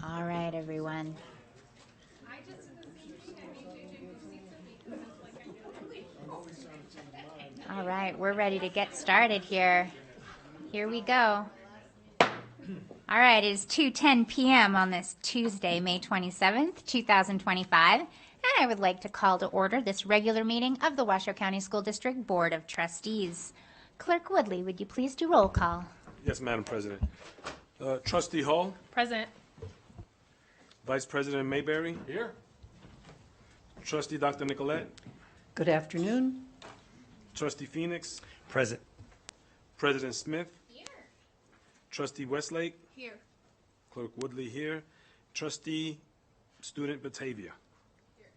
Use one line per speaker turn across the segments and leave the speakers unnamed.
All right, everyone. All right, we're ready to get started here. Here we go. All right, it is 2:10 p.m. on this Tuesday, May 27th, 2025, and I would like to call to order this regular meeting of the Washoe County School District Board of Trustees. Clerk Woodley, would you please do roll call?
Yes, Madam President. Trustee Hall.
Present.
Vice President Mayberry.
Here.
Trustee Dr. Nicolette.
Good afternoon.
Trustee Phoenix.
Present.
President Smith.
Here.
Trustee Westlake.
Here.
Clerk Woodley here. Trustee Student Batavia.
Here.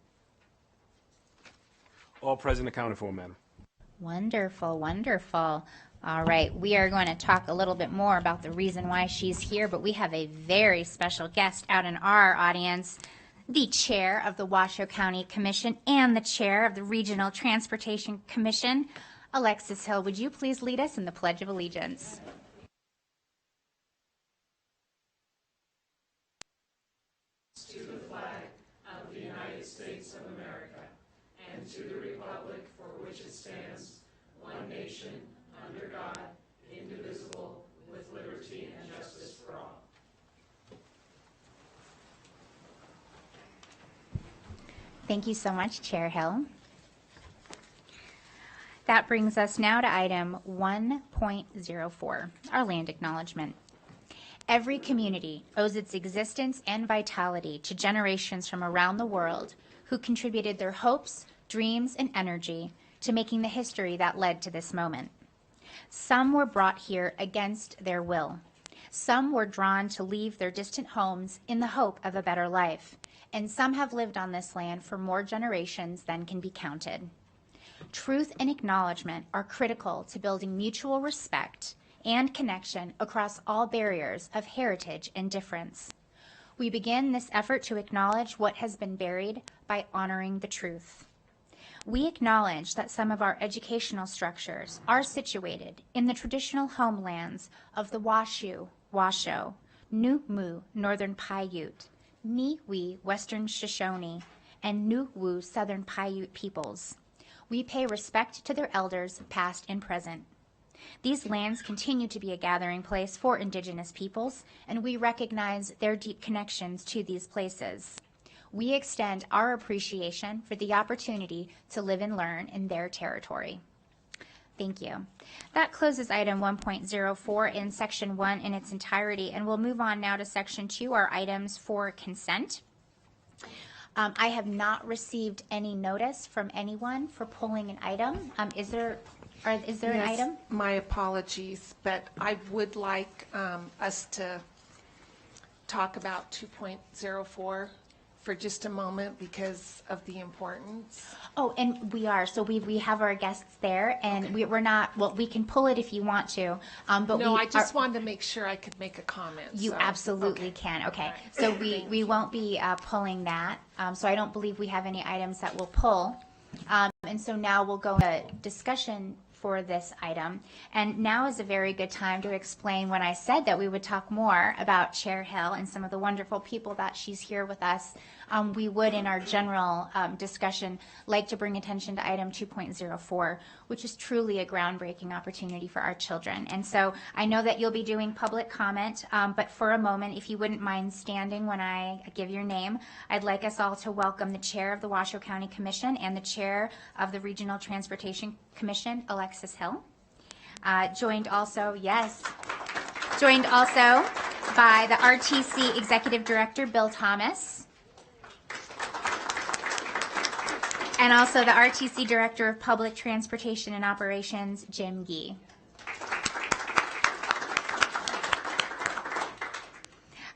All present accounted for, Madam.
Wonderful, wonderful. All right, we are going to talk a little bit more about the reason why she's here, but we have a very special guest out in our audience, the chair of the Washoe County Commission and the chair of the Regional Transportation Commission. Alexis Hill, would you please lead us in the Pledge of Allegiance?
To the flag of the United States of America and to the republic for which it stands, one nation, under God, indivisible, with liberty and justice for all.
Thank you so much, Chair Hill. That brings us now to item 1.04, our land acknowledgement. Every community owes its existence and vitality to generations from around the world who contributed their hopes, dreams, and energy to making the history that led to this moment. Some were brought here against their will. Some were drawn to leave their distant homes in the hope of a better life, and some have lived on this land for more generations than can be counted. Truth and acknowledgement are critical to building mutual respect and connection across all barriers of heritage and difference. We begin this effort to acknowledge what has been buried by honoring the truth. We acknowledge that some of our educational structures are situated in the traditional homelands of the Washoe, Washoe, Newmoo, Northern Paiute, Niwi, Western Shoshone, and Nuwu, Southern Paiute peoples. We pay respect to their elders, past and present. These lands continue to be a gathering place for Indigenous peoples, and we recognize their deep connections to these places. We extend our appreciation for the opportunity to live and learn in their territory. Thank you. That closes item 1.04 in section 1 in its entirety, and we'll move on now to section 2, our items for consent. I have not received any notice from anyone for pulling an item. Is there
Yes,
an item?
My apologies, but I would like us to talk about 2.04 for just a moment because of the importance.
Oh, and we are. So we have our guests there, and okay. We're not, well, we can pull it if you want to. But
no, I just wanted to make sure I could make a comment.
You absolutely can. Okay. Right. So we won't be pulling that. So I don't believe we have any items that we'll pull. And so now we'll go to discussion for this item. And now is a very good time to explain when I said that we would talk more about Chair Hill and some of the wonderful people that she's here with us. We would, in our general discussion, like to bring attention to item 2.04, which is truly a groundbreaking opportunity for our children. And so I know that you'll be doing public comment, but for a moment, if you wouldn't mind standing when I give your name, I'd like us all to welcome the chair of the Washoe County Commission and the chair of the Regional Transportation Commission, Alexis Hill. Joined also by the RTC Executive Director, Bill Thomas. And also the RTC Director of Public Transportation and Operations, Jim Gee.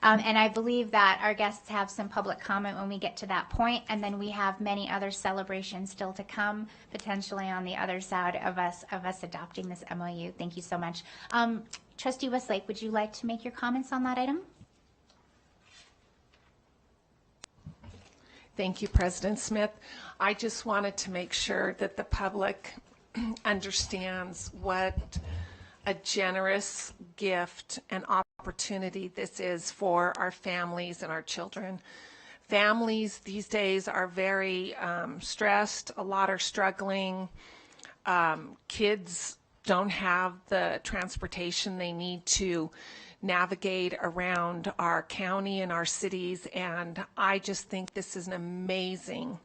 And I believe that our guests have some public comment when we get to that point, and then we have many other celebrations still to come, potentially on the other side of us adopting this MOU. Thank you so much. Trustee Westlake, would you like to make your comments on that item?
Thank you, President Smith. I just wanted to make sure that the public understands what a generous gift and opportunity this is for our families and our children. Families these days are very stressed. A lot are struggling. Kids don't have the transportation they need to navigate around our county and our cities. And I just think this is an amazing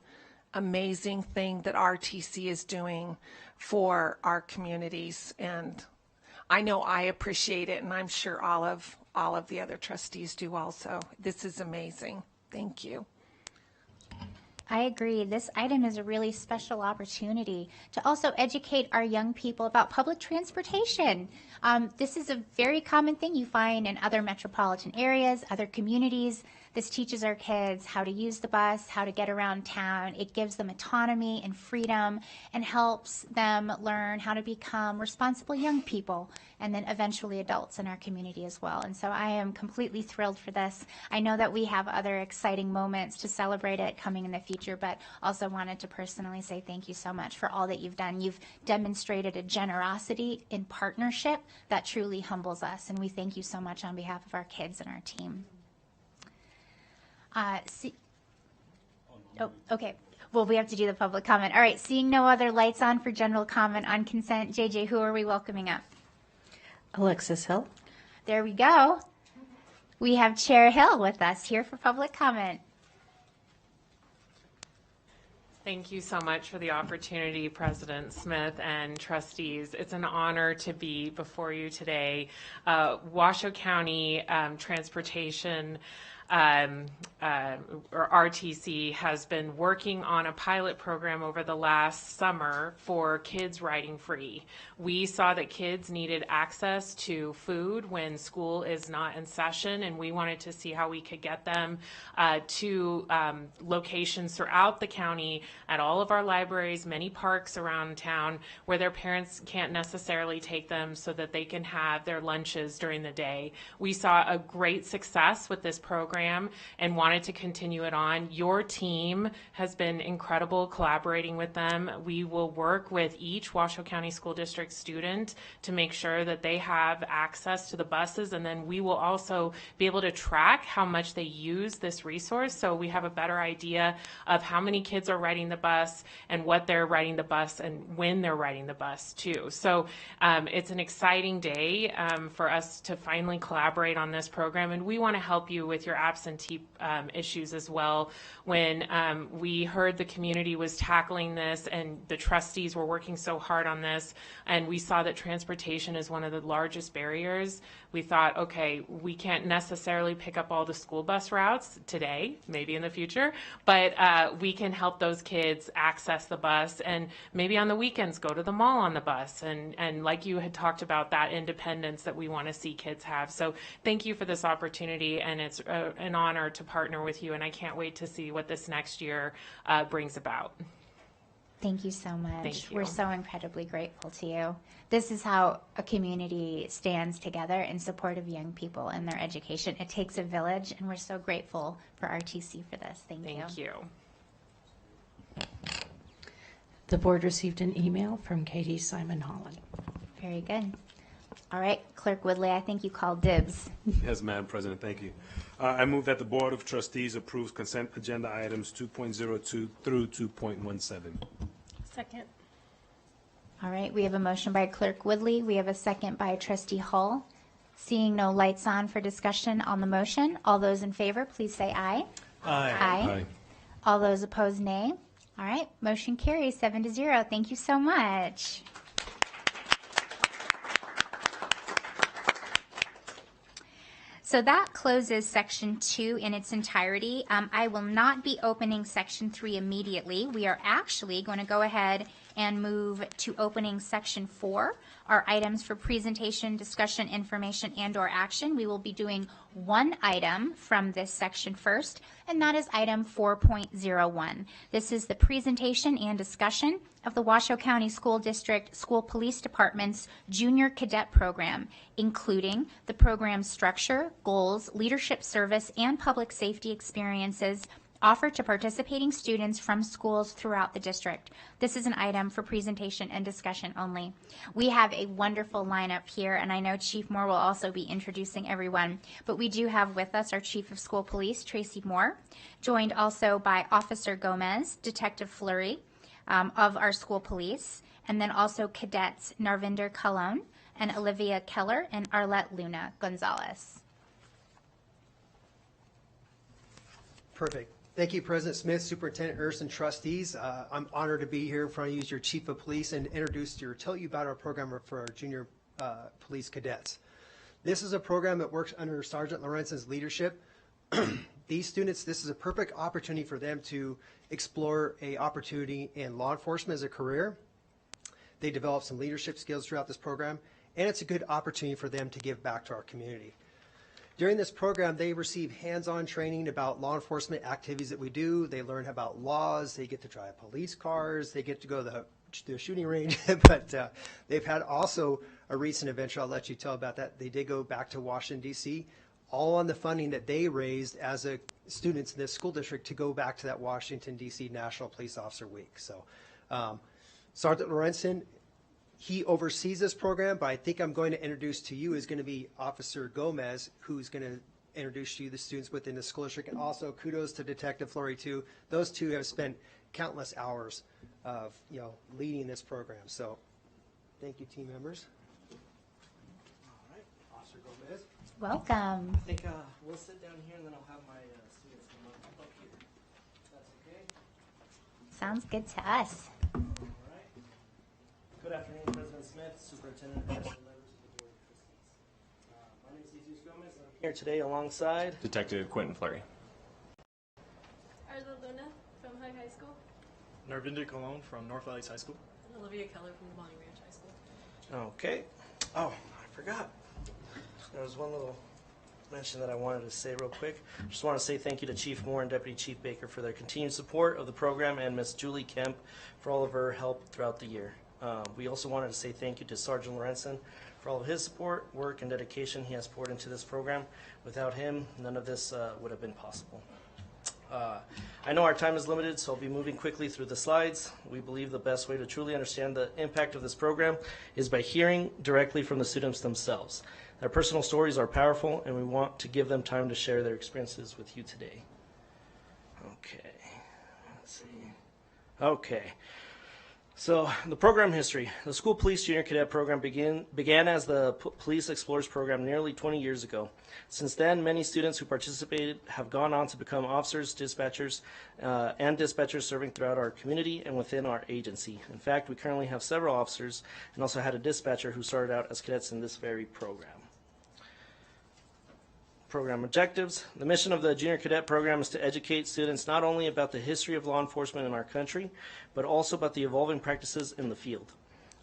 thing that RTC is doing for our communities. And I know I appreciate it, and I'm sure all of the other trustees do also. This is amazing. Thank you.
I agree. This item is a really special opportunity to also educate our young people about public transportation. This is a very common thing you find in other metropolitan areas, other communities. This teaches our kids how to use the bus, how to get around town. It gives them autonomy and freedom and helps them learn how to become responsible young people and then eventually adults in our community as well. And so I am completely thrilled for this. I know that we have other exciting moments to celebrate it coming in the future, but also wanted to personally say thank you so much for all that you've done. You've demonstrated a generosity in partnership that truly humbles us, and we thank you so much on behalf of our kids and our team. Okay. Well, we have to do the public comment. All right, seeing no other lights on for general comment on consent, JJ, who are we welcoming up?
Alexis Hill.
There we go. We have Chair Hill with us here for public comment.
Thank you so much for the opportunity, President Smith and trustees. It's an honor to be before you today. Washoe County Transportation or RTC has been working on a pilot program over the last summer for kids riding free. We saw that kids needed access to food when school is not in session, and we wanted to see how we could get them to locations throughout the county at all of our libraries, many parks around town where their parents can't necessarily take them so that they can have their lunches during the day. We saw a great success with this program and wanted to continue it on. Your team has been incredible collaborating with them. We will work with each Washoe County School District student to make sure that they have access to the buses, and then we will also be able to track how much they use this resource so we have a better idea of how many kids are riding the bus and what they're riding the bus and when they're riding the bus too. So it's an exciting day for us to finally collaborate on this program, and we want to help you with your absentee issues as well. When we heard the community was tackling this and the trustees were working so hard on this, and we saw that transportation is one of the largest barriers, we thought, okay, we can't necessarily pick up all the school bus routes today, maybe in the future, but we can help those kids access the bus, and maybe on the weekends go to the mall on the bus, and like you had talked about, that independence that we want to see kids have. So thank you for this opportunity, and it's an honor to partner with you, and I can't wait to see what this next year brings about.
Thank you so much.
Thank you.
We're so incredibly grateful to you. This is how a community stands together in support of young people and their education. It takes a village, and we're so grateful for RTC for this. Thank you.
Thank you.
The board received an email from Katie Simon Holland.
Very good. All right, Clerk Woodley, I think you called dibs.
Yes, Madam President, thank you. I move that the Board of Trustees approves consent agenda items 2.02 through 2.17.
Second.
All right, we have a motion by Clerk Woodley. We have a second by Trustee Hull. Seeing no lights on for discussion on the motion, all those in favor, please say aye.
Aye.
Aye. All those opposed, nay. All right, motion carries 7-0. Thank you so much. So that closes Section 2 in its entirety. I will not be opening Section 3 immediately. We are actually going to go ahead and move to opening Section 4, our items for presentation, discussion, information, and/or action. We will be doing one item from this section first, and that is item 4.01. This is the presentation and discussion of the Washoe County School District School Police Department's Junior Cadet Program, including the program's structure, goals, leadership service, and public safety experiences, offered to participating students from schools throughout the district. This is an item for presentation and discussion only. We have a wonderful lineup here, and I know Chief Moore will also be introducing everyone, but we do have with us our Chief of School Police, Tracy Moore, joined also by Officer Gomez, Detective Fleury of our school police, and then also cadets Narvinder Kalon and Olivia Keller and Arlette Luna Gonzalez.
Perfect. Thank you, President Smith, Superintendent Ernst, and trustees. I'm honored to be here in front of you as your Chief of Police and tell you about our program for our junior police cadets. This is a program that works under Sergeant Lorenzen's leadership. These students, this is a perfect opportunity for them to explore an opportunity in law enforcement as a career. They develop some leadership skills throughout this program, and it's a good opportunity for them to give back to our community. During this program, they receive hands-on training about law enforcement activities that we do. They learn about laws. They get to drive police cars. They get to go to the shooting range. But they've had also a recent adventure. I'll let you tell about that. They did go back to Washington, D.C., all on the funding that they raised as students in this school district to go back to that Washington, D.C. National Police Officer Week. So Sergeant Lorenzen, he oversees this program, but I think I'm going to introduce to you is going to be Officer Gomez, who's going to introduce you the students within the school district. And also kudos to Detective Fleury too. Those two have spent countless hours of leading this program. So thank you, team members. All right, Officer Gomez.
Welcome.
I think we'll sit down here and then I'll have my students come up here. That's okay?
Sounds good to us.
Good afternoon, President Smith, Superintendent Ernst, and members of the Board of Trustees. My name is Jesus Gomez, and I'm here today alongside
Detective Quentin Fleury.
Arla Luna from High High School.
Narvinder Kalon from North Valley High School.
And Olivia Keller from Bonnie Ranch High School.
Okay. Oh, I forgot. There was one little mention that I wanted to say real quick. Just want to say thank you to Chief Moore and Deputy Chief Baker for their continued support of the program and Miss Julie Kemp for all of her help throughout the year. We also wanted to say thank you to Sergeant Lorenzen for all of his support, work, and dedication he has poured into this program. Without him, none of this would have been possible. I know our time is limited, so I'll be moving quickly through the slides. We believe the best way to truly understand the impact of this program is by hearing directly from the students themselves. Their personal stories are powerful, and we want to give them time to share their experiences with you today. Okay, let's see. Okay. So the program history. The School Police Junior Cadet Program began as the Police Explorers Program nearly 20 years ago. Since then, many students who participated have gone on to become officers, dispatchers, and dispatchers serving throughout our community and within our agency. In fact, we currently have several officers and also had a dispatcher who started out as cadets in this very program. Program objectives. The mission of the Junior Cadet Program is to educate students not only about the history of law enforcement in our country, but also about the evolving practices in the field.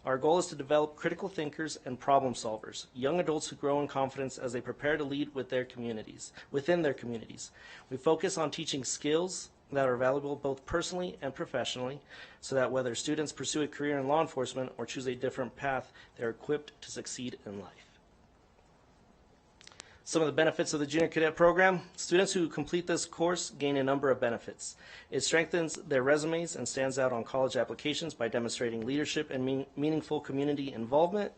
Our goal is to develop critical thinkers and problem solvers, young adults who grow in confidence as they prepare to lead with their communities, within their communities. We focus on teaching skills that are valuable both personally and professionally, so that whether students pursue a career in law enforcement or choose a different path, they're equipped to succeed in life. Some of the benefits of the Junior Cadet Program. Students who complete this course gain a number of benefits. It strengthens their resumes and stands out on college applications by demonstrating leadership and meaningful community involvement.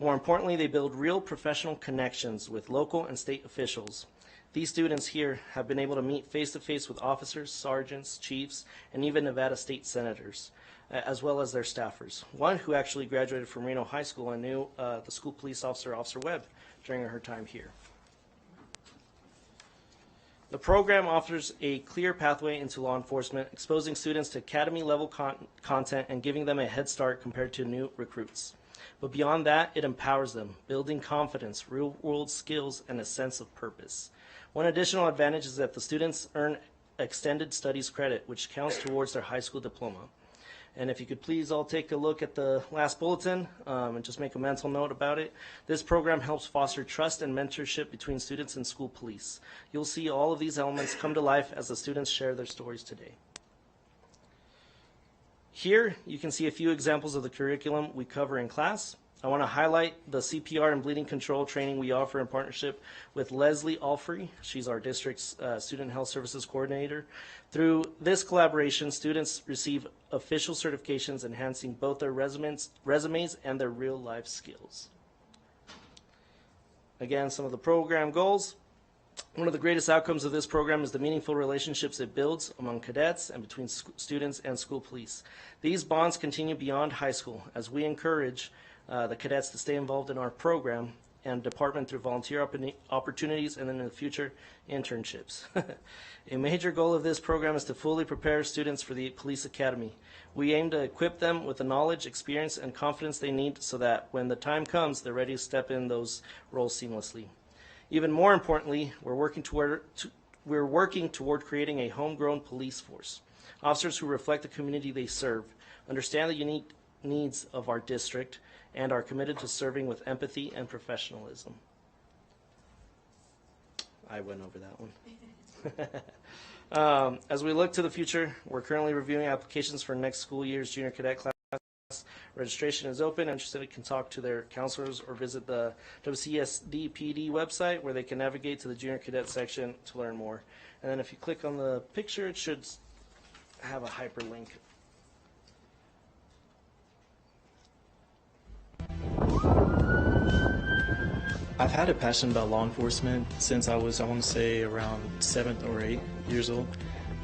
More importantly, they build real professional connections with local and state officials. These students here have been able to meet face-to-face with officers, sergeants, chiefs, and even Nevada state senators, as well as their staffers. One who actually graduated from Reno High School and knew the school police officer, Officer Webb, during her time here. The program offers a clear pathway into law enforcement, exposing students to academy-level content and giving them a head start compared to new recruits. But beyond that, it empowers them, building confidence, real-world skills, and a sense of purpose. One additional advantage is that the students earn extended studies credit, which counts towards their high school diploma. And if you could please all take a look at the last bulletin and just make a mental note about it. This program helps foster trust and mentorship between students and school police. You'll see all of these elements come to life as the students share their stories today. Here, you can see a few examples of the curriculum we cover in class. I want to highlight the CPR and bleeding control training we offer in partnership with Leslie Alfrey. She's our district's Student Health Services Coordinator. Through this collaboration, students receive official certifications enhancing both their resumes and their real-life skills. Again, some of the program goals. One of the greatest outcomes of this program is the meaningful relationships it builds among cadets and between students and school police. These bonds continue beyond high school as we encourage the cadets to stay involved in our program and department through volunteer opportunities and then in the future, internships. A major goal of this program is to fully prepare students for the police academy. We aim to equip them with the knowledge, experience, and confidence they need so that when the time comes, they're ready to step in those roles seamlessly. Even more importantly, we're working toward creating a homegrown police force. Officers who reflect the community they serve, understand the unique needs of our district, and are committed to serving with empathy and professionalism. I went over that one. As we look to the future, we're currently reviewing applications for next school year's junior cadet class. Registration is open. Interested can talk to their counselors or visit the WCSD PD website where they can navigate to the junior cadet section to learn more. And then if you click on the picture, it should have a hyperlink.
I've had a passion about law enforcement since I was, I want to say, around 7 or 8 years old.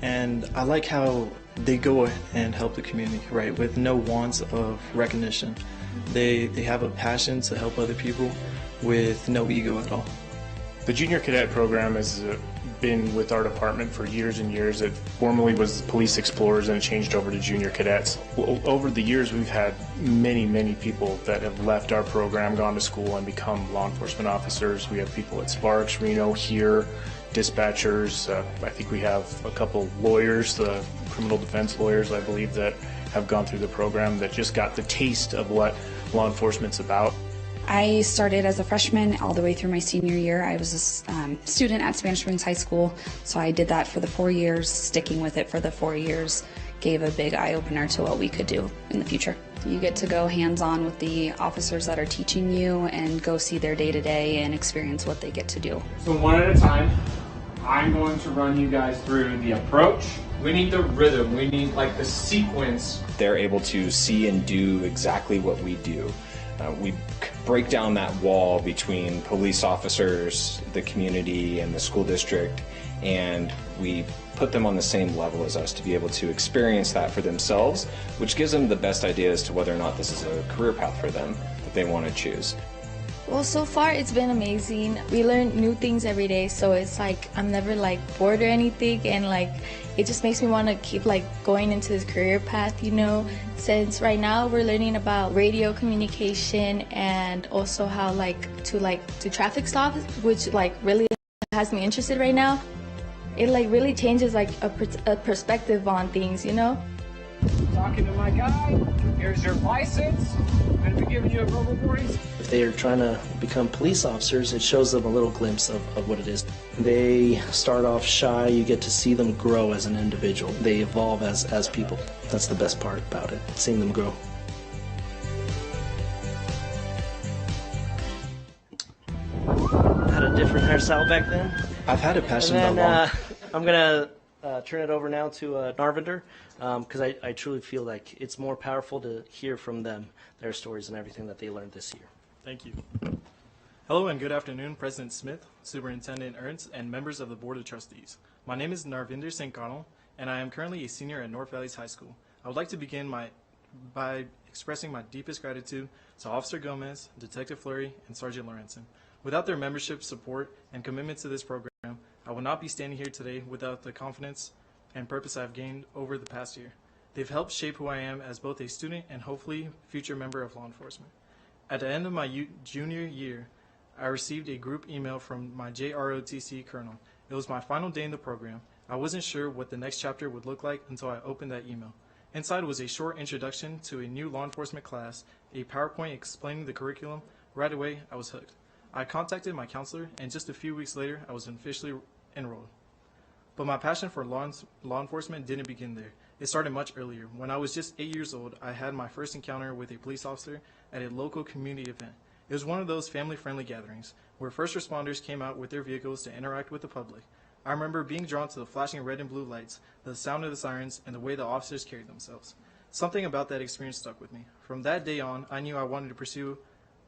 And I like how they go and help the community, right, with no wants of recognition. They have a passion to help other people with no ego at all.
The Junior Cadet program has been with our department for years and years. It formerly was Police Explorers and it changed over to Junior Cadets. Over the years, we've had many people that have left our program, gone to school, and become law enforcement officers. We have people at Sparks, Reno, here, dispatchers. I think we have a couple lawyers, the criminal defense lawyers, I believe, that have gone through the program that just got the taste of what law enforcement's about.
I started as a freshman all the way through my senior year. I was a student at Spanish Springs High School, so I did that for the 4 years. Sticking with it for the 4 years gave a big eye-opener to what we could do in the future. You get to go hands-on with the officers that are teaching you and go see their day-to-day and experience what they get to do.
So one at a time, I'm going to run you guys through the approach. We need the rhythm, we need like the sequence.
They're able to see and do exactly what we do. We break down that wall between police officers, the community, and the school district, and we put them on the same level as us to be able to experience that for themselves, which gives them the best idea as to whether or not this is a career path for them that they want to choose.
Well, so far it's been amazing. We learn new things every day, so it's like I'm never like bored or anything, and like it just makes me want to keep like going into this career path, you know, since right now we're learning about radio communication and also how to traffic stops, which like really has me interested right now. It like really changes like a perspective on things, you know.
Talking to my guy, here's your license. I'm going to be giving you a verbal warning.
If they are trying to become police officers, it shows them a little glimpse of what it is. They start off shy, you get to see them grow as an individual. They evolve as people. That's the best part about it, seeing them grow. Had a different hairstyle back then.
I've had a passion
And
about
then I'm going to turn it over now to Narvinder, because I truly feel like it's more powerful to hear from them, their stories and everything that they learned this year.
Thank you. Hello and good afternoon, President Smith, Superintendent Ernst, and members of the Board of Trustees. My name is Narvinder St. Connell, and I am currently a senior at North Valleys High School. I would like to begin by expressing my deepest gratitude to Officer Gomez, Detective Fleury, and Sergeant Lorenzen. Without their membership, support, and commitment to this program, I would not be standing here today without the confidence and purpose I've gained over the past year. They've helped shape who I am as both a student and hopefully future member of law enforcement. At the end of my junior year, I received a group email from my JROTC colonel. It was my final day in the program. I wasn't sure what the next chapter would look like until I opened that email. Inside was a short introduction to a new law enforcement class, a PowerPoint explaining the curriculum. Right away, I was hooked. I contacted my counselor, and just a few weeks later, I was officially enrolled. But my passion for law enforcement didn't begin there. It started much earlier. When I was just 8 years old, I had my first encounter with a police officer at a local community event. It was one of those family-friendly gatherings where first responders came out with their vehicles to interact with the public. I remember being drawn to the flashing red and blue lights, the sound of the sirens, and the way the officers carried themselves. Something about that experience stuck with me. From that day on, I knew I wanted to pursue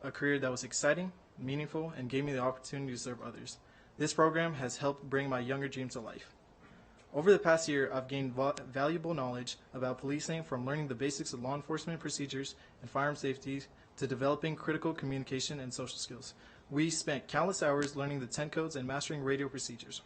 a career that was exciting, meaningful, and gave me the opportunity to serve others. This program has helped bring my younger dreams to life. Over the past year, I've gained valuable knowledge about policing, from learning the basics of law enforcement procedures and firearm safety to developing critical communication and social skills. We spent countless hours learning the 10 codes and mastering radio procedures,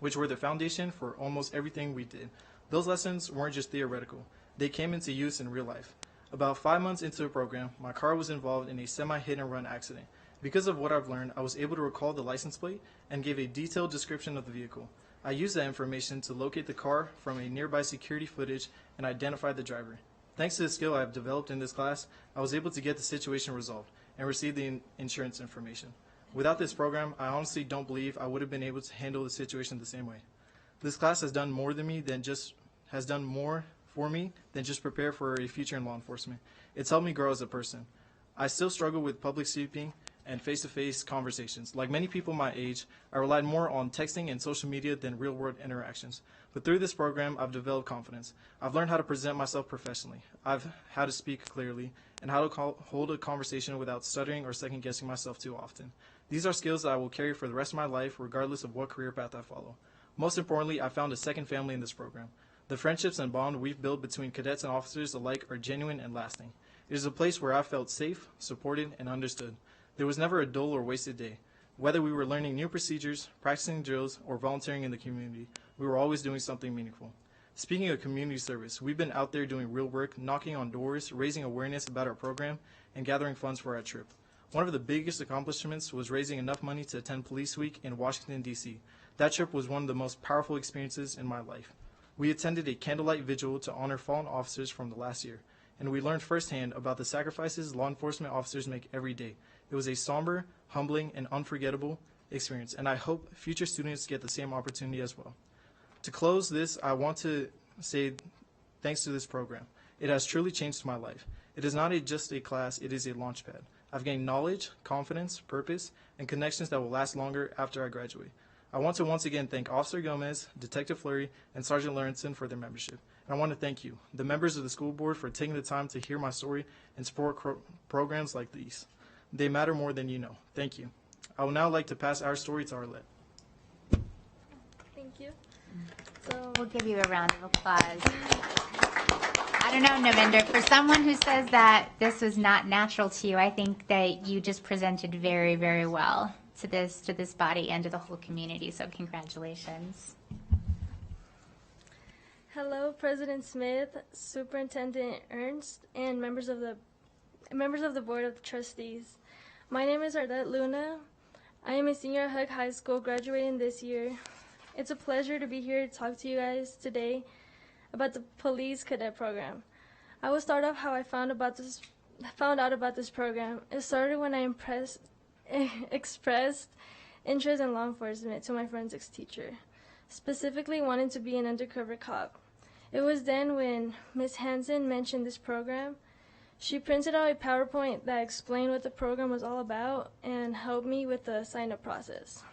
which were the foundation for almost everything we did. Those lessons weren't just theoretical. They came into use in real life. About 5 months into the program, my car was involved in a semi-hit-and-run accident. Because of what I've learned, I was able to recall the license plate and gave a detailed description of the vehicle. I used that information to locate the car from a nearby security footage and identify the driver. Thanks to the skill I've developed in this class, I was able to get the situation resolved and receive the insurance information. Without this program, I honestly don't believe I would have been able to handle the situation the same way. This class has done more for me than just prepare for a future in law enforcement. It's helped me grow as a person. I still struggle with public speaking and face-to-face conversations. Like many people my age, I relied more on texting and social media than real-world interactions. But through this program, I've developed confidence. I've learned how to present myself professionally. I've how to speak clearly and how to hold a conversation without stuttering or second-guessing myself too often. These are skills that I will carry for the rest of my life, regardless of what career path I follow. Most importantly, I found a second family in this program. The friendships and bond we've built between cadets and officers alike are genuine and lasting. It is a place where I felt safe, supported, and understood. There was never a dull or wasted day. Whether we were learning new procedures, practicing drills, or volunteering in the community, we were always doing something meaningful. Speaking of community service, we've been out there doing real work, knocking on doors, raising awareness about our program, and gathering funds for our trip. One of the biggest accomplishments was raising enough money to attend Police Week in Washington, D.C. That trip was one of the most powerful experiences in my life. We attended a candlelight vigil to honor fallen officers from the last year, and we learned firsthand about the sacrifices law enforcement officers make every day. It was a somber, humbling, and unforgettable experience, and I hope future students get the same opportunity as well. To close this, I want to say thanks to this program. It has truly changed my life. It is not just a class, it is a launchpad. I've gained knowledge, confidence, purpose, and connections that will last longer after I graduate. I want to once again thank Officer Gomez, Detective Fleury, and Sergeant Lawrenson for their membership. And I want to thank you, the members of the school board, for taking the time to hear my story and support programs like these. They matter more than you know. Thank you. I would now like to pass our story to Arlette.
Thank you.
So we'll give you a round of applause. I don't know, Navinder, for someone who says that this was not natural to you, I think that you just presented very, very well to this body and to the whole community. So congratulations.
Hello, President Smith, Superintendent Ernst, and members of the Board of Trustees. My name is Arlette Luna. I am a senior at Hug High School, graduating this year. It's a pleasure to be here to talk to you guys today about the Police Cadet Program. I will start off how I found out about this program. It started when I expressed interest in law enforcement to my forensics teacher, specifically wanting to be an undercover cop. It was then when Ms. Hansen mentioned this program. She printed out a PowerPoint that explained what the program was all about and helped me with the sign-up process.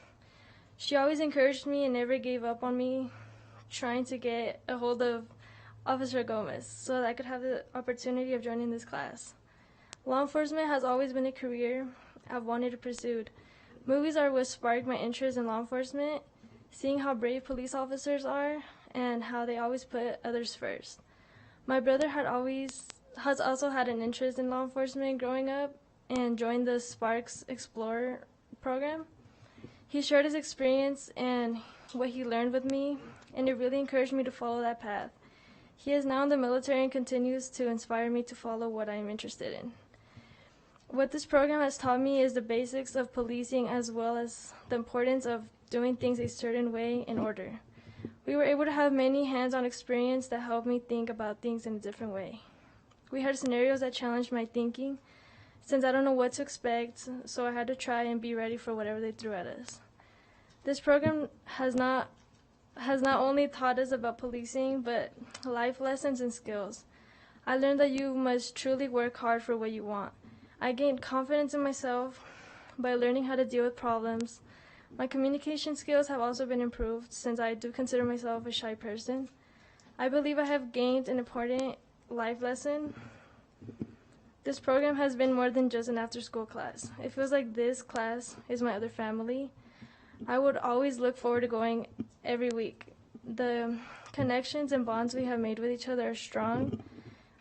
She always encouraged me and never gave up on me trying to get a hold of Officer Gomez so that I could have the opportunity of joining this class. Law enforcement has always been a career I've wanted to pursue. Movies are what sparked my interest in law enforcement, seeing how brave police officers are and how they always put others first. My brother has also had an interest in law enforcement growing up and joined the Sparks Explorer program. He shared his experience and what he learned with me, and it really encouraged me to follow that path. He is now in the military and continues to inspire me to follow what I am interested in. What this program has taught me is the basics of policing as well as the importance of doing things a certain way in order. We were able to have many hands-on experience that helped me think about things in a different way. We had scenarios that challenged my thinking, since I don't know what to expect, so I had to try and be ready for whatever they threw at us. This program has not has not only taught us about policing, but life lessons and skills. I learned that you must truly work hard for what you want. I gained confidence in myself by learning how to deal with problems. My communication skills have also been improved since I do consider myself a shy person. I believe I have gained an important life lesson. This program has been more than just an after-school class. It feels like this class is my other family. I would always look forward to going every week. The connections and bonds we have made with each other are strong.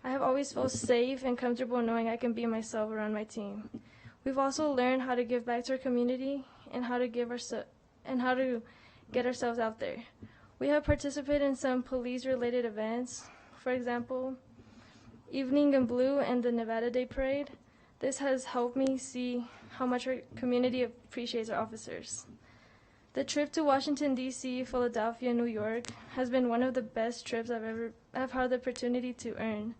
I have always felt safe and comfortable knowing I can be myself around my team. We've also learned how to give back to our community and how to get ourselves out there. We have participated in some police-related events. For example, Evening in Blue and the Nevada Day Parade. This has helped me see how much our community appreciates our officers. The trip to Washington, D.C., Philadelphia, New York has been one of the best trips I've had the opportunity to earn.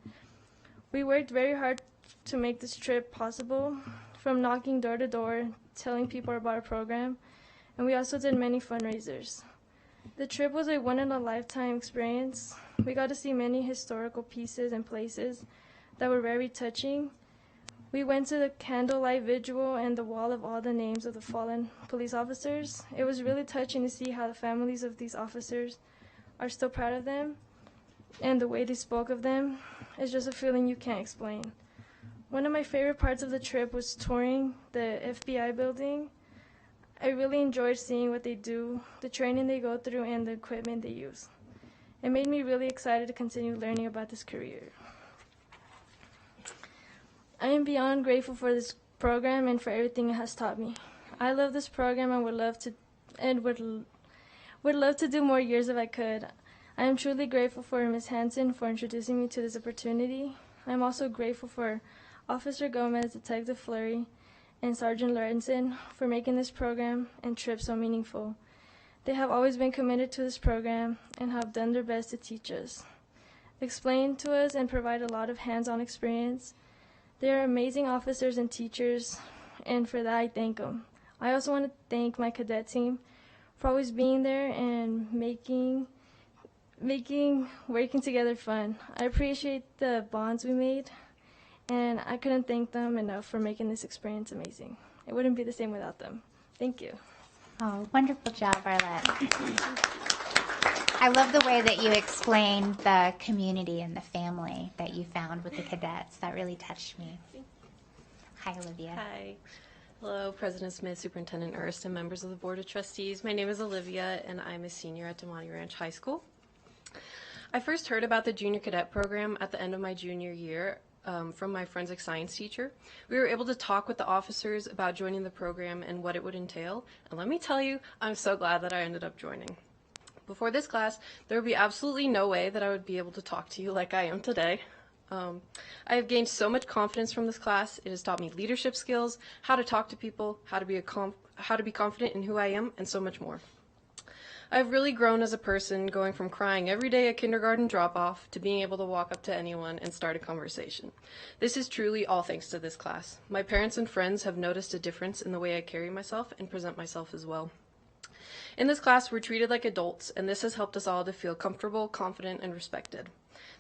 We worked very hard to make this trip possible, from knocking door to door, telling people about our program, and we also did many fundraisers. The trip was a one-in-a-lifetime experience. We got to see many historical pieces and places that were very touching. We went to the candlelight vigil and the wall of all the names of the fallen police officers. It was really touching to see how the families of these officers are still proud of them, and the way they spoke of them is just a feeling you can't explain. One of my favorite parts of the trip was touring the FBI building. I really enjoyed seeing what they do, the training they go through, and the equipment they use. It made me really excited to continue learning about this career. I am beyond grateful for this program and for everything it has taught me. I love this program and would love to do more years if I could. I am truly grateful for Ms. Hansen for introducing me to this opportunity. I am also grateful for Officer Gomez, Detective Fleury, and Sergeant Lorenzen for making this program and trip so meaningful. They have always been committed to this program and have done their best to teach us, explain to us, and provide a lot of hands-on experience. They are amazing officers and teachers, and for that I thank them. I also want to thank my cadet team for always being there and making working together fun. I appreciate the bonds we made, and I couldn't thank them enough for making this experience amazing. It wouldn't be the same without them. Thank you.
Oh, wonderful job, Arlette. I love the way that you explained the community and the family that you found with the cadets. That really touched me. Hi, Olivia.
Hi. Hello, President Smith, Superintendent Ernst, and members of the Board of Trustees. My name is Olivia, and I'm a senior at Demonte Ranch High School. I first heard about the Junior Cadet Program at the end of my junior year from my forensic science teacher. We were able to talk with the officers about joining the program and what it would entail, and let me tell you, I'm so glad that I ended up joining. Before this class, there would be absolutely no way that I would be able to talk to you like I am today. I have gained so much confidence from this class. It has taught me leadership skills, how to talk to people, how to be confident in who I am, and so much more. I've really grown as a person, going from crying every day at kindergarten drop-off to being able to walk up to anyone and start a conversation. This is truly all thanks to this class. My parents and friends have noticed a difference in the way I carry myself and present myself as well. In this class, we're treated like adults, and this has helped us all to feel comfortable, confident, and respected.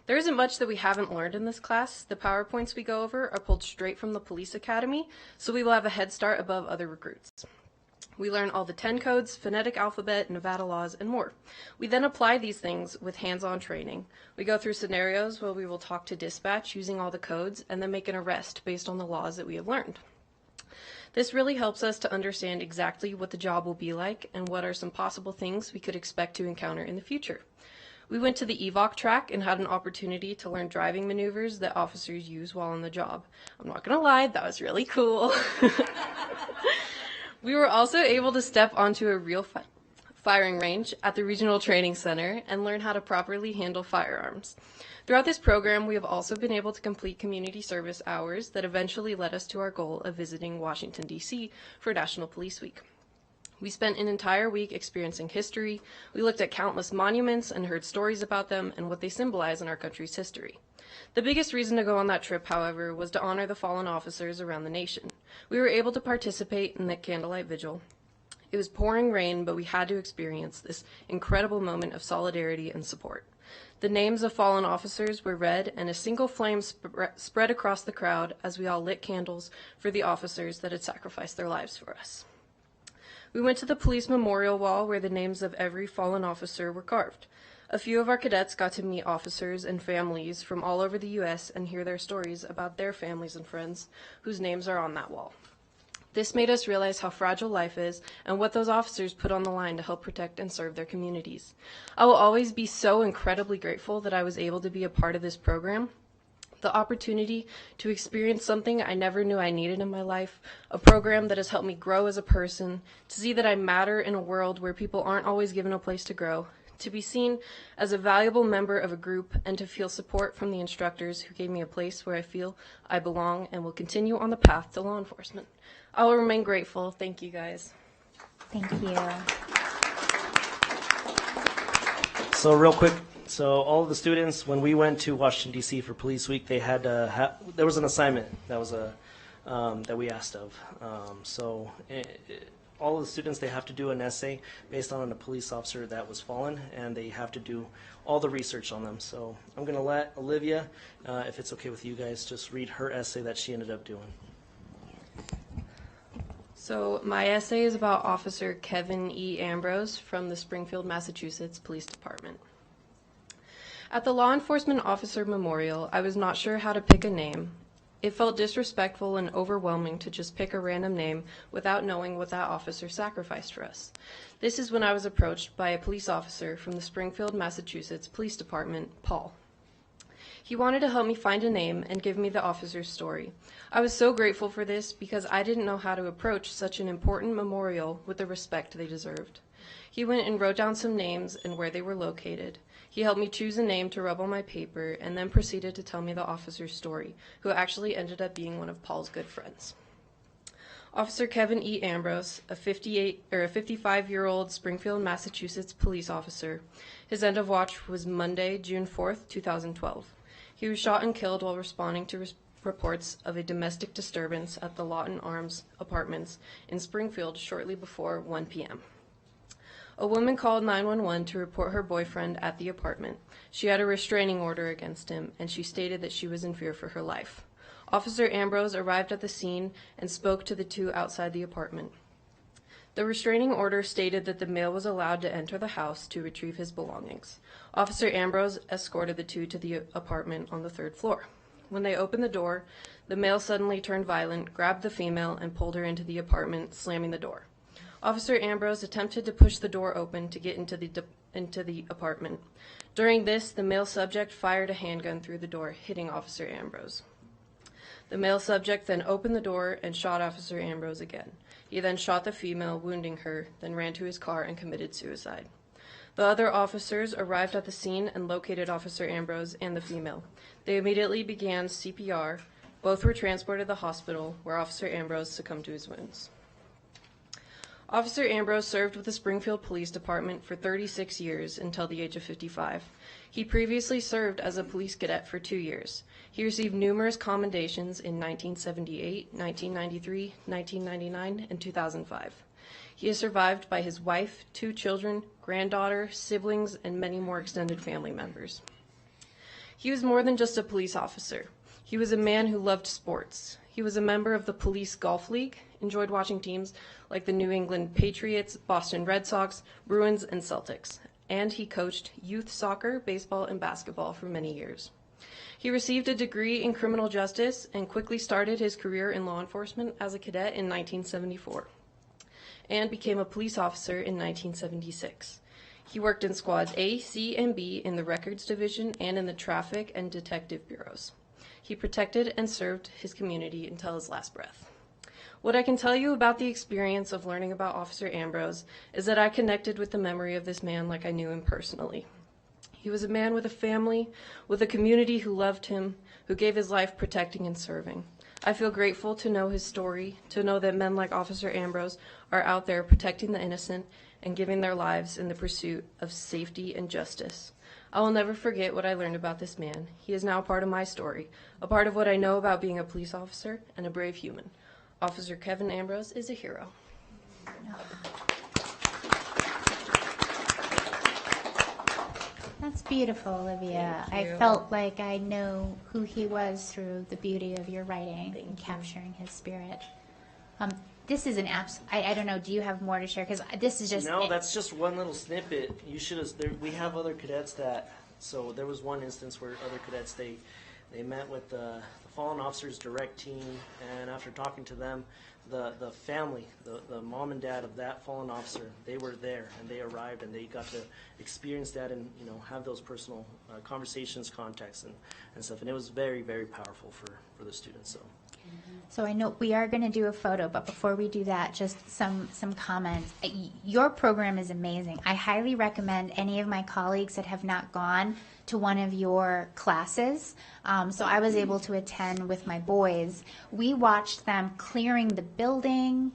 There isn't much that we haven't learned in this class. The PowerPoints we go over are pulled straight from the police academy, so we will have a head start above other recruits. We learn all the 10 codes, phonetic alphabet, Nevada laws, and more. We then apply these things with hands-on training. We go through scenarios where we will talk to dispatch using all the codes and then make an arrest based on the laws that we have learned. This really helps us to understand exactly what the job will be like and what are some possible things we could expect to encounter in the future. We went to the EVOC track and had an opportunity to learn driving maneuvers that officers use while on the job. I'm not going to lie, that was really cool. We were also able to step onto a real firing range at the Regional Training Center and learn how to properly handle firearms. Throughout this program, we have also been able to complete community service hours that eventually led us to our goal of visiting Washington, D.C. for National Police Week. We spent an entire week experiencing history. We looked at countless monuments and heard stories about them and what they symbolize in our country's history. The biggest reason to go on that trip, however, was to honor the fallen officers around the nation. We were able to participate in the candlelight vigil It was pouring rain, but we had to experience this incredible moment of solidarity and support. The names of fallen officers were read, and a single flame spread across the crowd as we all lit candles for the officers that had sacrificed their lives for us. We went to the police memorial wall where the names of every fallen officer were carved. A few of our cadets got to meet officers and families from all over the U.S. and hear their stories about their families and friends whose names are on that wall. This made us realize how fragile life is and what those officers put on the line to help protect and serve their communities. I will always be so incredibly grateful that I was able to be a part of this program. The opportunity to experience something I never knew I needed in my life, a program that has helped me grow as a person, to see that I matter in a world where people aren't always given a place to grow, to be seen as a valuable member of a group, and to feel support from the instructors who gave me a place where I feel I belong and will continue on the path to law enforcement. I will remain grateful. Thank you, guys.
Thank you.
So real quick, so all of the students, when we went to Washington, D.C. for Police Week, they had there was an assignment that was that we asked of. All of the students, they have to do an essay based on a police officer that was fallen, and they have to do all the research on them. So I'm going to let Olivia, if it's okay with you guys, just read her essay that she ended up doing.
So my essay is about Officer Kevin E. Ambrose from the Springfield, Massachusetts Police Department. At the Law Enforcement Officer Memorial, I was not sure how to pick a name. It felt disrespectful and overwhelming to just pick a random name without knowing what that officer sacrificed for us. This is when I was approached by a police officer from the Springfield, Massachusetts Police Department, Paul. He wanted to help me find a name and give me the officer's story. I was so grateful for this because I didn't know how to approach such an important memorial with the respect they deserved. He went and wrote down some names and where they were located. He helped me choose a name to rub on my paper and then proceeded to tell me the officer's story, who actually ended up being one of Paul's good friends. Officer Kevin E. Ambrose, a 55-year-old Springfield, Massachusetts police officer. His end of watch was Monday, June 4th, 2012. He was shot and killed while responding to reports of a domestic disturbance at the Lawton Arms Apartments in Springfield shortly before 1 p.m. A woman called 911 to report her boyfriend at the apartment. She had a restraining order against him, and she stated that she was in fear for her life. Officer Ambrose arrived at the scene and spoke to the two outside the apartment. The restraining order stated that the male was allowed to enter the house to retrieve his belongings. Officer Ambrose escorted the two to the apartment on the 3rd floor. When they opened the door, the male suddenly turned violent, grabbed the female, and pulled her into the apartment, slamming the door. Officer Ambrose attempted to push the door open to get into the apartment. During this, the male subject fired a handgun through the door, hitting Officer Ambrose. The male subject then opened the door and shot Officer Ambrose again. He then shot the female, wounding her, then ran to his car and committed suicide. The other officers arrived at the scene and located Officer Ambrose and the female. They immediately began CPR. Both were transported to the hospital, where Officer Ambrose succumbed to his wounds. Officer Ambrose served with the Springfield Police Department for 36 years until the age of 55. He previously served as a police cadet for 2 years. He received numerous commendations in 1978, 1993, 1999, and 2005. He is survived by his wife, 2 children, granddaughter, siblings, and many more extended family members. He was more than just a police officer. He was a man who loved sports. He was a member of the Police Golf League, enjoyed watching teams like the New England Patriots, Boston Red Sox, Bruins, and Celtics, and he coached youth soccer, baseball, and basketball for many years. He received a degree in criminal justice and quickly started his career in law enforcement as a cadet in 1974 and became a police officer in 1976. He worked in squads A, C, and B in the records division and in the traffic and detective bureaus. He protected and served his community until his last breath. What I can tell you about the experience of learning about Officer Ambrose is that I connected with the memory of this man like I knew him personally. He was a man with a family, with a community who loved him, who gave his life protecting and serving. I feel grateful to know his story, to know that men like Officer Ambrose are out there protecting the innocent and giving their lives in the pursuit of safety and justice. I will never forget what I learned about this man. He is now a part of my story, a part of what I know about being a police officer and a brave human. Officer Kevin Ambrose is a hero.
That's beautiful, Olivia.
Thank you.
I felt like I know who he was through the beauty of your writing and capturing his spirit. This is an I don't know, do you have more to share? Because this is just...
No, that's just one little snippet. You should have, we have other cadets that, so there was one instance where other cadets, they met with the fallen officers direct team, and after talking to them, the family, the mom and dad of that fallen officer, they were there, and they arrived, and they got to experience that and, you know, have those personal conversations, contacts, and stuff. And it was very, very powerful for the students, so.
So I know we are going to do a photo, but before we do that, just some comments. Your program is amazing. I highly recommend any of my colleagues that have not gone to one of your classes. So I was able to attend with my boys. We watched them clearing the building,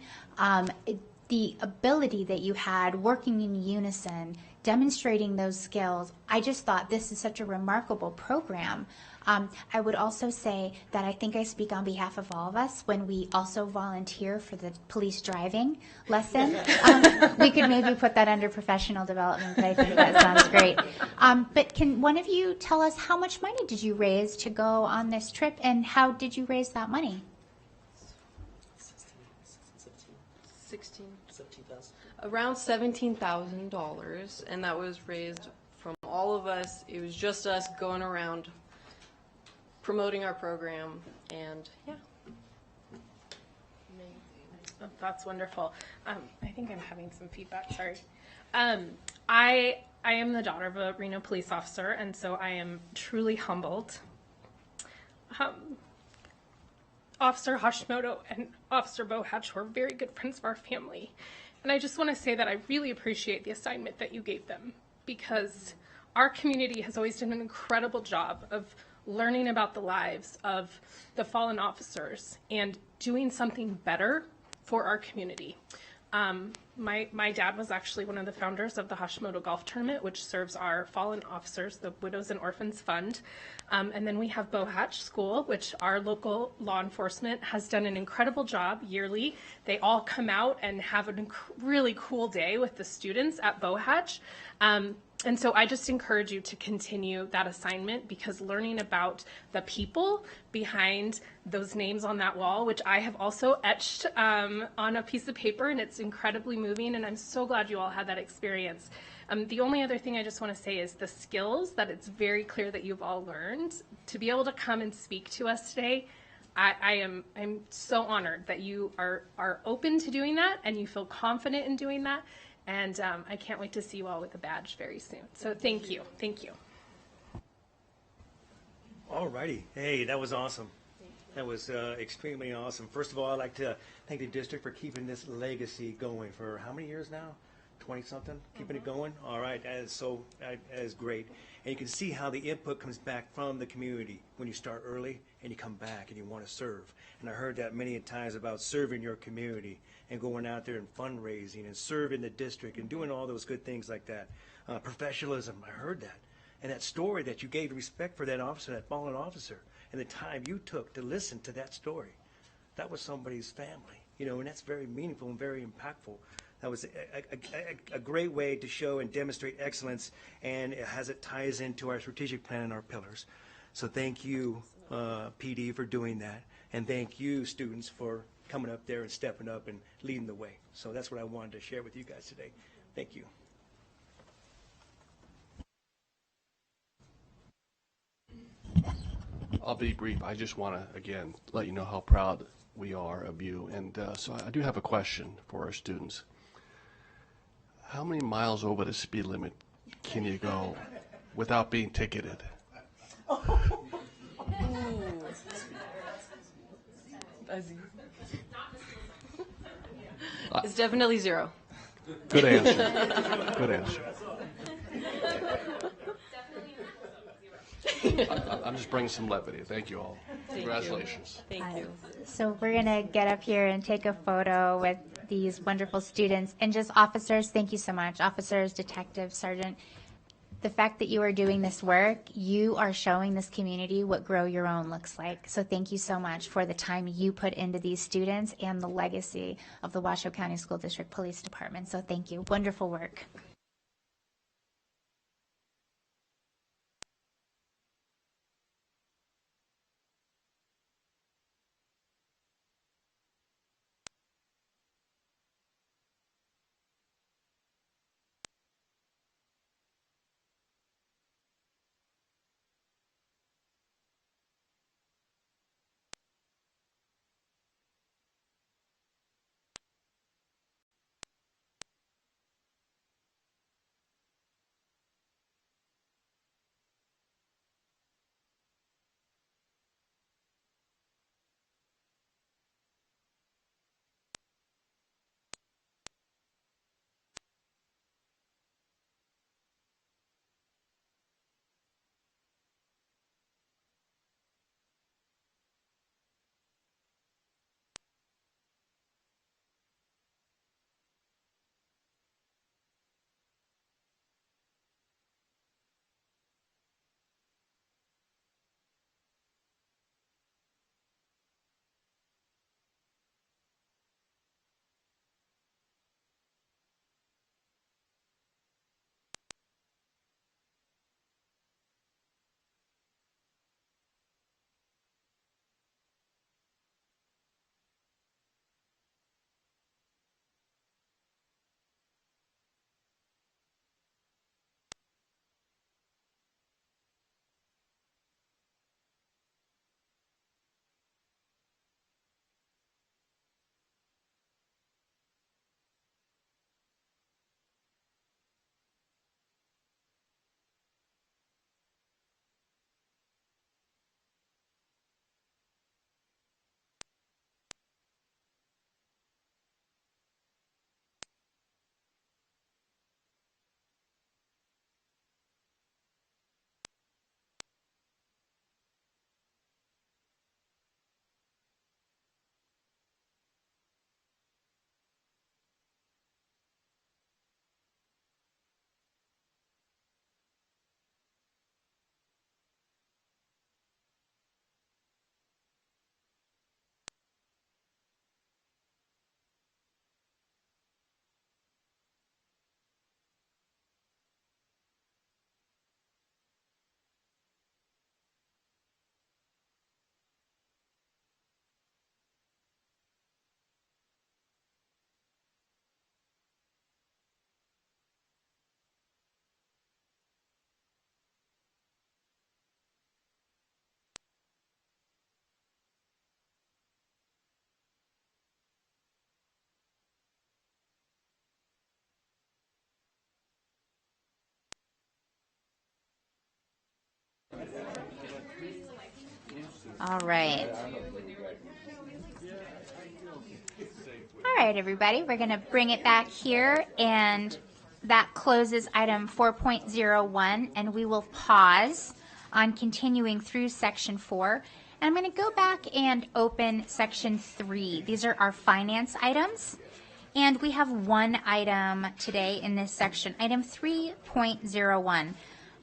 the ability that you had working in unison, demonstrating those skills. I just thought this is such a remarkable program. I would also say that I think I speak on behalf of all of us when we also volunteer for the police driving lesson. We could maybe put that under professional development, but I think that sounds great. But can one of you tell us how much money did you raise to go on this trip, and how did you raise that money?
17,000. Around $17,000, and that was raised from all of us. It was just us going around promoting our program, and yeah.
Oh, that's wonderful. I think I'm having some feedback, sorry. I am the daughter of a Reno police officer, and so I am truly humbled. Officer Hashimoto and Officer Bohatch were very good friends of our family. And I just want to say that I really appreciate the assignment that you gave them, because our community has always done an incredible job of learning about the lives of the fallen officers and doing something better for our community. My dad was actually one of the founders of the Hashimoto Golf Tournament, which serves our fallen officers, the Widows and Orphans Fund. And then we have Bohatch School, which our local law enforcement has done an incredible job yearly. They all come out and have a really cool day with the students at Bohatch. And so I just encourage you to continue that assignment, because learning about the people behind those names on that wall, which I have also etched on a piece of paper, and it's incredibly moving, and I'm so glad you all had that experience. The only other thing I just want to say is the skills that it's very clear that you've all learned. To be able to come and speak to us today, I'm so honored that you are open to doing that, and you feel confident in doing that. And I can't wait to see you all with a badge very soon. So thank you. Thank you.
All righty. Hey, that was awesome. That was extremely awesome. First of all, I'd like to thank the district for keeping this legacy going for how many years now? 20-something? Keeping it going? All right. That is great. And you can see how the input comes back from the community when you start early and you come back and you want to serve. And I heard that many times about serving your community and going out there and fundraising and serving the district and doing all those good things like that. Professionalism, I heard that. And that story that you gave respect for that officer, that fallen officer, and the time you took to listen to that story. That was somebody's family, you know, and that's very meaningful and very impactful. That was a great way to show and demonstrate excellence, and it ties into our strategic plan and our pillars. So thank you, PD, for doing that, and thank you, students, for coming up there and stepping up and leading the way. So that's what I wanted to share with you guys today. Thank you.
I'll be brief. I just want to, again, let you know how proud we are of you. And so I do have a question for our students. How many miles over the speed limit can you go without being ticketed?
It's definitely 0.
Good answer. Good answer. I'm just bringing some levity. Thank you all. Congratulations.
Thank you.
So we're going to get up here and take a photo with these wonderful students. And just officers, thank you so much. Officers, detectives, sergeant. The fact that you are doing this work, you are showing this community what Grow Your Own looks like. So thank you so much for the time you put into these students and the legacy of the Washoe County School District Police Department. So thank you. Wonderful work. All right. All right, everybody, we're going to bring it back here, and that closes item 4.01, and we will pause on continuing through section 4. And I'm going to go back and open section 3. These are our finance items, and we have one item today in this section, item 3.01.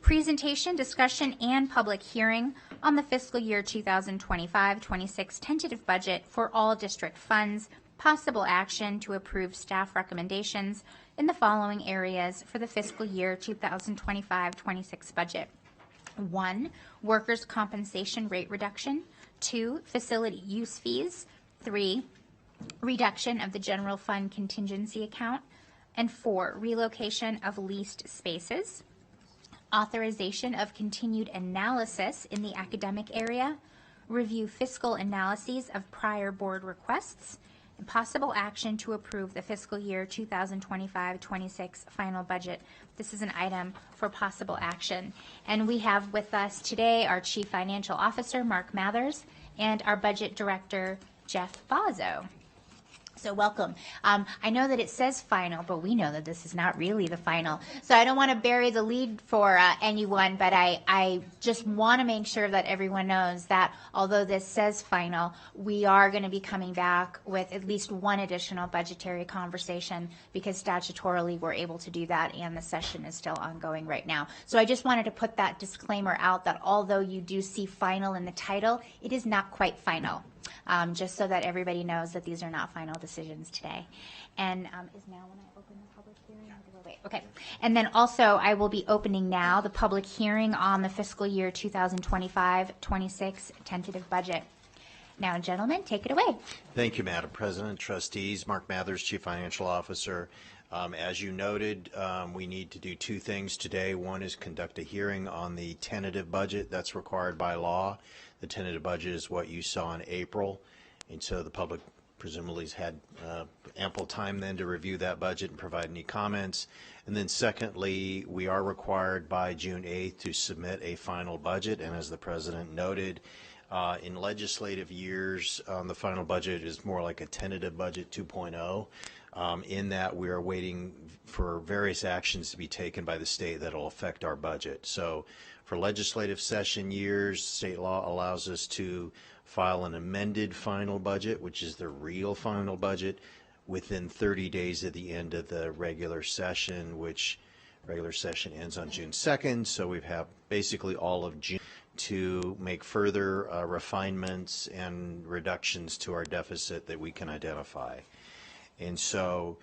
Presentation, discussion, and public hearing on the fiscal year 2025-26 tentative budget for all district funds. Possible action to approve staff recommendations in the following areas for the fiscal year 2025-26 budget. 1, workers' compensation rate reduction. 2, facility use fees. 3, reduction of the general fund contingency account. And 4, relocation of leased spaces. Authorization of continued analysis in the academic area. Review fiscal analyses of prior board requests. And possible action to approve the fiscal year 2025-26 final budget. This is an item for possible action. And we have with us today our Chief Financial Officer, Mark Mathers, and our Budget Director, Jeff Bozzo. So welcome. I know that it says final, but we know that this is not really the final. So I don't want to bury the lead for anyone, but I just want to make sure that everyone knows that although this says final, we are going to be coming back with at least one additional budgetary conversation because statutorily we're able to do that and the session is still ongoing right now. So I just wanted to put that disclaimer out that although you do see final in the title, it is not quite final. Just so that everybody knows that these are not final decisions today. And is now when I open the public hearing? Or do I wait? Okay. And then also I will be opening now the public hearing on the fiscal year 2025-26 tentative budget. Now, gentlemen, take it away.
Thank you, Madam President. Trustees, Mark Mathers, Chief Financial Officer. As you noted, we need to do two things today. One is conduct a hearing on the tentative budget that's required by law. The tentative budget is what you saw in April, and so the public presumably has had ample time then to review that budget and provide any comments. And then secondly, we are required by June 8th to submit a final budget, and as the President noted, in legislative years, the final budget is more like a tentative budget 2.0. In that we are waiting for various actions to be taken by the state that will affect our budget. So for legislative session years, state law allows us to file an amended final budget, which is the real final budget, within 30 days of the end of the regular session, which regular session ends on June 2nd. So we have basically all of June to make further refinements and reductions to our deficit that we can identify. And so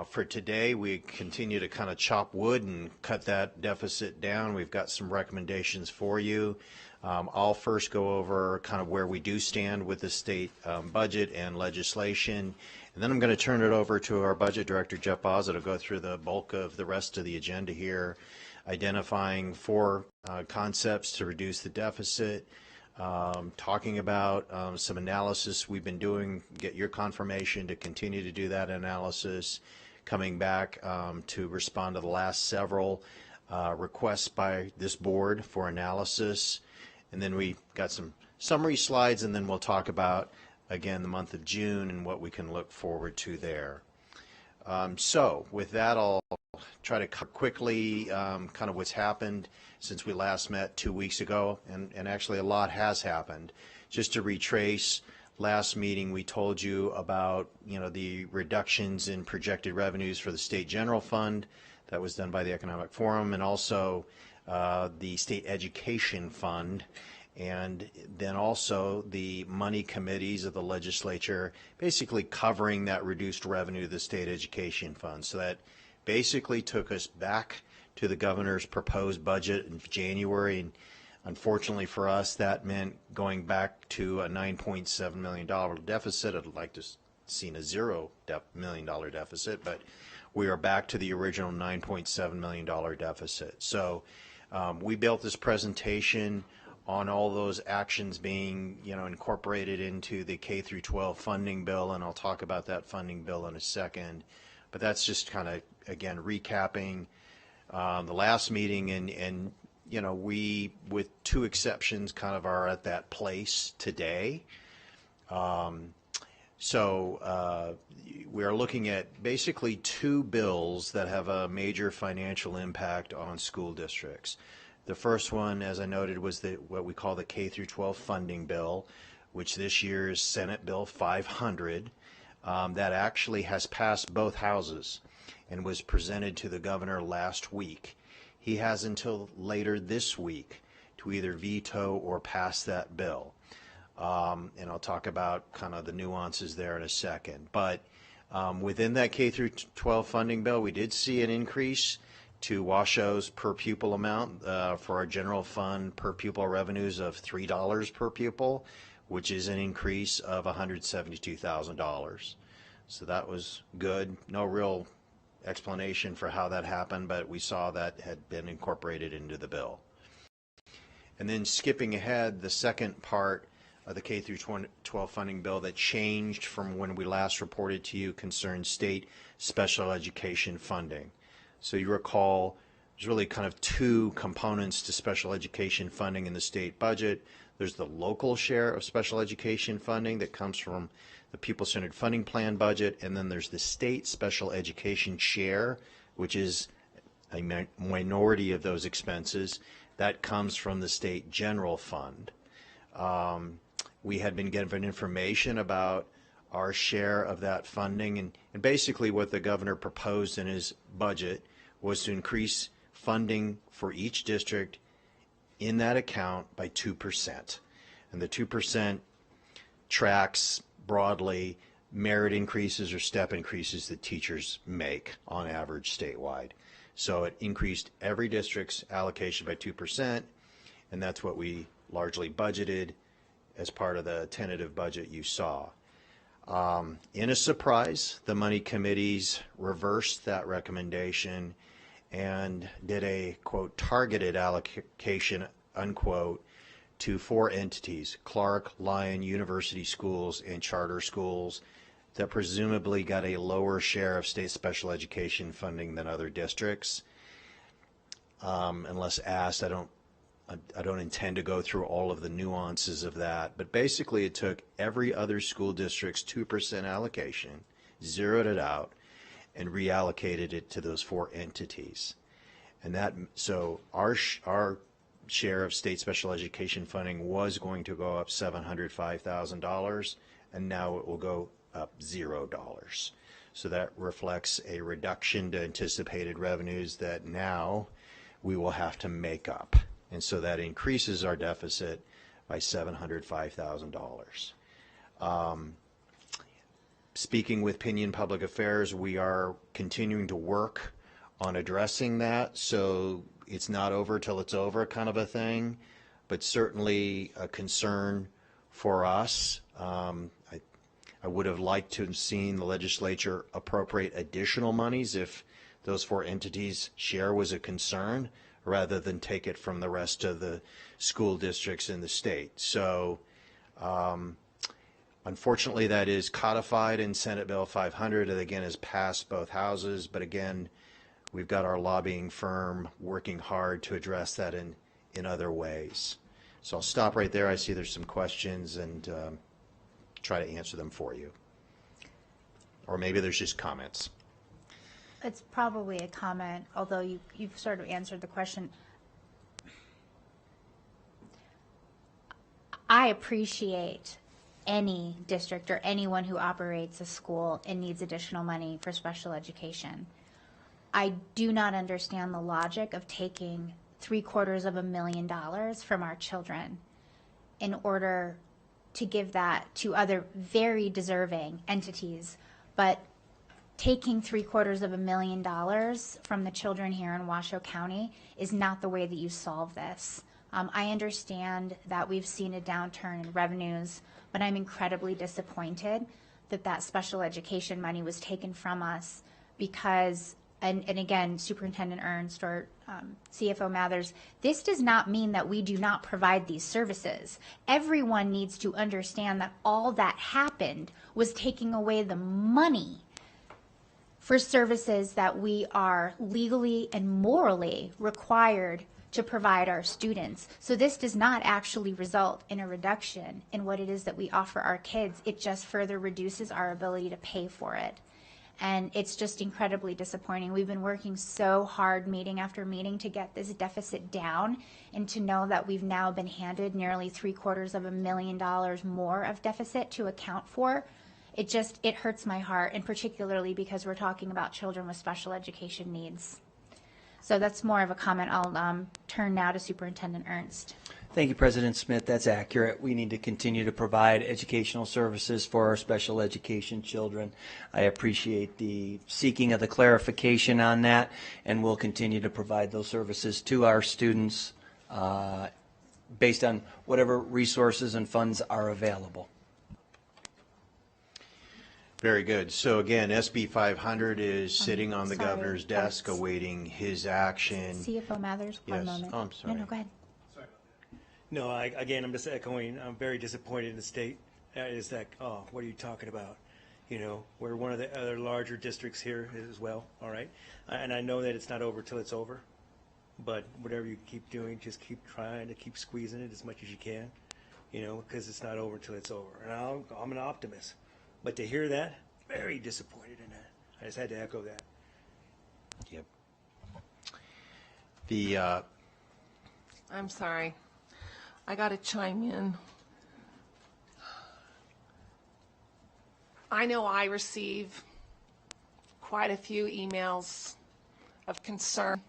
for today, we continue to kind of chop wood and cut that deficit down. We've got some recommendations for you. I'll first go over kind of where we do stand with the state budget and legislation. And then I'm going to turn it over to our Budget Director, Jeff Bozzo, to go through the bulk of the rest of the agenda here, identifying 4 concepts to reduce the deficit, talking about some analysis we've been doing, get your confirmation to continue to do that analysis, coming back to respond to the last several requests by this board for analysis. And then we got some summary slides, and then we'll talk about, again, the month of June and what we can look forward to there. So with that, I'll try to cover quickly kind of what's happened since we last met 2 weeks ago, and actually a lot has happened. Just to retrace, last meeting we told you about the reductions in projected revenues for the state general fund that was done by the Economic Forum, and also the state education fund, and then also the money committees of the legislature basically covering that reduced revenue of the state education fund. So that basically took us back to the governor's proposed budget in January, and unfortunately for us that meant going back to a $9.7 million deficit. I'd like to have seen a $0 million deficit, but we are back to the original $9.7 million deficit. So we built this presentation on all those actions being incorporated into the K through 12 funding bill, and I'll talk about that funding bill in a second. But that's just kind of, again, recapping the last meeting, and you know, we, with two exceptions, kind of are at that place today. We are looking at basically two bills that have a major financial impact on school districts. The first one, as I noted, was what we call the K through 12 funding bill, which this year is Senate Bill 500. That actually has passed both houses and was presented to the governor last week. He has until later this week to either veto or pass that bill. And I'll talk about kind of the nuances there in a second. But within that K through 12 funding bill, we did see an increase to Washoe's per pupil amount for our general fund per pupil revenues of $3 per pupil, which is an increase of $172,000. So that was good. No real explanation for how that happened, but we saw that had been incorporated into the bill. And then skipping ahead, the second part of the K through 12 funding bill that changed from when we last reported to you concerns state special education funding. So you recall there's really kind of two components to special education funding in the state budget. There's the local share of special education funding that comes from the pupil-centered funding plan budget, and then there's the state special education share, which is a minority of those expenses. That comes from the state general fund. We had been given information about our share of that funding, and basically what the governor proposed in his budget was to increase funding for each district in that account by 2%. And the 2% tracks broadly merit increases or step increases that teachers make on average statewide. So it increased every district's allocation by 2%, and that's what we largely budgeted as part of the tentative budget you saw. In a surprise, the money committees reversed that recommendation and did a, quote, targeted allocation, unquote, to 4 entities, Clark, Lyon, University Schools, and charter schools, that presumably got a lower share of state special education funding than other districts. Unless asked, I don't intend to go through all of the nuances of that, but basically it took every other school district's 2% allocation, zeroed it out, and reallocated it to those 4 entities. And that, so our share of state special education funding was going to go up $705,000, and now it will go up $0. So that reflects a reduction to anticipated revenues that now we will have to make up. And so that increases our deficit by $705,000. Speaking with Pinion Public Affairs, we are continuing to work on addressing that. So it's not over till it's over kind of a thing, but certainly a concern for us. I would have liked to have seen the legislature appropriate additional monies if those 4 entities' share was a concern, rather than take it from the rest of the school districts in the state. So unfortunately that is codified in Senate Bill 500, and again has passed both houses, but again we've got our lobbying firm working hard to address that in other ways. So I'll stop right there. I see there's some questions and try to answer them for you. Or maybe there's just comments.
It's probably a comment, although you've sort of answered the question. I appreciate any district or anyone who operates a school and needs additional money for special education. I do not understand the logic of taking $750,000 from our children in order to give that to other very deserving entities, but taking $750,000 from the children here in Washoe County is not the way that you solve this. I understand that we've seen a downturn in revenues, but I'm incredibly disappointed that that special education money was taken from us because, and again, Superintendent Ernst or CFO Mathers, this does not mean that we do not provide these services. Everyone needs to understand that all that happened was taking away the money for services that we are legally and morally required to provide our students. So this does not actually result in a reduction in what it is that we offer our kids. It just further reduces our ability to pay for it. And it's just incredibly disappointing. We've been working so hard meeting after meeting to get this deficit down, and to know that we've now been handed nearly $750,000 more of deficit to account for. It hurts my heart, and particularly because we're talking about children with special education needs. So that's more of a comment. I'll turn now to Superintendent Ernst.
Thank you, President Smith. That's accurate. We need to continue to provide educational services for our special education children. I appreciate the seeking of the clarification on that, and we'll continue to provide those services to our students based on whatever resources and funds are available.
Very good. So again, SB 500 is sitting on the governor's desk awaiting his action.
CFO Mathers, one moment.
Oh, I'm sorry.
No, go ahead.
No, I'm just echoing. I'm very disappointed in the state. Is that, what are you talking about? You know, we're one of the other larger districts here as well, all right? And I know that it's not over till it's over, but whatever you keep doing, just keep trying to keep squeezing it as much as you can, you know, because it's not over till it's over. And I'm an optimist. But to hear that, very disappointed in that. I just had to echo that.
Yep.
I'm sorry. I got to chime in. I know I receive quite a few emails of concern,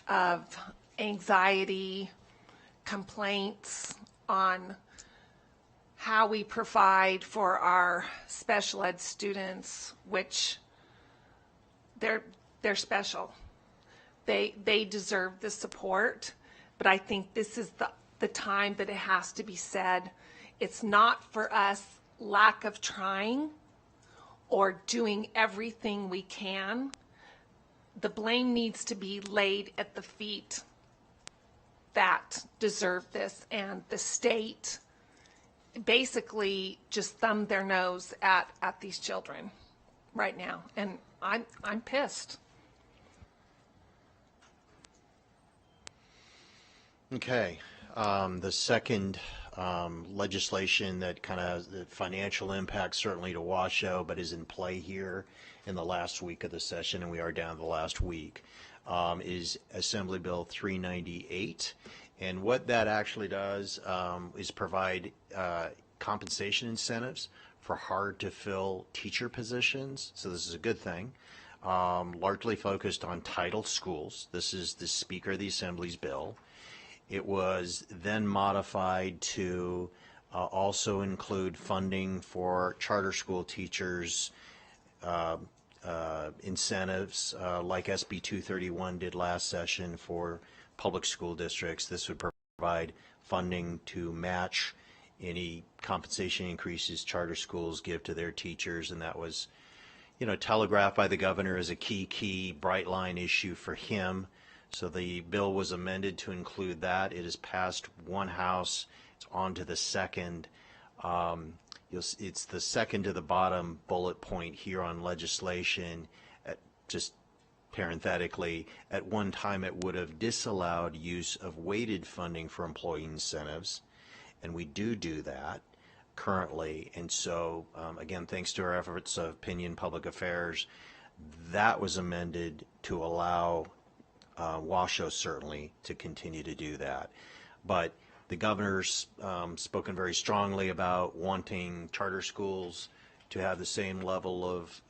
of anxiety, complaints on how we provide for our special ed students, which they're special. They deserve the support, but I think this is the time that it has to be said. It's not for us lack of trying or doing everything we can. The blame needs to be laid at the feet that deserve this, and the state basically just thumbed their nose at these children right now, and I'm pissed.
Okay. The second legislation that kind of has the financial impact certainly to Washoe, but is in play here in the last week of the session, and we are down to the last week, is Assembly Bill 398. And what that actually does is provide compensation incentives for hard-to-fill teacher positions. So this is a good thing. Largely focused on titled schools. This is the Speaker of the Assembly's bill. It was then modified to also include funding for charter school teachers, incentives like SB 231 did last session for public school districts. This would provide funding to match any compensation increases charter schools give to their teachers, and that was, you know, telegraphed by the governor as a key bright line issue for him. So the bill was amended to include that. It has passed one house. It's on to the second. It's the second to the bottom bullet point here on legislation. Just parenthetically, at one time it would have disallowed use of weighted funding for employee incentives, and we do that currently. And so, again, thanks to our efforts of Opinion Public Affairs, that was amended to allow Washoe certainly to continue to do that. But the governor's spoken very strongly about wanting charter schools to have the same level of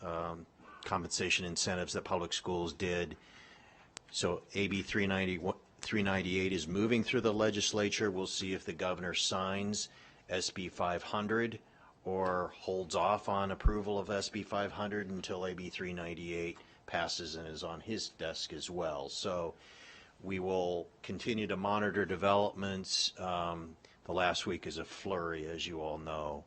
compensation incentives that public schools did. So AB 398 is moving through the legislature. We'll see if the governor signs SB 500 or holds off on approval of SB 500 until AB 398 passes and is on his desk as well. So we will continue to monitor developments. The last week is a flurry, as you all know.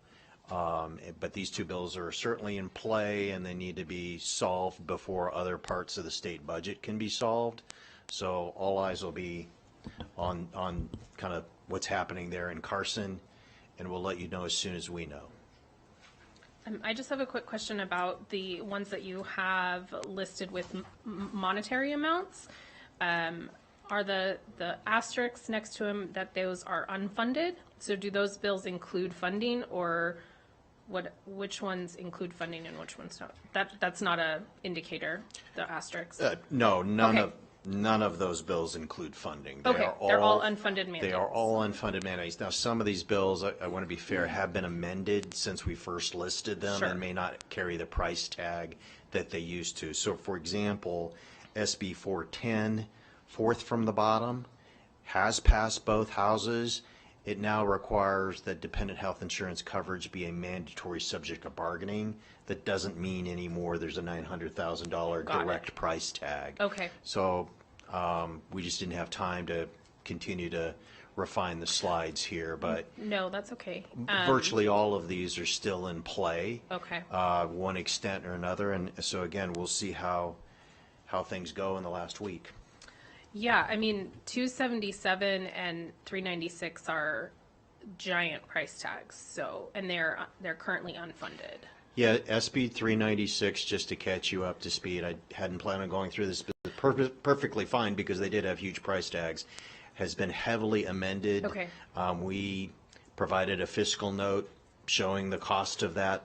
But these two bills are certainly in play, and they need to be solved before other parts of the state budget can be solved. So all eyes will be on kind of what's happening there in Carson, and we'll let you know as soon as we know.
I just have a quick question about the ones that you have listed with monetary amounts. are the asterisks next to them that those are unfunded? So do those bills include funding, or which ones include funding and which ones don't? That's not a indicator, the asterisks.
No,
Okay.
none of those bills include funding.
Okay, they're all unfunded mandates.
They are all unfunded mandates. Now, some of these bills, I want to be fair, have been amended since we first listed them
Sure.
and may not carry the price tag that they used to. So, for example, SB 410, fourth from the bottom, has passed both houses. It now requires that dependent health insurance coverage be a mandatory subject of bargaining. That doesn't mean anymore there's a $900,000 direct price tag.
Okay.
So we just didn't have time to continue to refine the slides here, but
No, that's okay.
virtually all of these are still in play.
Okay.
One extent or another, and so again, we'll see how things go in the last week.
Yeah, I mean, 277 and 396 are giant price tags. So, and they're currently unfunded.
Yeah, SB 396, just to catch you up to speed, I hadn't planned on going through this, but perfectly fine because they did have huge price tags, has been heavily amended.
Okay.
We provided a fiscal note showing the cost of that,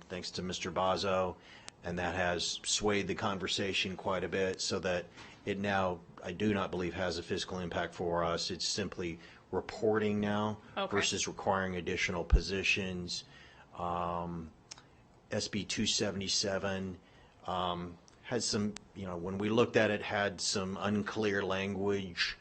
thanks to Mr. Bazzo, and that has swayed the conversation quite a bit so that it now, I do not believe, has a fiscal impact for us. It's simply reporting now versus requiring additional positions. SB 277 has some, when we looked at it, had some unclear language.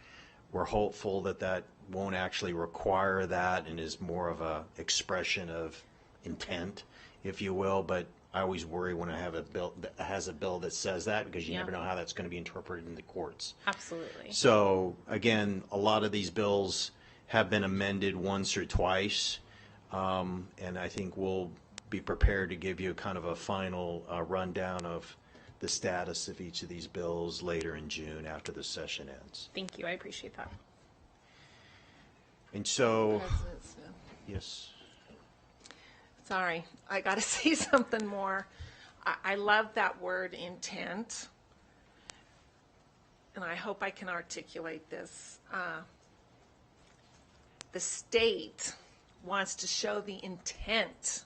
We're hopeful that that won't actually require that and is more of a expression of intent, if you will, but I always worry when I have a bill that has a bill that says that because you never know how that's going to be interpreted in the courts.
Absolutely.
So again, a lot of these bills have been amended once or twice, and I think we'll be prepared to give you kind of a final rundown of the status of each of these bills later in June after the session ends.
Thank you. I appreciate that.
And so,
President Smith.
yes.
Sorry, I got to say something more. I love that word intent, and I hope I can articulate this. The state wants to show the intent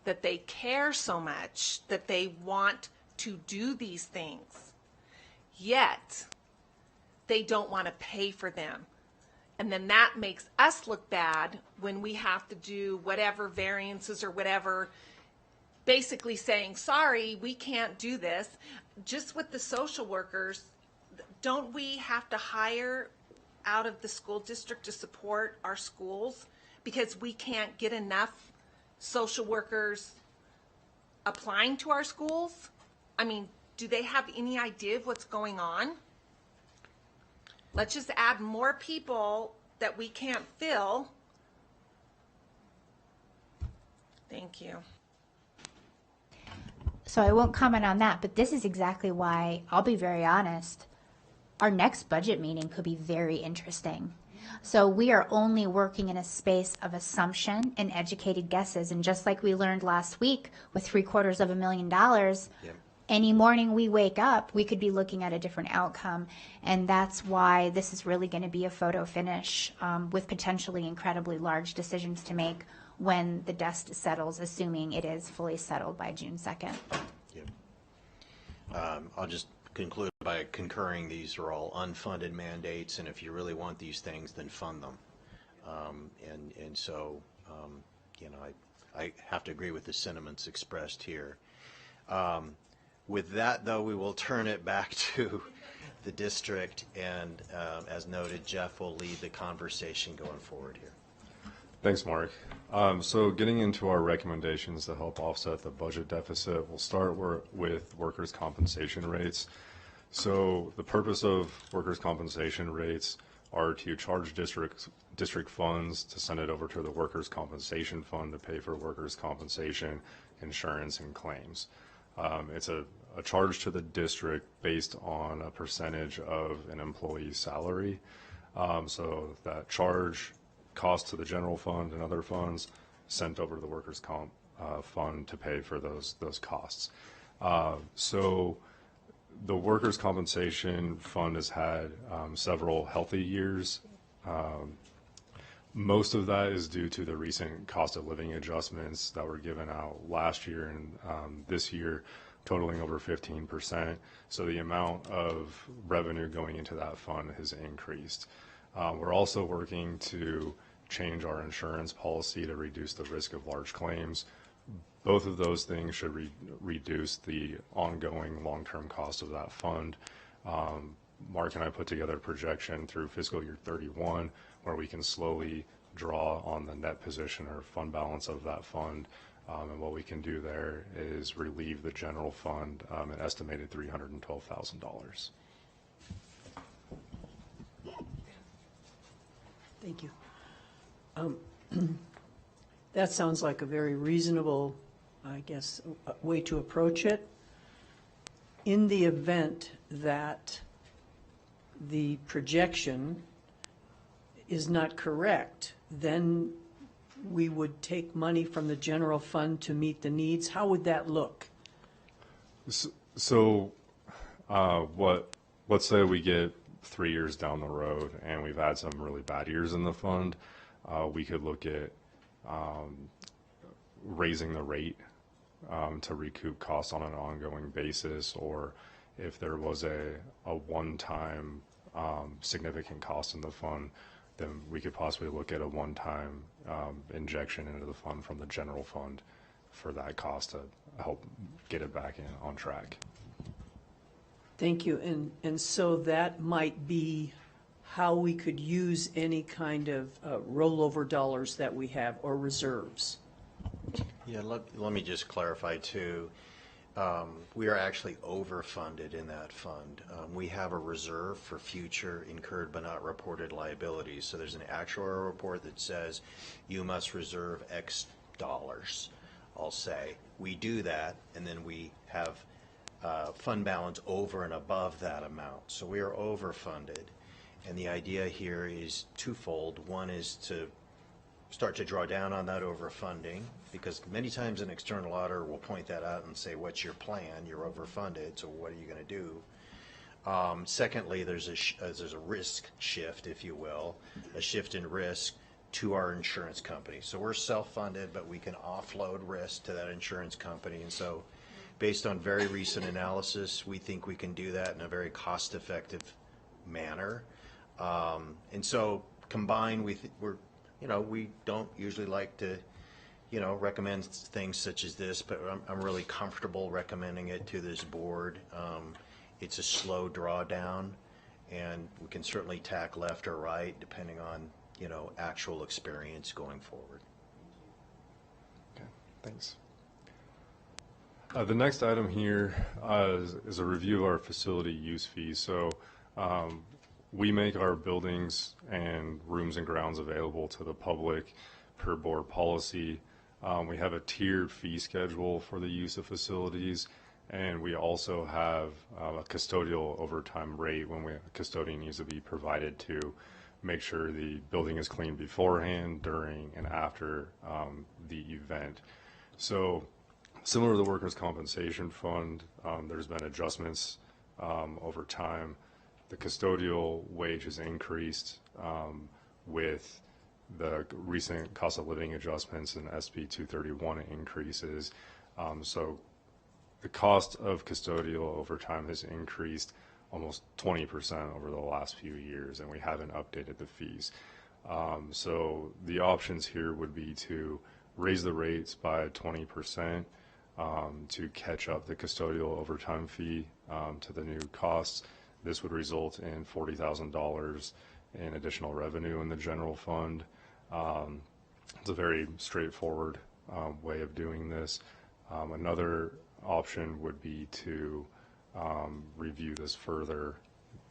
that they care so much that they want to do these things, yet they don't want to pay for them. And then that makes us look bad when we have to do whatever variances or whatever, basically saying, sorry, we can't do this. Just with the social workers, don't we have to hire out of the school district to support our schools because we can't get enough social workers applying to our schools? I mean, do they have any idea of what's going on? Let's just add more people that we can't fill. Thank you.
So I won't comment on that, but this is exactly why, I'll be very honest, our next budget meeting could be very interesting. So we are only working in a space of assumption and educated guesses. And just like we learned last week with $750,000, any morning we wake up, we could be looking at a different outcome. And that's why this is really going to be a photo finish with potentially incredibly large decisions to make when the dust settles, assuming it is fully settled by June 2nd.
I'll just conclude by concurring these are all unfunded mandates, and if you really want these things, then fund them. And so, I have to agree with the sentiments expressed here. With that, though, we will turn it back to the district, and as noted, Jeff will lead the conversation going forward here.
Thanks, Mark. So getting into our recommendations to help offset the budget deficit, we'll start with workers' compensation rates. So the purpose of workers' compensation rates are to charge district funds to send it over to the workers' compensation fund to pay for workers' compensation, insurance, and claims. It's a charge to the district based on a percentage of an employee's salary. So that charge cost to the general fund and other funds sent over to the workers' comp fund to pay for those costs. So the workers' compensation fund has had several healthy years. Most of that is due to the recent cost of living adjustments that were given out last year and this year, totaling over 15%. So the amount of revenue going into that fund has increased. We're also working to change our insurance policy to reduce the risk of large claims. Both of those things should reduce the ongoing long-term cost of that fund. Mark and I put together a projection through fiscal year 31 where we can slowly draw on the net position or fund balance of that fund. And what we can do there is relieve the general fund an estimated $312,000.
Thank you. That sounds like a very reasonable, I guess, way to approach it. In the event that the projection is not correct, then we would take money from the general fund to meet the needs. How would that look?
So let's say we get 3 years down the road and we've had some really bad years in the fund, we could look at raising the rate to recoup costs on an ongoing basis, or if there was a one-time significant cost in the fund, then we could possibly look at a one-time injection into the fund from the general fund for that cost to help get it back on track.
Thank you. And so that might be how we could use any kind of rollover dollars that we have or reserves.
Yeah, let me just clarify too. We are actually overfunded in that fund. We have a reserve for future incurred but not reported liabilities. So there's an actuarial report that says you must reserve X dollars, I'll say. We do that, and then we have fund balance over and above that amount. So we are overfunded. And the idea here is twofold. One is to start to draw down on that overfunding, because many times an external auditor will point that out and say, what's your plan? You're overfunded, so what are you going to do? Secondly, there's a risk shift, if you will, a shift in risk to our insurance company. So we're self-funded, but we can offload risk to that insurance company. And so based on very recent analysis, we think we can do that in a very cost-effective manner. And so combined, we don't usually like to, recommend things such as this, but I'm really comfortable recommending it to this board. It's a slow drawdown, and we can certainly tack left or right depending on, actual experience going forward.
Okay, thanks. The next item here is a review of our facility use fees. So we make our buildings and rooms and grounds available to the public per board policy. We have a tiered fee schedule for the use of facilities, and we also have a custodial overtime rate when a custodian needs to be provided to make sure the building is cleaned beforehand, during, and after the event. So similar to the workers' compensation fund, there's been adjustments over time. The custodial wage has increased with the recent cost of living adjustments and SB 231 increases. So the cost of custodial overtime has increased almost 20% over the last few years, and we haven't updated the fees. So the options here would be to raise the rates by 20% to catch up the custodial overtime fee to the new costs. This would result in $40,000 in additional revenue in the general fund. It's a very straightforward way of doing this. Another option would be to review this further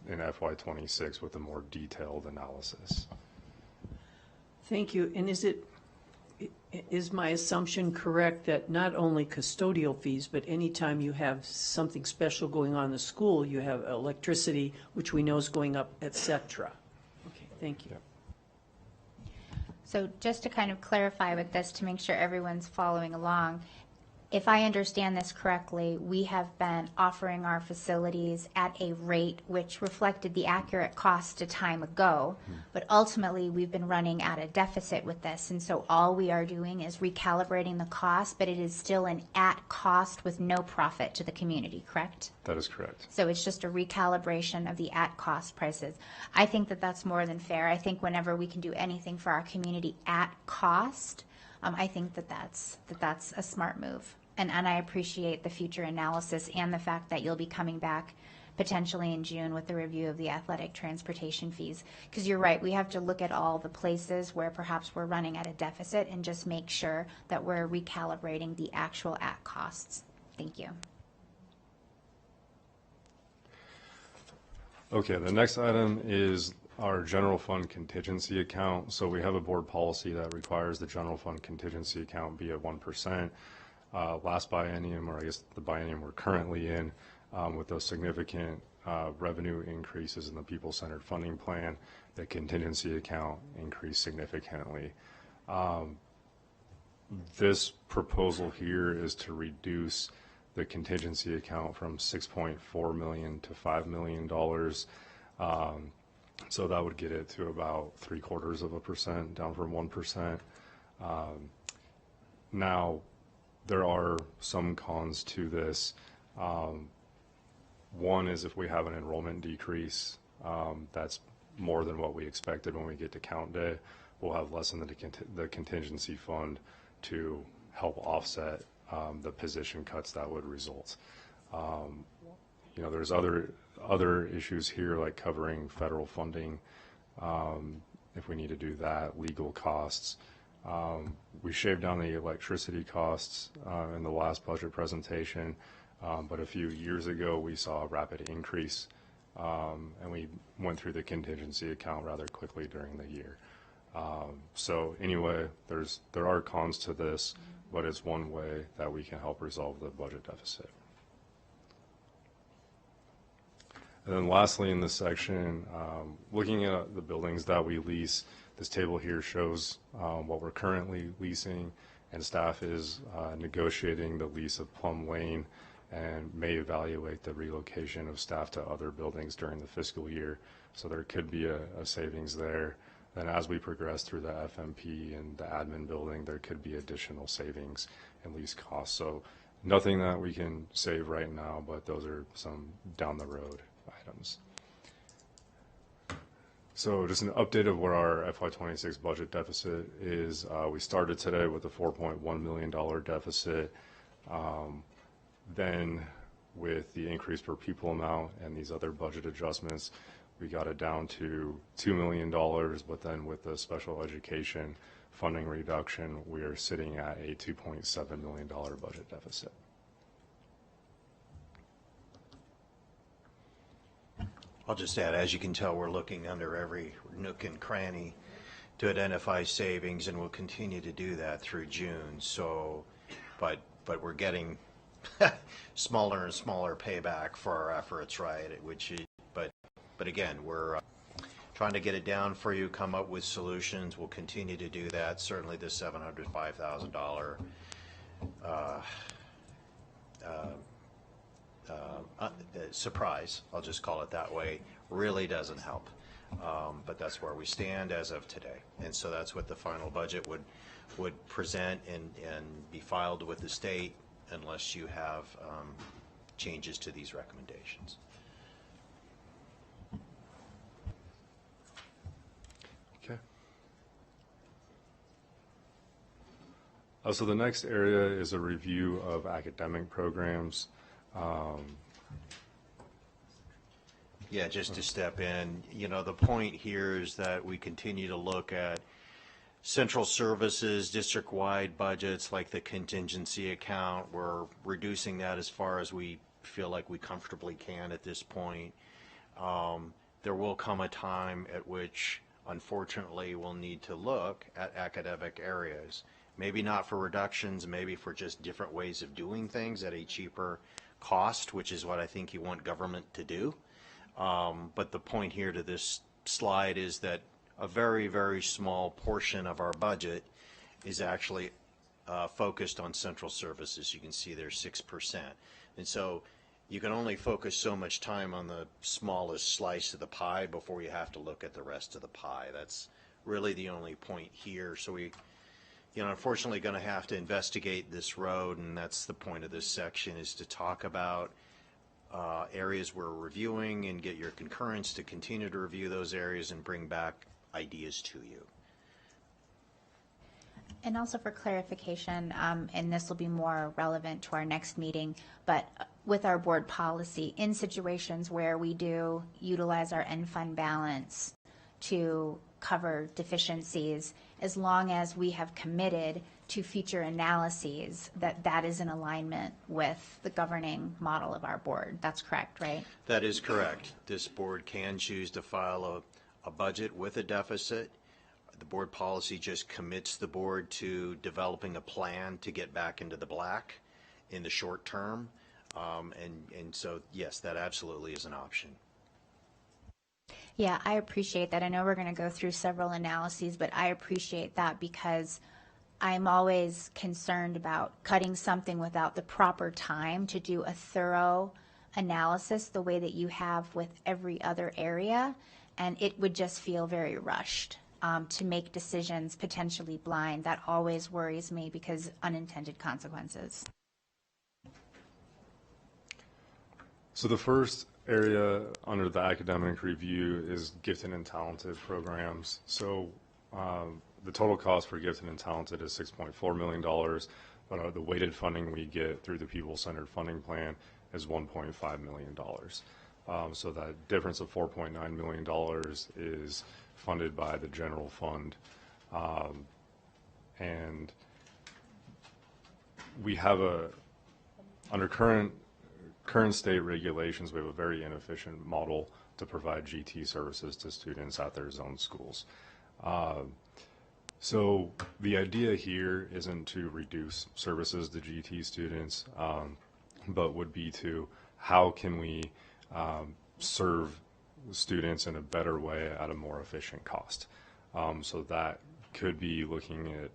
in FY26 with a more detailed analysis.
Thank you. And is my assumption correct that not only custodial fees, but anytime you have something special going on in the school, you have electricity, which we know is going up, et cetera? Okay, thank you.
So just to kind of clarify with this to make sure everyone's following along, if I understand this correctly, we have been offering our facilities at a rate which reflected the accurate cost a time ago, but ultimately we've been running at a deficit with this, and so all we are doing is recalibrating the cost, but it is still an at cost with no profit to the community, correct?
That is correct.
So it's just a recalibration of the at-cost prices. I think that that's more than fair. I think whenever we can do anything for our community at cost, I think that that's a smart move. And I appreciate the future analysis and the fact that you'll be coming back potentially in June with the review of the athletic transportation fees. Because you're right, we have to look at all the places where perhaps we're running at a deficit and just make sure that we're recalibrating the actual at costs. Thank you.
Okay, the next item is our general fund contingency account. So we have a board policy that requires the general fund contingency account be at 1%. Last biennium, or I guess the biennium we're currently in, with those significant revenue increases in the people-centered funding plan, the contingency account increased significantly. This proposal here is to reduce the contingency account from $6.4 million to $5 million. So that would get it to about 0.75%, down from 1%. Now, there are some cons to this. One is if we have an enrollment decrease, that's more than what we expected when we get to count day, we'll have less in the contingency fund to help offset the position cuts that would result. You know, there's other issues here like covering federal funding, if we need to do that, legal costs. We shaved down the electricity costs in the last budget presentation, but a few years ago we saw a rapid increase, and we went through the contingency account rather quickly during the year. So anyway, there are cons to this, but it's one way that we can help resolve the budget deficit. And then lastly in this section, looking at the buildings that we lease, this table here shows what we're currently leasing, and staff is negotiating the lease of Plum Lane and may evaluate the relocation of staff to other buildings during the fiscal year. So there could be a savings there. Then as we progress through the FMP and the admin building, there could be additional savings and lease costs. So nothing that we can save right now, but those are some down the road items. So just an update of where our FY26 budget deficit is. We started today with a $4.1 million deficit. Then with the increase per pupil amount and these other budget adjustments, we got it down to $2 million, but then with the special education funding reduction, we are sitting at a $2.7 million budget deficit.
I'll just add, as you can tell, we're looking under every nook and cranny to identify savings, and we'll continue to do that through June. So, but we're getting smaller and smaller payback for our efforts, right? But again, we're trying to get it down for you, come up with solutions. We'll continue to do that. Certainly the $705,000 surprise, I'll just call it that way, really doesn't help. But that's where we stand as of today. And so that's what the final budget would present and be filed with the state unless you have changes to these recommendations.
Okay. So the next area is a review of academic programs.
Yeah, just to step in, you know, the point here is that we continue to look at central services, district-wide budgets like the contingency account. We're reducing that as far as we feel like we comfortably can at this point. There will come a time at which, unfortunately, we'll need to look at academic areas. Maybe not for reductions, maybe for just different ways of doing things at a cheaper cost, which is what I think you want government to do. But the point here to this slide is that a very, very small portion of our budget is actually focused on central services. You can see there's 6%. And so you can only focus so much time on the smallest slice of the pie before you have to look at the rest of the pie. That's really the only point here. So we, unfortunately going to have to investigate this road, and that's the point of this section, is to talk about areas we're reviewing and get your concurrence to continue to review those areas and bring back ideas to you.
And also for clarification, and this will be more relevant to our next meeting, but with our board policy, in situations where we do utilize our end fund balance to cover deficiencies, as long as we have committed to future analyses, that is in alignment with the governing model of our board. That's correct, right?
That is correct. This board can choose to file a budget with a deficit. The board policy just commits the board to developing a plan to get back into the black in the short term. And so, yes, that absolutely is an option.
Yeah, I appreciate that. I know we're going to go through several analyses, but I appreciate that because I'm always concerned about cutting something without the proper time to do a thorough analysis the way that you have with every other area, and it would just feel very rushed to make decisions potentially blind. That always worries me because unintended consequences.
So the first area under the academic review is gifted and talented programs. So the total cost for gifted and talented is $6.4 million, but the weighted funding we get through the people-centered funding plan is $1.5 million. So that difference of $4.9 million is funded by the general fund. And we have under current state regulations, we have a very inefficient model to provide GT services to students at their zone schools. So the idea here isn't to reduce services to GT students, but would be to how can we serve students in a better way at a more efficient cost. So that could be looking at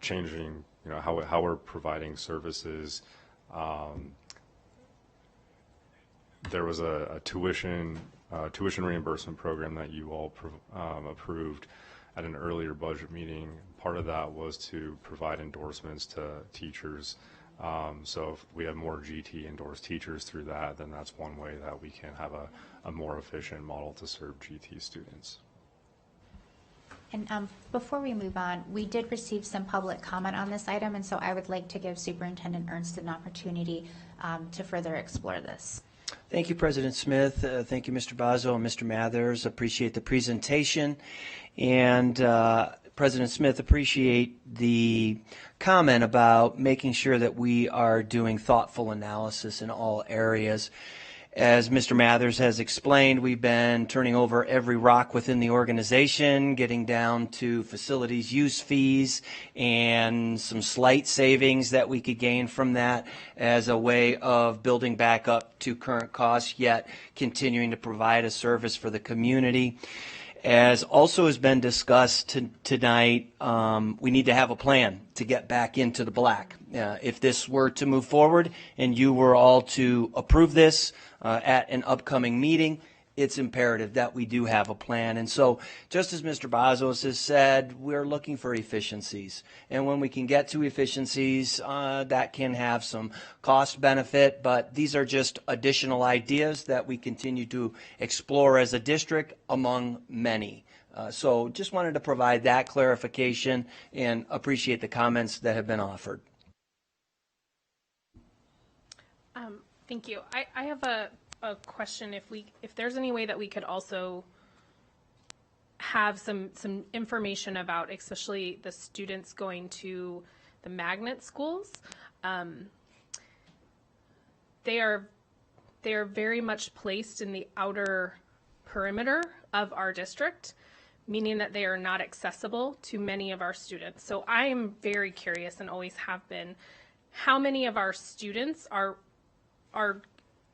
changing, how we're providing services. There was a tuition reimbursement program that you all approved at an earlier budget meeting. Part of that was to provide endorsements to teachers. So if we have more GT endorsed teachers through that, then that's one way that we can have a more efficient model to serve GT students.
And before we move on, we did receive some public comment on this item, and so I would like to give Superintendent Ernst an opportunity to further explore this.
Thank you, President Smith. Thank you, Mr. Bazo and Mr. Mathers. Appreciate the presentation. And President Smith, appreciate the comment about making sure that we are doing thoughtful analysis in all areas. As Mr. Mathers has explained, we've been turning over every rock within the organization, getting down to facilities use fees and some slight savings that we could gain from that as a way of building back up to current costs, yet continuing to provide a service for the community. As also has been discussed tonight, we need to have a plan to get back into the black. If this were to move forward and you were all to approve this at an upcoming meeting, it's imperative that we do have a plan. And so, just as Mr. Bazos has said, we're looking for efficiencies. And when we can get to efficiencies, that can have some cost benefit, but these are just additional ideas that we continue to explore as a district among many. So just wanted to provide that clarification and appreciate the comments that have been offered.
Thank you. I have a question. If there's any way that we could also have some information about, especially the students going to the magnet schools, they are very much placed in the outer perimeter of our district, meaning that they are not accessible to many of our students. So I am very curious, and always have been, how many of our students are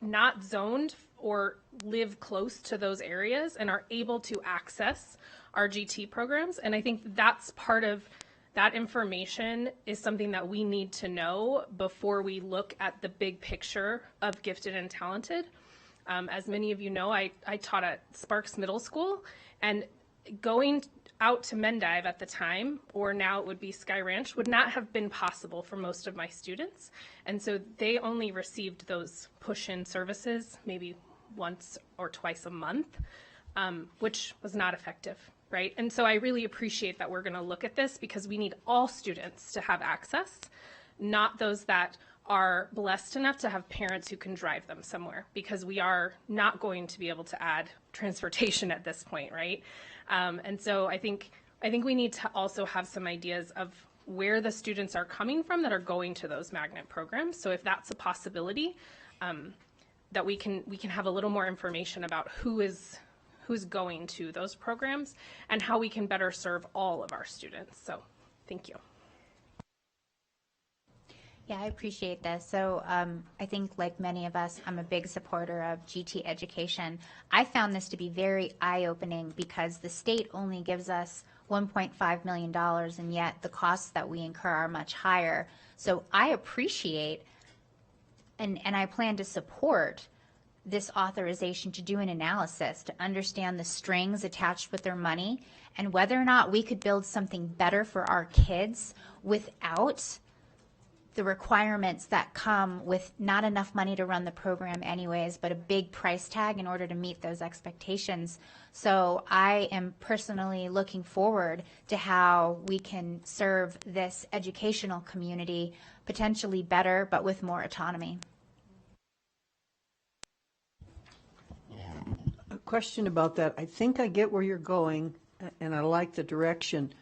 not zoned or live close to those areas and are able to access our GT programs. And I think that's part of that information is something that we need to know before we look at the big picture of gifted and talented. As many of you know, I taught at Sparks Middle School, and going out to Mendive at the time, or now it would be Sky Ranch, would not have been possible for most of my students. And so they only received those push-in services maybe once or twice a month, which was not effective, right? And so I really appreciate that we're going to look at this, because we need all students to have access, not those that are blessed enough to have parents who can drive them somewhere, because we are not going to be able to add transportation at this point, right? And so I think we need to also have some ideas of where the students are coming from that are going to those magnet programs. So if that's a possibility, that we can have a little more information about who's going to those programs and how we can better serve all of our students. So thank you.
Yeah, I appreciate this. So I think, like many of us, I'm a big supporter of GT education. I found this to be very eye-opening, because the state only gives us $1.5 million, and yet the costs that we incur are much higher. So I appreciate, and I plan to support this authorization to do an analysis to understand the strings attached with their money, and whether or not we could build something better for our kids without the requirements that come with not enough money to run the program anyways, but a big price tag in order to meet those expectations. So I am personally looking forward to how we can serve this educational community potentially better, but with more autonomy.
A question about that. I think I get where you're going, and I like the direction.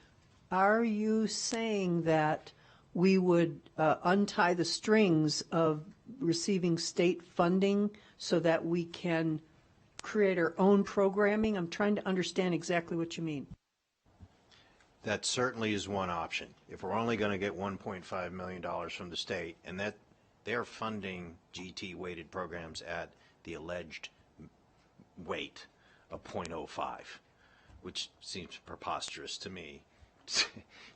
Are you saying that we would untie the strings of receiving state funding so that we can create our own programming? I'm trying to understand exactly what you mean.
That certainly is one option. If we're only going to get $1.5 million from the state, and that they're funding GT-weighted programs at the alleged weight of 0.05, which seems preposterous to me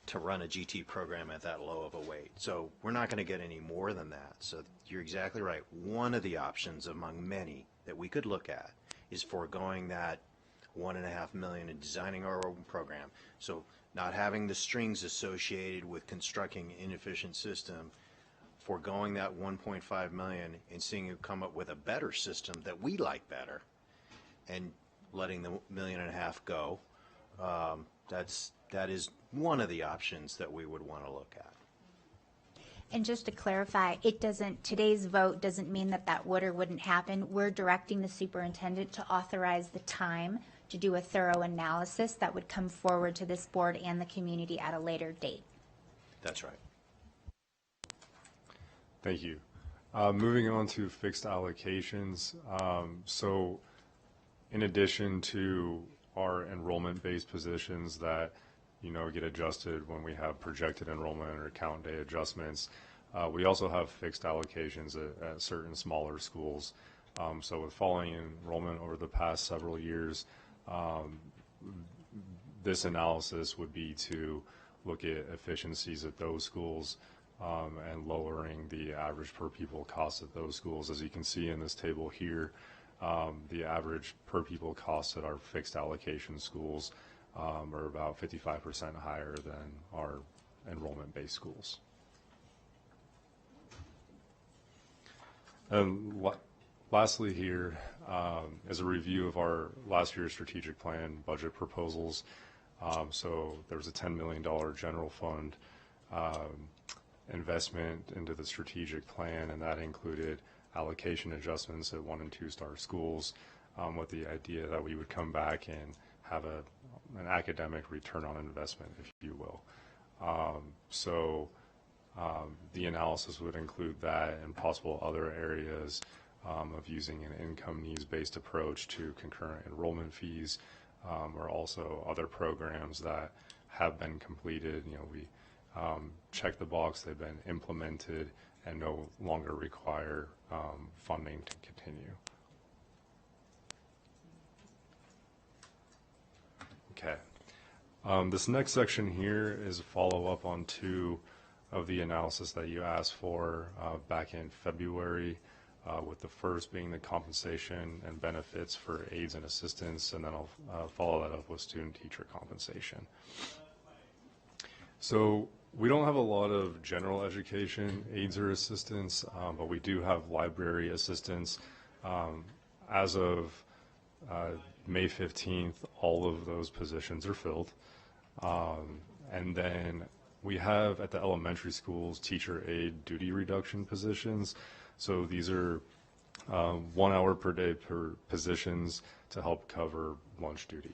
to run a GT program at that low of a weight. So we're not going to get any more than that. So you're exactly right. One of the options among many that we could look at is foregoing that $1.5 million and designing our own program. So not having the strings associated with constructing an inefficient system, foregoing that $1.5 million and seeing you come up with a better system that we like better, and letting the $1.5 million go. That is one of the options that we would want to look at.
And just to clarify, today's vote doesn't mean that would or wouldn't happen. We're directing the superintendent to authorize the time to do a thorough analysis that would come forward to this board and the community at a later date.
That's right.
Thank you. Moving on to fixed allocations. So in addition to our enrollment-based positions that get adjusted when we have projected enrollment or count day adjustments, we also have fixed allocations at certain smaller schools. So with falling enrollment over the past several years, this analysis would be to look at efficiencies at those schools and lowering the average per pupil cost at those schools. As you can see in this table here, the average per pupil costs at our fixed allocation schools are about 55% higher than our enrollment-based schools. And lastly here is a review of our last year's strategic plan budget proposals. So there was a $10 million general fund investment into the strategic plan, and that included allocation adjustments at 1- and 2-star schools, with the idea that we would come back and have an academic return on investment, if you will. The analysis would include that and possible other areas of using an income needs-based approach to concurrent enrollment fees, or also other programs that have been completed. We check the box, they've been implemented and no longer require funding to continue. Okay. This next section here is a follow-up on two of the analysis that you asked for back in February, with the first being the compensation and benefits for aides and assistants, and then I'll follow that up with student-teacher compensation. So we don't have a lot of general education aides or assistants, but we do have library assistants. As of May 15th, all of those positions are filled. And then we have at the elementary schools teacher aide duty reduction positions. So these are 1 hour per day per positions to help cover lunch duty.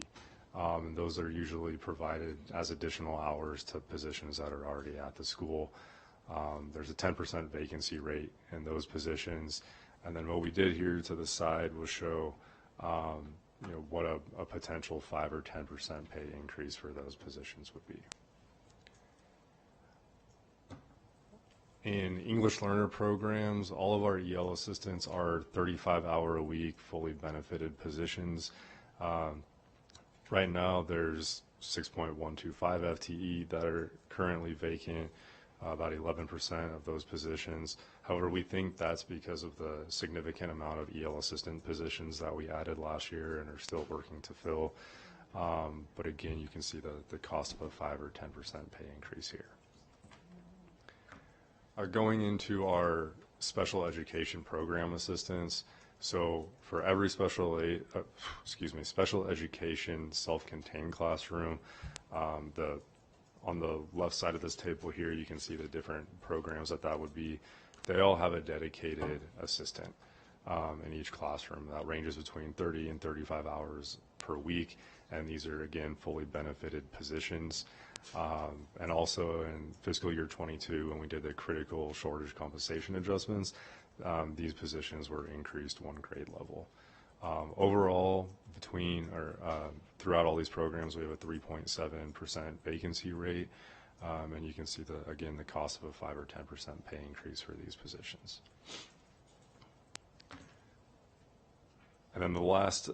And those are usually provided as additional hours to positions that are already at the school. There's a 10% vacancy rate in those positions. And then what we did here to the side was show what a potential 5 or 10% pay increase for those positions would be. In English learner programs, all of our EL assistants are 35-hour-a-week, fully benefited positions. Right now, there's 6.125 FTE that are currently vacant, about 11% of those positions. However, we think that's because of the significant amount of EL assistant positions that we added last year and are still working to fill. But again, you can see the cost of a 5 or 10% pay increase here. Going into our special education program assistants, so for every special education self-contained classroom, on the left side of this table here, you can see the different programs that would be. They all have a dedicated assistant in each classroom. That ranges between 30 and 35 hours per week, and these are, again, fully benefited positions. And also in fiscal year 22, when we did the critical shortage compensation adjustments, these positions were increased 1 grade level. Overall, throughout all these programs, we have a 3.7% vacancy rate, and you can see again the cost of a 5 or 10% pay increase for these positions. And then the last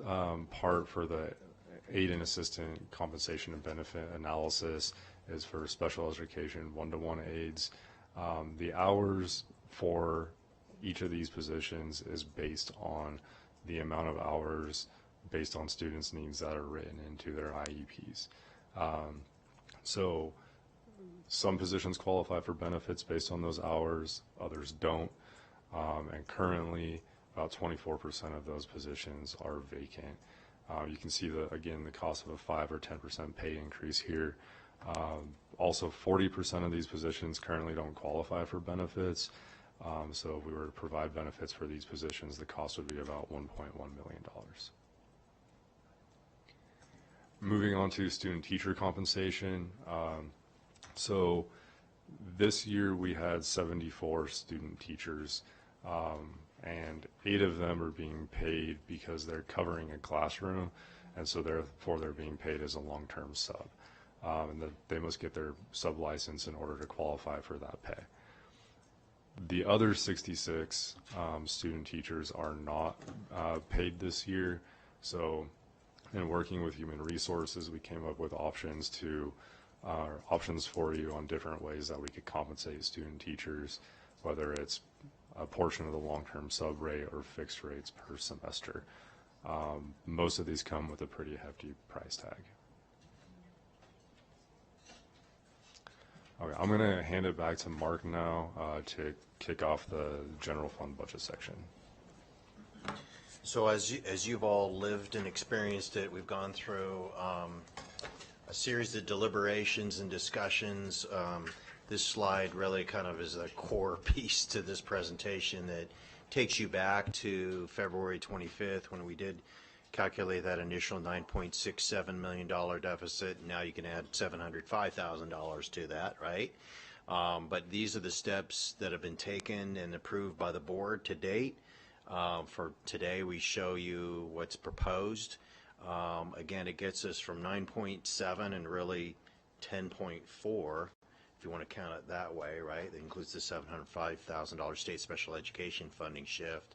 part for the aide and assistant compensation and benefit analysis is for special education one-to-one aides. The hours for each of these positions is based on the amount of hours based on students' needs that are written into their IEPs. So some positions qualify for benefits based on those hours, others don't, and currently about 24% of those positions are vacant. You can see again the cost of a 5 or 10% pay increase here. Also 40% of these positions currently don't qualify for benefits. So if we were to provide benefits for these positions, the cost would be about $1.1 million. Moving on to student-teacher compensation. So this year we had 74 student teachers, and 8 of them are being paid because they're covering a classroom, and so therefore they're being paid as a long-term sub. And they must get their sub license in order to qualify for that pay. The other 66 student teachers are not paid this year. So in working with Human Resources, we came up with options for you on different ways that we could compensate student teachers, whether it's a portion of the long-term sub rate or fixed rates per semester. Most of these come with a pretty hefty price tag. Okay, I'm going to hand it back to Mark now to kick off the general fund budget section.
So as you've all lived and experienced it, we've gone through a series of deliberations and discussions. This slide really kind of is a core piece to this presentation that takes you back to February 25th when we did calculate that initial $9.67 million deficit. Now you can add $705,000 to that, right? But these are the steps that have been taken and approved by the board to date. For today, we show you what's proposed. Again, it gets us from 9.7 and really 10.4, if you want to count it that way, right? That includes the $705,000 state special education funding shift,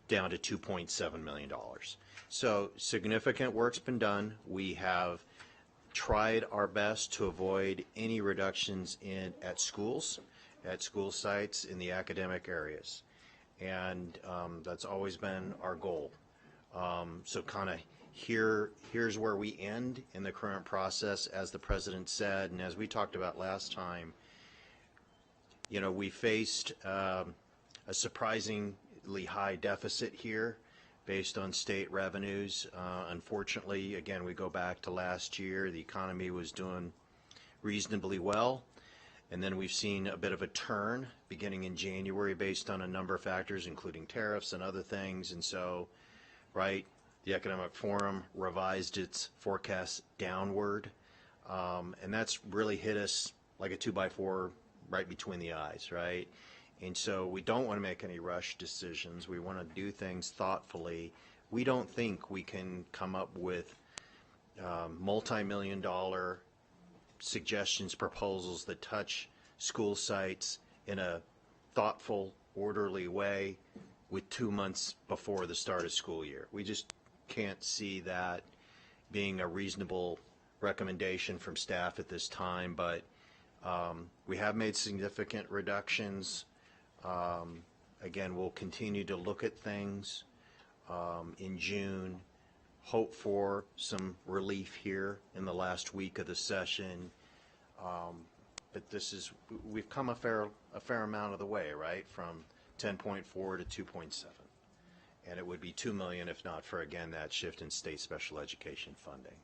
down to $2.7 million. So significant work's been done. We have tried our best to avoid any reductions at school sites in the academic areas. And that's always been our goal. So kind of here's where we end in the current process, as the president said, and as we talked about last time. You know, we faced a surprisingly high deficit here based on state revenues. Unfortunately, again, we go back to last year, the economy was doing reasonably well. And then we've seen a bit of a turn beginning in January based on a number of factors, including tariffs and other things. And so, right, the Economic Forum revised its forecast downward. And that's really hit us like a 2x4 right between the eyes, right? And so we don't want to make any rush decisions. We want to do things thoughtfully. We don't think we can come up with multi-million-dollar suggestions, proposals that touch school sites in a thoughtful, orderly way with 2 months before the start of school year. We just can't see that being a reasonable recommendation from staff at this time, but we have made significant reductions. Again, we'll continue to look at things in June, hope for some relief here in the last week of the session. But we've come a fair amount of the way, right, from 10.4 to 2.7. And it would be $2 million if not for, again, that shift in state special education funding.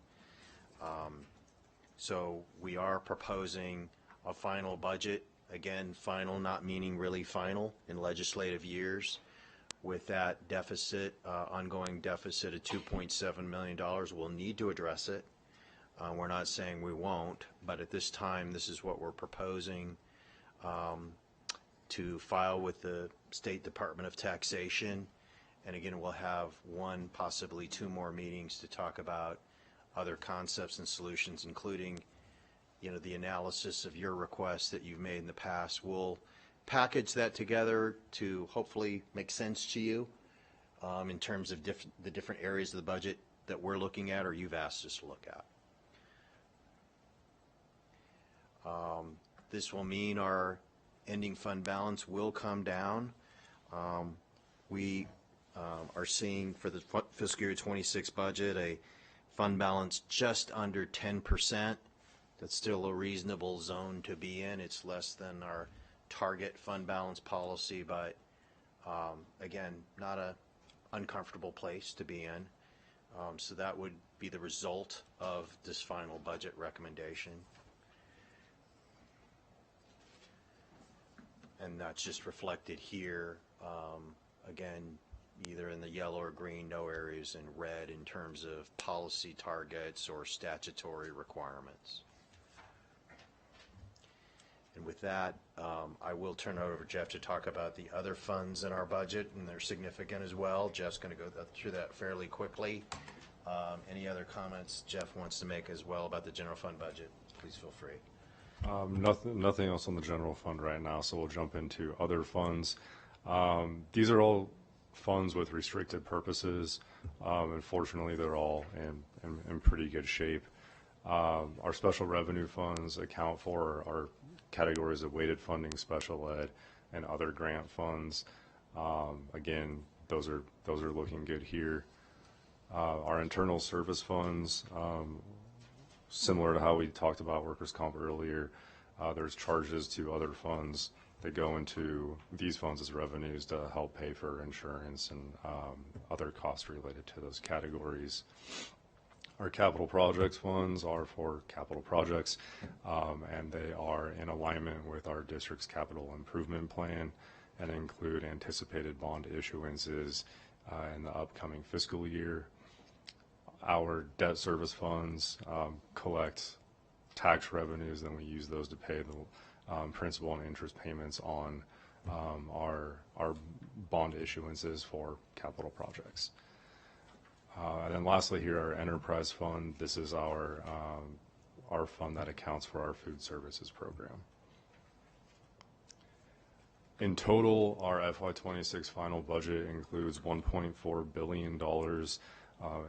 So we are proposing a final budget, again, final not meaning really final in legislative years, with that deficit, ongoing deficit of $2.7 million. We'll need to address it. We're not saying we won't, but at this time, this is what we're proposing to file with the State Department of Taxation. And again, we'll have one, possibly two more meetings to talk about other concepts and solutions, including, you know, the analysis of your requests that you've made in the past. We'll package that together to hopefully make sense to you in terms of the different areas of the budget that we're looking at or you've asked us to look at. This will mean our ending fund balance will come down. We are seeing for the fiscal year 26 budget a fund balance just under 10%. That's still a reasonable zone to be in. It's less than our target fund balance policy, but again, not an uncomfortable place to be in. So that would be the result of this final budget recommendation. And that's just reflected here, again, either in the yellow or green, no areas in red in terms of policy targets or statutory requirements. And with that, I will turn it over to Jeff to talk about the other funds in our budget, and they're significant as well. Jeff's going to go through that fairly quickly. Any other comments Jeff wants to make as well about the general fund budget, please feel free.
Nothing else on the general fund right now, so we'll jump into other funds. These are all funds with restricted purposes. Unfortunately, they're all in pretty good shape. Our special revenue funds account for our categories of weighted funding, special ed, and other grant funds. Again, those are looking good here. Our internal service funds, similar to how we talked about workers' comp earlier, there's charges to other funds that go into these funds as revenues to help pay for insurance and other costs related to those categories. Our capital projects funds are for capital projects, and they are in alignment with our district's capital improvement plan and include anticipated bond issuances in the upcoming fiscal year. Our debt service funds collect tax revenues, and we use those to pay the principal and interest payments on our bond issuances for capital projects. And then lastly here, our enterprise fund. This is our fund that accounts for our food services program. In total, our FY26 final budget includes $1.4 billion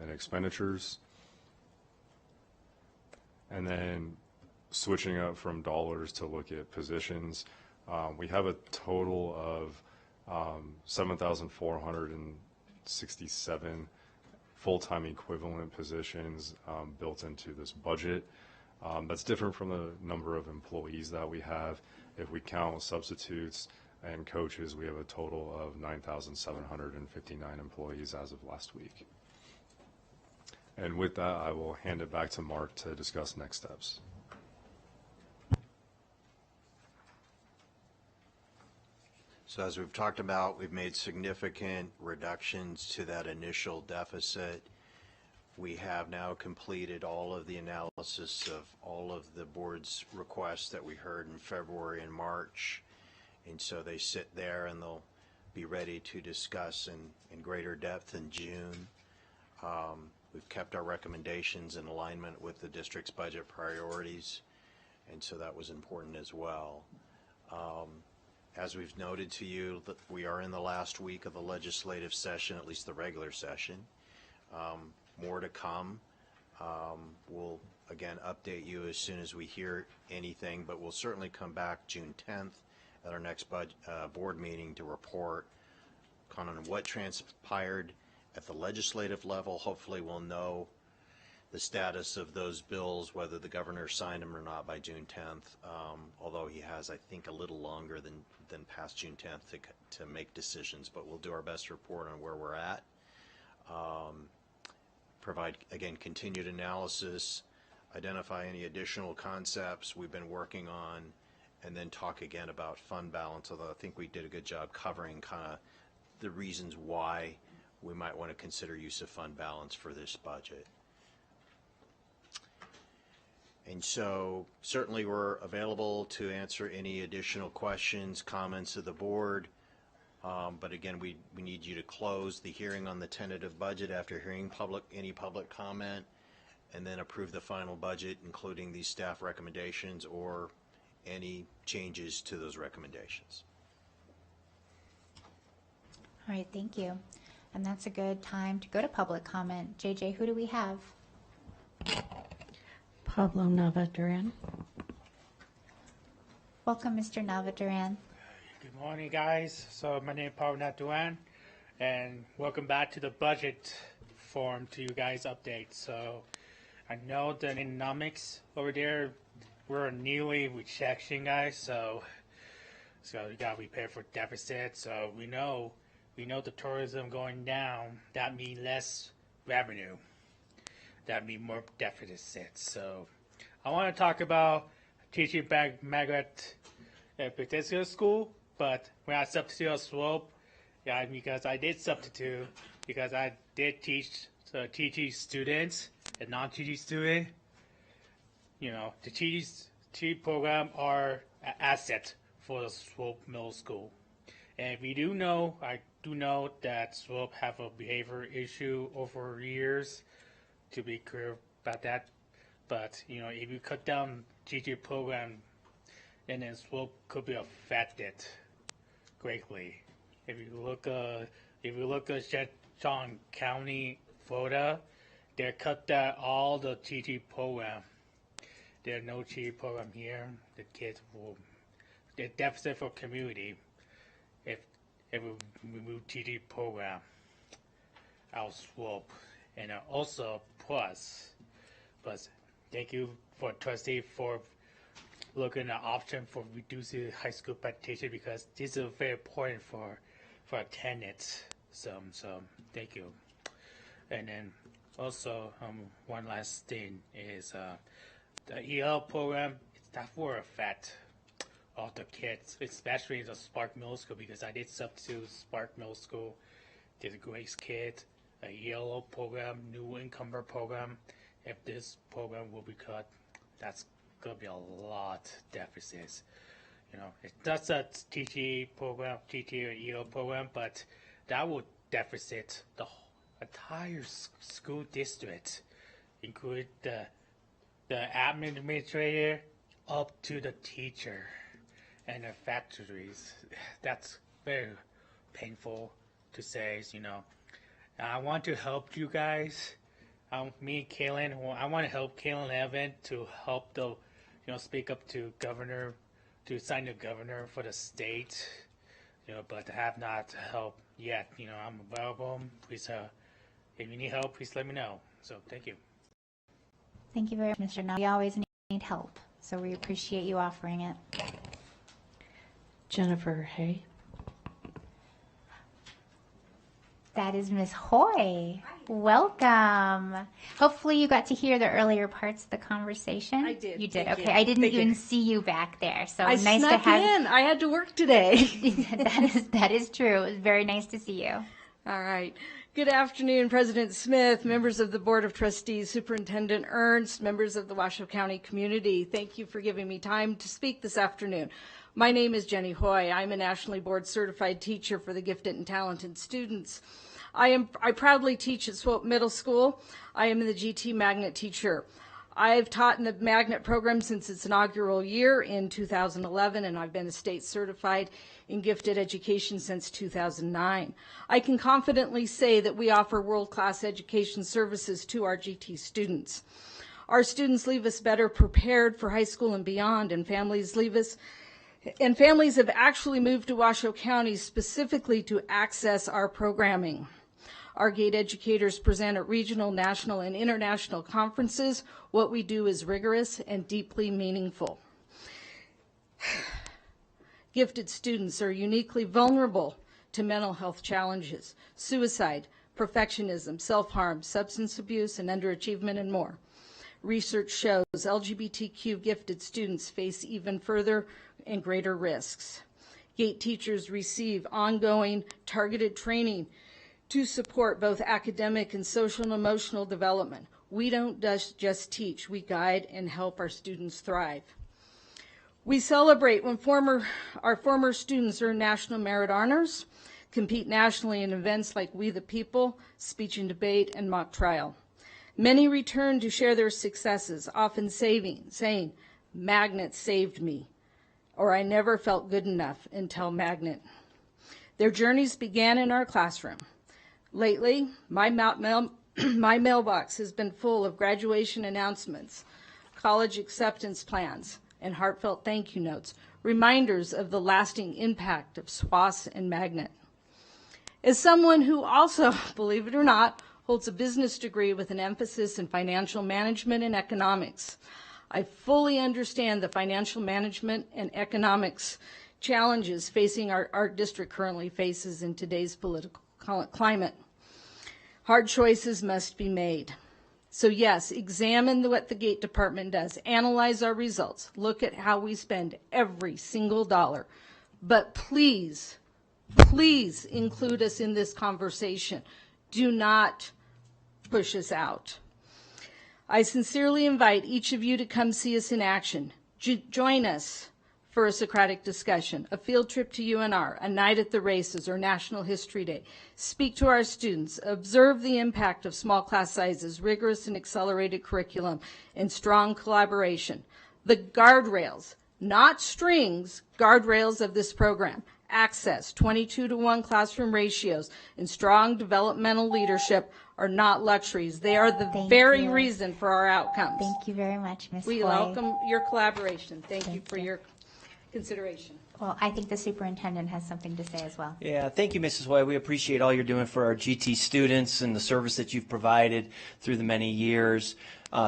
in expenditures. And then switching up from dollars to look at positions, we have a total of 7,467 full-time equivalent positions built into this budget. That's different from the number of employees that we have. If we count substitutes and coaches, we have a total of 9,759 employees as of last week. And with that, I will hand it back to Mark to discuss next steps.
So as we've talked about, we've made significant reductions to that initial deficit. We have now completed all of the analysis of all of the board's requests that we heard in February and March. And so they sit there and they'll be ready to discuss in greater depth in June. We've kept our recommendations in alignment with the district's budget priorities, and so that was important as well. As we've noted to you, that we are in the last week of the legislative session, at least the regular session. More to come. We'll again update you as soon as we hear anything, but we'll certainly come back June 10th at our next board meeting to report on what transpired at the legislative level. Hopefully we'll know the status of those bills, whether the governor signed them or not by June 10th, although he has, I think, a little longer than past June 10th to make decisions, but we'll do our best to report on where we're at. Provide, again, continued analysis, identify any additional concepts we've been working on, and then talk again about fund balance, although I think we did a good job covering kind of the reasons why we might want to consider use of fund balance for this budget. And so certainly we're available to answer any additional questions, comments of the board. But again, we need you to close the hearing on the tentative budget after hearing any public comment, and then approve the final budget, including these staff recommendations or any changes to those recommendations.
All right, thank you. And that's a good time to go to public comment. JJ, who do we have?
Pablo Nava Duran.
Welcome, Mr. Nava Duran.
Good morning, guys. So my name is Pablo Nava Duran, and welcome back to the budget forum to you guys update. So I know the economics over there, we're nearly rejection, guys. So you got to prepare for deficit. So we know the tourism going down. That means less revenue. That means more deficit. So I want to talk about teaching back Margaret at Bethesda School, but when I substitute on Swope, yeah, because I did substitute, because I did teach the TT students and non-TT students. You know, the TT program are an asset for the Swope Middle School. And if you do know, I do know that Swope have a behavior issue over years, to be clear about that. But, you know, if you cut down GT program, then Swope could be affected greatly. If you look at Shetland County, Florida, they cut down all the GT program. There's no GT program here. The kids will, the deficit for community. If we remove TT program, I'll Swope. And also plus, thank you for trustee for looking at option for reducing high school participation, because this is very important for attendance. So thank you. And then also one last thing is the EL program. It's not for effect of the kids, especially the Spark Middle School, because I did substitute Spark Middle School. There's a Grace Kid, a yellow program, new incomer program. If this program will be cut, that's gonna be a lot deficits. You know, it's not a TT program, TT or EL program, but that will deficit the entire school district, including the admin administrator up to the teacher and the factories. That's very painful to say, you know. I want to help you guys. me and Kaylin, well, I want to help Kaylin Evan to help the, speak up to governor, to sign the governor for the state, but I have not helped yet. I'm available. Please, if you need help, please let me know. So thank you.
Thank you very much, Mr. Nutt. We always need help, so we appreciate you offering it.
Jennifer Hay.
That is Ms. Hoy. Welcome. Hopefully you got to hear the earlier parts of the conversation.
I did.
You did.
Thank
Okay.
you.
I didn't
Thank
even
you.
see you back there. So
I
nice to
snuck
have
in. I had to work today.
that is true. It was very nice to see you.
All right. Good afternoon, President Smith, members of the Board of Trustees, Superintendent Ernst, members of the Washoe County community. Thank you for giving me time to speak this afternoon. My name is Jenny Hoy. I'm a nationally board certified teacher for the gifted and talented students. I proudly teach at Swope Middle School. I am the GT Magnet teacher. I've taught in the Magnet program since its inaugural year in 2011, and I've been a state certified in gifted education since 2009. I can confidently say that we offer world-class education services to our GT students. Our students leave us better prepared for high school and beyond, and families have actually moved to Washoe County specifically to access our programming. Our GATE educators present at regional, national, and international conferences. What we do is rigorous and deeply meaningful. Gifted students are uniquely vulnerable to mental health challenges, suicide, perfectionism, self-harm, substance abuse, and underachievement, and more. Research shows LGBTQ gifted students face even further and greater risks. GATE teachers receive ongoing targeted training to support both academic and social and emotional development. We don't just teach, we guide and help our students thrive. We celebrate when our former students earn National Merit Honors, compete nationally in events like We the People, Speech and Debate, and Mock Trial. Many return to share their successes, often saying, Magnet saved me, or I never felt good enough until Magnet. Their journeys began in our classroom. Lately, my mailbox has been full of graduation announcements, college acceptance plans, and heartfelt thank you notes, reminders of the lasting impact of SWAS and Magnet. As someone who also, believe it or not, holds a business degree with an emphasis in financial management and economics, I fully understand the financial management and economics challenges facing our district currently faces in today's political climate. Hard choices must be made. So yes, examine what the GATE department does, analyze our results, look at how we spend every single dollar. But please, please include us in this conversation. Do not push us out. I sincerely invite each of you to come see us in action. Join us for a Socratic discussion, a field trip to UNR, a night at the races, or National History Day. Speak to our students, observe the impact of small class sizes, rigorous and accelerated curriculum, and strong collaboration. The guardrails, not strings, guardrails of this program. Access, 22-to-1 classroom ratios, and strong developmental leadership are not luxuries. They are the very reason for our outcomes.
Thank you very much, Ms.
We
Hoy.
welcome your collaboration. Thank you for your consideration.
Well, I think the superintendent has something to say as well.
Yeah, thank you, Mrs. Hoy. We appreciate all you're doing for our GT students and the service that you've provided through the many years.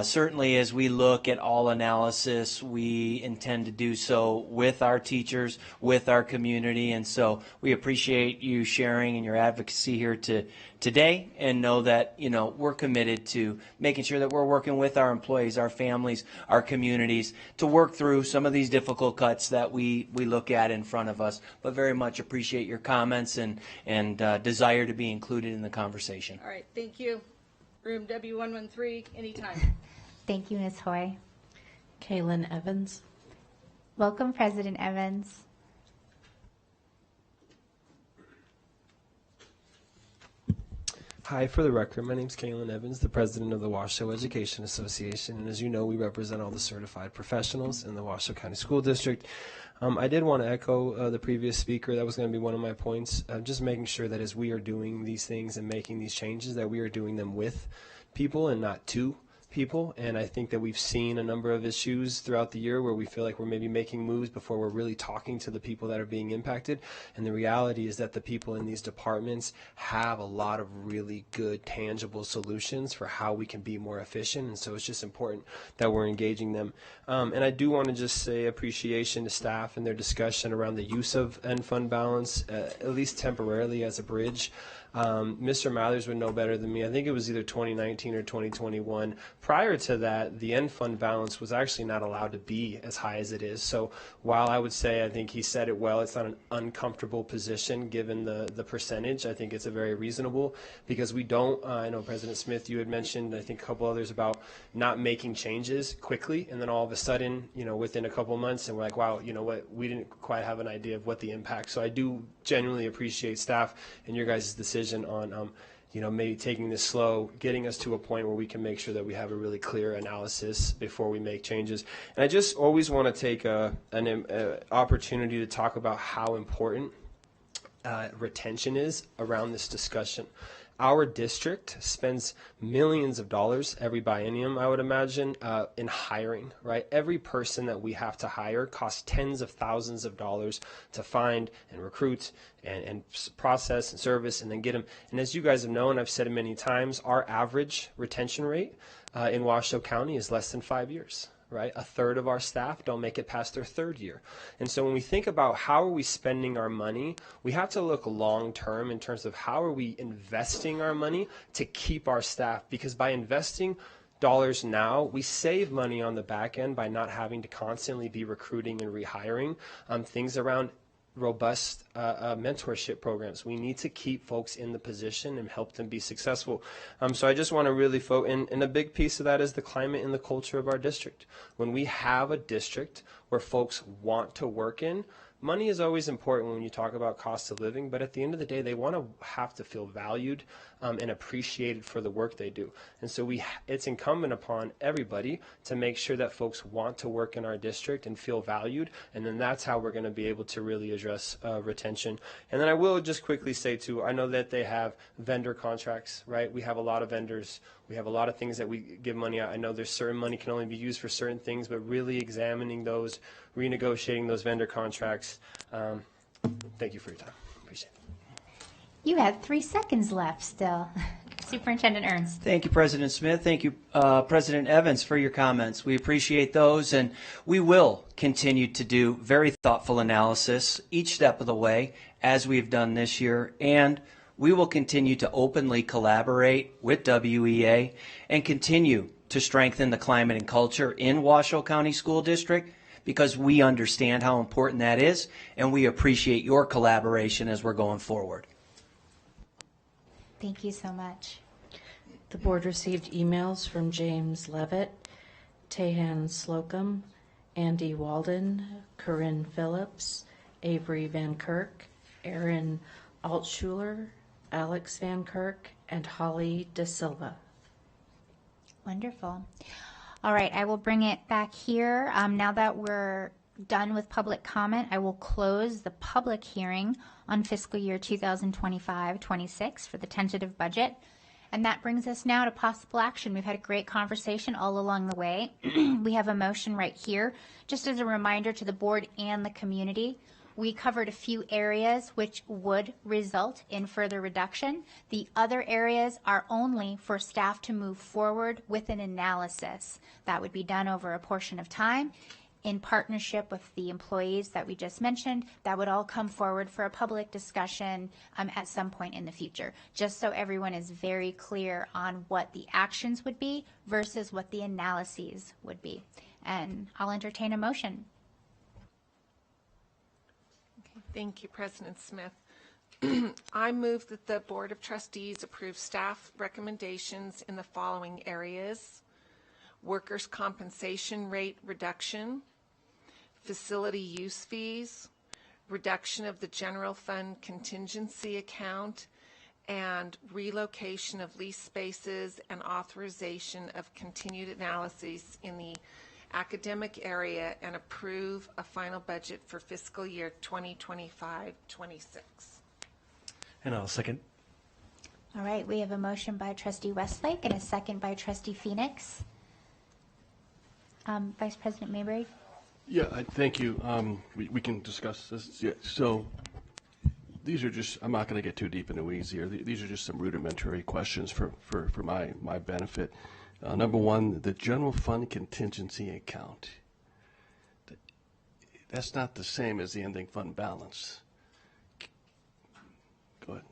Certainly, as we look at all analysis, we intend to do so with our teachers, with our community, and so we appreciate you sharing and your advocacy here today, and know that we're committed to making sure that we're working with our employees, our families, our communities to work through some of these difficult cuts that we look at in front of us. But very much appreciate your comments and desire to be included in the conversation.
All right, thank you. Room W113, anytime.
Thank you, Ms. Hoy.
Kaylin Evans.
Welcome, President Evans.
Hi, for the record, my name is Kaylin Evans, the president of the Washoe Education Association, and as you know, we represent all the certified professionals in the Washoe County School District. I did want to echo the previous speaker. That was going to be one of my points, just making sure that as we are doing these things and making these changes, that we are doing them with people and not to people, and I think that we've seen a number of issues throughout the year where we feel like we're maybe making moves before we're really talking to the people that are being impacted. And the reality is that the people in these departments have a lot of really good, tangible solutions for how we can be more efficient, and so it's just important that we're engaging them. And I do want to just say appreciation to staff and their discussion around the use of end fund balance, at least temporarily as a bridge. Mr. Mathers would know better than me. I think it was either 2019 or 2021. Prior to that, the end fund balance was actually not allowed to be as high as it is. So while I would say, I think he said it well, it's not an uncomfortable position given the percentage. I think it's a very reasonable, because we don't, I know President Smith, you had mentioned, I think a couple others, about not making changes quickly, and then all of a sudden, within a couple months, and we're like, wow, you know what, we didn't quite have an idea of what the impact. So I do genuinely appreciate staff and your guys' decision on maybe taking this slow, getting us to a point where we can make sure that we have a really clear analysis before we make changes. And I just always want to take an opportunity to talk about how important retention is around this discussion. Our district spends millions of dollars every biennium, I would imagine, in hiring, right? Every person that we have to hire costs tens of thousands of dollars to find and recruit and process and service and then get them. And as you guys have known, I've said it many times, our average retention rate in Washoe County is less than 5 years. Right? A third of our staff don't make it past their third year. And so when we think about how are we spending our money, we have to look long term in terms of how are we investing our money to keep our staff, because by investing dollars now, we save money on the back end by not having to constantly be recruiting and rehiring things around robust mentorship programs. We need to keep folks in the position and help them be successful. So I just want to really focus, and a big piece of that is the climate and the culture of our district. When we have a district where folks want to work in, money is always important when you talk about cost of living, but at the end of the day, they want to have to feel valued and appreciated for the work they do. And so it's incumbent upon everybody to make sure that folks want to work in our district and feel valued, and then that's how we're going to be able to really address retention. And then I will just quickly say too, I know that they have vendor contracts, right? We have a lot of vendors. We have a lot of things that we give money out. I know there's certain money can only be used for certain things, but really examining those, renegotiating those vendor contracts. Thank you for your time. Appreciate it.
You have 3 seconds left still. Superintendent Ernst.
Thank you, President Smith. Thank you, President Evans, for your comments. We appreciate those, and we will continue to do very thoughtful analysis each step of the way, as we've done this year, and we will continue to openly collaborate with WEA and continue to strengthen the climate and culture in Washoe County School District, because we understand how important that is, and we appreciate your collaboration as we're going forward.
Thank you so much.
The board received emails from James Levitt, Tehan Slocum, Andy Walden, Corinne Phillips, Avery Van Kirk, Aaron Altschuler, Alex Van Kirk, and Holly De Silva.
Wonderful. All right, I will bring it back here. Now that we're done with public comment, I will close the public hearing on fiscal year 2025-26 for the tentative budget. And that brings us now to possible action. We've had a great conversation all along the way. We have a motion right here. Just as a reminder to the board and the community, we covered a few areas which would result in further reduction. The other areas are only for staff to move forward with an analysis. That would be done over a portion of time in partnership with the employees that we just mentioned. That would all come forward for a public discussion at some point in the future, just so everyone is very clear on what the actions would be versus what the analyses would be. And I'll entertain a motion.
Thank you, President Smith. I move that the Board of Trustees approve staff recommendations in the following areas: workers' compensation rate reduction, facility use fees, reduction of the general fund contingency account, and relocation of lease spaces and authorization of continued analyses in the academic area, and approve a final budget for fiscal year 2025-26.
And I'll second.
All right, we have a motion by trustee Westlake and a second by trustee Phoenix. Vice President Mayberry?
Yeah, thank you. We can discuss this. Yeah, so these are just, I'm not going to get too deep in the weeds here. These are just some rudimentary questions for my benefit. Number one, the general fund contingency account. That's not the same as the ending fund balance. Go ahead.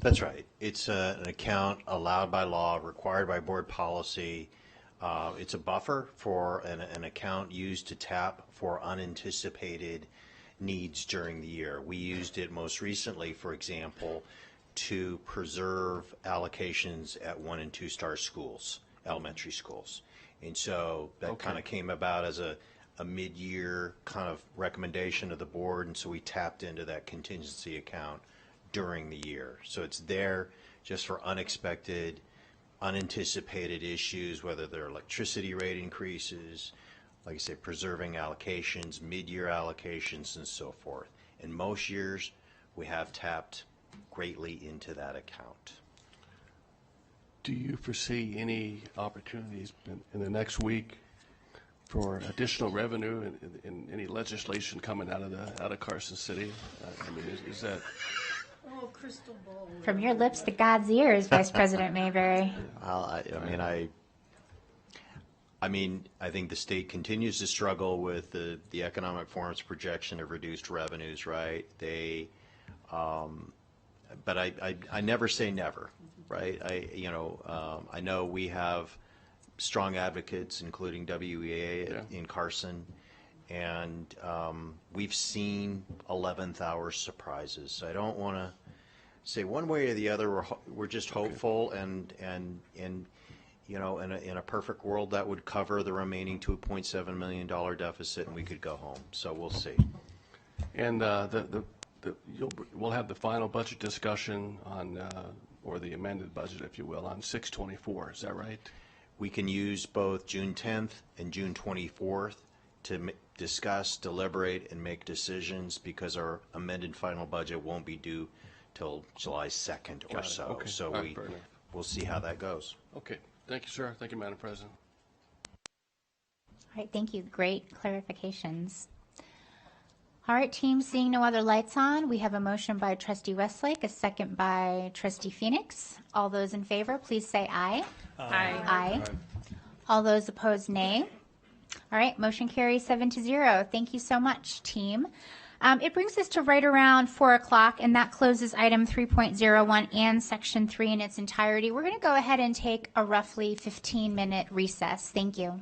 That's right. It's an account allowed by law, required by board policy. It's a buffer for an account used to tap for unanticipated needs during the year. We used it most recently, for example, to preserve allocations at 1- and 2-star schools, elementary schools. And so that kind of came about as a mid-year kind of recommendation of the board, and so we tapped into that contingency account during the year. So it's there just for unexpected, unanticipated issues, whether they're electricity rate increases, like I say, preserving allocations, mid-year allocations, and so forth. In most years, we have tapped greatly into that account.
Do you foresee any opportunities in the next week for additional revenue and any legislation coming out of Carson City? I mean, is that?
Oh, crystal ball.
From your lips to God's ears, Vice President Mayberry.
Well, I mean, I think the state continues to struggle with the economic forum's projection of reduced revenues, right? But I never say never, right? I know we have strong advocates, including WEA in Carson, and we've seen 11th hour surprises. So I don't want to say one way or the other. We're just hopeful, and you know, in a perfect world, that would cover the remaining $2.7 million deficit, and we could go home. So we'll see.
And we'll have the final budget discussion on, or the amended budget, if you will, on 6/24. Is that right?
We can use both June 10th and June 24th to discuss, deliberate, and make decisions, because our amended final budget won't be due till July 2nd or so.
Okay.
So
right,
we'll see how that goes.
Okay. Thank you, sir. Thank you, Madam President.
All right, thank you. Great clarifications. All right, team, seeing no other lights on, we have a motion by trustee Westlake, a second by trustee Phoenix. All those in favor, please say aye.
Aye.
Aye. All those opposed, nay. All right, motion carries 7-0. Thank you so much, team. It brings us to right around 4 o'clock, and that closes item 3.01 and section 3 in its entirety. We're going to go ahead and take a roughly 15-minute recess. Thank you.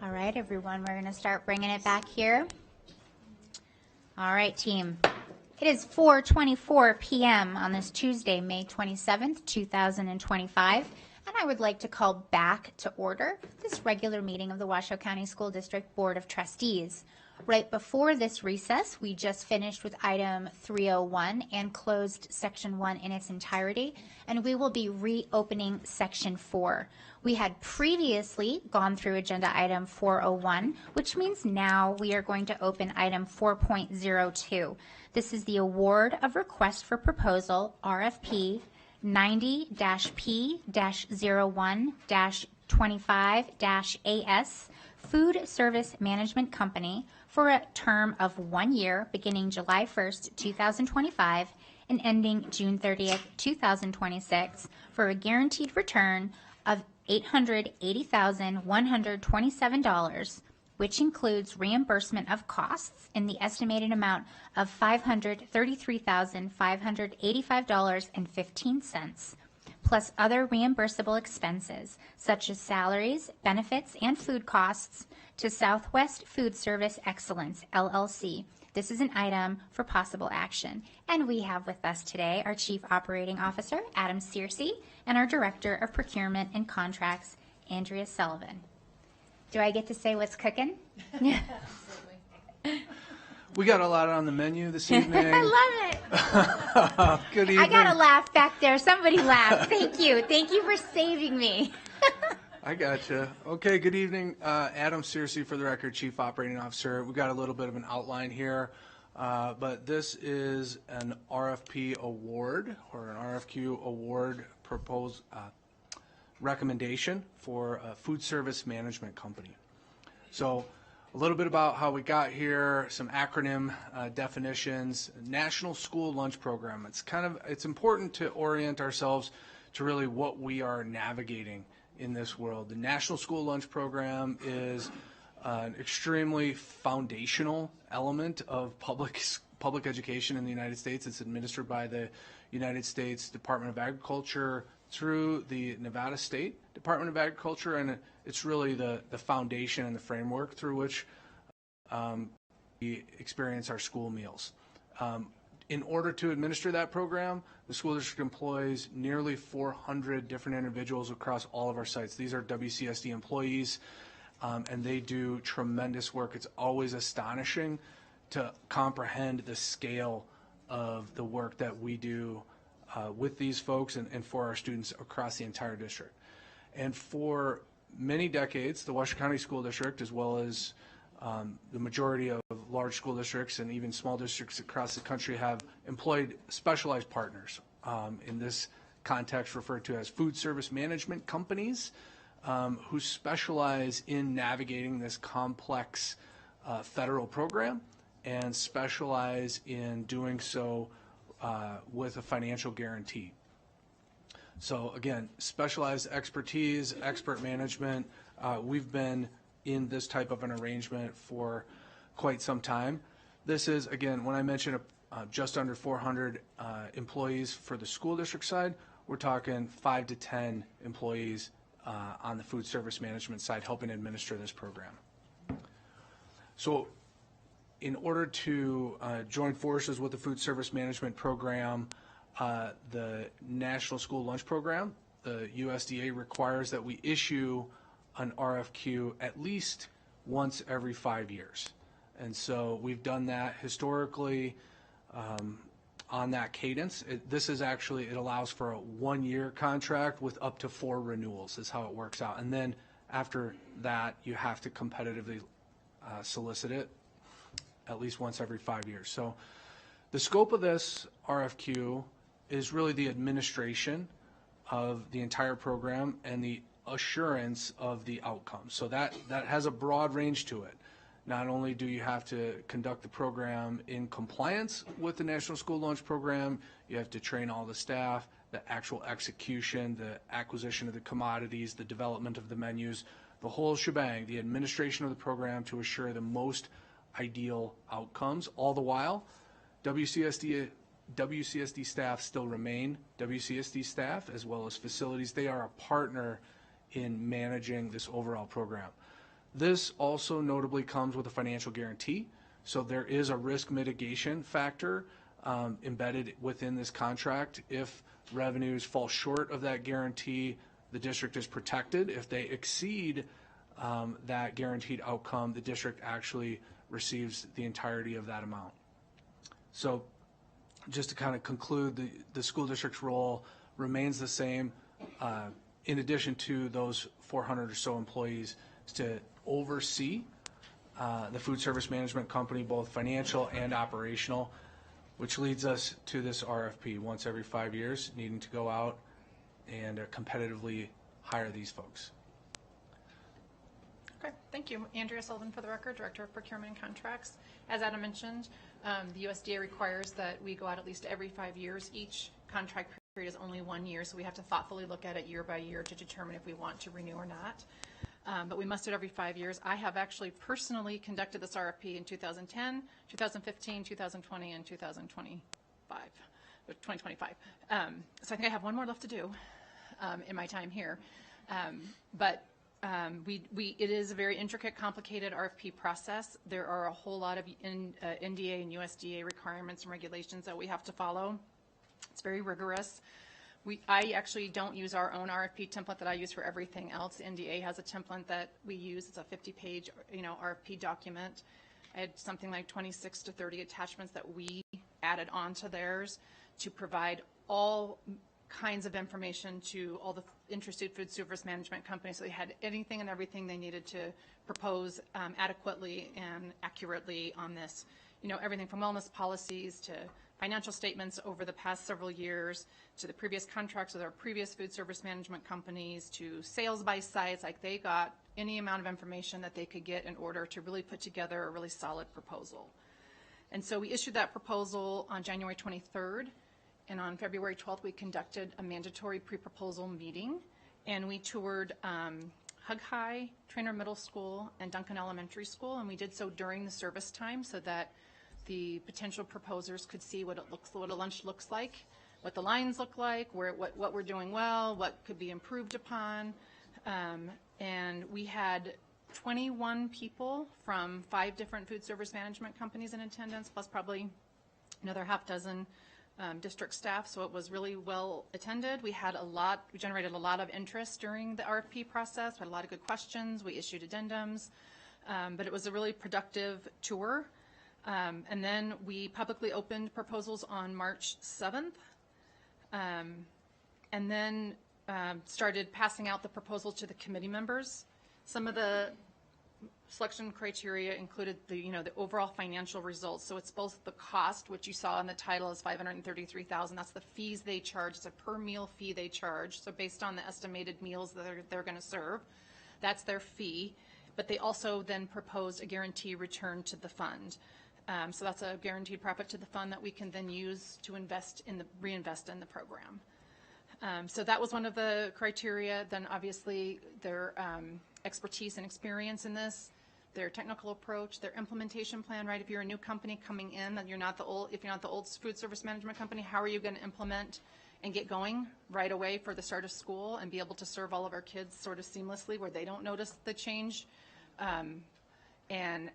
All right, everyone, we're going to start bringing it back here. All right, team. It is 4:24 p.m. on this Tuesday, May 27th, 2025, and I would like to call back to order this regular meeting of the Washoe County School District Board of Trustees. Right before this recess, we just finished with item 301 and closed section 1 in its entirety, and we will be reopening section 4. We had previously gone through agenda item 401, which means now we are going to open item 4.02. This is the award of request for proposal, RFP 90-P-01-25-AS, Food Service Management Company, for a term of 1 year beginning July 1st, 2025 and ending June 30th, 2026 for a guaranteed return of $880,127, which includes reimbursement of costs in the estimated amount of $533,585.15, plus other reimbursable expenses such as salaries, benefits, and food costs to Southwest Food Service Excellence, LLC. This is an item for possible action. And we have with us today our Chief Operating Officer, Adam Searcy, and our Director of Procurement and Contracts, Andrea Sullivan. Do I get to say what's cooking?
We got a lot on the menu this evening.
I love it.
Good evening.
I got a laugh back there. Somebody laughed. Thank you. Thank you for saving me.
I gotcha. Okay, good evening. Adam Searcy, for the record, Chief Operating Officer. We got a little bit of an outline here, but this is an RFP award or an RFQ award proposed recommendation for a food service management company. So a little bit about how we got here, some acronym definitions. National School Lunch Program. It's important to orient ourselves to really what we are navigating in this world. The National School Lunch Program is an extremely foundational element of public education in the United States. It's administered by the United States Department of Agriculture through the Nevada State Department of Agriculture, and it's really the foundation and the framework through which we experience our school meals. In order to administer that program, the school district employs nearly 400 different individuals across all of our sites. These are WCSD employees, and they do tremendous work. It's always astonishing to comprehend the scale of the work that we do with these folks and for our students across the entire district. And for many decades, the Washoe County School District, as well as the majority of large school districts and even small districts across the country, have employed specialized partners, in this context referred to as food service management companies, who specialize in navigating this complex federal program and specialize in doing so with a financial guarantee. So again, specialized expertise, expert management. We've been in this type of an arrangement for quite some time. This is, again, when I mention just under 400 employees for the school district side, we're talking 5 to 10 employees on the food service management side helping administer this program. So in order to join forces with the food service management program, the National School Lunch Program, the USDA requires that we issue an RFQ at least once every 5 years. And so we've done that historically on that cadence. This is actually, it allows for a 1-year contract with up to 4 renewals is how it works out. And then after that, you have to competitively solicit it at least once every 5 years. So the scope of this RFQ is really the administration of the entire program and the assurance of the outcome. So that has a broad range to it. Not only do you have to conduct the program in compliance with the National School Lunch Program, you have to train all the staff, the actual execution, the acquisition of the commodities, the development of the menus, the whole shebang, the administration of the program to assure the most ideal outcomes. All the while, WCSD staff still remain WCSD staff as well as facilities. They are a partner in managing this overall program. This also notably comes with a financial guarantee. So there is a risk mitigation factor embedded within this contract. If revenues fall short of that guarantee, the district is protected. If they exceed that guaranteed outcome, the district actually receives the entirety of that amount. So just to kind of conclude, the school district's role remains the same. In addition to those 400 or so employees, is to oversee the food service management company, both financial and operational, which leads us to this RFP once every 5 years, needing to go out and competitively hire these folks.
Okay, thank you. Andrea Sullivan for the record, Director of Procurement and Contracts. As Adam mentioned, the USDA requires that we go out at least every 5 years. Each contract period is only 1 year, so we have to thoughtfully look at it year by year to determine if we want to renew or not. But we must do it every 5 years. I have actually personally conducted this RFP in 2010, 2015, 2020, and 2025. So I think I have one more left to do in my time here. It is a very intricate, complicated RFP process. There are a whole lot of NDA and USDA requirements and regulations that we have to follow. It's very rigorous. I actually don't use our own RFP template that I use for everything else. The NDA has a template that we use. It's a 50-page, RFP document. I had something like 26 to 30 attachments that we added onto theirs to provide all kinds of information to all the interested food service management companies. So they had anything and everything they needed to propose adequately and accurately on this. Everything from wellness policies to financial statements over the past several years, to the previous contracts with our previous food service management companies, to sales by sites. Like, they got any amount of information that they could get in order to really put together a really solid proposal. And so we issued that proposal on January 23rd, and on February 12th we conducted a mandatory pre-proposal meeting, and we toured Hug High, Trainer Middle School, and Duncan Elementary School, and we did so during the service time so that the potential proposers could see what a lunch looks like, what the lines look like, what we're doing well, what could be improved upon. And we had 21 people from 5 different food service management companies in attendance, plus probably another half dozen district staff, so it was really well attended. We generated a lot of interest during the RFP process. We had a lot of good questions. We issued addendums, but it was a really productive tour. And then we publicly opened proposals on March 7th, and then started passing out the proposal to the committee members. Some of the selection criteria included the overall financial results. So it's both the cost, which you saw in the title is $533,000. That's the fees they charge. It's a per meal fee they charge. So based on the estimated meals that they're going to serve, that's their fee. But they also then proposed a guarantee return to the fund. So that's a guaranteed profit to the fund that we can then use to reinvest in the program. So that was one of the criteria. Then obviously their expertise and experience in this, their technical approach, their implementation plan, right? If you're a new company coming in and if you're not the old food service management company, how are you going to implement and get going right away for the start of school and be able to serve all of our kids sort of seamlessly where they don't notice the change? And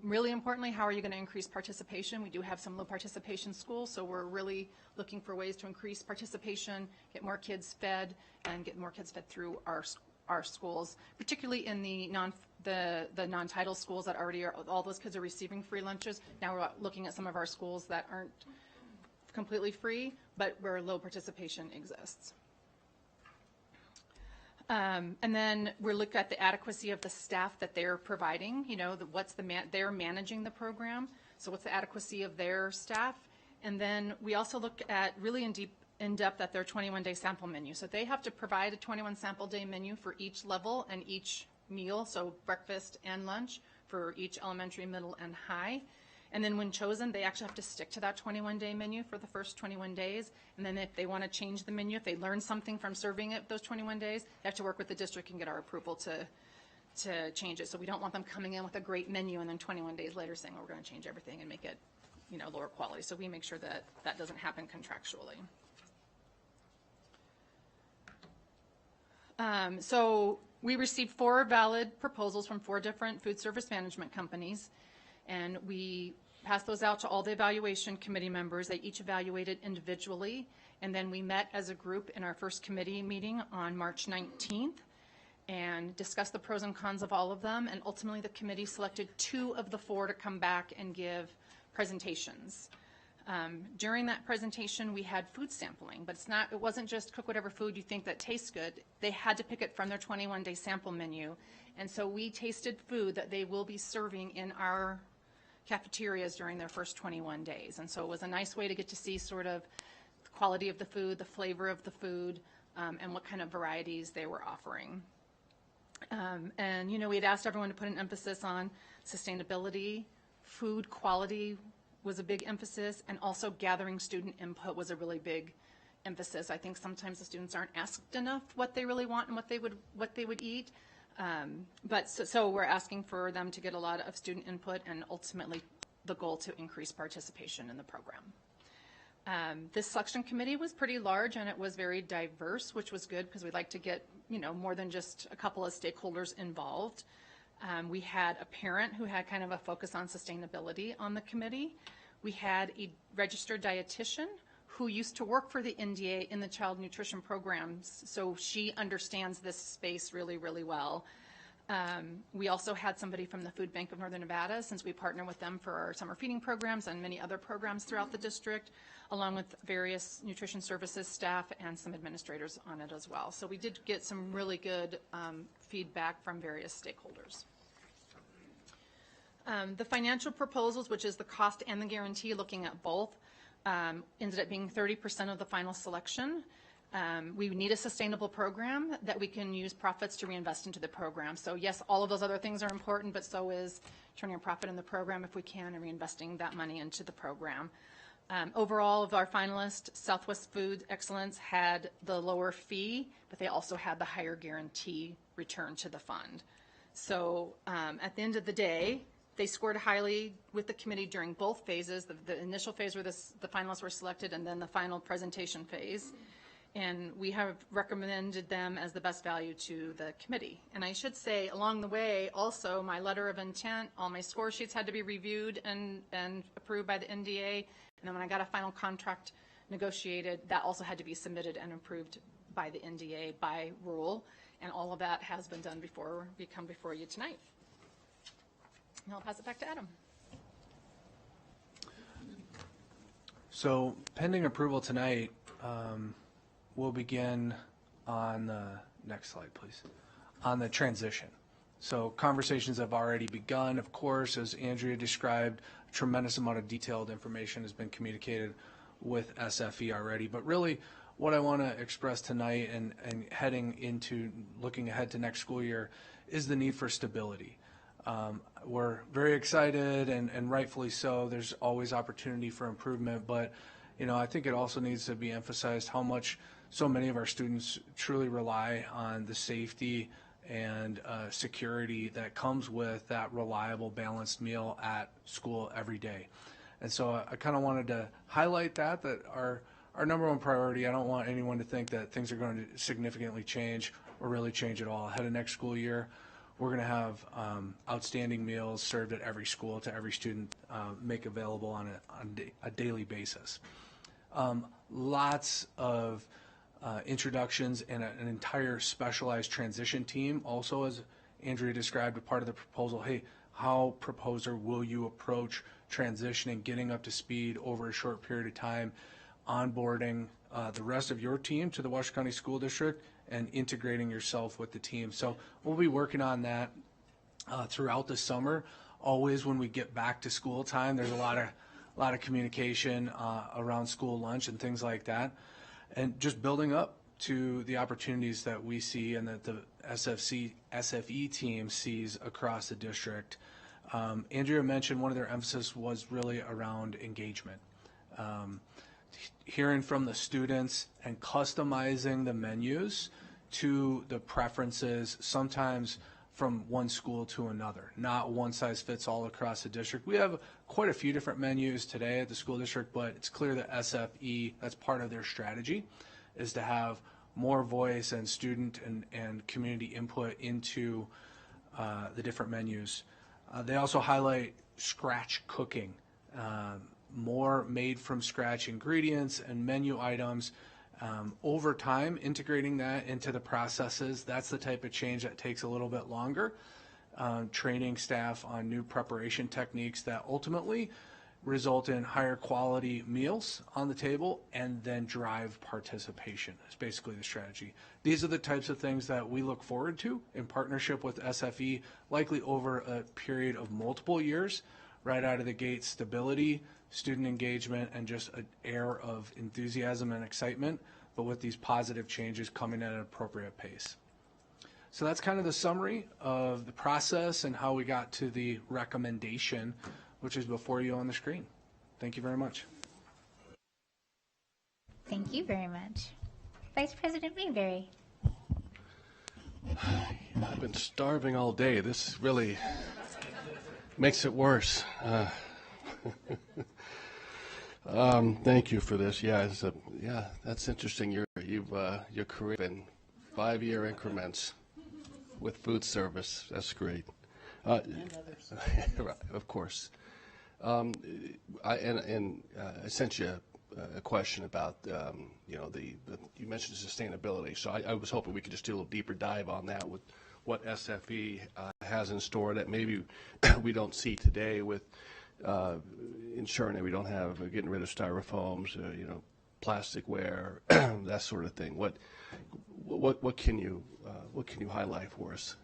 really importantly, how are you going to increase participation? We do have some low participation schools, so we're really looking for ways to increase participation, get more kids fed, and get more kids fed through our schools, particularly in the non-title schools that already are, all those kids are receiving free lunches. Now we're looking at some of our schools that aren't completely free, but where low participation exists. And then we look at the adequacy of the staff that they're providing, they're managing the program, so what's the adequacy of their staff? And then we also look at really in depth at their 21-day sample menu. So they have to provide a 21 sample day menu for each level and each meal, so breakfast and lunch for each elementary, middle, and high. And then when chosen, they actually have to stick to that 21-day menu for the first 21 days. And then if they want to change the menu, if they learn something from serving it those 21 days, they have to work with the district and get our approval to change it. So we don't want them coming in with a great menu and then 21 days later saying, we're going to change everything and make it lower quality. So we make sure that that doesn't happen contractually. So We received 4 valid proposals from 4 different food service management companies, and we passed those out to all the evaluation committee members. They each evaluated individually, and then we met as a group in our first committee meeting on March 19th and discussed the pros and cons of all of them, and ultimately the committee selected 2 of the 4 to come back and give presentations. During that presentation, we had food sampling, but it wasn't just cook whatever food you think that tastes good. They had to pick it from their 21-day sample menu, and so we tasted food that they will be serving in our cafeterias during their first 21 days. And so it was a nice way to get to see sort of the quality of the food, the flavor of the food, and what kind of varieties they were offering. And, you know, we had asked everyone to put an emphasis on sustainability, food quality was a big emphasis, and also gathering student input was a really big emphasis. I think sometimes the students aren't asked enough what they really want and what they would eat. So we're asking for them to get a lot of student input, and ultimately the goal to increase participation in the program. This selection committee was pretty large, and it was very diverse, which was good because we'd like to get, you know, more than just a couple of stakeholders involved. We had a parent who had kind of a focus on sustainability on the committee. We had a registered dietitian who used to work for the NDA in the child nutrition programs, so she understands this space really, really well. We also had somebody from the Food Bank of Northern Nevada, since we partner with them for our summer feeding programs and many other programs throughout the district, along with various nutrition services staff and some administrators on it as well. So we did get some really good feedback from various stakeholders. The financial proposals, which is the cost and the guarantee, looking at both, ended up being 30% of the final selection. We need a sustainable program that we can use profits to reinvest into the program. So yes, all of those other things are important, but so is turning a profit in the program if we can and reinvesting that money into the program. Overall, of our finalists, Southwest Food Excellence had the lower fee, but they also had the higher guarantee return to the fund. So at the end of the day, they scored highly with the committee during both phases. The initial phase where the finalists were selected, and then the final presentation phase. And we have recommended them as the best value to the committee. And I should say, along the way, also my letter of intent, all my score sheets had to be reviewed and approved by the NDA. And then when I got a final contract negotiated, that also had to be submitted and approved by the NDA by rule. And all of that has been done before we come before you tonight. And I'll pass it back to Adam.
So pending approval tonight, we'll begin on the next slide, please, on the transition. So conversations have already begun. Of course, as Andrea described, a tremendous amount of detailed information has been communicated with SFE already. But really, what I want to express tonight and heading into looking ahead to next school year is the need for stability. We're very excited, and rightfully so. There's always opportunity for improvement, but you know, I think it also needs to be emphasized how much so many of our students truly rely on the safety and security that comes with that reliable, balanced meal at school every day. And so I kind of wanted to highlight that our number one priority, I don't want anyone to think that things are going to significantly change or really change at all. Ahead of next school year, we're going to have outstanding meals served at every school to every student, make available on a daily basis. Lots of introductions and an entire specialized transition team. Also, as Andrea described, a part of the proposal, hey, how, proposer, will you approach transitioning, getting up to speed over a short period of time, onboarding the rest of your team to the Washoe County School District, and integrating yourself with the team. So we'll be working on that throughout the summer. Always when we get back to school time, there's a lot of communication around school lunch and things like that, and just building up to the opportunities that we see and that the SFE team sees across the district. Andrea mentioned one of their emphasis was really around engagement. Hearing from the students and customizing the menus to the preferences, sometimes from one school to another, not one size fits all across the district. We have quite a few different menus today at the school district, but it's clear that SFE, that's part of their strategy, is to have more voice and student and community input into the different menus. They also highlight scratch cooking, more made from scratch ingredients and menu items. Over time, integrating that into the processes, that's the type of change that takes a little bit longer. Training staff on new preparation techniques that ultimately result in higher quality meals on the table and then drive participation. It's basically the strategy. These are the types of things that we look forward to in partnership with SFE, likely over a period of multiple years. Right out of the gate, stability, student engagement, and just an air of enthusiasm and excitement, but with these positive changes coming at an appropriate pace. So that's kind of the summary of the process and how we got to the recommendation, which is before you on the screen. Thank you very much.
Thank you very much. Vice President Mayberry.
I've been starving all day. This really makes it worse. Thank you for this. Yeah, that's interesting. Your career in 5-year increments with food service. That's great.
And others.
Right, of course. I sent you a question about you mentioned sustainability. So I was hoping we could just do a little deeper dive on that with what SFE has in store that maybe we don't see today with ensuring that we don't have getting rid of styrofoams, plasticware, that sort of thing. What can you highlight for us?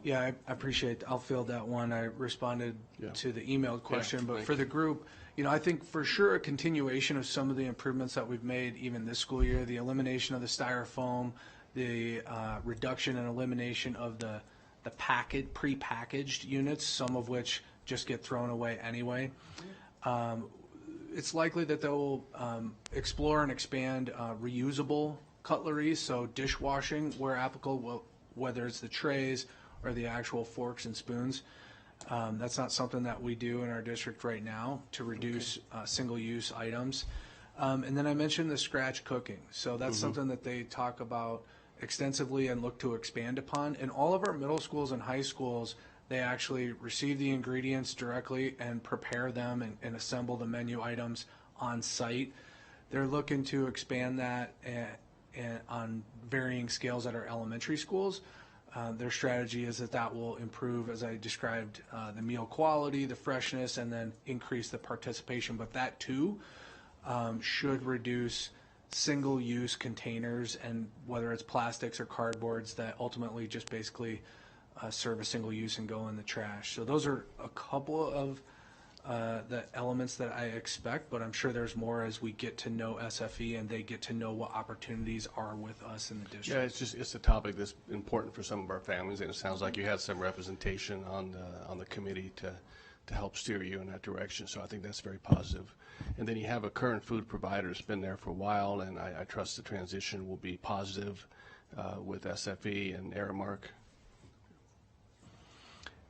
Yeah, I appreciate. I'll field that one. I responded to the emailed question, but for the group, I think for sure a continuation of some of the improvements that we've made even this school year, the elimination of the styrofoam, the reduction and elimination of the pre-packaged units, some of which just get thrown away anyway. It's likely that they'll explore and expand reusable cutlery, so dishwashing where applicable, whether it's the trays or the actual forks and spoons. That's not something that we do in our district right now to reduce single-use items. And then I mentioned the scratch cooking. So that's something that they talk about extensively and look to expand upon. In all of our middle schools and high schools, they actually receive the ingredients directly and prepare them and assemble the menu items on site. They're looking to expand that on varying scales at our elementary schools. Their strategy is that will improve, as I described, the meal quality, the freshness, and then increase the participation. But that too should reduce single-use containers, and whether it's plastics or cardboards that ultimately just basically serve a single use and go in the trash. So those are a couple of the elements that I expect, but I'm sure there's more as we get to know SFE and they get to know what opportunities are with us in the district.
Yeah, it's a topic that's important for some of our families, and it sounds like you had some representation on the committee to help steer you in that direction. So I think that's very positive. And then you have a current food provider that's been there for a while, and I trust the transition will be positive with SFE and Aramark.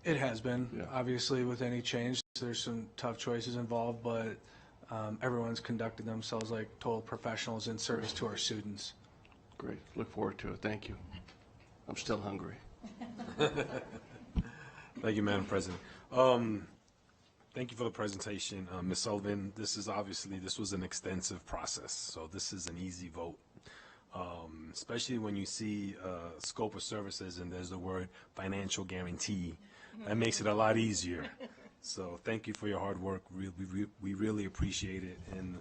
It has been. Obviously, with any change, there's some tough choices involved, but everyone's conducted themselves like total professionals in service to our students.
Great. Look forward to it. Thank you. I'm still hungry.
Thank you, Madam President. Thank you for the presentation. Ms. Sullivan, this was an extensive process, so this is an easy vote. Especially when you see scope of services and there's the word financial guarantee. That makes it a lot easier. So thank you for your hard work. We really appreciate it. And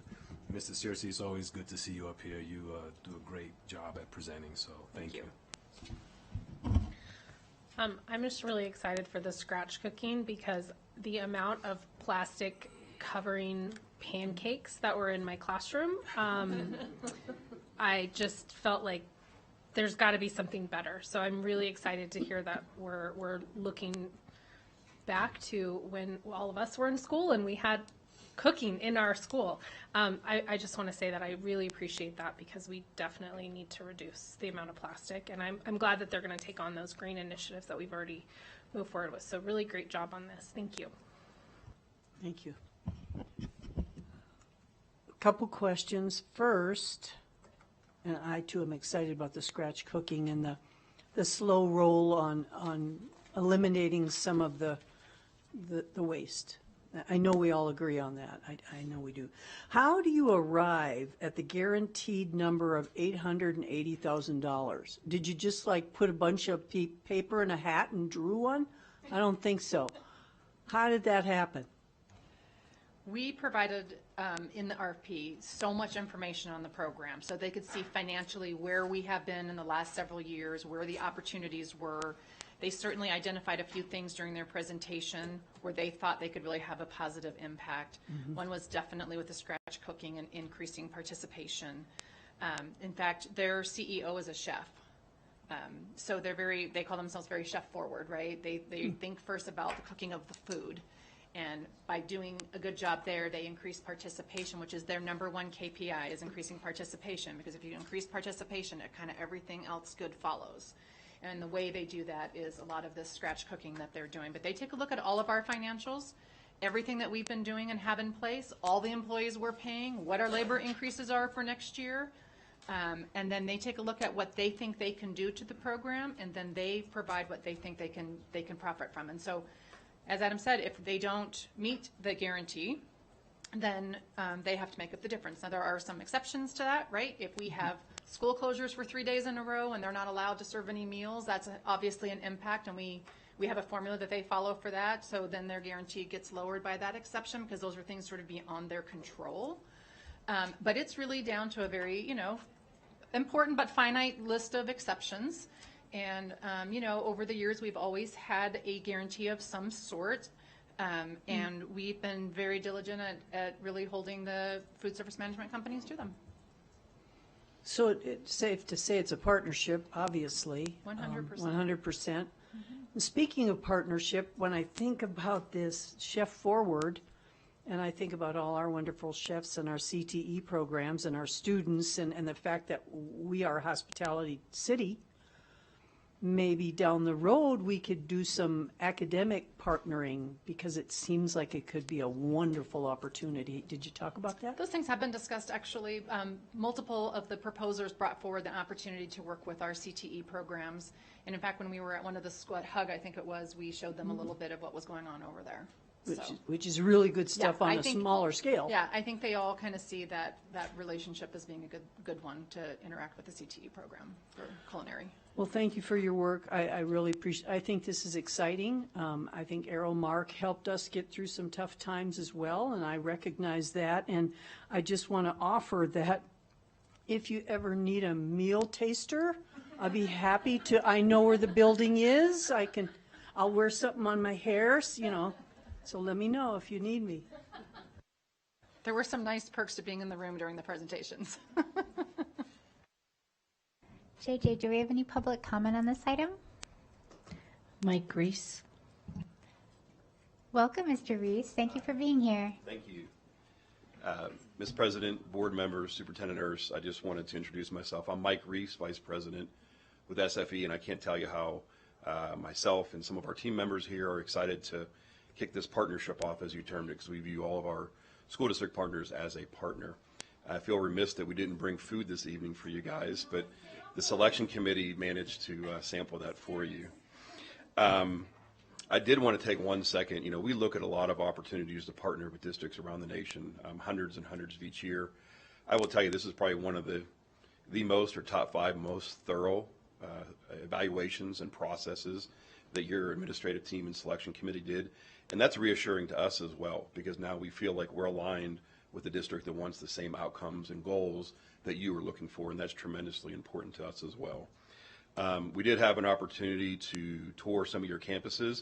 Mr. Searcy, it's always good to see you up here. You do a great job at presenting, so thank you.
I'm just really excited for the scratch cooking because the amount of plastic covering pancakes that were in my classroom, I just felt like there's got to be something better. So I'm really excited to hear that we're looking back to when all of us were in school and we had cooking in our school. I just want to say that I really appreciate that because we definitely need to reduce the amount of plastic, and I'm glad that they're going to take on those green initiatives that we've already moved forward with. So really great job on this. Thank you.
Thank you. A couple questions. First, and I too am excited about the scratch cooking and the slow roll on eliminating some of the waste. I know we all agree on that. I know we do. How do you arrive at the guaranteed number of $880,000? Did you just like put a bunch of paper in a hat and drew one? I don't think so. How did that happen?
We provided in the RFP so much information on the program so they could see financially where we have been in the last several years, where the opportunities were. They certainly identified a few things during their presentation where they thought they could really have a positive impact. One was definitely with the scratch cooking and increasing participation. In fact, their CEO is a chef. So they call themselves very chef forward, right? They think first about the cooking of the food. And by doing a good job there, they increase participation, which is their number one KPI, is increasing participation. Because if you increase participation, kind of everything else good follows. And the way they do that is a lot of this scratch cooking that they're doing. But they take a look at all of our financials, everything that we've been doing and have in place, all the employees we're paying, what our labor increases are for next year. And then they take a look at what they think they can do to the program, and then they provide what they think they can profit from. And so, as Adam said, if they don't meet the guarantee, then they have to make up the difference. Now, there are some exceptions to that, right? If we have school closures for 3 days in a row and they're not allowed to serve any meals, that's obviously an impact, and we have a formula that they follow for that. So then their guarantee gets lowered by that exception because those are things sort of beyond their control. But it's really down to a very, important but finite list of exceptions. And, over the years, we've always had a guarantee of some sort. And we've been very diligent at really holding the food service management companies to them.
So it's safe to say it's a partnership, obviously.
100%.
100%. Speaking of partnership, when I think about this Chef Forward, and I think about all our wonderful chefs and our CTE programs and our students and the fact that we are a hospitality city, maybe down the road we could do some academic partnering because it seems like it could be a wonderful opportunity. Did you talk about that?
Those things have been discussed, actually. Multiple of the proposers brought forward the opportunity to work with our CTE programs. And in fact, when we were at one of the school at Hug, I think it was, we showed them a little bit of what was going on over there.
Which is really good stuff on a smaller scale.
Yeah, I think they all kind of see that relationship as being a good one to interact with the CTE program for culinary.
Well, thank you for your work. I really appreciate. I think this is exciting. I think Arrow Mark helped us get through some tough times as well, and I recognize that. And I just want to offer that if you ever need a meal taster, I'd be happy to. I know where the building is. I'll wear something on my hair, So let me know if you need me.
There were some nice perks to being in the room during the presentations.
JJ, do we have any public comment on this item?
Mike Reese.
Welcome, Mr. Reese. Thank you for being here.
Thank you. Ms. President, board members, Superintendent Urs, I just wanted to introduce myself. I'm Mike Reese, Vice President with SFE, and I can't tell you how myself and some of our team members here are excited to kick this partnership off, as you termed it, because we view all of our school district partners as a partner. I feel remiss that we didn't bring food this evening for you guys, but the selection committee managed to sample that for you. I did want to take 1 second. We look at a lot of opportunities to partner with districts around the nation, hundreds and hundreds of each year. I will tell you, this is probably one of the most or top 5 most thorough evaluations and processes that your administrative team and selection committee did. And that's reassuring to us as well, because now we feel like we're aligned with the district that wants the same outcomes and goals that you are looking for, and that's tremendously important to us as well. We did have an opportunity to tour some of your campuses,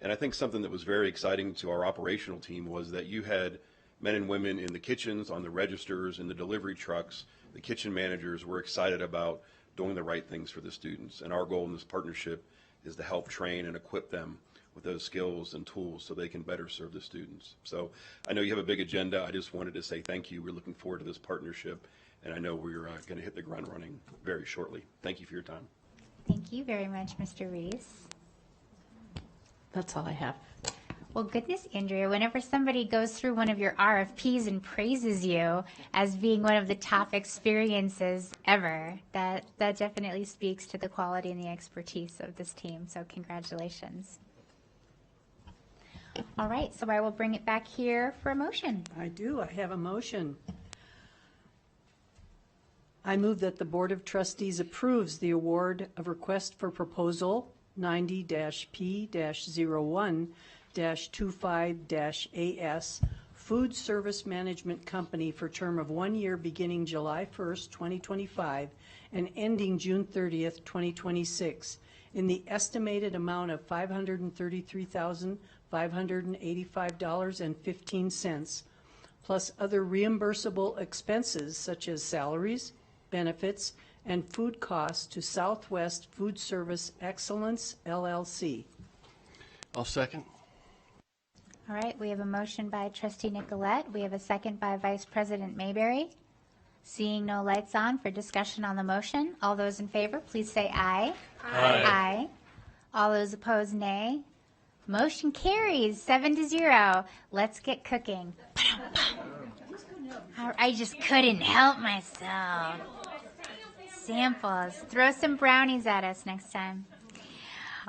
and I think something that was very exciting to our operational team was that you had men and women in the kitchens, on the registers, in the delivery trucks. The kitchen managers were excited about doing the right things for the students, and our goal in this partnership is to help train and equip them with those skills and tools so they can better serve the students. So I know you have a big agenda. I just wanted to say thank you. We're looking forward to this partnership, and I know we're going to hit the ground running very shortly. Thank you for your time.
Thank you very much, Mr. Reese.
That's all I have.
Well, goodness, Andrea, whenever somebody goes through one of your RFPs and praises you as being one of the top experiences ever, that definitely speaks to the quality and the expertise of this team. So congratulations. All right, so I will bring it back here for a motion.
I do. I have a motion. I move that the Board of Trustees approves the award of request for proposal 90-P-01-25-AS Food Service Management Company for term of 1 year beginning July 1st, 2025 and ending June 30th, 2026 in the estimated amount of $533,585.15 plus other reimbursable expenses such as salaries, benefits, and food costs to Southwest Food Service Excellence, LLC.
I'll second.
All right, we have a motion by Trustee Nicolette. We have a second by Vice President Mayberry. Seeing no lights on for discussion on the motion, all those in favor, please say aye.
Aye.
Aye. All those opposed, nay. Motion carries 7-0. Let's get cooking. I just couldn't help myself. Samples. Throw some brownies at us next time.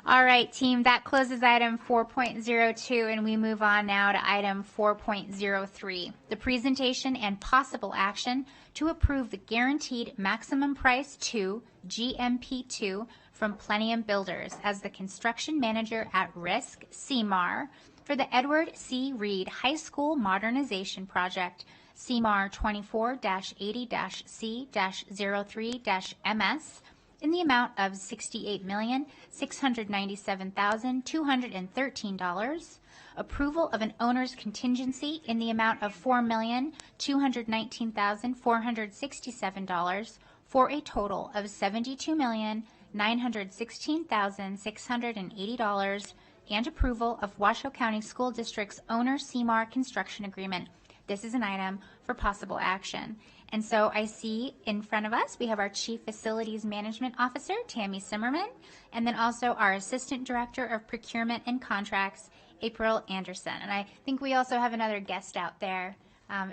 All right, team, that closes item 4.02, and we move on now to item 4.03, the presentation and possible action to approve the Guaranteed Maximum Price 2, GMP2, from Plenium Builders as the construction manager at risk, CMAR, for the Edward C. Reed High School Modernization Project, CMAR 24-80-C-03-MS, in the amount of $68,697,213, approval of an owner's contingency in the amount of $4,219,467 for a total of $72,916,680, and approval of Washoe County School District's owner CMAR construction agreement. This is an item for possible action. And so I see in front of us, we have our Chief Facilities Management Officer, Tammy Simmerman, and then also our Assistant Director of Procurement and Contracts, April Anderson. And I think we also have another guest out there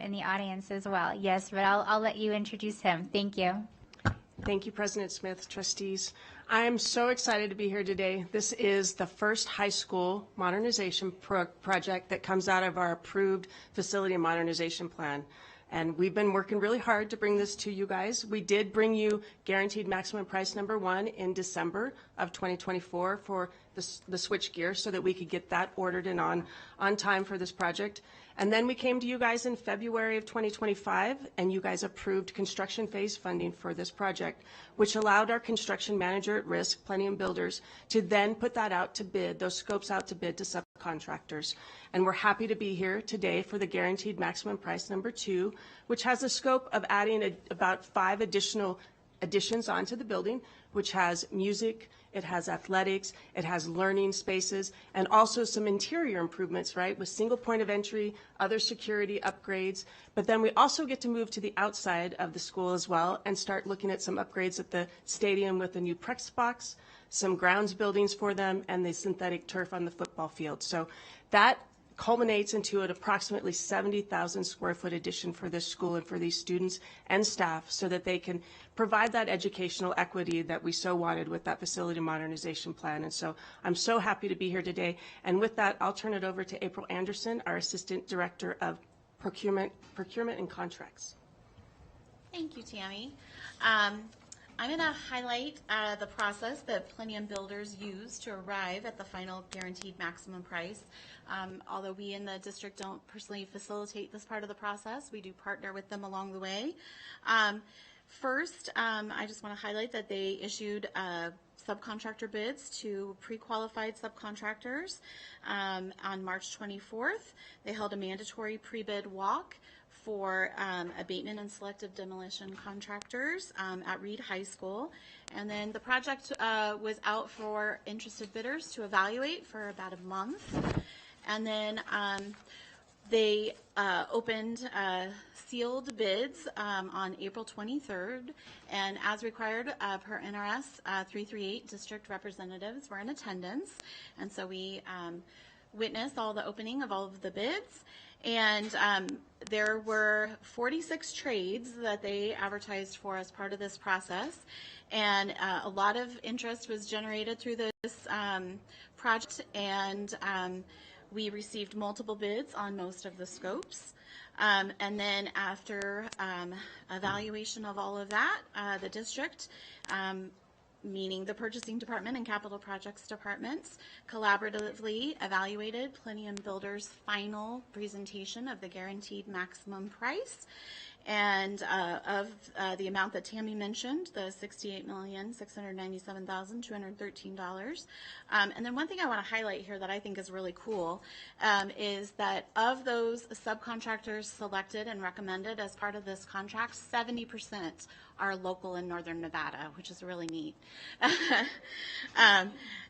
in the audience as well. Yes, but I'll let you introduce him. Thank you.
Thank you, President Smith, trustees. I am so excited to be here today. This is the first high school modernization project that comes out of our approved facility modernization plan. And we've been working really hard to bring this to you guys. We did bring you Guaranteed Maximum Price number 1 in December of 2024 for the switch gear so that we could get that ordered and on time for this project. And then we came to you guys in February of 2025, and you guys approved construction phase funding for this project, which allowed our construction manager at risk, Plenium Builders, to then put that out to bid, those scopes out to bid to subcontractors. And we're happy to be here today for the Guaranteed Maximum Price number 2, which has a scope of adding about 5 additions onto the building, which has music, it has athletics, it has learning spaces, and also some interior improvements, right, with single point of entry, other security upgrades. But then we also get to move to the outside of the school as well and start looking at some upgrades at the stadium with a new press box, some grounds buildings for them, and the synthetic turf on the football field. So that culminates into an approximately 70,000 square foot addition for this school and for these students and staff so that they can provide that educational equity that we so wanted with that facility modernization plan. And so I'm so happy to be here today. And with that, I'll turn it over to April Anderson, our Assistant Director of Procurement and Contracts.
Thank you, Tammy. I'm going to highlight the process that Plenium Builders use to arrive at the final guaranteed maximum price. Although we in the district don't personally facilitate this part of the process, we do partner with them along the way. First, I just want to highlight that they issued subcontractor bids to pre-qualified subcontractors on March 24th. They held a mandatory pre-bid walk for abatement and selective demolition contractors at Reed High School. And then the project was out for interested bidders to evaluate for about a month. And then they opened sealed bids on April 23rd. And as required per NRS 338, district representatives were in attendance. And so we witness all the opening of all of the bids. And there were 46 trades that they advertised for as part of this process. And a lot of interest was generated through this project. And we received multiple bids on most of the scopes. And then after evaluation of all of that, the district, meaning the purchasing department and capital projects departments, collaboratively evaluated Plenium Builders' final presentation of the guaranteed maximum price. And of the amount that Tammy mentioned, the $68,697,213. And then one thing I want to highlight here that I think is really cool is that of those subcontractors selected and recommended as part of this contract, 70% are local in Northern Nevada, which is really neat.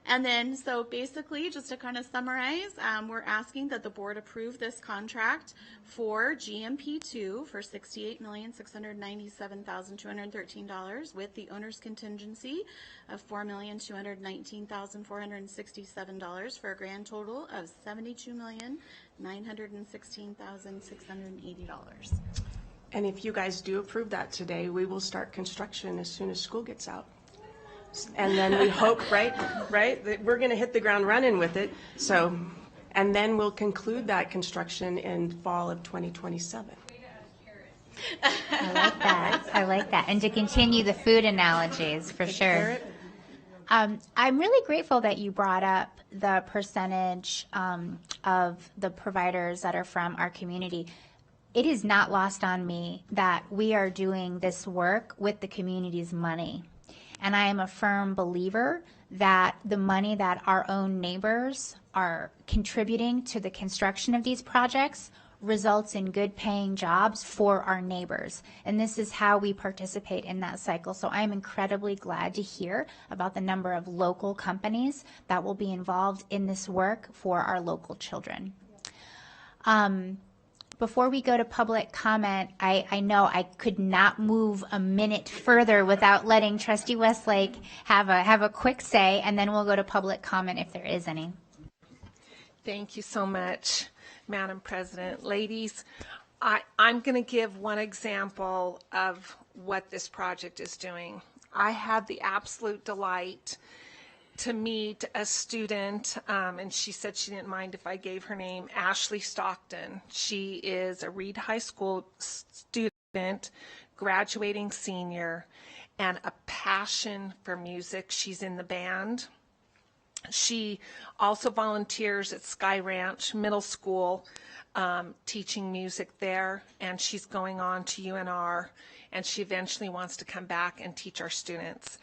And then, so basically, just to kind of summarize, we're asking that the board approve this contract for GMP2 for $68,697,213 with the owner's contingency of $4,219,467 for a grand total of $72,916,680.
And if you guys do approve that today, we will start construction as soon as school gets out. And then we hope, right, that we're going to hit the ground running with it. So, and then we'll conclude that construction in fall of 2027.
I like that. I like that. And to continue the food analogies, for sure. I'm really grateful that you brought up the percentage of the providers that are from our community. It is not lost on me that we are doing this work with the community's money. And I am a firm believer that the money that our own neighbors are contributing to the construction of these projects results in good paying jobs for our neighbors. And this is how we participate in that cycle. So I'm incredibly glad to hear about the number of local companies that will be involved in this work for our local children. Before we go to public comment, I know I could not move a minute further without letting Trustee Westlake have a quick say, and then we'll go to public comment if there is any.
Thank you so much, Madam President. Ladies, I'm going to give one example of what this project is doing. I had the absolute delight to meet a student, and she said she didn't mind if I gave her name, Ashley Stockton. She is a Reed High School student, graduating senior, and a passion for music. She's in the band. She also volunteers at Sky Ranch Middle School, teaching music there, and she's going on to UNR, and she eventually wants to come back and teach our students.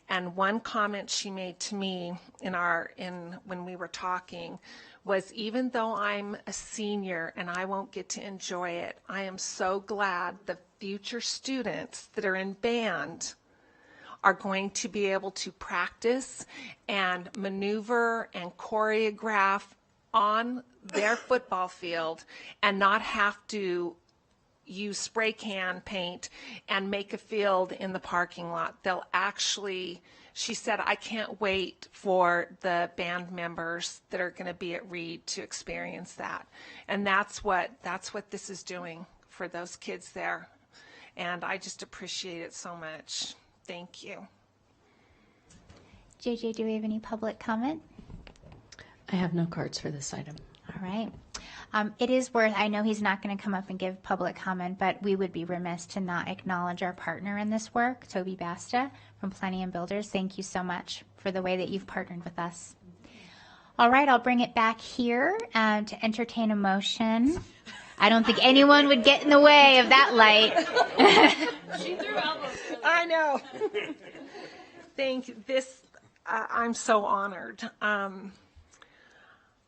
And one comment she made to me when we were talking was, even though I'm a senior and I won't get to enjoy it, I am so glad the future students that are in band are going to be able to practice and maneuver and choreograph on their football field and not have to use spray can paint and make a field in the parking lot. They'll actually, she said, I can't wait for the band members that are going to be at Reed to experience that. And that's what this is doing for those kids there. And I just appreciate it so much. Thank you.
JJ, do we have any public comment?
I have no cards for this item.
All right. It is worth, I know he's not going to come up and give public comment, but we would be remiss to not acknowledge our partner in this work, Toby Basta from Plenium Builders. Thank you so much for the way that you've partnered with us. All right, I'll bring it back here to entertain a motion. I don't think anyone would get in the way of that light.
She threw elbows. I know. Thank you. I'm so honored.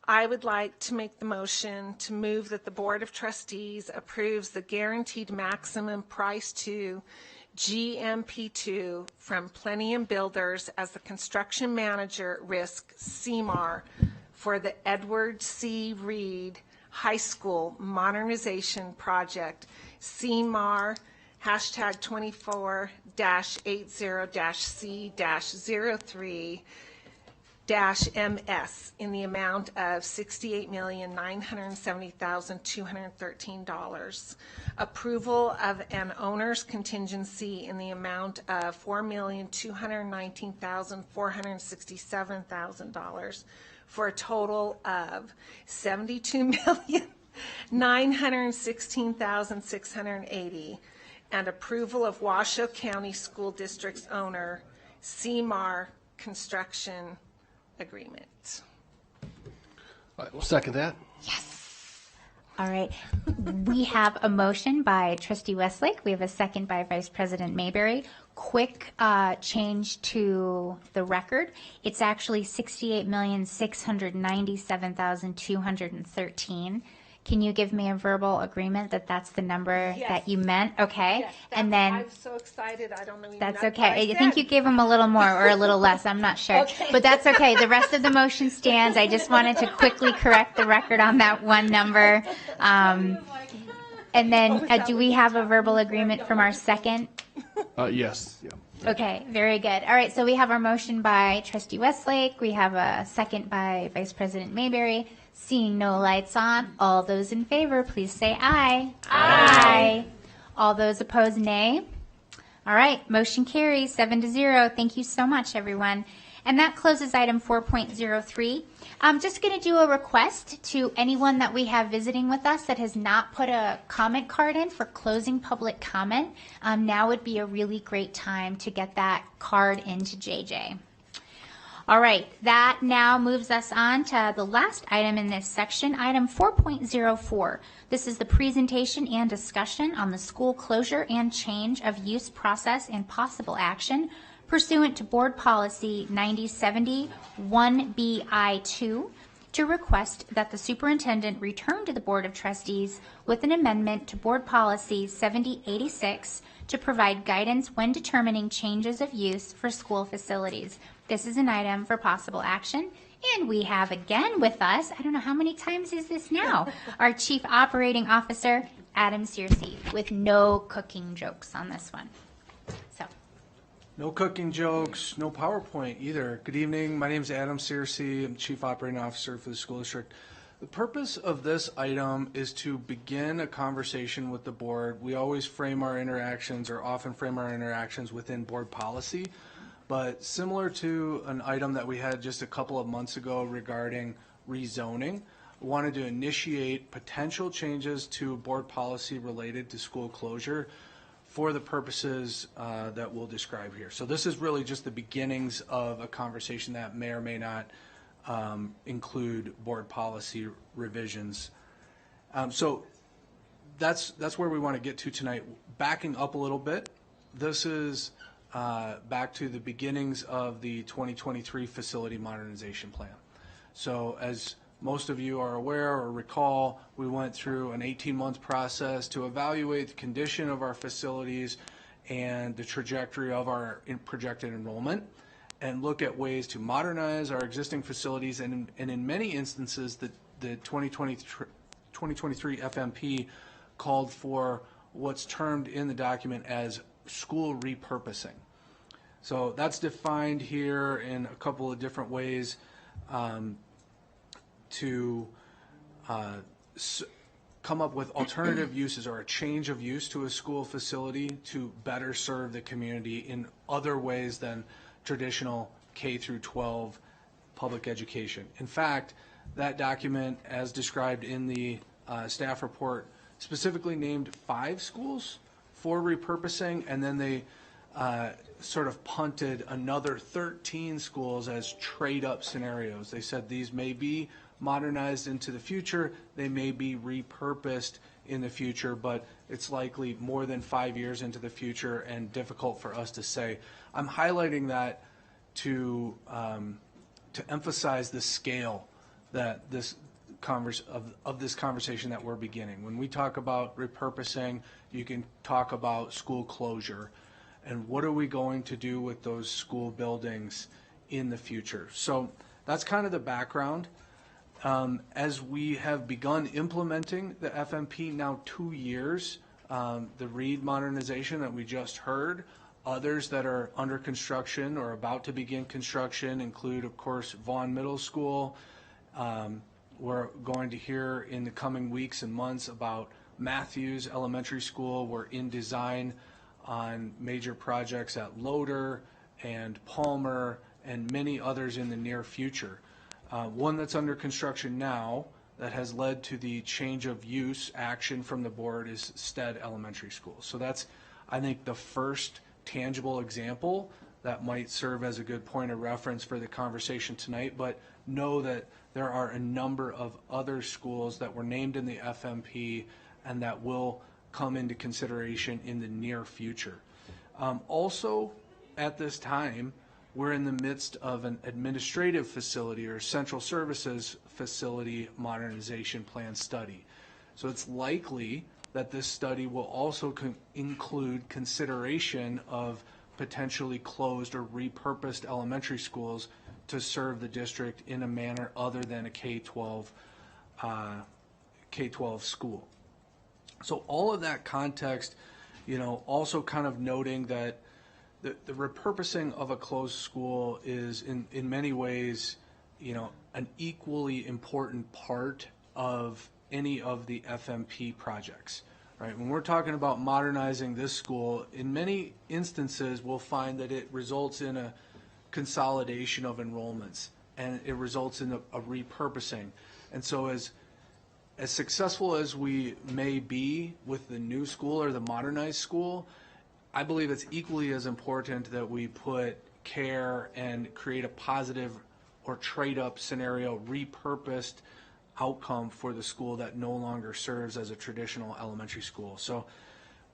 I would like to make the motion to move that the Board of Trustees approves the guaranteed maximum price to GMP2 from Plenium Builders as the construction manager risk CMAR for the Edward C. Reed High School Modernization Project, CMAR hashtag 24-80-C-03 -MS in the amount of $68,970,213. Approval of an owner's contingency in the amount of $4,219,467,000 for a total of $72,916,680. And approval of Washoe County School District's owner, CMAR Construction Agreement.
I will second that.
All right. We have a motion by Trustee Westlake. We have a second by Vice President Mayberry. Quick change to the record. It's actually $68,697,213. Can you give me a verbal agreement that that's the number that you meant? Okay.
Yes,
and then
I'm so excited. I don't know.
that's okay. I think you gave him a little more or a little less. I'm not sure.
Okay.
But that's okay. The rest of the motion stands. I just wanted to quickly correct the record on that one number. And then do we have a verbal agreement from our second?
Yes. Yeah.
Okay, very good. All right, so we have our motion by Trustee Westlake. We have a second by Vice President Mayberry. Seeing no lights on, all those in favor, please say aye. Aye. All those opposed, nay. All right, motion carries 7-0. Thank you so much, everyone. And that closes item 4.03. I'm just going to do a request to anyone that we have visiting with us that has not put a comment card in for closing public comment. Now would be a really great time to get that card into JJ. All right, that now moves us on to the last item in this section, item 4.04. This is the presentation and discussion on the school closure and change of use process and possible action pursuant to Board Policy 9070 1BI2 to request that the superintendent return to the Board of Trustees with an amendment to Board Policy 7086 to provide guidance when determining changes of use for school facilities. This is an item for possible action. And we have again with us, I don't know how many times is this now, our Chief Operating Officer, Adam Searcy, with no cooking jokes on this one. So.
No cooking jokes, no PowerPoint either. Good evening. My name is Adam Searcy. I'm Chief Operating Officer for the school district. The purpose of this item is to begin a conversation with the board. We always frame our interactions, or often frame our interactions within board policy. But similar to an item that we had just a couple of months ago regarding rezoning, I wanted to initiate potential changes to board policy related to school closure for the purposes that we'll describe here. So this is really just the beginnings of a conversation that may or may not include board policy revisions. So that's where we want to get to tonight. Backing up a little bit, this is back to the beginnings of the 2023 facility modernization plan. So as most of you are aware or recall, we went through an 18-month process to evaluate the condition of our facilities and the trajectory of our projected enrollment, and look at ways to modernize our existing facilities. And in many instances, the 2023 FMP called for what's termed in the document as school repurposing. So that's defined here in a couple of different ways to come up with alternative uses or a change of use to a school facility to better serve the community in other ways than traditional K through 12 public education. In fact, that document, as described in the staff report, specifically named 5 schools for repurposing, and then they sort of punted another 13 schools as trade-up scenarios. They said these may be modernized into the future, they may be repurposed in the future, but it's likely more than 5 years into the future and difficult for us to say. I'm highlighting that to emphasize the scale that this of this conversation that we're beginning. When we talk about repurposing, you can talk about school closure and what are we going to do with those school buildings in the future. So that's kind of the background. As we have begun implementing the FMP now 2 years, the READ modernization that we just heard Others that are under construction or about to begin construction include, of course, Vaughn Middle School. We're going to hear in the coming weeks and months about Matthews Elementary School. We're in design on major projects at Loader and Palmer and many others in the near future. One that's under construction now that has led to the change of use action from the board is Stead Elementary School. So that's, I think, the first tangible example that might serve as a good point of reference for the conversation tonight, but know that there are a number of other schools that were named in the FMP and that will come into consideration in the near future. Also, at this time, we're in the midst of an administrative facility or central services facility modernization plan study. So it's likely that this study will also include consideration of potentially closed or repurposed elementary schools to serve the district in a manner other than a K-12 school. So all of that context, also kind of noting that the repurposing of a closed school is in many ways, an equally important part of any of the FMP projects, right? When we're talking about modernizing this school, in many instances, we'll find that it results in a consolidation of enrollments, and it results in a repurposing. And so as successful as we may be with the new school or the modernized school, I believe it's equally as important that we put care and create a positive or trade-up scenario, repurposed outcome for the school that no longer serves as a traditional elementary school. So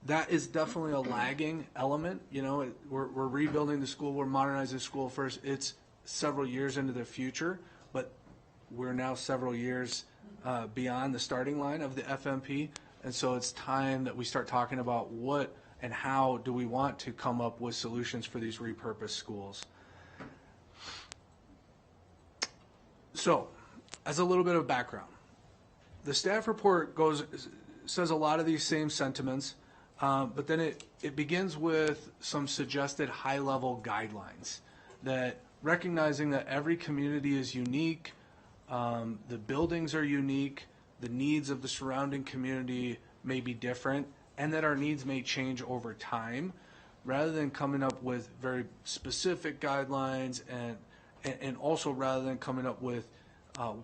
that is definitely a lagging element. We're rebuilding the school, we're modernizing the school first. It's several years into the future, but we're now several years beyond the starting line of the FMP, and so it's time that we start talking about what and how do we want to come up with solutions for these repurposed schools. So, as a little bit of background, the staff report says a lot of these same sentiments, but then it begins with some suggested high-level guidelines that recognizing that every community is unique, the buildings are unique, the needs of the surrounding community may be different, and that our needs may change over time, rather than coming up with very specific guidelines and also rather than coming up with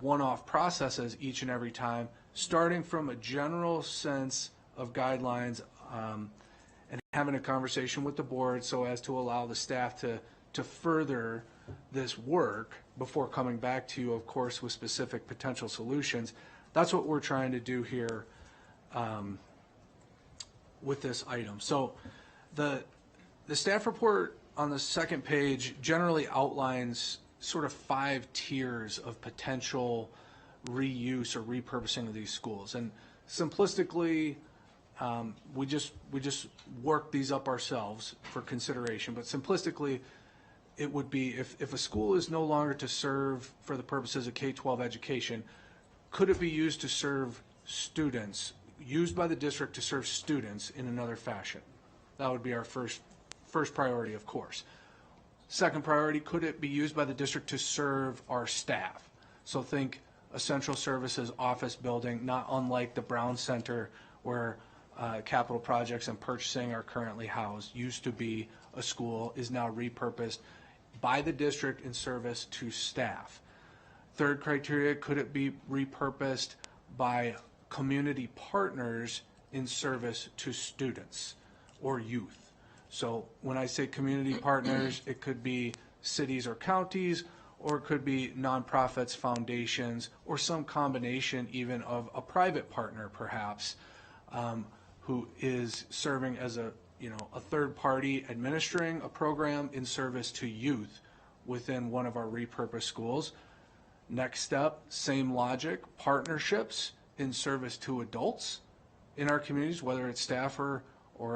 one-off processes each and every time, starting from a general sense of guidelines and having a conversation with the board so as to allow the staff to further this work before coming back to you, of course, with specific potential solutions. That's what we're trying to do here with this item. So the staff report on the second page generally outlines sort of 5 tiers of potential reuse or repurposing of these schools. And simplistically, we just work these up ourselves for consideration. But simplistically, it would be if a school is no longer to serve for the purposes of K-12 education, could it be used to serve students, used by the district to serve students in another fashion? That would be our first priority, of course. Second priority, could it be used by the district to serve our staff? So think a central services office building, not unlike the Brown Center where capital projects and purchasing are currently housed. Used to be a school, is now repurposed by the district in service to staff. Third criteria, could it be repurposed by community partners in service to students or youth? So when I say community partners, it could be cities or counties, or it could be nonprofits, foundations, or some combination even of a private partner perhaps, who is serving as a third party administering a program in service to youth within one of our repurposed schools. Next step, same logic, partnerships in service to adults in our communities, whether it's staff or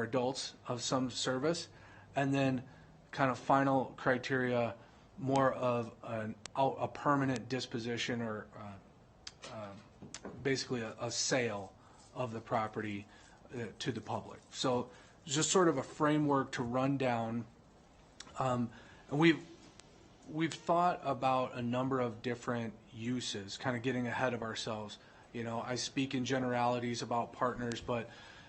adults of some service. And then kind of final criteria, more of a permanent disposition or basically a sale of the property to the public. So just sort of a framework to run down. And we've thought about a number of different uses, kind of getting ahead of ourselves. You know, I speak in generalities about partners, but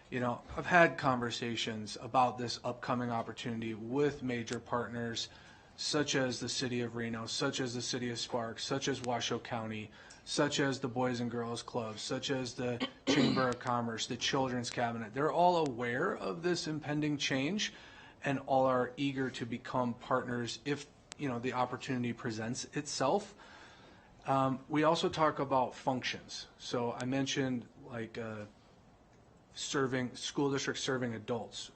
you know, I've had conversations about this upcoming opportunity with major partners, such as the City of Reno, such as the City of Sparks, such as Washoe County, such as the Boys and Girls Club, such as the Chamber of Commerce, the Children's Cabinet. They're all aware of this impending change and all are eager to become partners if, you know, the opportunity presents itself. We also talk about functions. So I mentioned like school districts serving adults.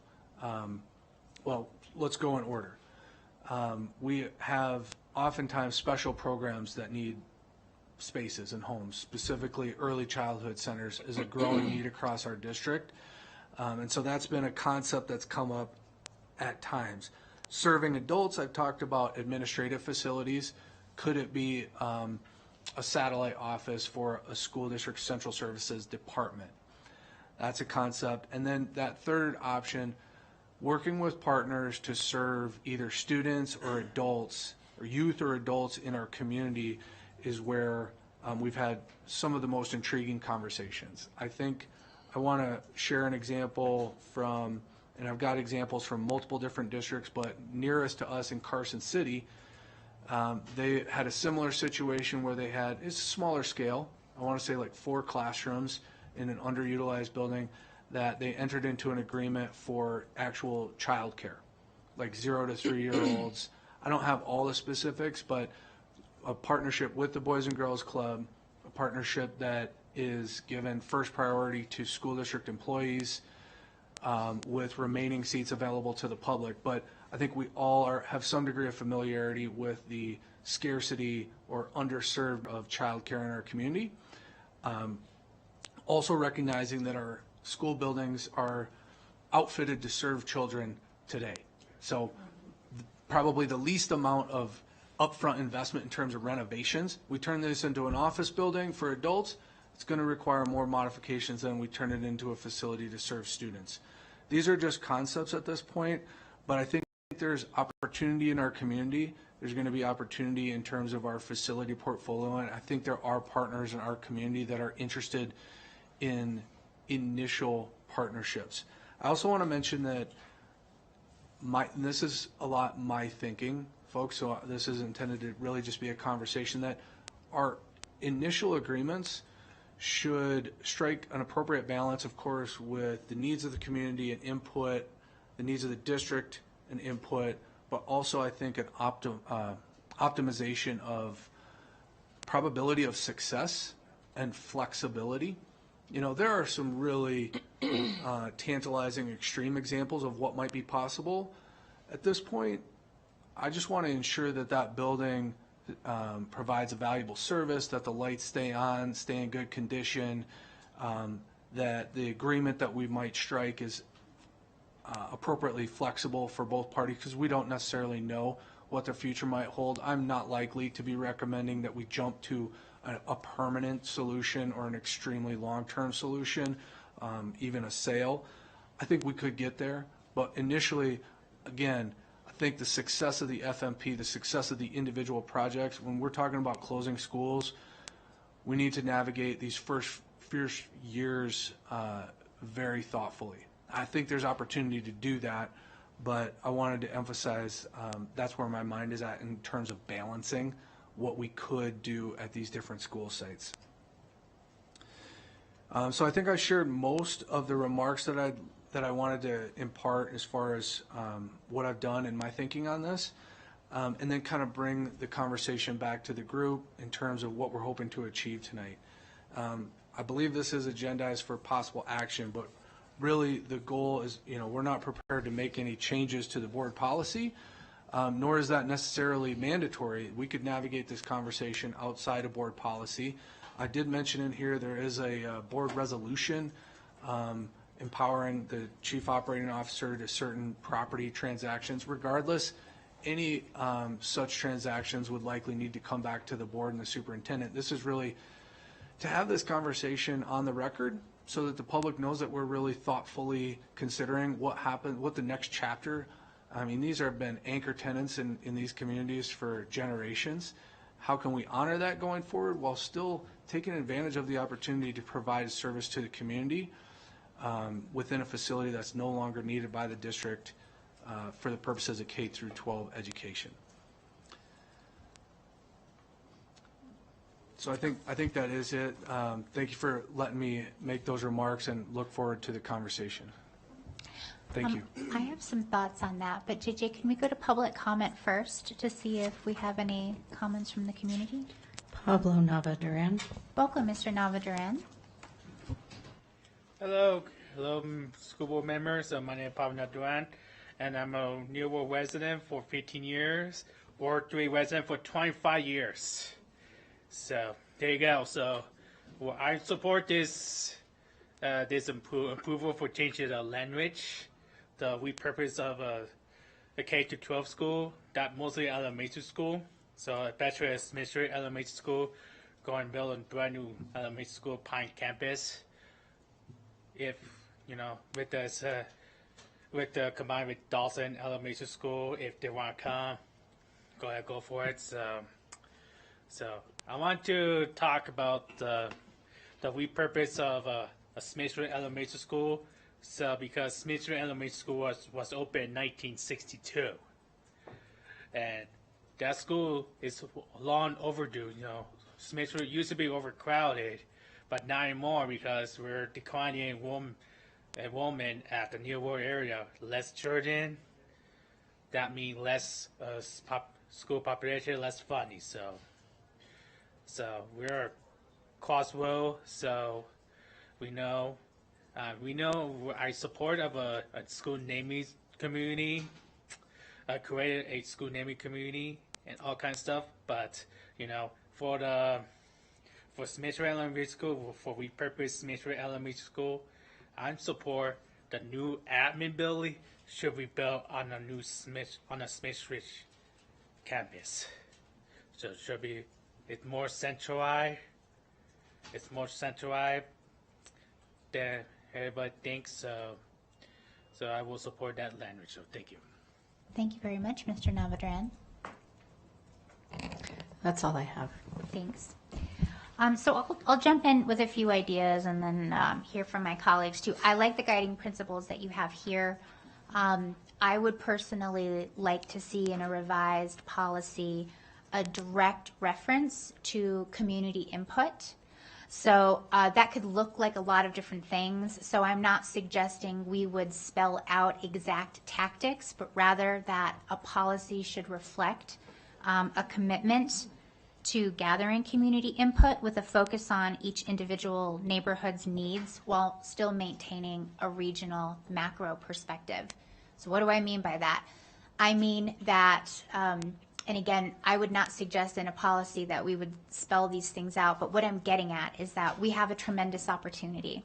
Well, let's go in order. We have oftentimes special programs that need spaces and homes. Specifically, early childhood centers is a growing need across our district. And so that's been a concept that's come up at times. Serving adults, I've talked about administrative facilities. Could it be a satellite office for a school district central services department? That's a concept. And then that third option, working with partners to serve either students or adults or youth or adults in our community is where we've had some of the most intriguing conversations. I think I want to share an example from, and I've got examples from multiple different districts, but nearest to us in Carson City, they had a similar situation where they had, it's a smaller scale, I want to say like 4 classrooms in an underutilized building, that they entered into an agreement for actual childcare, like 0 to 3-year-olds. I don't have all the specifics, but a partnership with the Boys and Girls Club, a partnership that is given first priority to school district employees, with remaining seats available to the public. But I think we all have some degree of familiarity with the scarcity or underserved of childcare in our community. Also recognizing that our school buildings are outfitted to serve children today. So probably the least amount of upfront investment in terms of renovations. We turn this into an office building for adults. It's going to require more modifications than we turn it into a facility to serve students. These are just concepts at this point, but I think there's opportunity in our community. There's going to be opportunity in terms of our facility portfolio, and I think there are partners in our community that are interested in initial partnerships. I also want to mention that this is a lot my thinking, folks, so this is intended to really just be a conversation, that our initial agreements should strike an appropriate balance, of course, with the needs of the community and input, the needs of the district and input, but also I think an optimization of probability of success and flexibility. You know, there are some really tantalizing extreme examples of what might be possible. At this point, I just want to ensure that that building provides a valuable service, that the lights stay on, stay in good condition, that the agreement that we might strike is appropriately flexible for both parties, because we don't necessarily know what the future might hold. I'm not likely to be recommending that we jump to a permanent solution or an extremely long-term solution, even a sale. I think we could get there, but initially, again, I think the success of the FMP, the success of the individual projects, when we're talking about closing schools, we need to navigate these first years very thoughtfully. I think there's opportunity to do that, but I wanted to emphasize that's where my mind is at in terms of balancing what we could do at these different school sites. So I think I shared most of the remarks that I wanted to impart as far as what I've done and my thinking on this, and then kind of bring the conversation back to the group in terms of what we're hoping to achieve tonight. I believe this is agendized for possible action, but really the goal is, you know, we're not prepared to make any changes to the board policy, nor is that necessarily mandatory. We could navigate this conversation outside of board policy. I did mention in here there is a board resolution empowering the chief operating officer to certain property transactions. Regardless, any such transactions would likely need to come back to the board and the superintendent. This is really to have this conversation on the record so that the public knows that we're really thoughtfully considering what happened, what the next chapter. I mean, these have been anchor tenants in these communities for generations. How can we honor that going forward while still taking advantage of the opportunity to provide service to the community within a facility that's no longer needed by the district for the purposes of K through 12 education? So I think that is it. Thank you for letting me make those remarks and look forward to the conversation. Thank you.
I have some thoughts on that, but JJ, can we go to public comment first to see if we have any comments from the community?
Pablo Nava-Duran.
Welcome, Mr. Nava-Duran.
Hello, school board members. My name is Pablo Nava-Duran, and I'm a New World resident for 15 years, Ward 3 resident for 25 years. So there you go. So I support this approval for changing the language, the repurpose of a K-12 school, that mostly elementary school. So especially as Mystery Elementary School, going to build a brand new elementary school Pine campus. If with this, with the combined with Dawson Elementary School, if they want to come, go ahead, go for it. So I want to talk about the repurpose of a Smithfield Elementary School. So because Smithfield Elementary School was opened in 1962, and that school is long overdue. Smithfield used to be overcrowded, but not anymore because we're declining enrollment at the New World area. Less children, that means less school population, less funding. So we're a crossroad. So we know I support of a school naming community. I created a school naming community and all kinds of stuff. But for Smithfield Elementary School, for repurposed Smithfield Elementary School, I support the new admin building should be built on a Smithfield campus. So it should be. It's more centralized. It's more centralized than everybody thinks. So I will support that language. So thank you.
Thank you very much, Mr. Nava-Duran.
That's all I have.
Thanks. So I'll jump in with a few ideas and then hear from my colleagues too. I like the guiding principles that you have here. I would personally like to see in a revised policy a direct reference to community input. So that could look like a lot of different things. So I'm not suggesting we would spell out exact tactics, but rather that a policy should reflect a commitment to gathering community input with a focus on each individual neighborhood's needs while still maintaining a regional macro perspective. So what do I mean by that? I mean that and again, I would not suggest in a policy that we would spell these things out, but what I'm getting at is that we have a tremendous opportunity.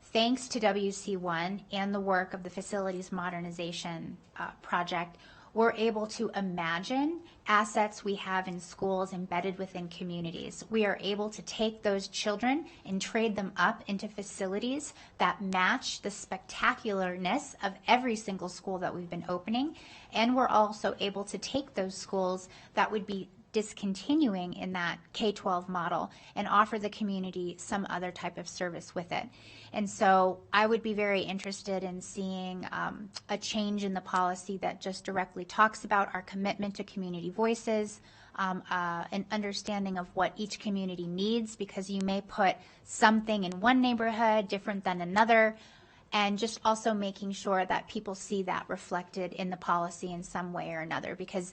Thanks to WC1 and the work of the Facilities Modernization Project, we're able to imagine assets we have in schools embedded within communities. We are able to take those children and trade them up into facilities that match the spectacularness of every single school that we've been opening. And we're also able to take those schools that would be discontinuing in that K-12 model and offer the community some other type of service with it. And so I would be very interested in seeing a change in the policy that just directly talks about our commitment to community voices, an understanding of what each community needs, because you may put something in one neighborhood different than another, and just also making sure that people see that reflected in the policy in some way or another, because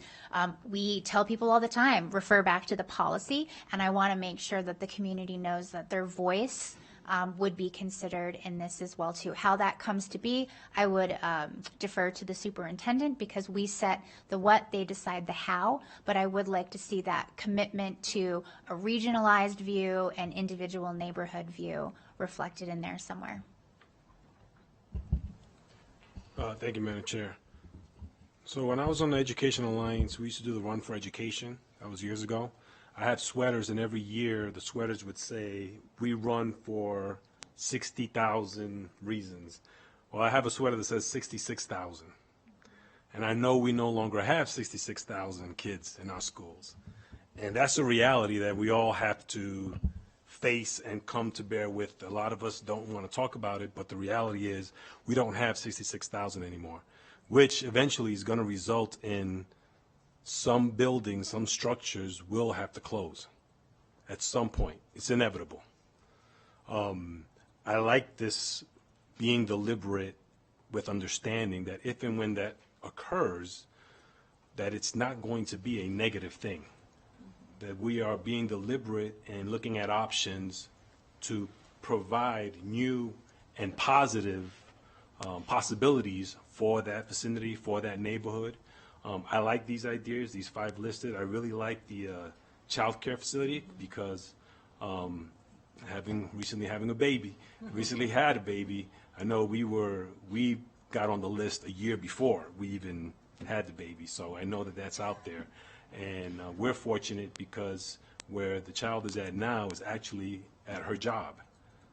we tell people all the time, refer back to the policy, and I want to make sure that the community knows that their voice would be considered in this as well too. How that comes to be, I would defer to the superintendent, because we set the what, they decide the how, but I would like to see that commitment to a regionalized view and individual neighborhood view reflected in there somewhere.
Thank you, Madam Chair. So when I was on the Education Alliance, we used to do the Run for Education. That was years ago. I had sweaters, and every year the sweaters would say, "We run for 60,000 reasons. Well, I have a sweater that says 66,000. And I know we no longer have 66,000 kids in our schools. And that's a reality that we all have to face and come to bear with. A lot of us don't want to talk about it, but the reality is we don't have 66,000 anymore, which eventually is going to result in some buildings, some structures will have to close at some point. It's inevitable. I like this being deliberate with understanding that if and when that occurs, that it's not going to be a negative thing, that we are being deliberate and looking at options to provide new and positive possibilities for that vicinity, for that neighborhood. I like these ideas, these 5 listed. I really like the child care facility because recently having a baby, recently had a baby, I know we got on the list a year before we even had the baby, so I know that that's out there. And we're fortunate because where the child is at now is actually at her job.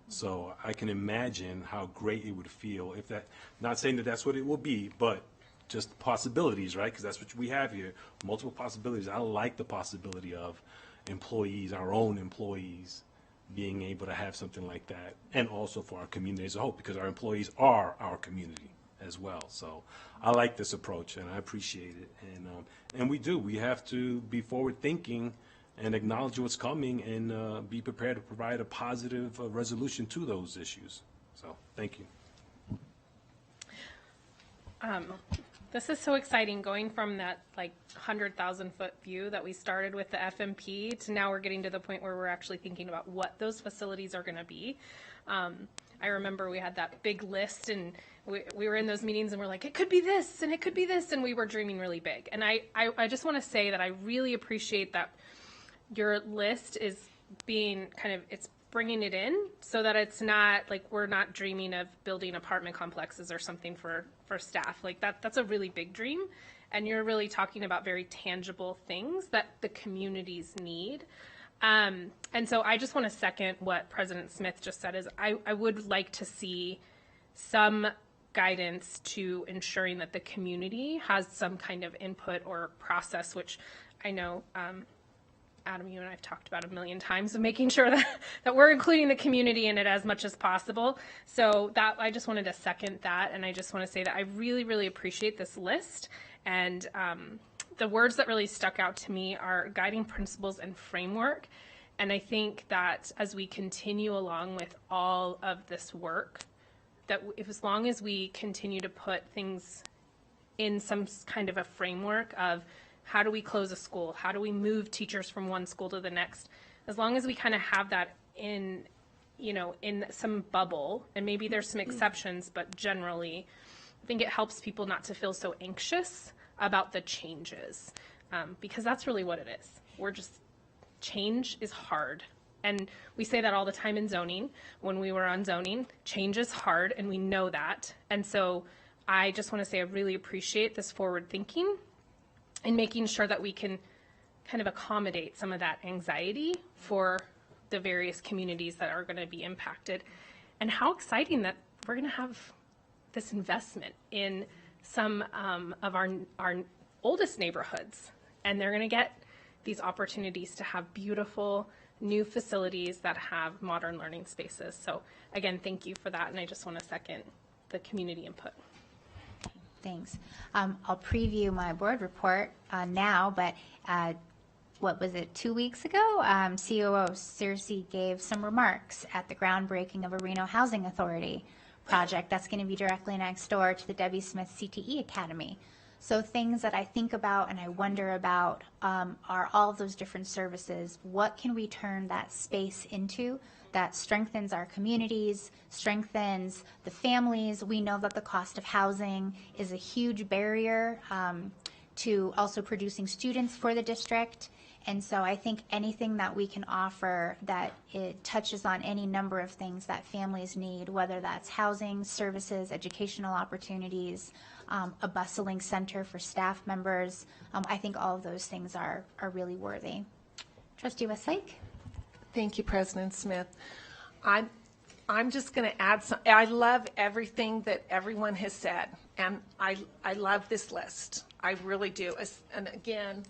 So I can imagine how great it would feel if that, not saying that that's what it will be, but just possibilities, right? Because that's what we have here, multiple possibilities. I like the possibility of employees, our own employees, being able to have something like that, and also for our community as a whole, because our employees are our community as well. So I like this approach, and I appreciate it. And we have to be forward-thinking and acknowledge what's coming and be prepared to provide a positive resolution to those issues. So thank you.
This is so exciting, going from that like 100,000-foot view that we started with the FMP to now we're getting to the point where we're actually thinking about what those facilities are going to be. I remember we had that big list, and we were in those meetings and we're like, it could be this and it could be this, and we were dreaming really big. And I just want to say that I really appreciate that your list is being kind of, it's bringing it in so that it's not like we're not dreaming of building apartment complexes or something for staff. Like that's a really big dream, and you're really talking about very tangible things that the communities need. And so I just want to second what President Smith just said, is I would like to see some guidance to ensuring that the community has some kind of input or process, which I know Adam, you and I have talked about 1,000,000 times, of making sure that we're including the community in it as much as possible. So that, I just wanted to second that, and I just want to say that I really, really appreciate this list. And the words that really stuck out to me are guiding principles and framework. And I think that as we continue along with all of this work, that as long as we continue to put things in some kind of a framework of how do we close a school? How do we move teachers from one school to the next? As long as we kind of have that in, in some bubble, and maybe there's some exceptions, but generally, I think it helps people not to feel so anxious about the changes, because that's really what it is. Change is hard. And we say that all the time in zoning. When we were on zoning, change is hard, and we know that. And so I just want to say I really appreciate this forward thinking and making sure that we can kind of accommodate some of that anxiety for the various communities that are going to be impacted. And how exciting that we're going to have this investment in some of our oldest neighborhoods. And they're going to get these opportunities to have beautiful new facilities that have modern learning spaces. So again, thank you for that. And I just want to second the community input.
Thanks. I'll preview my board report now, but what was it, 2 weeks ago? COO Circe gave some remarks at the groundbreaking of a Reno Housing Authority project that's going to be directly next door to the Debbie Smith CTE Academy. So things that I think about and I wonder about are all of those different services. What can we turn that space into that strengthens our communities, strengthens the families? We know that the cost of housing is a huge barrier to also producing students for the district. And so I think anything that we can offer that it touches on any number of things that families need, whether that's housing, services, educational opportunities, a bustling center for staff members, I think all of those things are really worthy. Trustee Westlake?
Thank you, President Smith. I'm I'm just going to add some. I love everything that everyone has said, and I love this list. I really do. And again,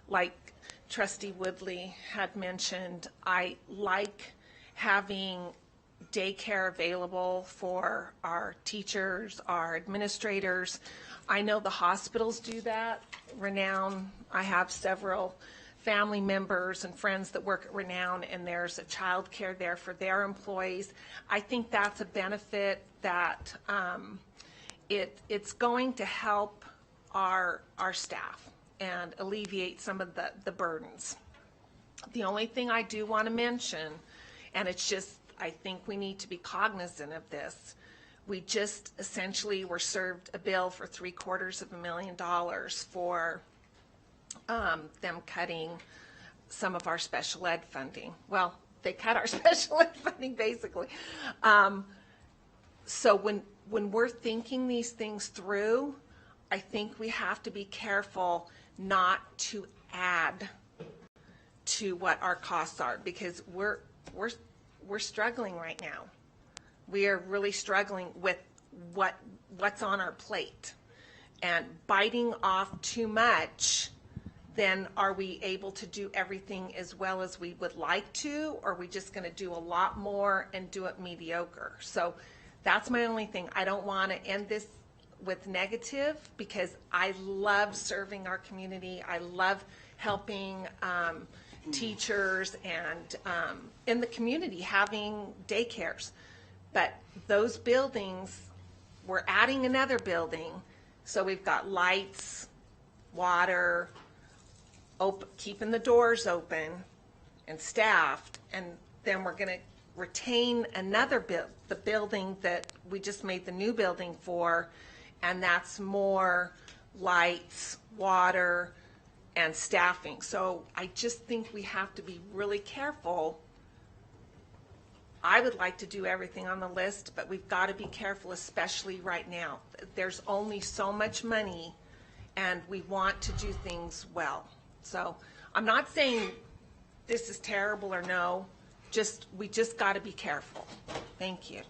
like Trustee Woodley had mentioned, I like having daycare available for our teachers, our administrators. I know the hospitals do that. Renown, I have several family members and friends that work at Renown, and there's a child care there for their employees. I think that's a benefit that it's going to help our staff and alleviate some of the burdens. The only thing I do want to mention, and it's just, I think we need to be cognizant of this. We just essentially were served a bill for $750,000 for them cutting some of our special ed funding. Well, they cut our special ed funding basically. So when we're thinking these things through, I think we have to be careful not to add to what our costs are, because we're struggling right now. We are really struggling with what's on our plate, and biting off too much, then are we able to do everything as well as we would like to, or are we just going to do a lot more and do it mediocre? So that's my only thing. I don't want to end this with negative, because I love serving our community. I love helping teachers and in the community having daycares. But those buildings, we're adding another building, so we've got lights, water, keeping the doors open and staffed, and then we're going to retain another the building that we just made the new building for, and that's more lights, water, and staffing. So I just think we have to be really careful. I would like to do everything on the list, but we've got to be careful, especially right now. There's only so much money, and we want to do things well. So I'm not saying this is terrible or no, we just got to be careful. Thank you.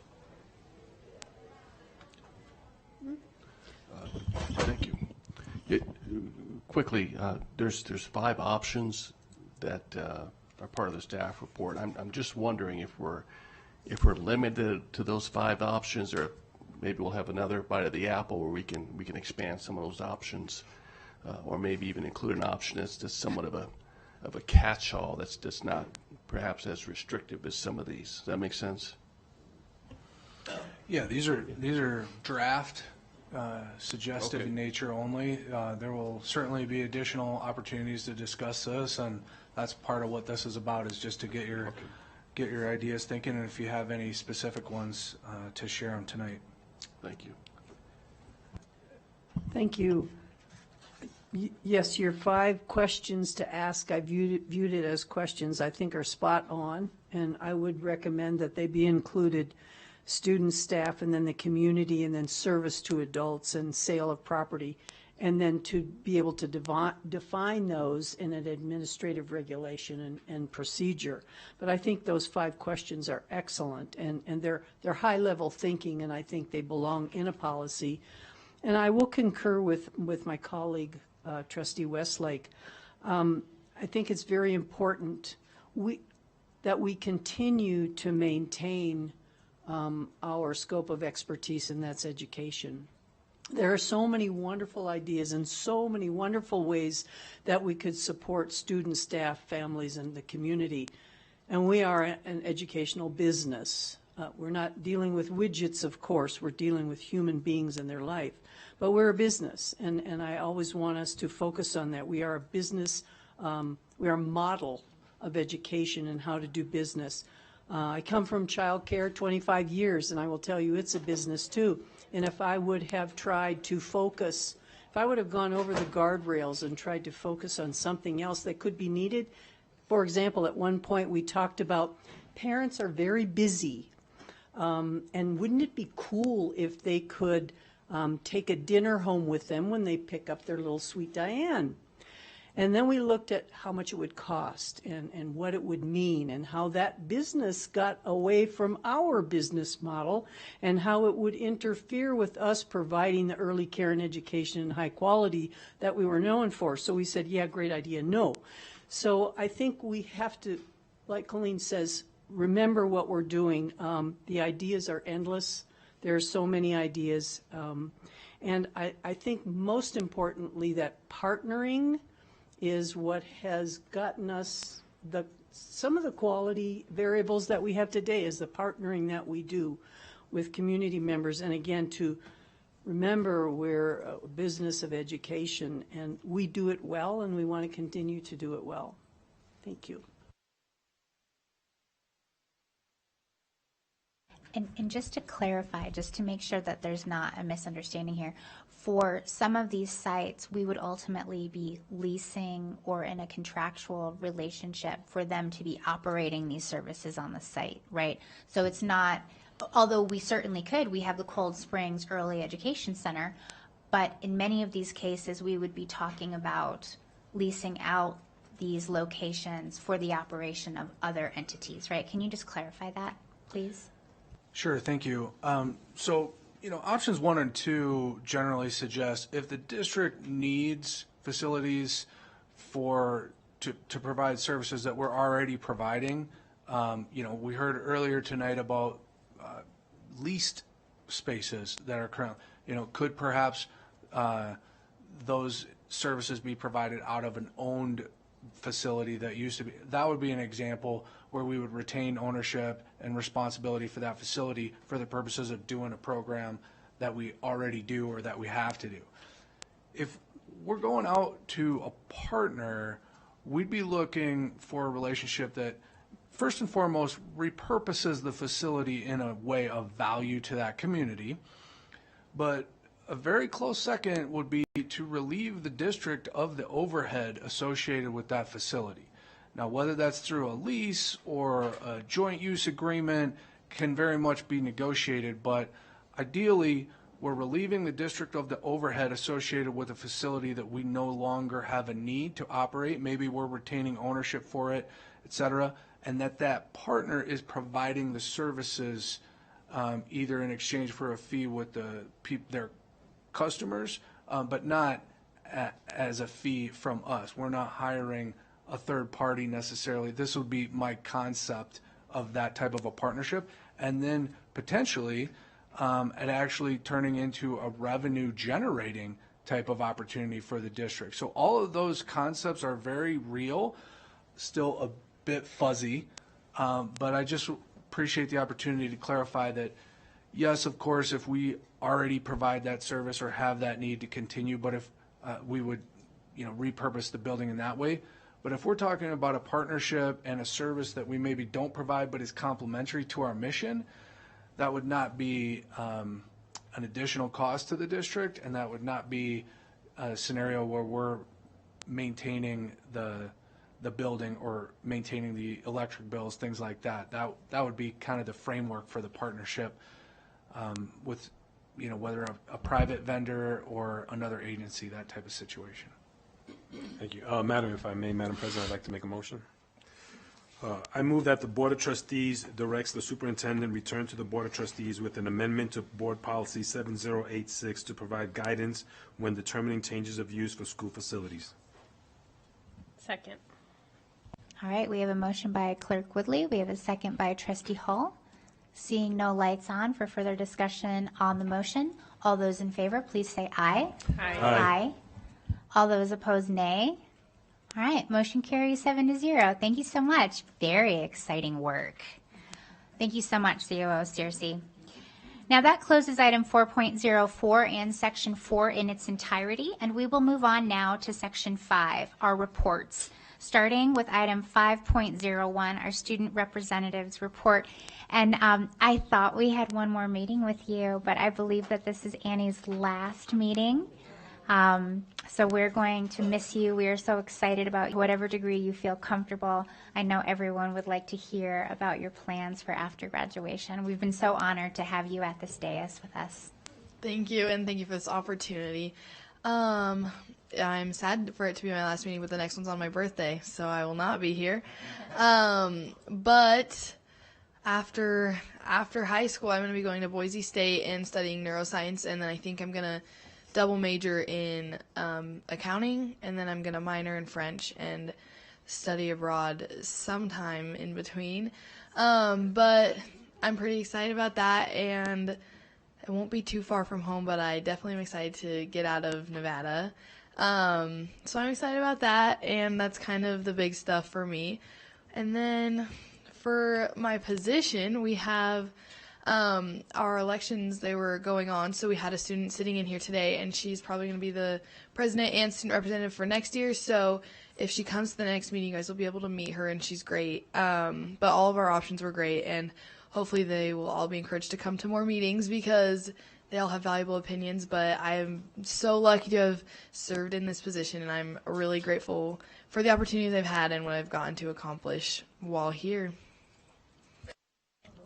Thank you. Quickly, there's 5 options that are part of the staff report. I'm just wondering if we're limited to those 5 options, or maybe we'll have another bite of the apple where we can expand some of those options, or maybe even include an option that's just somewhat of a catch-all that's just not perhaps as restrictive as some of these. Does that make sense?
Yeah, these are draft, suggestive
Okay.
in nature only. There will certainly be additional opportunities to discuss this, and that's part of what this is about, is just to get your ideas thinking, and if you have any specific ones, to share them tonight.
Thank you.
Thank you. Yes, your 5 questions to ask, I viewed it as questions I think are spot on, and I would recommend that they be included: students, staff, and then the community, and then service to adults and sale of property, and then to be able to define those in an administrative regulation and procedure. But I think those 5 questions are excellent, and they're high-level thinking, and I think they belong in a policy. And I will concur with my colleague, Trustee Westlake. I think it's very important that we continue to maintain our scope of expertise, and that's education. There are so many wonderful ideas and so many wonderful ways that we could support students, staff, families, and the community. And we are an educational business. We're not dealing with widgets, of course. We're dealing with human beings and their life. But we're a business, and I always want us to focus on that. We are a business. We are a model of education and how to do business. I come from child care 25 years, and I will tell you it's a business too. And if I would have tried to focus, if I would have gone over the guardrails and tried to focus on something else that could be needed, for example, at one point we talked about parents are very busy, and wouldn't it be cool if they could take a dinner home with them when they pick up their little sweet Diane? And then we looked at how much it would cost and what it would mean and how that business got away from our business model and how it would interfere with us providing the early care and education and high quality that we were known for. So we said, yeah, great idea, no. So I think we have to, like Colleen says, remember what we're doing. The ideas are endless. There are so many ideas. And I think most importantly that partnering is what has gotten us some of the quality variables that we have today is the partnering that we do with community members. And again, to remember we're a business of education and we do it well and we want to continue to do it well. Thank you.
And just to clarify, just to make sure that there's not a misunderstanding here, for some of these sites, we would ultimately be leasing or in a contractual relationship for them to be operating these services on the site, right? So it's not, although we certainly could, we have the Cold Springs Early Education Center, but in many of these cases, we would be talking about leasing out these locations for the operation of other entities, right? Can you just clarify that, please?
Sure, thank you. So, options 1 and 2 generally suggest if the district needs facilities to provide services that we're already providing, we heard earlier tonight about leased spaces that are current, could perhaps those services be provided out of an owned facility that used to be, that would be an example where we would retain ownership and responsibility for that facility for the purposes of doing a program that we already do or that we have to do. If we're going out to a partner, we'd be looking for a relationship that first and foremost repurposes the facility in a way of value to that community, but a very close second would be to relieve the district of the overhead associated with that facility. Now, whether that's through a lease or a joint use agreement can very much be negotiated, but ideally, we're relieving the district of the overhead associated with a facility that we no longer have a need to operate. Maybe we're retaining ownership for it, et cetera, and that partner is providing the services either in exchange for a fee with their customers, but not as a fee from us. We're not hiring a third party necessarily. This would be my concept of that type of a partnership, and then potentially it actually turning into a revenue generating type of opportunity for the district. So all of those concepts are very real, still a bit fuzzy, but I just appreciate the opportunity to clarify that yes, of course, if we already provide that service or have that need to continue, but if we would repurpose the building in that way. But if we're talking about a partnership and a service that we maybe don't provide but is complementary to our mission, that would not be an additional cost to the district, and that would not be a scenario where we're maintaining the building or maintaining the electric bills, things like that. That would be kind of the framework for the partnership with whether a private vendor or another agency, that type of situation.
Thank you. Madam, if I may, Madam President, I'd like to make a motion. I move that the Board of Trustees directs the superintendent return to the Board of Trustees with an amendment to Board Policy 7086 to provide guidance when determining changes of use for school facilities.
Second.
All right, we have a motion by Clerk Woodley. We have a second by Trustee Hall. Seeing no lights on for further discussion on the motion, all those in favor, please say aye.
Aye.
Aye. All those opposed, nay. All right, motion carries 7-0. Thank you so much. Very exciting work. Thank you so much, COO Searcy. Now that closes item 4.04 and section 4 in its entirety, and we will move on now to section 5, our reports. Starting with item 5.01, our student representatives report. And I thought we had one more meeting with you, but I believe that this is Annie's last meeting. So we're going to miss you. We are so excited about whatever degree you feel comfortable. I know everyone would like to hear about your plans for after graduation. We've been so honored to have you at this dais with us.
Thank you, and thank you for this opportunity. I'm sad for it to be my last meeting, but the next one's on my birthday, so I will not be here. But after high school, I'm going to be going to Boise State and studying neuroscience, and then I think I'm going to double major in accounting, and then I'm going to minor in French and study abroad sometime in between. But I'm pretty excited about that, and it won't be too far from home, but I definitely am excited to get out of Nevada. So I'm excited about that, and that's kind of the big stuff for me. And then for my position, we have our elections, they were going on, so we had a student sitting in here today, and she's probably going to be the president and student representative for next year, so if she comes to the next meeting, you guys will be able to meet her, and she's great. But all of our options were great, and hopefully they will all be encouraged to come to more meetings because they all have valuable opinions, but I am so lucky to have served in this position, and I'm really grateful for the opportunities I've had and what I've gotten to accomplish while here.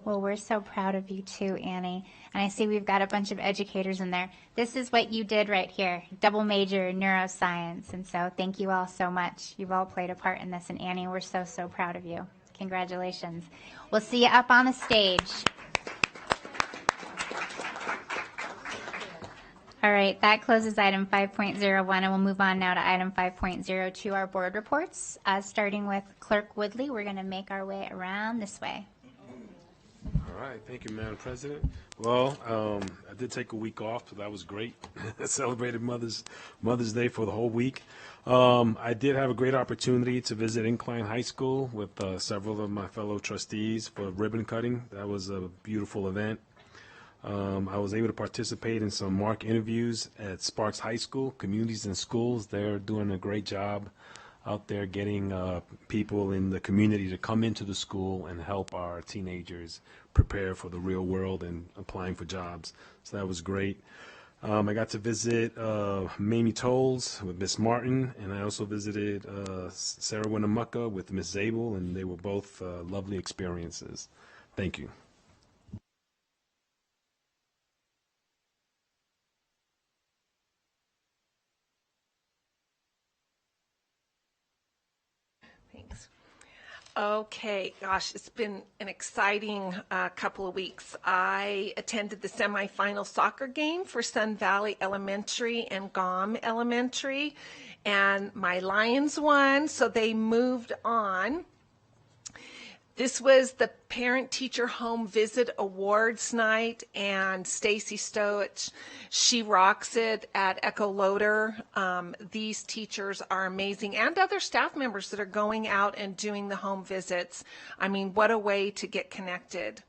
Well, we're so proud of you too, Annie. And I see we've got a bunch of educators in there. This is what you did right here, double major in neuroscience. And so thank you all so much. You've all played a part in this. And Annie, we're so, so proud of you. Congratulations. We'll see you up on the stage. All right, that closes item 5.01, and we'll move on now to item 5.02, our board reports. Starting with Clerk Woodley, we're going to make our way around this way.
All right, thank you, Madam President. Well, I did take a week off, so that was great. I celebrated Mother's Day for the whole week. I did have a great opportunity to visit Incline High School with several of my fellow trustees for ribbon cutting. That was a beautiful event. I was able to participate in some mock interviews at Sparks High School, Communities and Schools. They're doing a great job out there getting people in the community to come into the school and help our teenagers prepare for the real world and applying for jobs. So that was great. I got to visit Mamie Tolles with Miss Martin, and I also visited Sarah Winnemucca with Miss Zabel, and they were both lovely experiences. Thank you.
Thanks. Okay, gosh, it's been an exciting couple of weeks. I attended the semifinal soccer game for Sun Valley Elementary and GOM Elementary, and my Lions won, so they moved on. This was the Parent Teacher Home Visit Awards night, and Stacy Stowich, she rocks it at Echo Loader. These teachers are amazing, and other staff members that are going out and doing the home visits. I mean, what a way to get connected.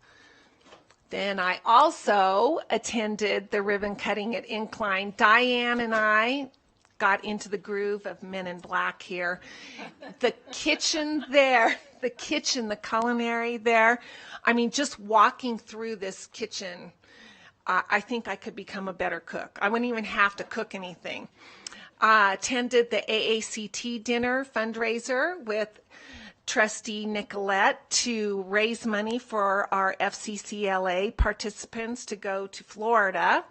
Then I also attended the ribbon cutting at Incline. Diane and I got into the groove of Men in Black here. The kitchen there, the culinary there. I mean, just walking through this kitchen, I think I could become a better cook. I wouldn't even have to cook anything. Attended the AACT dinner fundraiser with Trustee Nicolette to raise money for our FCCLA participants to go to Florida.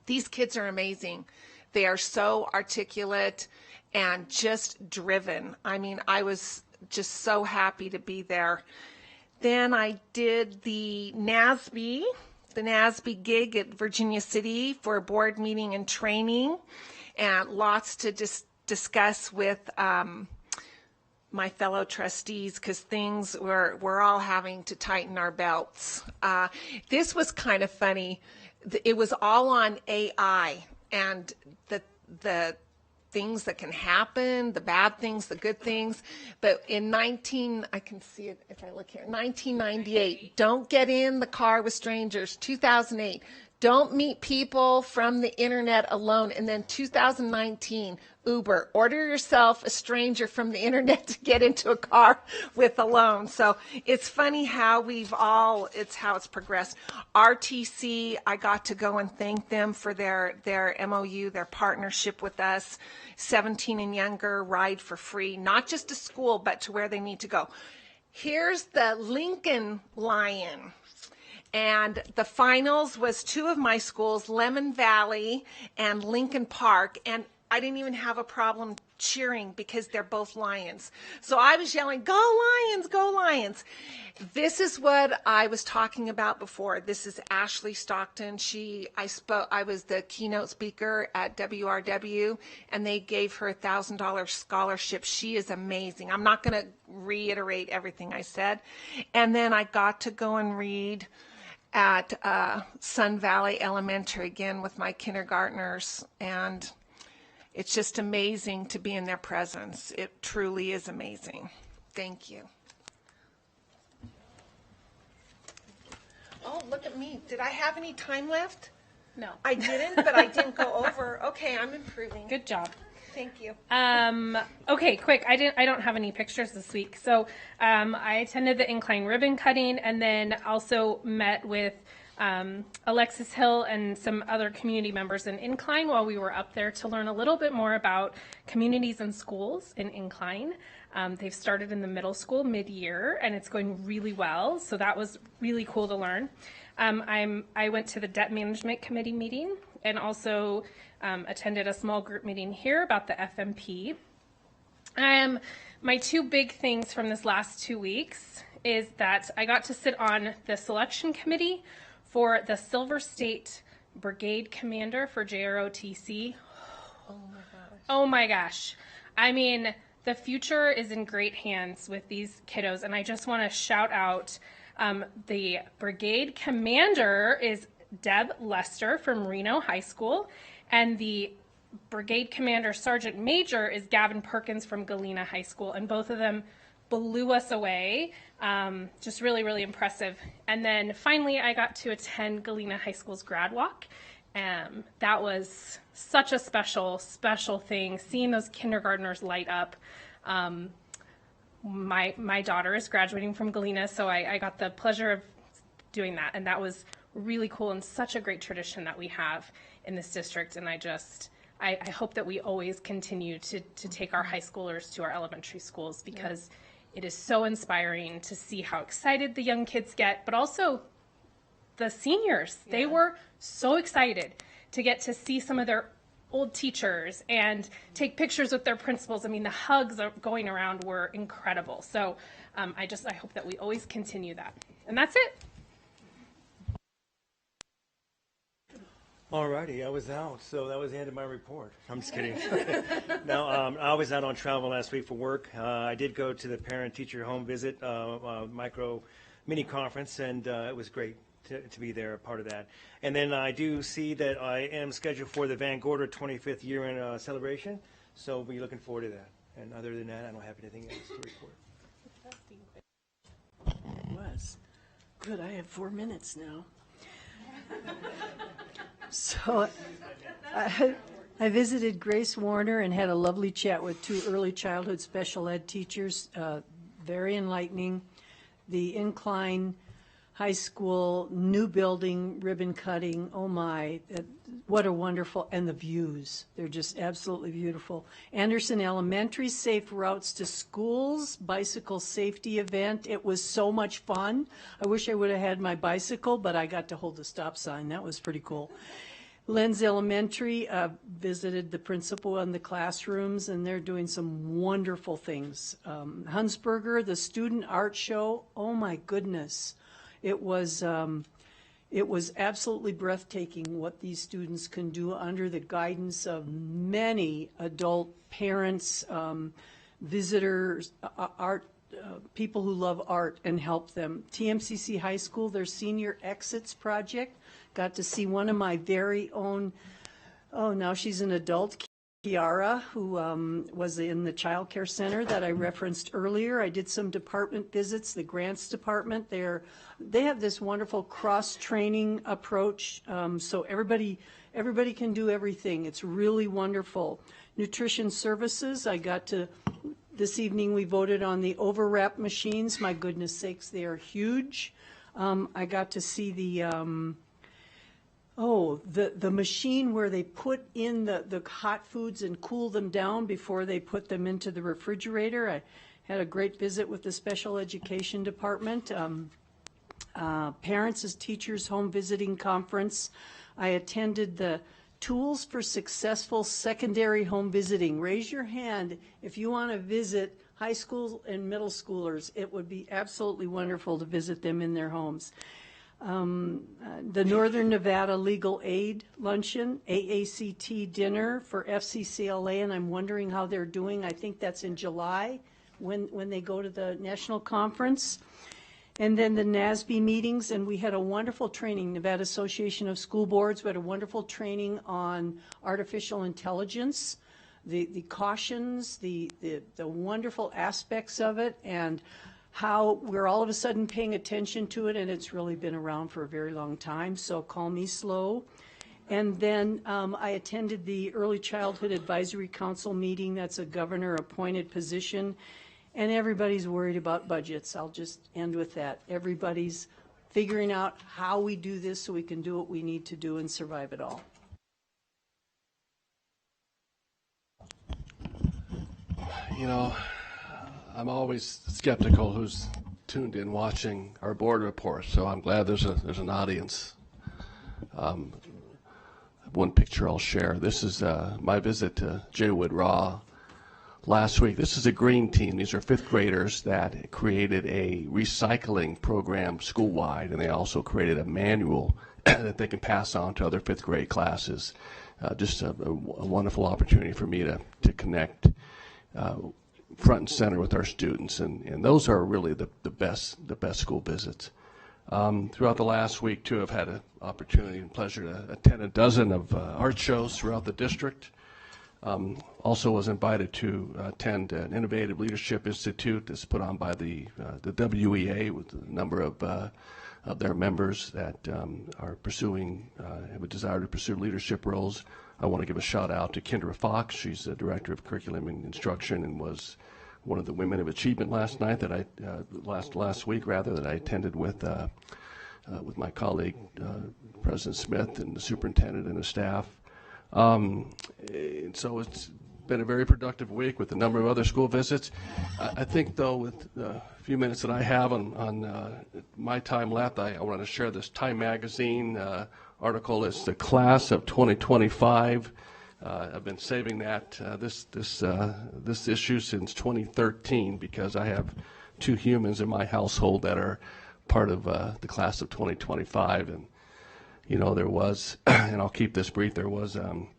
These kids are amazing. They are so articulate and just driven. I mean, I was just so happy to be there. Then I did the NASB gig at Virginia City for a board meeting and training, and lots to discuss with my fellow trustees because things we're all having to tighten our belts. This was kind of funny. It was all on AI and the things that can happen, the bad things, the good things. But in I can see it if I look here, 1998, don't get in the car with strangers. 2008, don't meet people from the internet alone. And then 2019, Uber, order yourself a stranger from the internet to get into a car with alone. So it's funny how it's how it's progressed. RTC, I got to go and thank them for their MOU, their partnership with us. 17 and younger, ride for free, not just to school, but to where they need to go. Here's the Lincoln Lion. And the finals was two of my schools, Lemon Valley and Lincoln Park. And I didn't even have a problem cheering because they're both Lions. So I was yelling, "Go Lions, go Lions." This is what I was talking about before. This is Ashley Stockton. I was the keynote speaker at WRW, and they gave her a $1,000 scholarship. She is amazing. I'm not going to reiterate everything I said. And then I got to go and read at Sun Valley Elementary again with my kindergartners, and it's just amazing to be in their presence. It truly is amazing. Thank you. Oh, look at me. Did I have any time left?
No.
I didn't, but I didn't go over. Okay, I'm improving.
Good job.
Thank you.
Okay, quick. I don't have any pictures this week. So I attended the incline ribbon cutting and then also met with Alexis Hill and some other community members in Incline while we were up there to learn a little bit more about communities and schools in Incline. They've started in the middle school mid-year and it's going really well. So that was really cool to learn. I went to the debt management committee meeting and also attended a small group meeting here about the FMP. My two big things from this last 2 weeks is that I got to sit on the selection committee for the Silver State Brigade Commander for JROTC. Oh my gosh. I mean, the future is in great hands with these kiddos, and I just want to shout out the Brigade Commander is Deb Lester from Reno High School, and the Brigade Commander Sergeant Major is Gavin Perkins from Galena High School, and both of them blew us away. Just really, really impressive. And then finally, I got to attend Galena High School's grad walk. That was such a special, special thing, seeing those kindergartners light up. My daughter is graduating from Galena, so I got the pleasure of doing that, and that was really cool and such a great tradition that we have in this district. And I hope that we always continue to take our high schoolers to our elementary schools, because it is so inspiring to see how excited the young kids get, but also the seniors. Yeah. They were so excited to get to see some of their old teachers and take pictures with their principals. I mean, the hugs going around were incredible. So I hope that we always continue that. And that's it.
Alrighty, I was out, so that was the end of my report. I'm just kidding. No, I was out on travel last week for work. I did go to the parent-teacher home visit, micro mini conference, and it was great to be there, a part of that. And then I do see that I am scheduled for the Van Gorder 25th year-end celebration, so we'll be looking forward to that. And other than that, I don't have anything else to report.
It was. Good, I have 4 minutes now. So I visited Grace Warner and had a lovely chat with 2 early childhood special ed teachers, very enlightening. The Incline High School new building, ribbon cutting, oh my, what a wonderful, and the views, they're just absolutely beautiful. Anderson Elementary Safe Routes to Schools bicycle safety event. It was so much fun. I wish I would have had my bicycle, but I got to hold the stop sign. That was pretty cool. Lenz Elementary visited the principal and the classrooms, and they're doing some wonderful things. Hunsberger, the student art show, oh my goodness. It was absolutely breathtaking what these students can do under the guidance of many adult parents, visitors, art, people who love art and help them. TMCC High School, their Senior Exits Project, got to see one of my very own, now she's an adult, Kiara, who was in the child care center that I referenced earlier. I did some department visits, the grants department. They have this wonderful cross-training approach, so everybody can do everything. It's really wonderful. Nutrition services, this evening we voted on the overwrap machines. My goodness sakes, they are huge. I got to see the machine where they put in the hot foods and cool them down before they put them into the refrigerator. I had a great visit with the special education department. Parents as Teachers Home Visiting Conference. I attended the Tools for Successful Secondary Home Visiting. Raise your hand if you want to visit high school and middle schoolers. It would be absolutely wonderful to visit them in their homes. The Northern Nevada Legal Aid Luncheon, AACT dinner for FCCLA, and I'm wondering how they're doing. I think that's in July when they go to the national conference. And then the NASB meetings, and we had a wonderful training, Nevada Association of School Boards. We had a wonderful training on artificial intelligence, the cautions, the wonderful aspects of it, and how we're all of a sudden paying attention to it, and it's really been around for a very long time, so call me slow. And then I attended the Early Childhood Advisory Council meeting. That's a governor-appointed position. And everybody's worried about budgets. I'll just end with that. Everybody's figuring out how we do this so we can do what we need to do and survive it all.
You know, I'm always skeptical who's tuned in watching our board report, so I'm glad there's an audience. One picture I'll share. This is my visit to Jaywood Raw last week. This is a green team. These are fifth graders that created a recycling program school-wide, and they also created a manual that they can pass on to other fifth grade classes. Just a wonderful opportunity for me to connect front and center with our students, and those are really the best school visits. Throughout the last week, too, I've had an opportunity and pleasure to attend a dozen of art shows throughout the district. Also was invited to attend an Innovative Leadership Institute that's put on by the WEA with a number of their members that are pursuing, have a desire to pursue leadership roles. I want to give a shout out to Kendra Fox. She's the Director of Curriculum and Instruction and was one of the Women of Achievement last week that I attended with my colleague President Smith and the superintendent and the staff. And so it's been a very productive week with a number of other school visits. I think, though, with the few minutes that I have on my time left, I want to share this Time Magazine article. It's the class of 2025. I've been saving that this issue since 2013 because I have two humans in my household that are part of the class of 2025, and you know, there was, and I'll keep this brief, there was an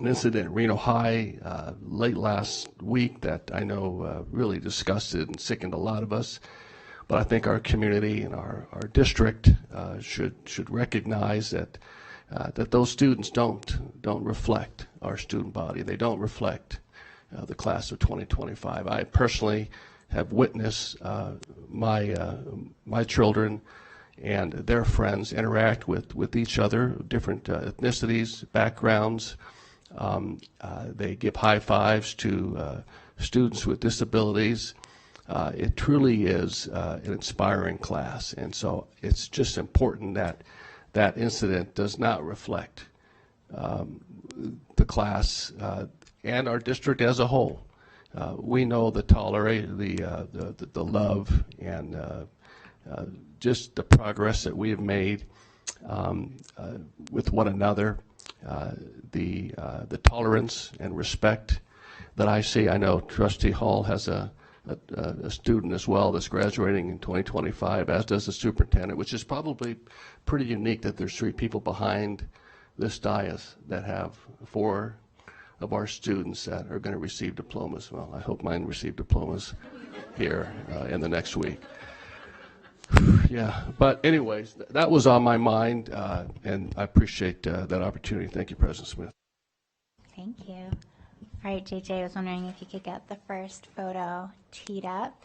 incident at Reno High late last week that I know really disgusted and sickened a lot of us. But I think our community and our district should recognize that those students don't reflect our student body. They don't reflect the class of 2025. I personally have witnessed my children and their friends interact with each other, different ethnicities, backgrounds. They give high fives to students with disabilities. It truly is an inspiring class, and so it's just important that that incident does not reflect the class and our district as a whole. We know the love and just the progress that we have made with one another, the tolerance and respect that I see. I know Trustee Hall has a student as well that's graduating in 2025, as does the superintendent, which is probably pretty unique that there's three people behind this dais that have 4 of our students that are going to receive diplomas. Well, I hope mine receive diplomas here in the next week. Yeah, but anyways, that was on my mind, and I appreciate that opportunity. Thank you, President Smith.
Thank you. All right, JJ, I was wondering if you could get the first photo teed up.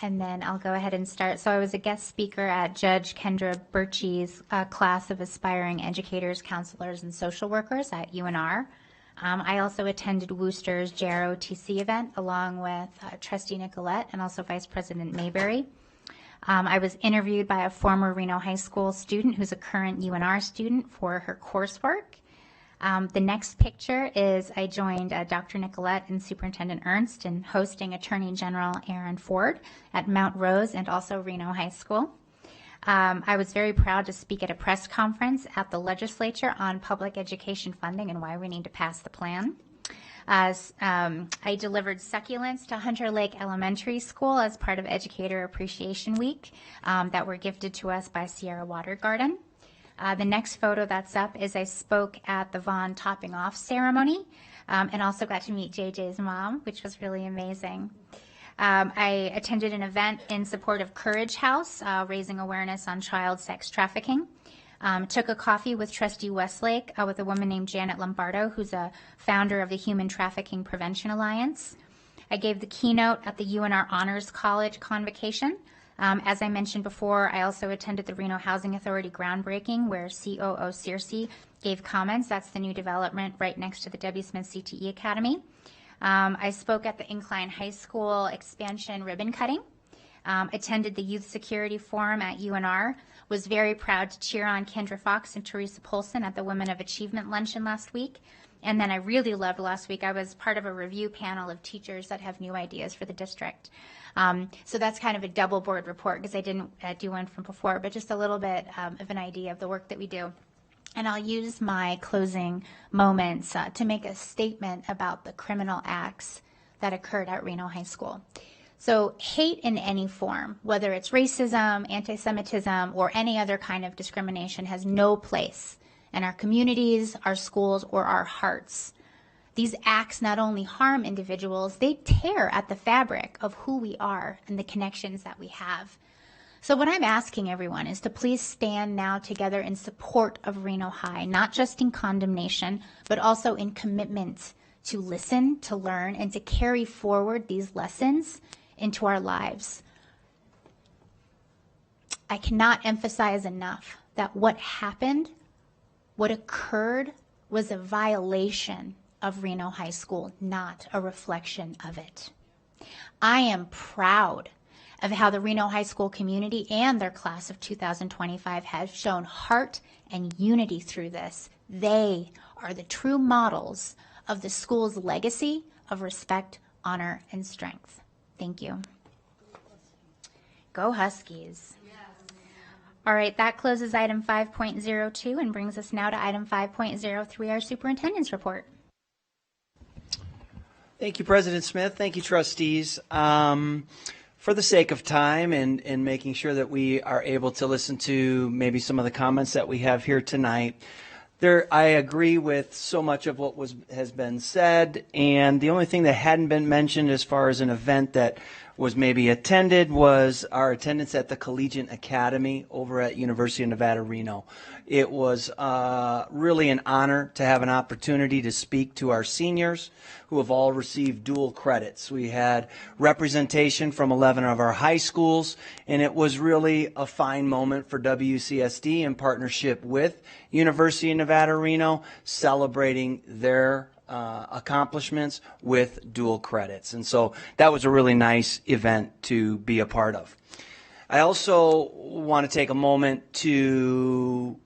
And then I'll go ahead and start. So I was a guest speaker at Judge Kendra Birchie's class of aspiring educators, counselors, and social workers at UNR. I also attended Worcester's JROTC event along with Trustee Nicolette and also Vice President Mayberry. I was interviewed by a former Reno High School student who's a current UNR student for her coursework. The next picture is I joined Dr. Nicolette and Superintendent Ernst in hosting Attorney General Aaron Ford at Mount Rose and also Reno High School. I was very proud to speak at a press conference at the legislature on public education funding and why we need to pass the plan. I delivered succulents to Hunter Lake Elementary School as part of Educator Appreciation Week that were gifted to us by Sierra Water Garden. The next photo that's up is I spoke at the Vaughn topping off ceremony and also got to meet JJ's mom, which was really amazing. I attended an event in support of Courage House, raising awareness on child sex trafficking. Took a coffee with Trustee Westlake with a woman named Janet Lombardo, who's a founder of the Human Trafficking Prevention Alliance. I gave the keynote at the UNR Honors College convocation. As I mentioned before, I also attended the Reno Housing Authority groundbreaking where COO Searcy gave comments. That's the new development right next to the W. Smith CTE Academy. I spoke at the Incline High School expansion ribbon cutting, attended the Youth Security Forum at UNR, was very proud to cheer on Kendra Fox and Teresa Polson at the Women of Achievement Luncheon last week. And then I really loved last week, I was part of a review panel of teachers that have new ideas for the district. So that's kind of a double board report because I didn't do one from before, but just a little bit of an idea of the work that we do. And I'll use my closing moments to make a statement about the criminal acts that occurred at Reno High School. So hate in any form, whether it's racism, anti-Semitism, or any other kind of discrimination, has no place in our communities, our schools, or our hearts. These acts not only harm individuals, they tear at the fabric of who we are and the connections that we have. So what I'm asking everyone is to please stand now together in support of Reno High, not just in condemnation, but also in commitment to listen, to learn, and to carry forward these lessons into our lives. I cannot emphasize enough that what happened, what occurred, was a violation of Reno High School, not a reflection of it. I am proud of how the Reno High School community and their class of 2025 have shown heart and unity through this. They are the true models of the school's legacy of respect, honor, and strength. Thank you. Go Huskies. All right, that closes item 5.02 and brings us now to item 5.03, our superintendent's report.
Thank you, President Smith. Thank you, trustees. For the sake of time and making sure that we are able to listen to maybe some of the comments that we have here tonight, I agree with so much of what has been said, and the only thing that hadn't been mentioned as far as an event that was maybe attended was our attendance at the Collegiate Academy over at University of Nevada, Reno. It was really an honor to have an opportunity to speak to our seniors who have all received dual credits. We had representation from 11 of our high schools, and it was really a fine moment for WCSD in partnership with University of Nevada, Reno, celebrating their accomplishments with dual credits. And so that was a really nice event to be a part of. I also want to take a moment to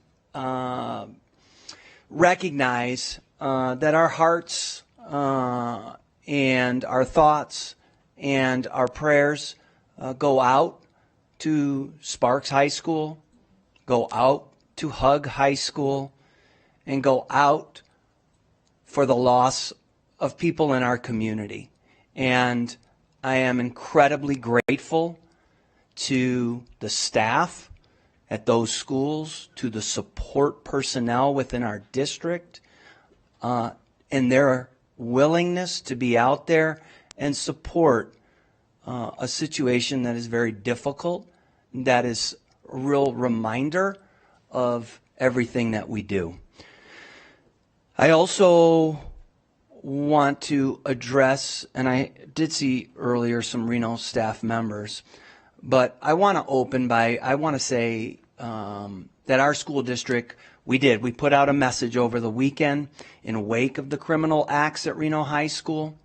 recognize that our hearts and our thoughts and our prayers go out to Sparks High School, go out to Hug High School, and go out for the loss of people in our community. And I am incredibly grateful to the staff at those schools, to the support personnel within our district, and their willingness to be out there and support a situation that is very difficult, that is a real reminder of everything that we do. I also want to address, and I did see earlier some Reno staff members, but I want to open by, I want to say that our school district, we put out a message over the weekend in wake of the criminal acts at Reno High School.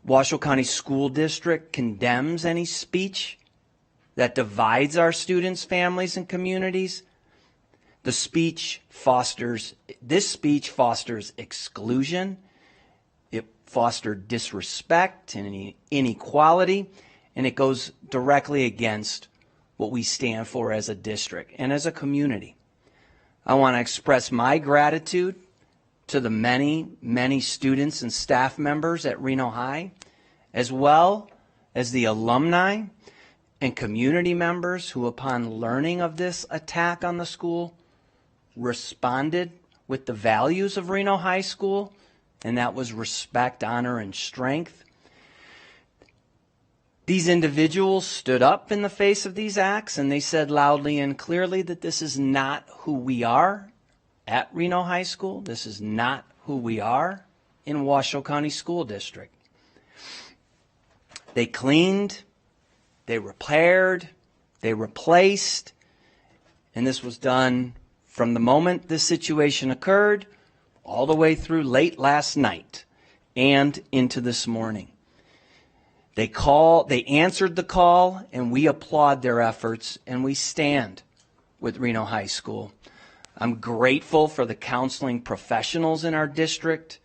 Washoe County School District condemns any speech that divides our students, families, and communities. This speech fosters exclusion, it fosters disrespect and inequality, and it goes directly against what we stand for as a district and as a community. I want to express my gratitude to the many, many students and staff members at Reno High, as well as the alumni and community members who, upon learning of this attack on the school, responded with the values of Reno High School, and that was respect, honor, and strength. These individuals stood up in the face of these acts, and they said loudly and clearly that this is not who we are at Reno High School. This is not who we are in Washoe County School District. They cleaned, they repaired, they replaced, and this was done from the moment this situation occurred all the way through late last night and into this morning. They answered the call, and we applaud their efforts, and we stand with Reno High School. I'm grateful for the counseling professionals in our district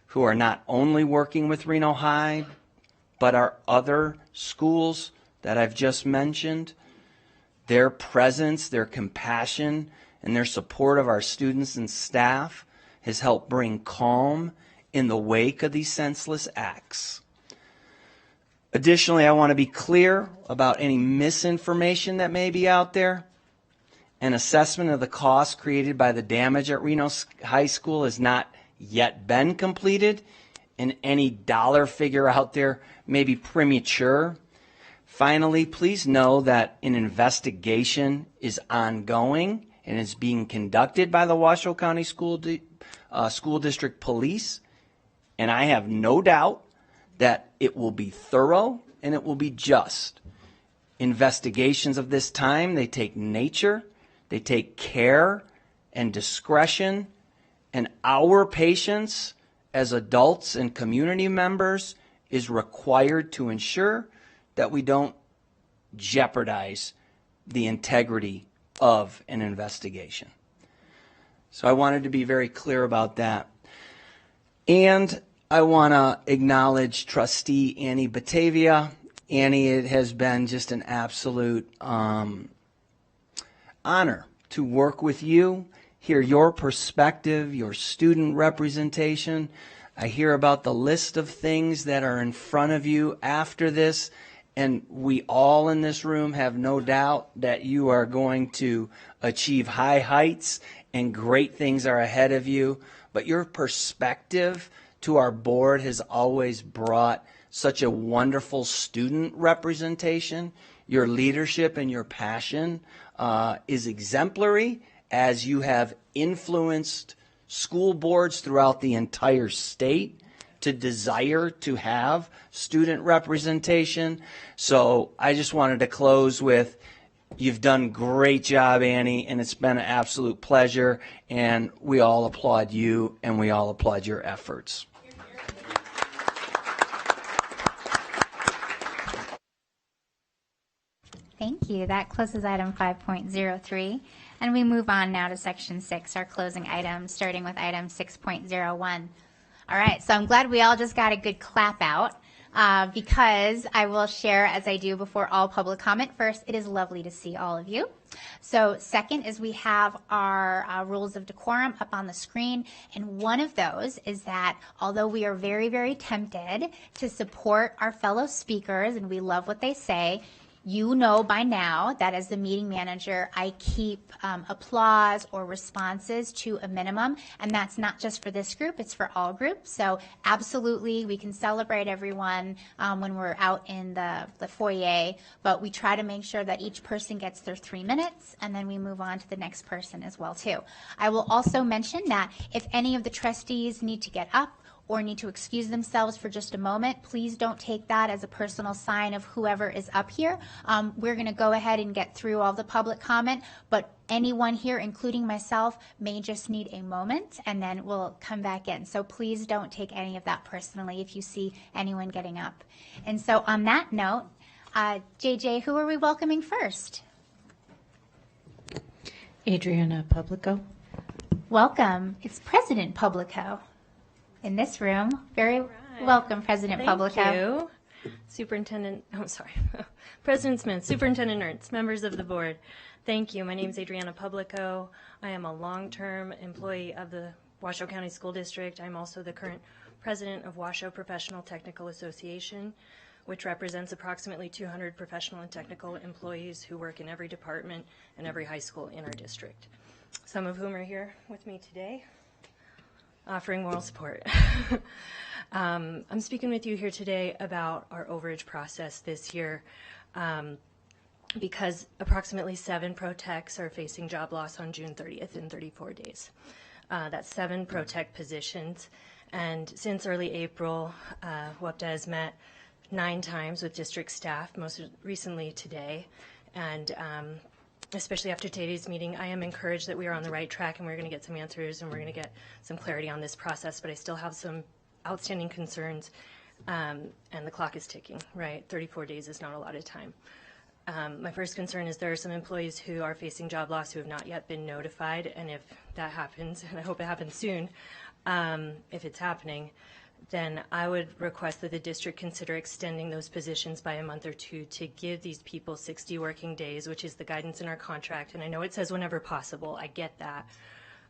who are not only working with Reno High, but our other schools that I've just mentioned. Their presence, their compassion, and their support of our students and staff has helped bring calm in the wake of these senseless acts. Additionally, I want to be clear about any misinformation that may be out there. An assessment of the cost created by the damage at Reno High School has not yet been completed, and any dollar figure out there may be premature. Finally, please know that an investigation is ongoing and is being conducted by the Washoe County School District Police, and I have no doubt that it will be thorough and it will be just. Investigations of this time, they take nature, they take care and discretion, and our patience as adults and community members is required to ensure that we don't jeopardize the integrity of an investigation. So I wanted to be very clear about that. And I want to acknowledge Trustee Annie Batavia. Annie, it has been just an absolute honor to work with you, hear your perspective, your student representation. I hear about the list of things that are in front of you after this, and we all in this room have no doubt that you are going to achieve high heights and great things are ahead of you. But your perspective to our board has always brought such a wonderful student representation. Your leadership and your passion is exemplary, as you have influenced school boards throughout the entire state to desire to have student representation. So I just wanted to close with, you've done a great job, Annie, and it's been an absolute pleasure, and we all applaud you and we all applaud your efforts.
Thank you. That closes item 5.03. And we move on now to section 6, our closing items, starting with item 6.01. All right, so I'm glad we all just got a good clap out because I will share, as I do before all public comment. First, it is lovely to see all of you. So second is we have our rules of decorum up on the screen, and one of those is that although we are very, very tempted to support our fellow speakers, and we love what they say, you know by now that as the meeting manager, I keep applause or responses to a minimum, and that's not just for this group, it's for all groups. So absolutely, we can celebrate everyone when we're out in the foyer, but we try to make sure that each person gets their 3 minutes, and then we move on to the next person as well, too. I will also mention that if any of the trustees need to get up or need to excuse themselves for just a moment, please don't take that as a personal sign of whoever is up here. We're going to go ahead and get through all the public comment, but anyone here, including myself, may just need a moment, and then we'll come back in. So please don't take any of that personally if you see anyone getting up. And so on that note, JJ, who are we welcoming first?
Adriana Publico.
Welcome. It's President Publico in this room. Very welcome, President Publico.
Thank you. President Smith, Superintendent Ernst, members of the board, thank you. My name is Adriana Publico. I am a long-term employee of the Washoe County School District. I'm also the current president of Washoe Professional Technical Association, which represents approximately 200 professional and technical employees who work in every department and every high school in our district, some of whom are here with me today, offering moral support. I'm speaking with you here today about our overage process this year because approximately 7 pro-techs are facing job loss on June 30th in 34 days. That's 7 pro-tech positions, and since early April, WCSD has met 9 times with district staff, most recently today, and especially after today's meeting, I am encouraged that we are on the right track and we're going to get some answers and we're going to get some clarity on this process, but I still have some outstanding concerns, and the clock is ticking, right? 34 days is not a lot of time. My first concern is there are some employees who are facing job loss who have not yet been notified, and if that happens, and I hope it happens soon, if it's happening, then I would request that the district consider extending those positions by a month or 2 to give these people 60 working days, which is the guidance in our contract. And I know it says whenever possible, I get that,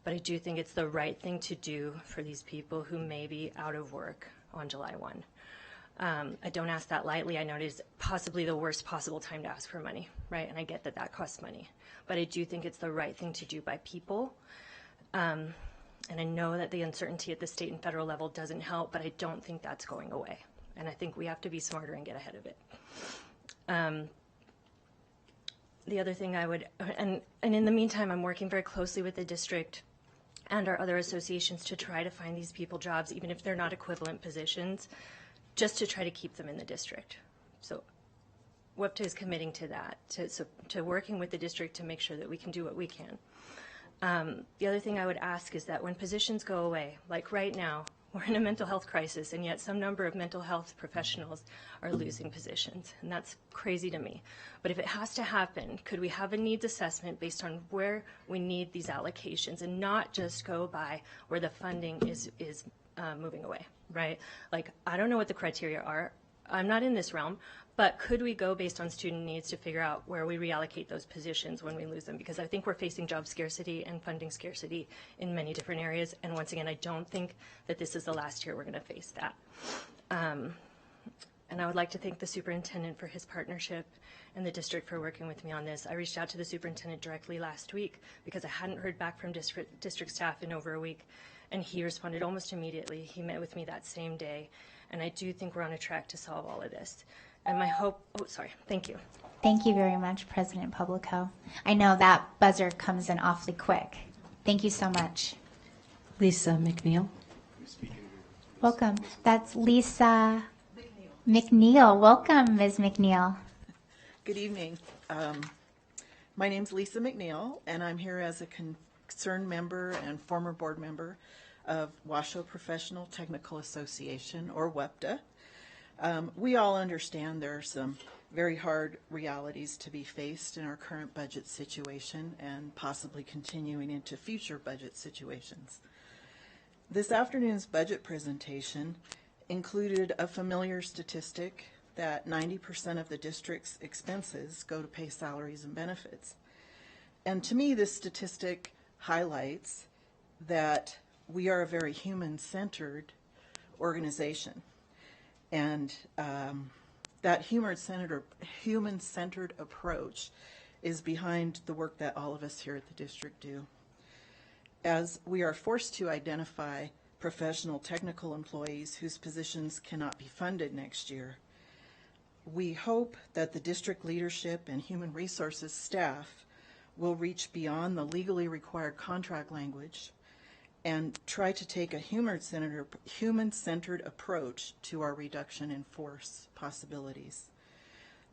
but I do think it's the right thing to do for these people who may be out of work on July 1. I don't ask that lightly. I know it is possibly the worst possible time to ask for money, right? And I get that that costs money, but I do think it's the right thing to do by people. And I know that the uncertainty at the state and federal level doesn't help, but I don't think that's going away. And I think we have to be smarter and get ahead of it. The other thing I would, and in the meantime, I'm working very closely with the district and our other associations to try to find these people jobs, even if they're not equivalent positions, just to try to keep them in the district. So WCSD is committing to that, to working with the district to make sure that we can do what we can. The other thing I would ask is that when positions go away, like right now, we're in a mental health crisis, and yet some number of mental health professionals are losing positions, and that's crazy to me. But if it has to happen, could we have a needs assessment based on where we need these allocations and not just go by where the funding is moving away, right? Like, I don't know what the criteria are. I'm not in this realm, but could we go based on student needs to figure out where we reallocate those positions when we lose them? Because I think we're facing job scarcity and funding scarcity in many different areas. And once again, I don't think that this is the last year we're going to face that. And I would like to thank the superintendent for his partnership and the district for working with me on this. I reached out to the superintendent directly last week because I hadn't heard back from district staff in over a week, and he responded almost immediately. He met with me that same day, and I do think we're on a track to solve all of this. And my hope, thank you.
Thank you very much, President Publico. I know that buzzer comes in awfully quick. Thank you so much.
Lisa McNeil.
Welcome. That's Lisa McNeil. Welcome, Ms. McNeil.
Good evening. My name's Lisa McNeil, and I'm here as a concerned member and former board member of Washoe Professional Technical Association, or WCSD. We all understand there are some very hard realities to be faced in our current budget situation and possibly continuing into future budget situations. This afternoon's budget presentation included a familiar statistic that 90% of the district's expenses go to pay salaries and benefits. And to me, this statistic highlights that we are a very human-centered organization. And that human-centered approach is behind the work that all of us here at the district do. As we are forced to identify professional technical employees whose positions cannot be funded next year, we hope that the district leadership and human resources staff will reach beyond the legally required contract language and try to take a human-centered approach to our reduction in force possibilities.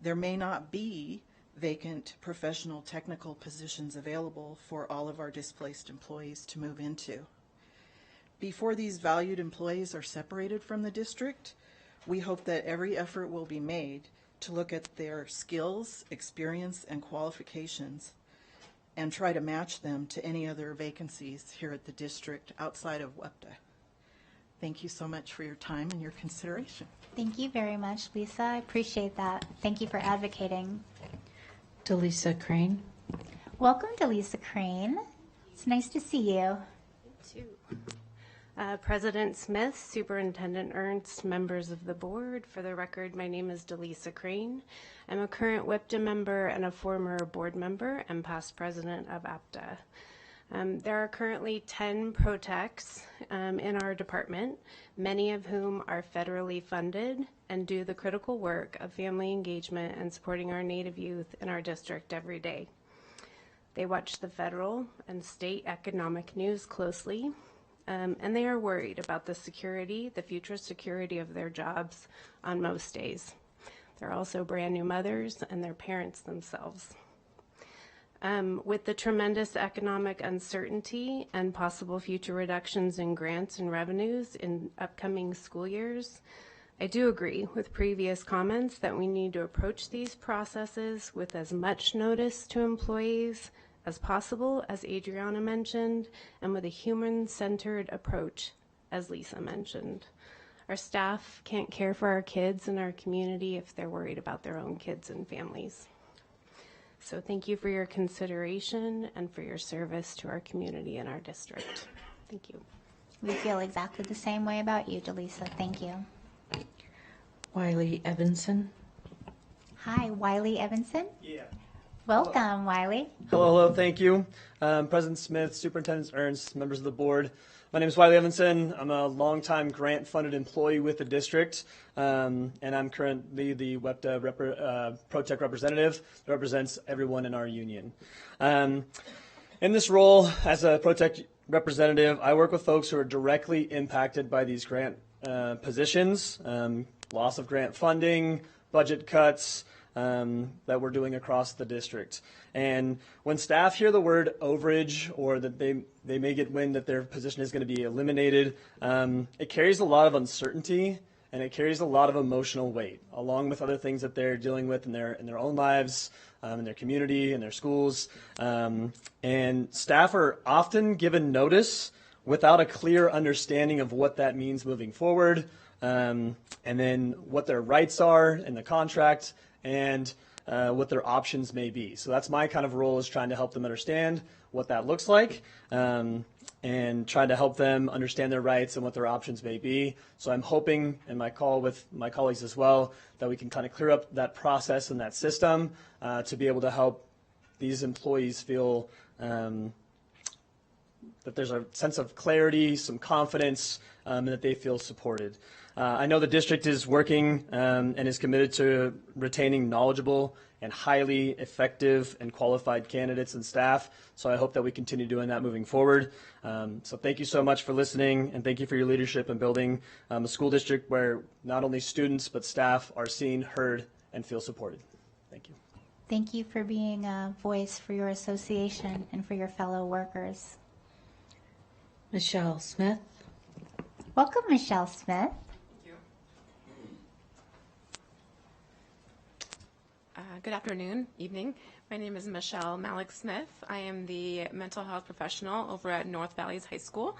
There may not be vacant professional technical positions available for all of our displaced employees to move into. Before these valued employees are separated from the district, we hope that every effort will be made to look at their skills, experience, and qualifications and try to match them to any other vacancies here at the district outside of WCSD. Thank you so much for your time and your consideration.
Thank you very much, Lisa. I appreciate that. Thank you for advocating.
Delisa Crane.
Welcome, Delisa Crane. It's nice to see you.
President Smith, Superintendent Ernst, members of the board. For the record, my name is Delisa Crane. I'm a current WIPTA member and a former board member and past president of APTA. There are currently 10 pro-techs in our department, many of whom are federally funded and do the critical work of family engagement and supporting our Native youth in our district every day. They watch the federal and state economic news closely, and they are worried about the future security of their jobs on most days. They're also brand new mothers and their parents themselves. With the tremendous economic uncertainty and possible future reductions in grants and revenues in upcoming school years, I do agree with previous comments that we need to approach these processes with as much notice to employees as possible, as Adriana mentioned, and with a human-centered approach, as Lisa mentioned. Our staff can't care for our kids in our community if they're worried about their own kids and families. So thank you for your consideration and for your service to our community and our district. Thank you.
We feel exactly the same way about you, Delisa. Thank you.
Wiley Evanson.
Hi, Wiley Evanson.
Yeah.
Welcome, Wiley.
Hello, thank you. President Smith, Superintendent Ernst, members of the board. My name is Wiley Evanson. I'm a longtime grant-funded employee with the district, and I'm currently the WEPTA Pro-Tech representative that represents everyone in our union. In this role as a Pro-Tech representative, I work with folks who are directly impacted by these grant positions, loss of grant funding, budget cuts, that we're doing across the district. And when staff hear the word overage or that they may get wind that their position is going to be eliminated, it carries a lot of uncertainty and it carries a lot of emotional weight, along with other things that they're dealing with in their own lives, in their community, in their schools. And staff are often given notice without a clear understanding of what that means moving forward, and then what their rights are in the contract, and what their options may be. So that's my kind of role, is trying to help them understand what that looks like, and trying to help them understand their rights and what their options may be. So I'm hoping, in my call with my colleagues as well, that we can kind of clear up that process and that system to be able to help these employees feel that there's a sense of clarity, some confidence, and that they feel supported. I know the district is working and is committed to retaining knowledgeable and highly effective and qualified candidates and staff, so I hope that we continue doing that moving forward. So thank you so much for listening, and thank you for your leadership in building a school district where not only students but staff are seen, heard, and feel supported. Thank you.
Thank you for being a voice for your association and for your fellow workers.
Michelle Smith.
Welcome, Michelle Smith.
Good afternoon, evening. My name is Michelle Malik Smith. I am the mental health professional over at North Valleys High School.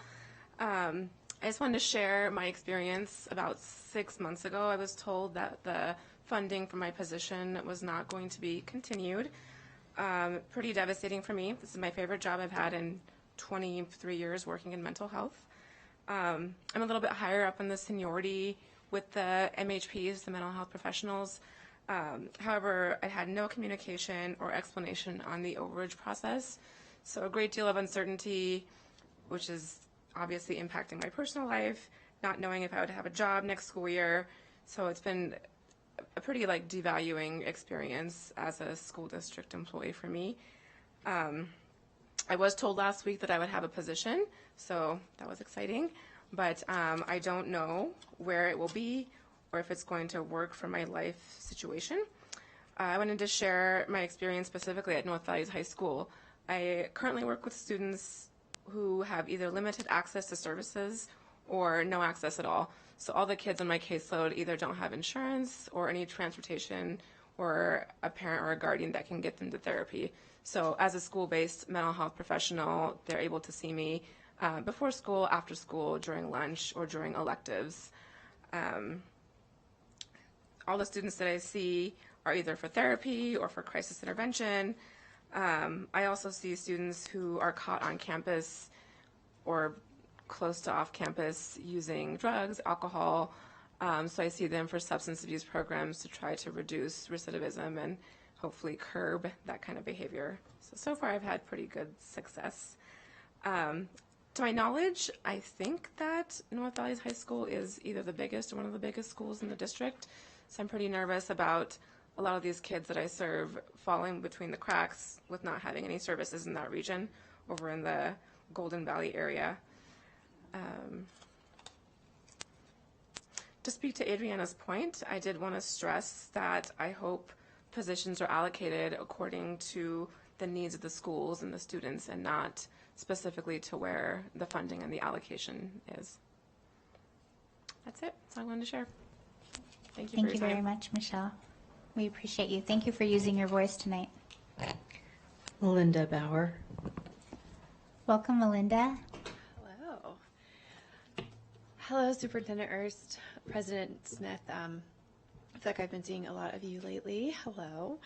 I just wanted to share my experience. About 6 months ago, I was told that the funding for my position was not going to be continued. Pretty devastating for me. This is my favorite job I've had in 23 years working in mental health. I'm a little bit higher up in the seniority with the MHPs, the mental health professionals. However, I had no communication or explanation on the overage process, so a great deal of uncertainty, which is obviously impacting my personal life, not knowing if I would have a job next school year. So it's been a pretty devaluing experience as a school district employee for me. I was told last week that I would have a position, so that was exciting, but I don't know where it will be or if it's going to work for my life situation. I wanted to share my experience specifically at North Valleys High School. I currently work with students who have either limited access to services or no access at all. So all the kids on my caseload either don't have insurance or any transportation or a parent or a guardian that can get them to therapy. So as a school-based mental health professional, they're able to see me before school, after school, during lunch, or during electives. All the students that I see are either for therapy or for crisis intervention. I also see students who are caught on campus or close to off campus using drugs, alcohol. So I see them for substance abuse programs to try to reduce recidivism and hopefully curb that kind of behavior. So far I've had pretty good success. To my knowledge, I think that North Valleys High School is either the biggest or one of the biggest schools in the district. So I'm pretty nervous about a lot of these kids that I serve falling between the cracks with not having any services in that region over in the Golden Valley area. To speak to Adriana's point, I did want to stress that I hope positions are allocated according to the needs of the schools and the students and not specifically to where the funding and the allocation is. That's it. That's all I wanted to share. Thank you for your time.
Thank you very much, Michelle. We appreciate you. Thank you for using your voice tonight.
Melinda Bauer.
Welcome, Melinda.
Hello. Hello, Superintendent Ernst, President Smith. I feel like I've been seeing a lot of you lately. Hello.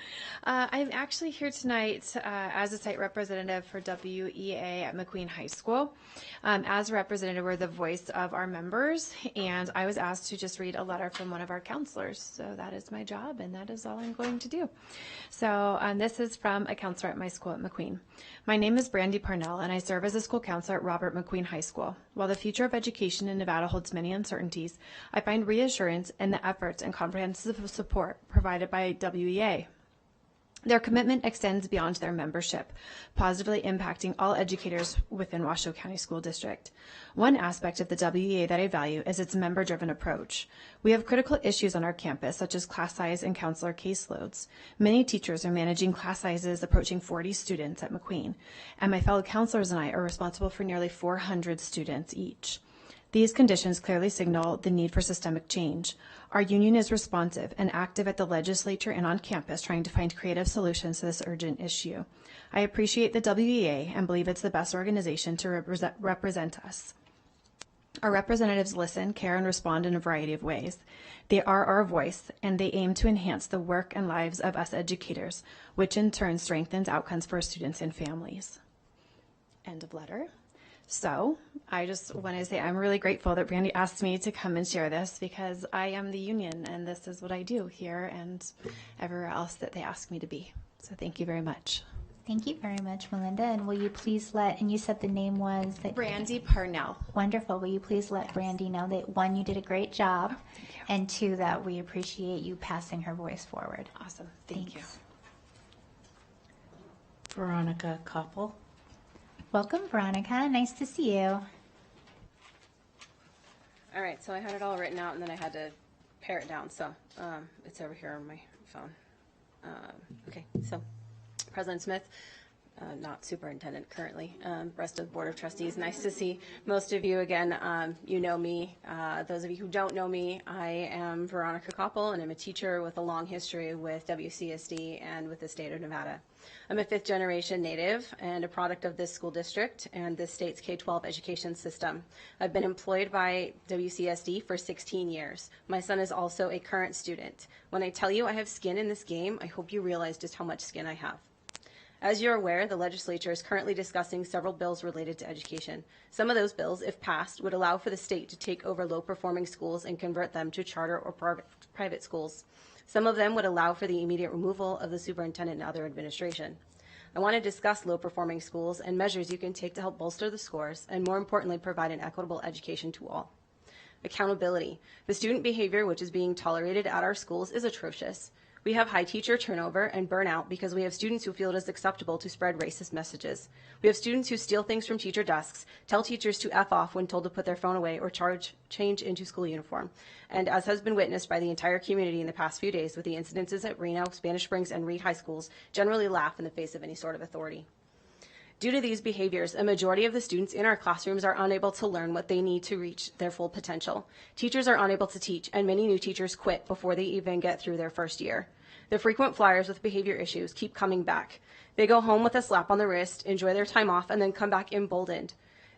I'm actually here tonight as a site representative for WEA at McQueen High School. As a representative, we're the voice of our members, and I was asked to just read a letter from one of our counselors. So that is my job, and that is all I'm going to do. So this is from a counselor at my school at McQueen. My name is Brandy Parnell, and I serve as a school counselor at Robert McQueen High School. While the future of education in Nevada holds many uncertainties, I find reassurance in the efforts and comprehensive support provided by WEA. Their commitment extends beyond their membership, positively impacting all educators within Washoe County School District. One aspect of the WEA that I value is its member-driven approach. We have critical issues on our campus, such as class size and counselor caseloads. Many teachers are managing class sizes approaching 40 students at McQueen, and my fellow counselors and I are responsible for nearly 400 students each. These conditions clearly signal the need for systemic change. Our union is responsive and active at the legislature and on campus trying to find creative solutions to this urgent issue. I appreciate the WEA and believe it's the best organization to represent us. Our representatives listen, care, and respond in a variety of ways. They are our voice, and they aim to enhance the work and lives of us educators, which in turn strengthens outcomes for students and families. End of letter. So I just want to say I'm really grateful that Brandy asked me to come and share this because I am the union and this is what I do here and everywhere else that they ask me to be. So thank you very much.
Thank you very much, Melinda. And will you please and you said the name was?
Brandy Parnell.
Wonderful. Will you please let Brandy know that, one, you did a great job, and two, that we appreciate you passing her voice forward.
Awesome. Thank you.
Veronica Koppel.
Welcome, Veronica. Nice to see you.
All right, so I had it all written out, and then I had to pare it down, so it's over here on my phone. Okay, so President Smith, not superintendent currently, rest of the Board of Trustees, nice to see most of you again. You know me. Those of you who don't know me, I am Veronica Koppel, and I'm a teacher with a long history with WCSD and with the state of Nevada. I'm a fifth-generation native and a product of this school district and this state's K-12 education system. I've been employed by WCSD for 16 years. My son is also a current student. When I tell you I have skin in this game, I hope you realize just how much skin I have. As you're aware, the legislature is currently discussing several bills related to education. Some of those bills, if passed, would allow for the state to take over low-performing schools and convert them to charter or private schools. Some of them would allow for the immediate removal of the superintendent and other administration. I want to discuss low-performing schools and measures you can take to help bolster the scores and, more importantly, provide an equitable education to all. Accountability. The student behavior which is being tolerated at our schools is atrocious. We have high teacher turnover and burnout because we have students who feel it is acceptable to spread racist messages. We have students who steal things from teacher desks, tell teachers to F off when told to put their phone away or change into school uniform. And as has been witnessed by the entire community in the past few days with the incidences at Reno, Spanish Springs, and Reed High Schools, generally laugh in the face of any sort of authority. Due to these behaviors, a majority of the students in our classrooms are unable to learn what they need to reach their full potential. Teachers are unable to teach, and many new teachers quit before they even get through their first year. The frequent flyers with behavior issues keep coming back. They go home with a slap on the wrist, enjoy their time off, and then come back emboldened.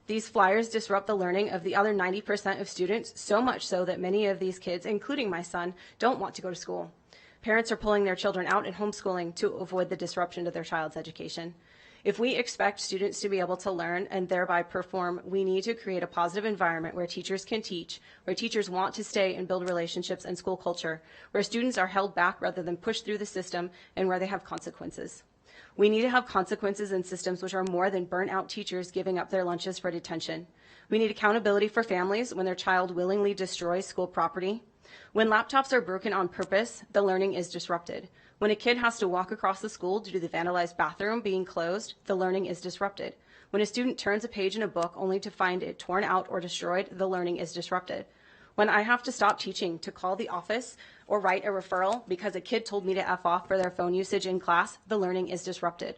These flyers disrupt the learning of the other 90% of students, so much so that many of these kids, including my son, don't want to go to school. Parents are pulling their children out and homeschooling to avoid the disruption to their child's education. If we expect students to be able to learn and thereby perform, we need to create a positive environment where teachers can teach, where teachers want to stay and build relationships and school culture, where students are held back rather than pushed through the system, and where they have consequences. We need to have consequences and systems which are more than burnt out teachers giving up their lunches for detention. We need accountability for families when their child willingly destroys school property. When laptops are broken on purpose, the learning is disrupted. When a kid has to walk across the school due to the vandalized bathroom being closed, the learning is disrupted. When a student turns a page in a book only to find it torn out or destroyed, the learning is disrupted. When I have to stop teaching to call the office or write a referral because a kid told me to F off for their phone usage in class, the learning is disrupted.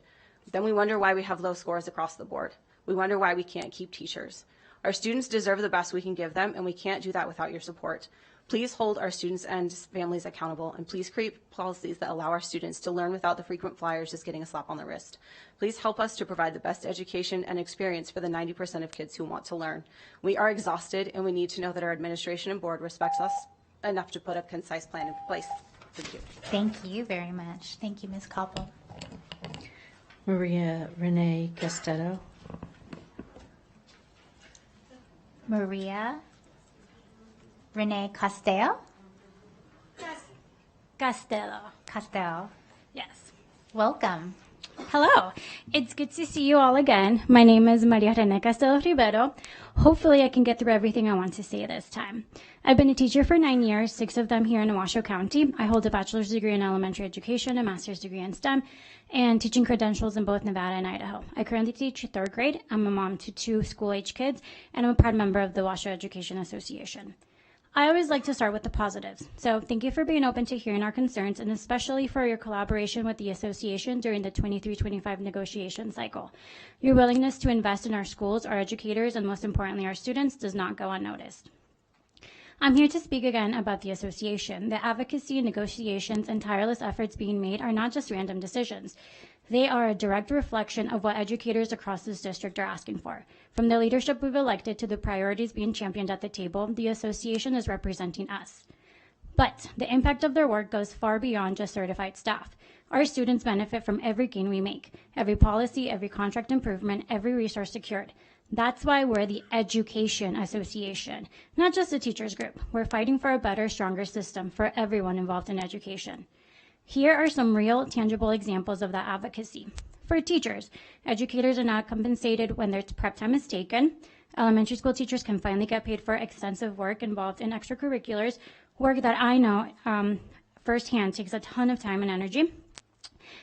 Then we wonder why we have low scores across the board. We wonder why we can't keep teachers. Our students deserve the best we can give them, and we can't do that without your support. Please hold our students and families accountable, and please create policies that allow our students to learn without the frequent flyers just getting a slap on the wrist. Please help us to provide the best education and experience for the 90% of kids who want to learn. We are exhausted, and we need to know that our administration and board respects us enough to put a concise plan in place. Thank you.
Thank you very much. Thank you, Ms. Koppel.
Maria Renee Castello.
Maria Renee Castello?
Castello.
Castello.
Yes.
Welcome.
Hello. It's good to see you all again. My name is Maria Rene Castello Rivero. Hopefully I can get through everything I want to say this time. I've been a teacher for 9 years, 6 of them here in Washoe County. I hold a bachelor's degree in elementary education, a master's degree in STEM, and teaching credentials in both Nevada and Idaho. I currently teach 3rd grade. I'm a mom to 2 school-age kids, and I'm a proud member of the Washoe Education Association. I always like to start with the positives. So thank you for being open to hearing our concerns, and especially for your collaboration with the association during the 23-25 negotiation cycle. Your willingness to invest in our schools, our educators, and most importantly, our students does not go unnoticed. I'm here to speak again about the association. The advocacy, negotiations, and tireless efforts being made are not just random decisions. They are a direct reflection of what educators across this district are asking for. From the leadership we've elected to the priorities being championed at the table, the association is representing us. But the impact of their work goes far beyond just certified staff. Our students benefit from every gain we make, every policy, every contract improvement, every resource secured. That's why we're the Education Association, not just a teachers group. We're fighting for a better, stronger system for everyone involved in education. Here are some real, tangible examples of that advocacy. For teachers, educators are not compensated when their prep time is taken. Elementary school teachers can finally get paid for extensive work involved in extracurriculars, work that I know firsthand takes a ton of time and energy.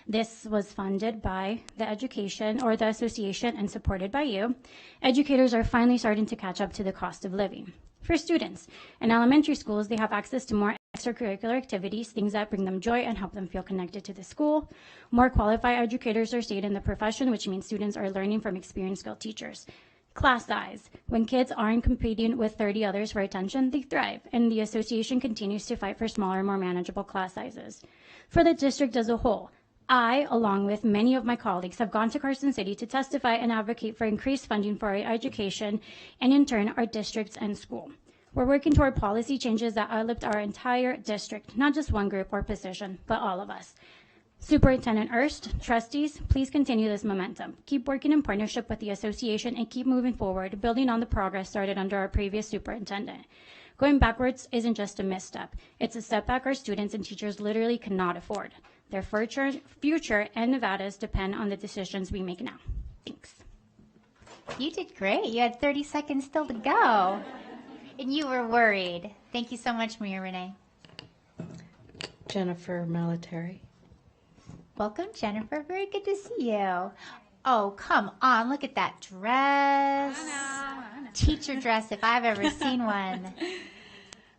This was funded by the education or the association and supported by you. Educators are finally starting to catch up to the cost of living. For students, in elementary schools, they have access to more extracurricular activities, things that bring them joy and help them feel connected to the school. More qualified educators are stayed in the profession, which means students are learning from experienced skilled teachers. Class size. When kids aren't competing with 30 others for attention, they thrive, and the association continues to fight for smaller, more manageable class sizes. For the district as a whole, I, along with many of my colleagues, have gone to Carson City to testify and advocate for increased funding for our education and, in turn, our districts and school. We're working toward policy changes that uplift our entire district, not just one group or position, but all of us. Superintendent Erst, trustees, please continue this momentum. Keep working in partnership with the association and keep moving forward, building on the progress started under our previous superintendent. Going backwards isn't just a misstep. It's a setback our students and teachers literally cannot afford. Their future and Nevada's depend on the decisions we make now. Thanks.
You did great. You had 30 seconds still to go. And you were worried. Thank you so much, Maria Renee.
Jennifer Military.
Welcome, Jennifer. Very good to see you. Oh, come on. Look at that dress.
I know.
Teacher dress, if I've ever seen one.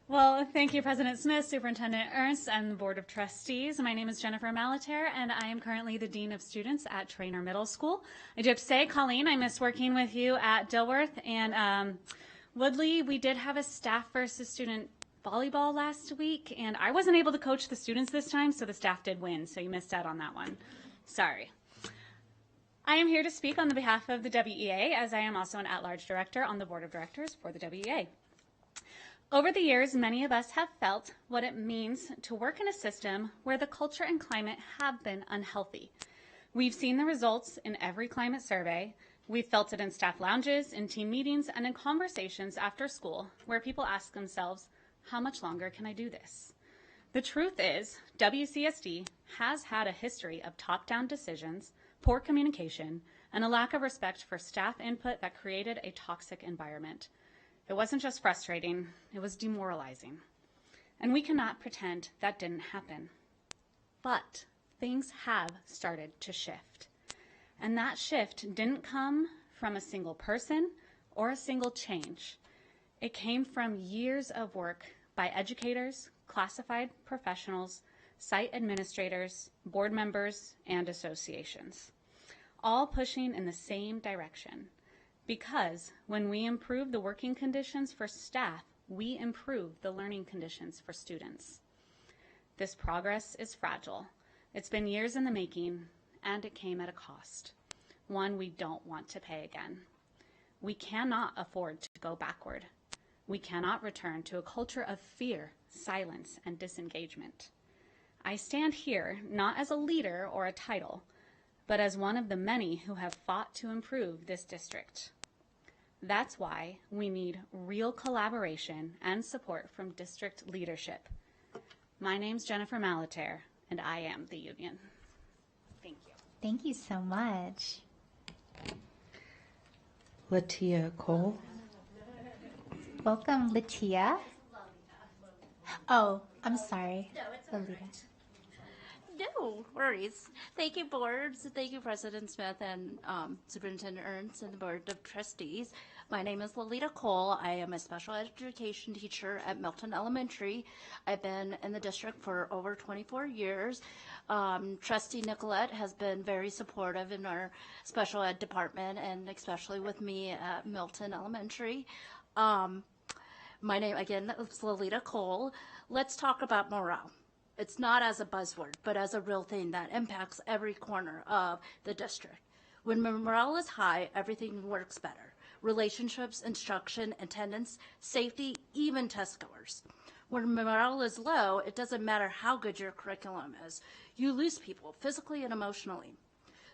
Well, thank you, President Smith, Superintendent Ernst, and the Board of Trustees. My name is Jennifer Malater, and I am currently the Dean of Students at Traynor Middle School. I do have to say, Colleen, I miss working with you at Dilworth and Woodley. We did have a staff versus student volleyball last week, and I wasn't able to coach the students this time, so the staff did win, so you missed out on that one. Sorry.
I am here to speak on the behalf of the WEA, as I am also an at-large director on the board of directors for the WEA. Over the years, many of us have felt what it means to work in a system where the culture and climate have been unhealthy. We've seen the results in every climate survey. We've felt it in staff lounges, in team meetings, and in conversations after school where people ask themselves, how much longer can I do this? The truth is, WCSD has had a history of top-down decisions, poor communication, and a lack of respect for staff input that created a toxic environment. It wasn't just frustrating, it was demoralizing. And we cannot pretend that didn't happen. But things have started to shift. And that shift didn't come from a single person or a single change. It came from years of work by educators, classified professionals, site administrators, board members, and associations, all pushing in the same direction. Because when we improve the working conditions for staff, we improve the learning conditions for students. This progress is fragile. It's been years in the making, and it came at a cost, one we don't want to pay again. We cannot afford to go backward. We cannot return to a culture of fear, silence, and disengagement. I stand here not as a leader or a title, but as one of the many who have fought to improve this district. That's why we need real collaboration and support from district leadership. My name's Jennifer Malater, and I am the union. Thank you.
Thank you so much.
Latia Cole.
Welcome, Latia. Oh, I'm sorry.
No, it's
Lolita.
No worries. Thank you, boards. Thank you, President Smith and Superintendent Ernst and the Board of Trustees. My name is Lolita Cole. I am a special education teacher at Milton Elementary. I've been in the district for over 24 years. Trustee Nicolette has been very supportive in our special ed department, and especially with me at Milton Elementary. My name, again, is Lolita Cole. Let's talk about morale. It's not as a buzzword, but as a real thing that impacts every corner of the district. When morale is high, everything works better. Relationships, instruction, attendance, safety, even test scores. When morale is low, it doesn't matter how good your curriculum is. You lose people physically and emotionally.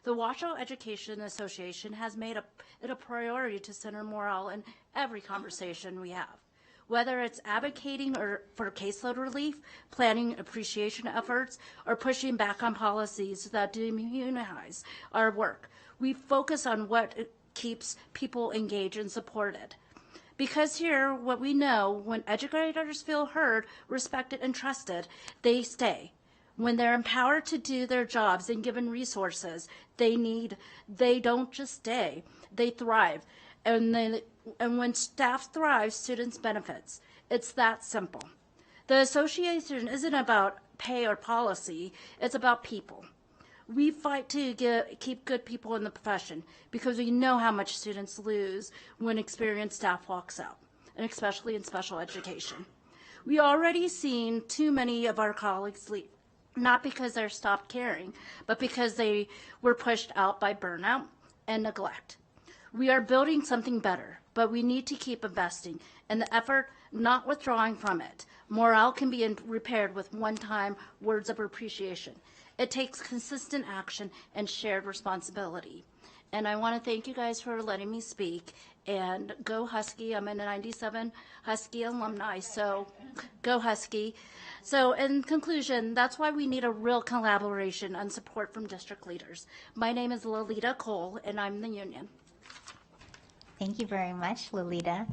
The Washoe Education Association has made it a priority to center morale in every conversation we have. Whether it's advocating for caseload relief, planning appreciation efforts, or pushing back on policies that dehumanize our work, we focus on what keeps people engaged and supported. Because here, what we know, when educators feel heard, respected, and trusted, they stay. When they're empowered to do their jobs and given resources they need, they don't just stay, they thrive. And when staff thrives, students benefits. It's that simple. The association isn't about pay or policy, it's about people. We fight to keep good people in the profession because we know how much students lose when experienced staff walks out, and especially in special education. We already seen too many of our colleagues leave, not because they're stopped caring, but because they were pushed out by burnout and neglect. We are building something better, but we need to keep investing in the effort, not withdrawing from it. Morale can be repaired with one-time words of appreciation. It takes consistent action and shared responsibility. And I want to thank you guys for letting me speak. And go Husky. I'm a 97 Husky alumni, so go Husky. So in conclusion, that's why we need a real collaboration and support from district leaders. My name is Lolita Cole, and I'm the union.
Thank you very much, Lolita.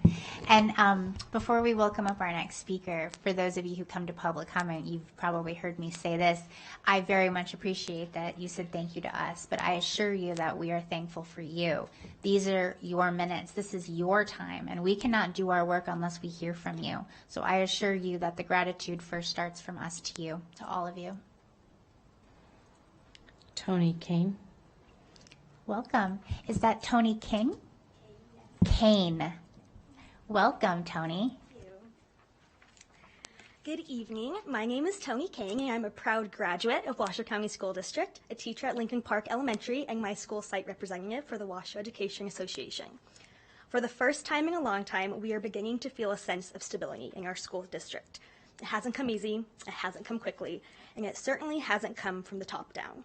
And before we welcome up our next speaker, for those of you who come to public comment, you've probably heard me say this. I very much appreciate that you said thank you to us, but I assure you that we are thankful for you. These are your minutes. This is your time, and we cannot do our work unless we hear from you. So I assure you that the gratitude first starts from us to you, to all of you.
Tony Kane.
Welcome. Is that Tony King? Kane. Welcome, Tony.
Good evening. My name is Tony Kang, and I'm a proud graduate of Washoe County School District, a teacher at Lincoln Park Elementary, and my school site representative for the Washoe Education Association. For the first time in a long time, we are beginning to feel a sense of stability in our school district. It hasn't come easy, it hasn't come quickly, and it certainly hasn't come from the top down.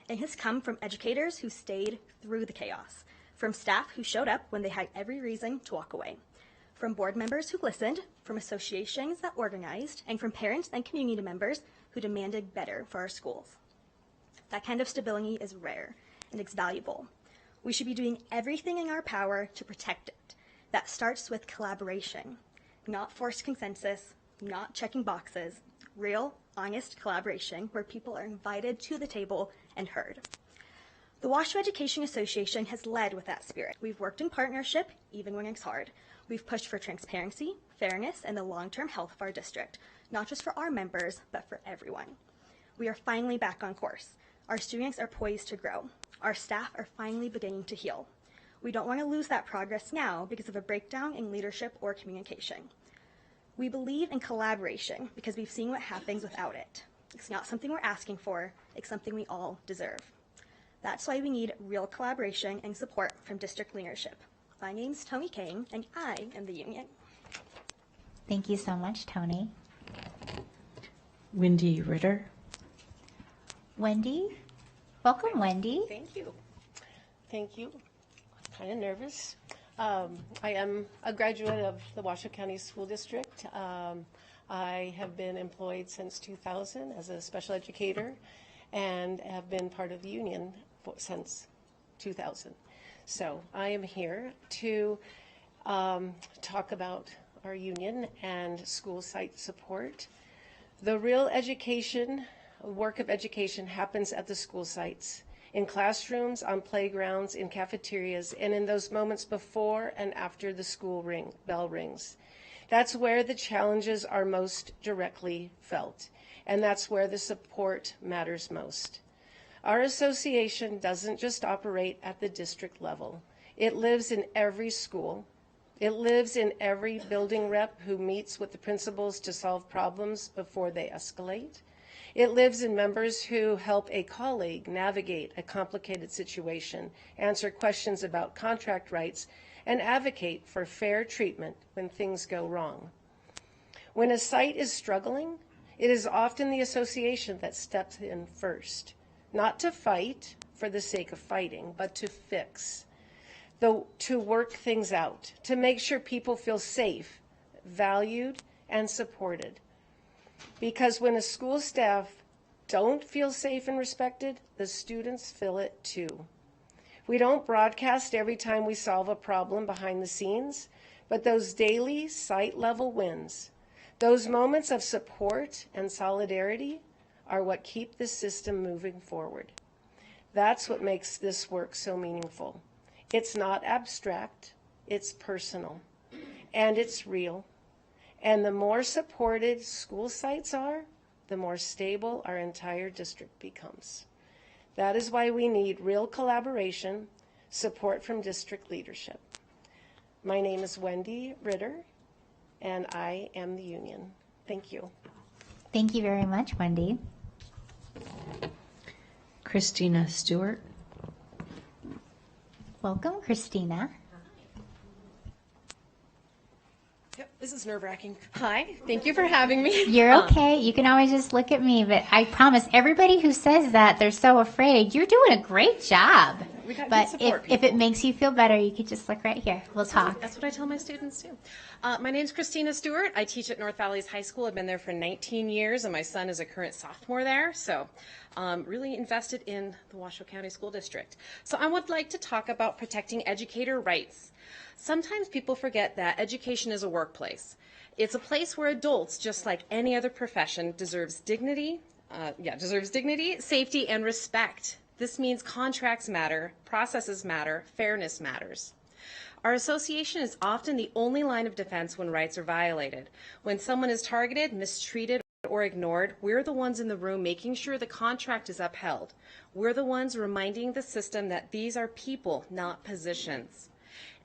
It has come from educators who stayed through the chaos, from staff who showed up when they had every reason to walk away, from board members who listened, from associations that organized, and from parents and community members who demanded better for our schools. That kind of stability is rare, and it's valuable. We should be doing everything in our power to protect it. That starts with collaboration, not forced consensus, not checking boxes, real, honest collaboration where people are invited to the table and heard. The Washoe Education Association has led with that spirit. We've worked in partnership, even when it's hard. We've pushed for transparency, fairness, and the long-term health of our district, not just for our members, but for everyone. We are finally back on course. Our students are poised to grow. Our staff are finally beginning to heal. We don't want to lose that progress now because of a breakdown in leadership or communication. We believe in collaboration because we've seen what happens without it. It's not something we're asking for, it's something we all deserve. That's why we need real collaboration and support from district leadership. My name's Tony Kang, and I am the union.
Thank you so much, Tony.
Wendy Ritter.
Wendy? Welcome, Wendy.
Thank you. Thank you. Kind of nervous. I am a graduate of the Washoe County School District. I have been employed since 2000 as a special educator and have been part of the union since 2000. So I am here to talk about our union and school site support. The real education, work of education happens at the school sites, in classrooms, on playgrounds, in cafeterias, and in those moments before and after the school bell rings. That's where the challenges are most directly felt, and that's where the support matters most. Our association doesn't just operate at the district level. It lives in every school. It lives in every building rep who meets with the principals to solve problems before they escalate. It lives in members who help a colleague navigate a complicated situation, answer questions about contract rights, and advocate for fair treatment when things go wrong. When a site is struggling, it is often the association that steps in first, not to fight for the sake of fighting, but to fix, to work things out, to make sure people feel safe, valued, and supported. Because when a school staff don't feel safe and respected, the students feel it too. We don't broadcast every time we solve a problem behind the scenes, but those daily site-level wins, those moments of support and solidarity are what keep this system moving forward. That's what makes this work so meaningful. It's not abstract, it's personal, and it's real. And the more supported school sites are, the more stable our entire district becomes. That is why we need real collaboration, support from district leadership. My name is Wendy Ritter, and I am the union. Thank you.
Thank you very much, Wendy.
Christina Stewart.
Welcome, Christina.
Yep, this is nerve-wracking. Hi, thank you for having me.
You're okay. You can always just look at me, but I promise everybody who says that they're so afraid, you're doing a great job.
We got
But
good support,
if it makes you feel better, you could just look right here. We'll talk.
That's what I tell my students too. My name's Christina Stewart. I teach at North Valleys High School. I've been there for 19 years, and my son is a current sophomore there. So really invested in the Washoe County School District. So I would like to talk about protecting educator rights. Sometimes people forget that education is a workplace. It's a place where adults, just like any other profession, deserves dignity, safety, and respect. This means contracts matter, processes matter, fairness matters. Our association is often the only line of defense when rights are violated. When someone is targeted, mistreated, or ignored, we're the ones in the room making sure the contract is upheld. We're the ones reminding the system that these are people, not positions.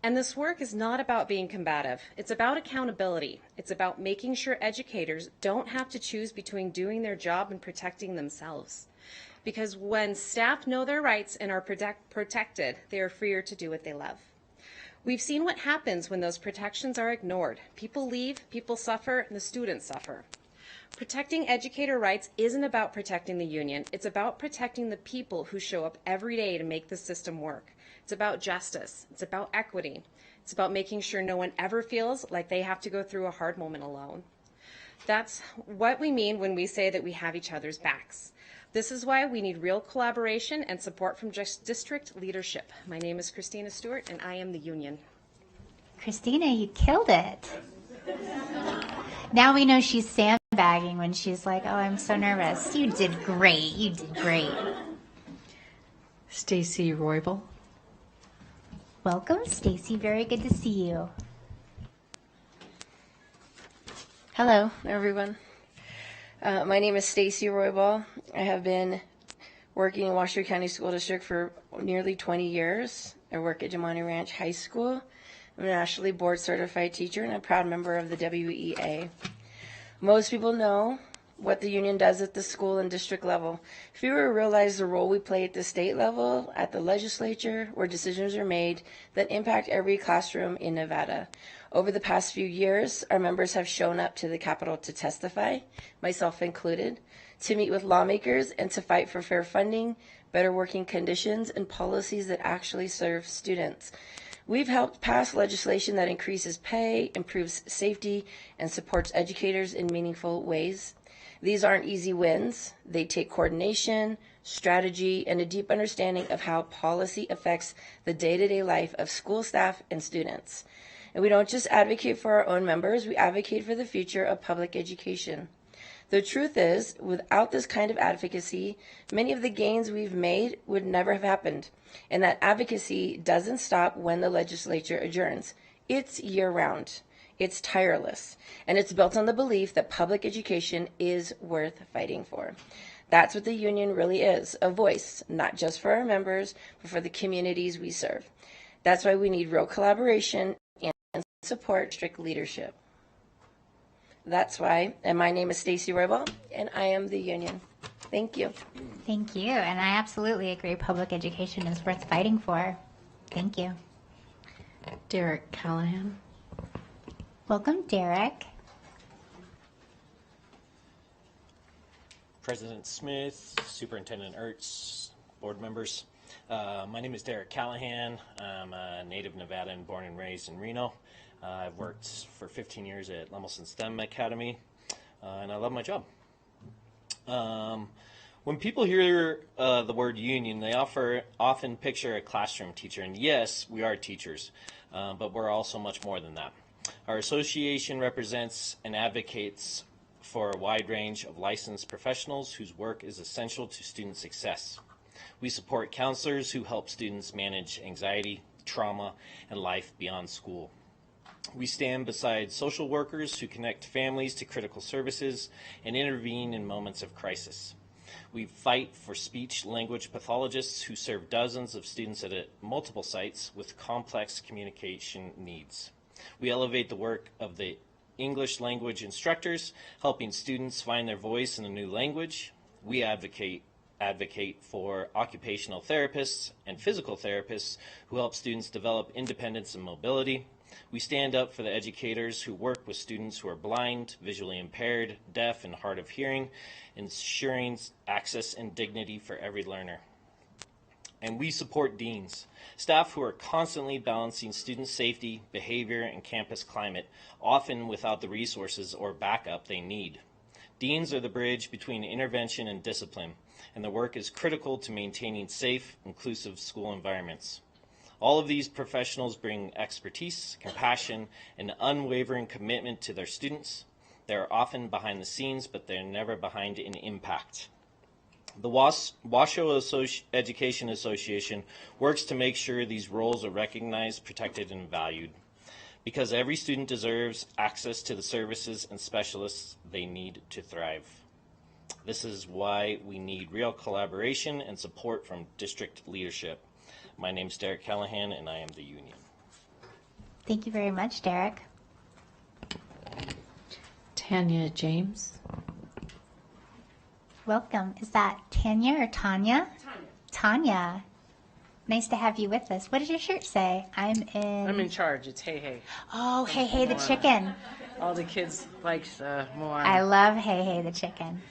And this work is not about being combative. It's about accountability. It's about making sure educators don't have to choose between doing their job and protecting themselves. Because when staff know their rights and are protected, they are freer to do what they love. We've seen what happens when those protections are ignored. People leave, people suffer, and the students suffer. Protecting educator rights isn't about protecting the union. It's about protecting the people who show up every day to make the system work. It's about justice. It's about equity. It's about making sure no one ever feels like they have to go through a hard moment alone. That's what we mean when we say that we have each other's backs. This is why we need real collaboration and support from district leadership. My name is Christina Stewart, and I am the union.
Christina, you killed it. Now we know she's sandbagging when she's like, oh, I'm so nervous. You did great. You did great.
Stacy Roybal.
Welcome, Stacy. Very good to see you.
Hello, everyone. My name is Stacy Roybal. I have been working in Washoe County School District for nearly 20 years. I work at Jemani Ranch High School. I'm a nationally board certified teacher and a proud member of the WEA. Most people know what the union does at the school and district level. Fewer realize the role we play at the state level, at the legislature, where decisions are made that impact every classroom in Nevada. Over the past few years, our members have shown up to the Capitol to testify, myself included, to meet with lawmakers and to fight for fair funding, better working conditions, and policies that actually serve students. We've helped pass legislation that increases pay, improves safety, and supports educators in meaningful ways. These aren't easy wins. They take coordination, strategy, and a deep understanding of how policy affects the day-to-day life of school staff and students. And we don't just advocate for our own members, we advocate for the future of public education. The truth is, without this kind of advocacy, many of the gains we've made would never have happened. And that advocacy doesn't stop when the legislature adjourns. It's year-round. It's tireless. And it's built on the belief that public education is worth fighting for. That's what the union really is, a voice, not just for our members, but for the communities we serve. That's why we need real collaboration and support district leadership. That's why, and my name is Stacy Roybal, and I am the union. Thank you.
Thank you. And I absolutely agree. Public education is worth fighting for. Thank you.
Derek Callahan.
Welcome, Derek.
President Smith, Superintendent Ertz, board members. My name is Derek Callahan. I'm a native Nevadan, born and raised in Reno. I've worked for 15 years at Lemelson STEM Academy, and I love my job. When people hear the word union, they often picture a classroom teacher, and yes, we are teachers, but we're also much more than that. Our association represents and advocates for a wide range of licensed professionals whose work is essential to student success. We support counselors who help students manage anxiety, trauma, and life beyond school. We stand beside social workers who connect families to critical services and intervene in moments of crisis. We fight for speech-language pathologists who serve dozens of students at multiple sites with complex communication needs. We elevate the work of the English language instructors, helping students find their voice in a new language. We advocate for occupational therapists and physical therapists who help students develop independence and mobility. We stand up for the educators who work with students who are blind, visually impaired, deaf, and hard of hearing, ensuring access and dignity for every learner. And we support deans, staff who are constantly balancing student safety, behavior, and campus climate, often without the resources or backup they need. Deans are the bridge between intervention and discipline, and their work is critical to maintaining safe, inclusive school environments. All of these professionals bring expertise, compassion, and unwavering commitment to their students. They are often behind the scenes, but they're never behind in impact. The Washoe Education Association works to make sure these roles are recognized, protected, and valued, because every student deserves access to the services and specialists they need to thrive. This is why we need real collaboration and support from district leadership. My name's Derek Callahan, and I am the union.
Thank you very much, Derek.
Tanya James.
Welcome. Is that Tanya or Tanya? Tanya. Nice to have you with us. What does your shirt say? I'm in
charge. It's Hey Hey.
Oh, Hey Hey the chicken.
All the kids like Moana.
I love Hey Hey the chicken.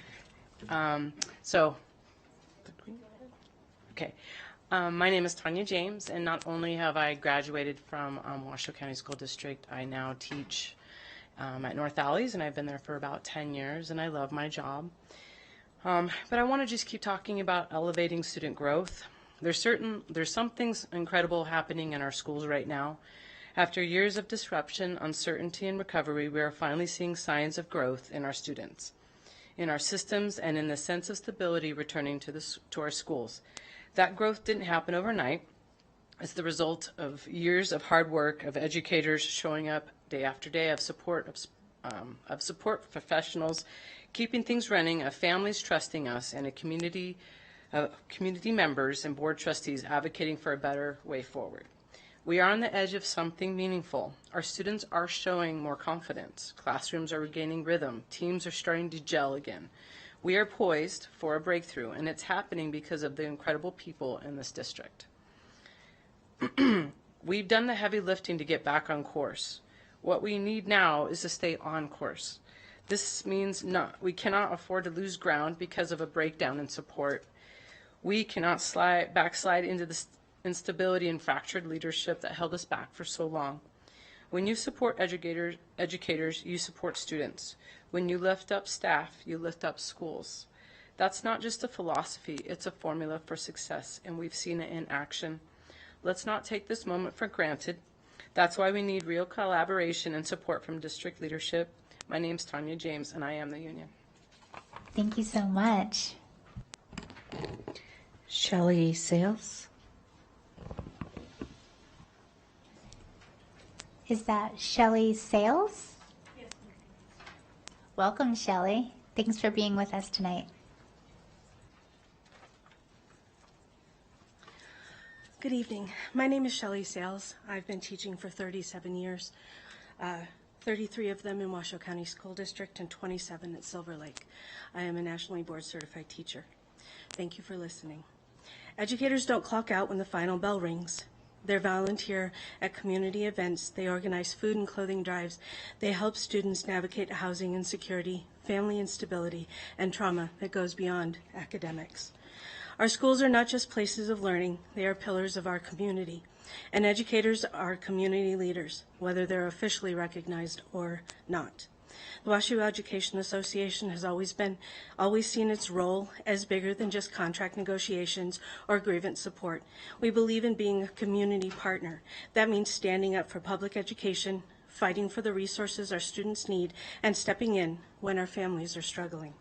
My name is Tanya James, and not only have I graduated from Washoe County School District, I now teach at North Valleys, and I've been there for about 10 years, and I love my job. But I want to just keep talking about elevating student growth. There's something incredible happening in our schools right now. After years of disruption, uncertainty, and recovery, we are finally seeing signs of growth in our students, in our systems, and in the sense of stability returning to our schools. That growth didn't happen overnight. It's the result of years of hard work, of educators showing up day after day, of support professionals, keeping things running, of families trusting us, and a community members and board trustees advocating for a better way forward. We are on the edge of something meaningful. Our students are showing more confidence. Classrooms are regaining rhythm. Teams are starting to gel again. We are poised for a breakthrough, and it's happening because of the incredible people in this district. We've done the heavy lifting to get back on course. What we need now is to stay on course. This means we cannot afford to lose ground because of a breakdown in support. We cannot backslide into the instability and fractured leadership that held us back for so long. When you support educators, you support students. When you lift up staff, you lift up schools. That's not just a philosophy, it's a formula for success, and we've seen it in action. Let's not take this moment for granted. That's why we need real collaboration and support from district leadership. My name's Tanya James, and I am the union.
Thank you so much.
Shelley Sales.
Is that Shelley Sales? Yes. Welcome, Shelley. Thanks for being with us tonight.
Good evening. My name is Shelley Sales. I've been teaching for 37 years, 33 of them in Washoe County School District and 27 at Silver Lake. I am a nationally board certified teacher. Thank you for listening. Educators don't clock out when the final bell rings. They volunteer at community events. They organize food and clothing drives. They help students navigate housing insecurity, family instability, and trauma that goes beyond academics. Our schools are not just places of learning, they are pillars of our community. And educators are community leaders, whether they're officially recognized or not. The Washoe Education Association has always seen its role as bigger than just contract negotiations or grievance support. We believe in being a community partner. That means standing up for public education, fighting for the resources our students need, and stepping in when our families are struggling.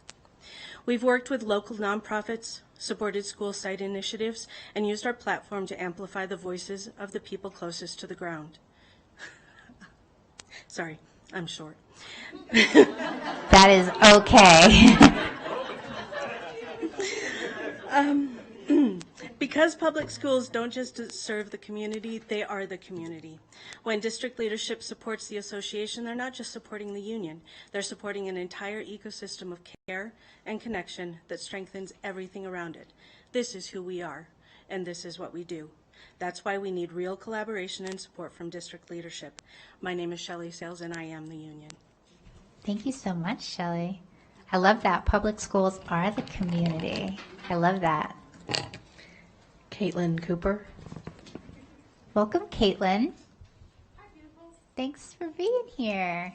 We've worked with local nonprofits, supported school site initiatives, and used our platform to amplify the voices of the people closest to the ground. Sorry, I'm short.
That is okay.
Because public schools don't just serve the community, they are the community. When district leadership supports the association, they're not just supporting the union, they're supporting an entire ecosystem of care and connection that strengthens everything around it. This is who we are, and this is what we do. That's why we need real collaboration and support from district leadership. My name is Shelley Sales, and I am the union.
Thank you so much, Shelley. I love that. Public schools are the community. I love that.
Caitlin Cooper.
Welcome, Caitlin. Hi, beautiful. Thanks for being here.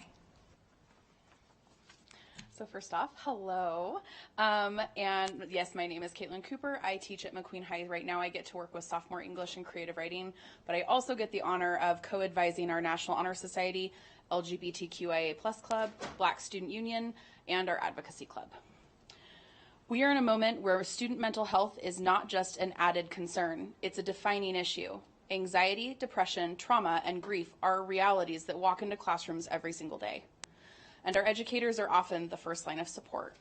So first off, hello. And yes, my name is Caitlin Cooper. I teach at McQueen High right now. I get to work with sophomore English and creative writing, but I also get the honor of co-advising our National Honor Society, LGBTQIA+ Club, Black Student Union, and our Advocacy Club. We are in a moment where student mental health is not just an added concern, it's a defining issue. Anxiety, depression, trauma, and grief are realities that walk into classrooms every single day. And our educators are often the first line of support.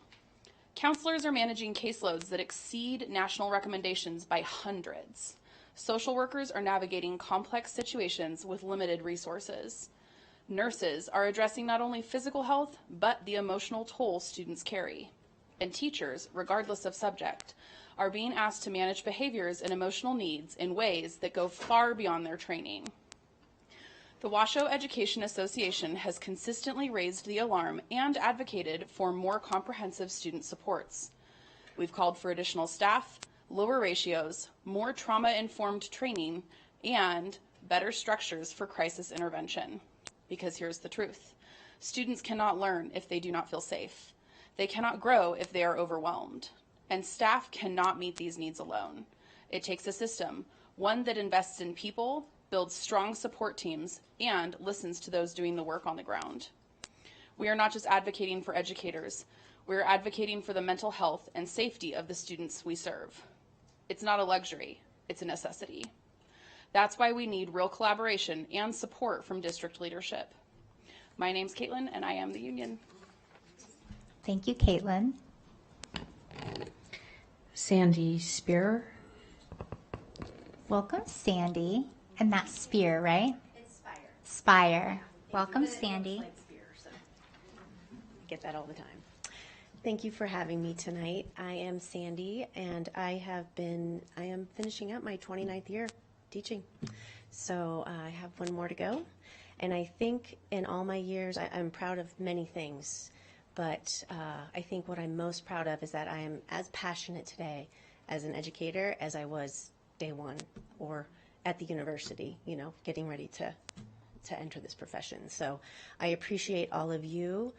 Counselors are managing caseloads that exceed national recommendations by hundreds. Social workers are navigating complex situations with limited resources. Nurses are addressing not only physical health, but the emotional toll students carry. And teachers, regardless of subject, are being asked to manage behaviors and emotional needs in ways that go far beyond their training. The Washoe Education Association has consistently raised the alarm and advocated for more comprehensive student supports. We've called for additional staff, lower ratios, more trauma-informed training, and better structures for crisis intervention. Because here's the truth. Students cannot learn if they do not feel safe. They cannot grow if they are overwhelmed. And staff cannot meet these needs alone. It takes a system, one that invests in people, builds strong support teams, and listens to those doing the work on the ground. We are not just advocating for educators. We are advocating for the mental health and safety of the students we serve. It's not a luxury. It's a necessity. That's why we need real collaboration and support from district leadership. My name's Caitlin, and I am the union.
Thank you, Caitlin.
Sandy Spear.
Welcome, Sandy. And that's Spear, right? It's Spire. Welcome, Sandy.
Get that all the time. Thank you for having me tonight. I am Sandy, and I am finishing up my 29th year teaching. So I have one more to go. And I think in all my years, I'm proud of many things. But I think what I'm most proud of is that I am as passionate today as an educator as I was day one or at the university, getting ready to enter this profession. So I appreciate all of you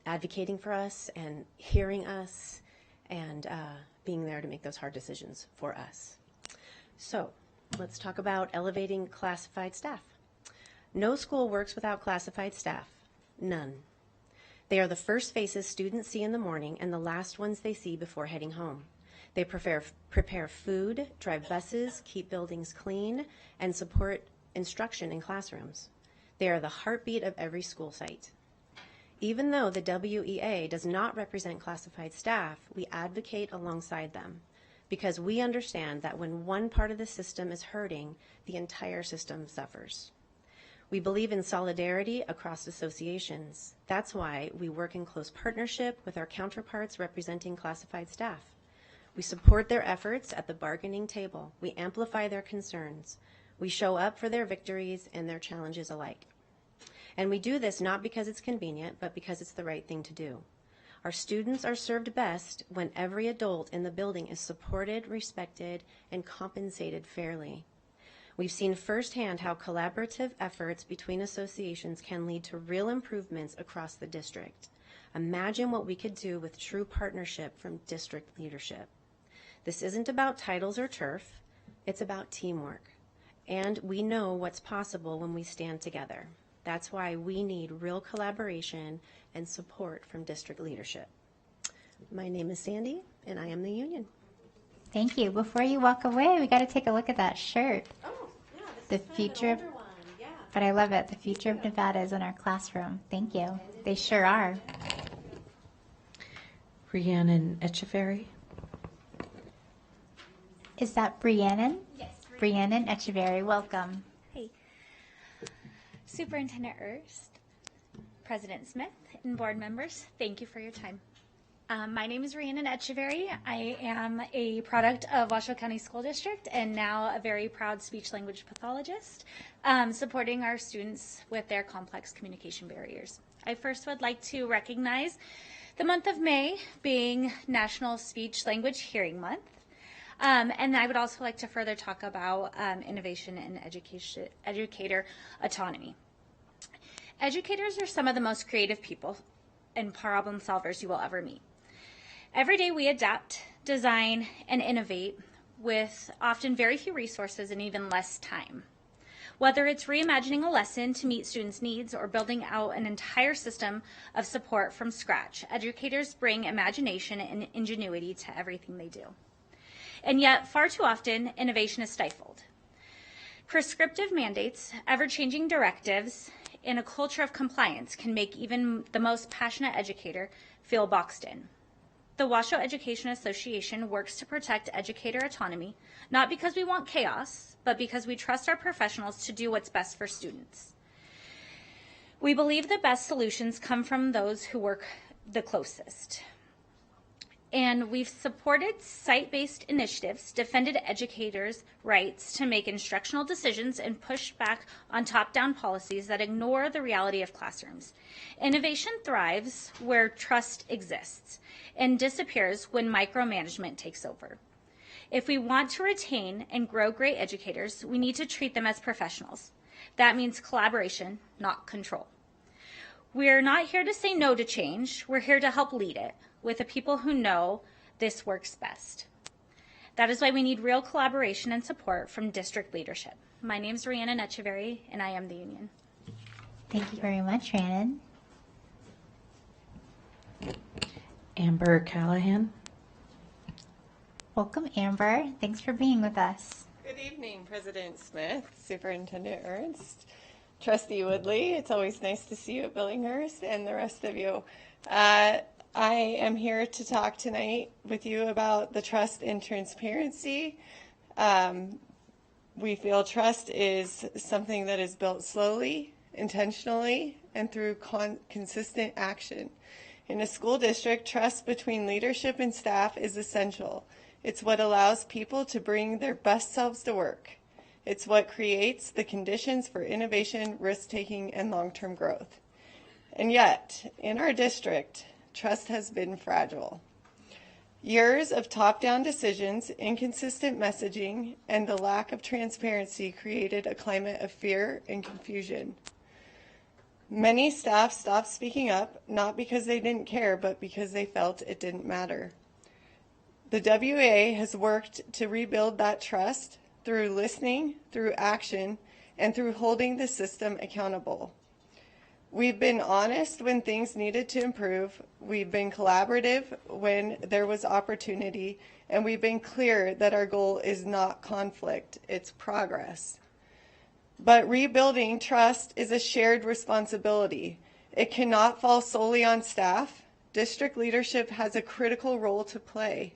advocating for us and hearing us and being there to make those hard decisions for us. So let's talk about elevating classified staff. No school works without classified staff. None. They are the first faces students see in the morning and the last ones they see before heading home. They prepare food, drive buses, keep buildings clean, and support instruction in classrooms. They are the heartbeat of every school site. Even though the WEA does not represent classified staff, we advocate alongside them because we understand that when one part of the system is hurting, the entire system suffers. We believe in solidarity across associations. That's why we work in close partnership with our counterparts representing classified staff. We support their efforts at the bargaining table. We amplify their concerns. We show up for their victories and their challenges alike. And we do this not because it's convenient, but because it's the right thing to do. Our students are served best when every adult in the building is supported, respected, and compensated fairly. We've seen firsthand how collaborative efforts between associations can lead to real improvements across the district. Imagine what we could do with true partnership from district leadership. This isn't about titles or turf, it's about teamwork. And we know what's possible when we stand together. That's why we need real collaboration and support from district leadership. My name is Sandy, and I am the union.
Thank you. Before you walk away, we got to take a look at that shirt.
Oh, yeah,
The future of, but I love it. The future of Nevada is in our classroom. Thank you. They sure are.
Rhiannon Echeverry.
Is that Briannon?
Yes.
Briannon Echeverry, welcome.
Hey. Superintendent Erst, President Smith, and board members, thank you for your time. My name is Rhiannon Echeverry. I am a product of Washoe County School District and now a very proud speech-language pathologist, supporting our students with their complex communication barriers. I first would like to recognize the month of May being National Speech-Language Hearing Month. And I would also like to further talk about innovation and educator autonomy. Educators are some of the most creative people and problem solvers you will ever meet. Every day we adapt, design, and innovate with often very few resources and even less time. Whether it's reimagining a lesson to meet students' needs or building out an entire system of support from scratch, educators bring imagination and ingenuity to everything they do. And yet, far too often, innovation is stifled. Prescriptive mandates, ever-changing directives, and a culture of compliance can make even the most passionate educator feel boxed in. The Washoe Education Association works to protect educator autonomy, not because we want chaos, but because we trust our professionals to do what's best for students. We believe the best solutions come from those who work the closest. And we've supported site-based initiatives, defended educators' rights to make instructional decisions, and pushed back on top-down policies that ignore the reality of classrooms. Innovation thrives where trust exists and disappears when micromanagement takes over. If we want to retain and grow great educators, we need to treat them as professionals. That means collaboration, not control. We're not here to say no to change. We're here to help lead it with the people who know this works best. That is why we need real collaboration and support from district leadership. My name is Rhiannon Echeverry, and I am the union.
Thank you very much, Rhiannon.
Amber Callahan.
Welcome, Amber. Thanks for being with us.
Good evening, President Smith, Superintendent Ernst, Trustee Woodley. It's always nice to see you at Billinghurst, and the rest of you. I am here to talk tonight with you about the trust and transparency. We feel trust is something that is built slowly, intentionally, and through consistent action. In a school district, trust between leadership and staff is essential. It's what allows people to bring their best selves to work. It's what creates the conditions for innovation, risk-taking, and long-term growth. And yet, in our district, trust has been fragile. Years of top-down decisions, inconsistent messaging, and the lack of transparency created a climate of fear and confusion. Many staff stopped speaking up, not because they didn't care, but because they felt it didn't matter. The WA has worked to rebuild that trust through listening, through action, and through holding the system accountable. We've been honest when things needed to improve. We've been collaborative when there was opportunity, and we've been clear that our goal is not conflict, it's progress. But rebuilding trust is a shared responsibility. It cannot fall solely on staff. District leadership has a critical role to play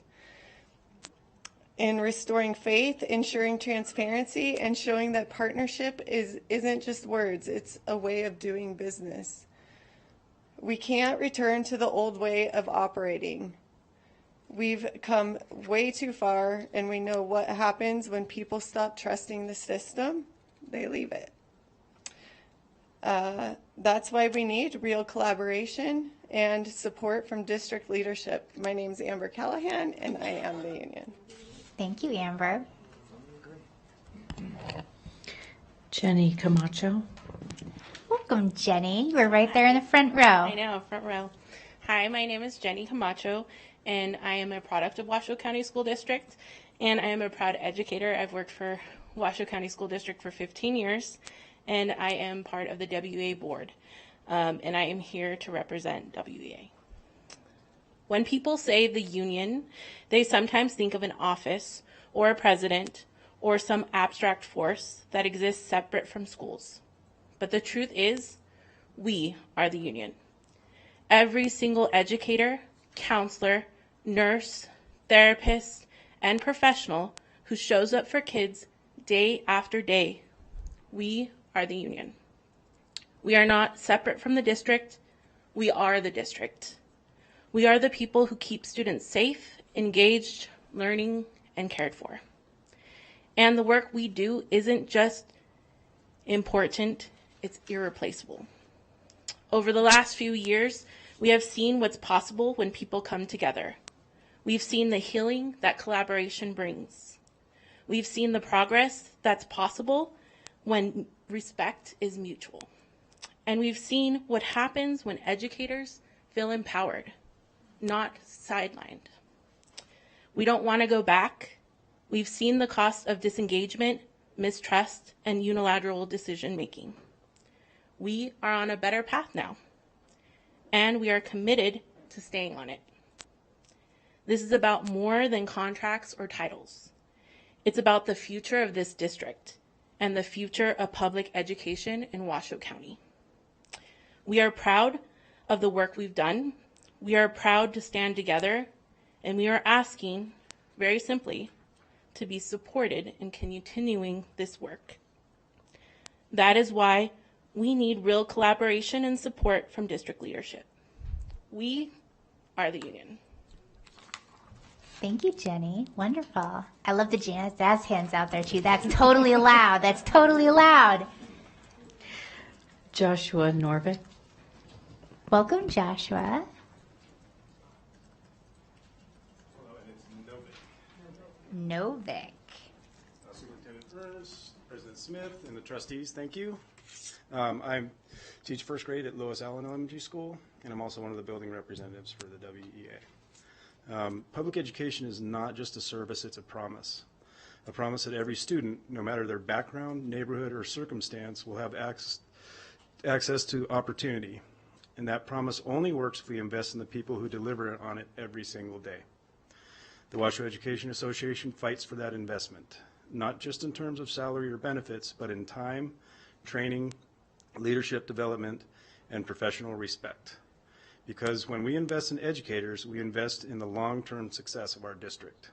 in restoring faith, ensuring transparency, and showing that partnership isn't just words, it's a way of doing business. We can't return to the old way of operating. We've come way too far, and we know what happens when people stop trusting the system. They leave it. That's why we need real collaboration and support from district leadership. My name's Amber Callahan, and I am the union.
Thank you, Amber.
Jenny Camacho.
Welcome, Jenny. We're right there in the front row.
I know, front row. Hi, my name is Jenny Camacho, and I am a product of Washoe County School District, and I am a proud educator. I've worked for Washoe County School District for 15 years, and I am part of the WA board, and I am here to represent WA. When people say the union, they sometimes think of an office or a president or some abstract force that exists separate from schools. But the truth is, we are the union. Every single educator, counselor, nurse, therapist, and professional who shows up for kids day after day, we are the union. We are not separate from the district. We are the district. We are the people who keep students safe, engaged, learning, and cared for. And the work we do isn't just important, it's irreplaceable. Over the last few years, we have seen what's possible when people come together. We've seen the healing that collaboration brings. We've seen the progress that's possible when respect is mutual. And we've seen what happens when educators feel empowered, not sidelined. We don't want to go back. We've seen the cost of disengagement, mistrust, and unilateral decision making. We are on a better path now, and we are committed to staying on it. This is about more than contracts or titles. It's about the future of this district and the future of public education in Washoe County. We are proud of the work we've done. We are proud to stand together, And we are asking, very simply, to be supported in continuing this work. That is why we need real collaboration and support from district leadership. We are the union.
Thank you, Jenny. Wonderful. I love the jazz hands out there, too. That's totally allowed. That's totally allowed.
Joshua Norvik.
Welcome, Joshua.
Hello, and it's Novik.
Novik.
Superintendent Ernst, President Smith, and the trustees, thank you. I teach first grade at Lois Allen Elementary School, and I'm also one of the building representatives for the WEA. Public education is not just a service, it's a promise that every student, no matter their background, neighborhood, or circumstance, will have access to opportunity. And that promise only works if we invest in the people who deliver on it every single day. The Washoe Education Association fights for that investment, not just in terms of salary or benefits, but in time, training, leadership development, and professional respect. Because when we invest in educators, we invest in the long-term success of our district.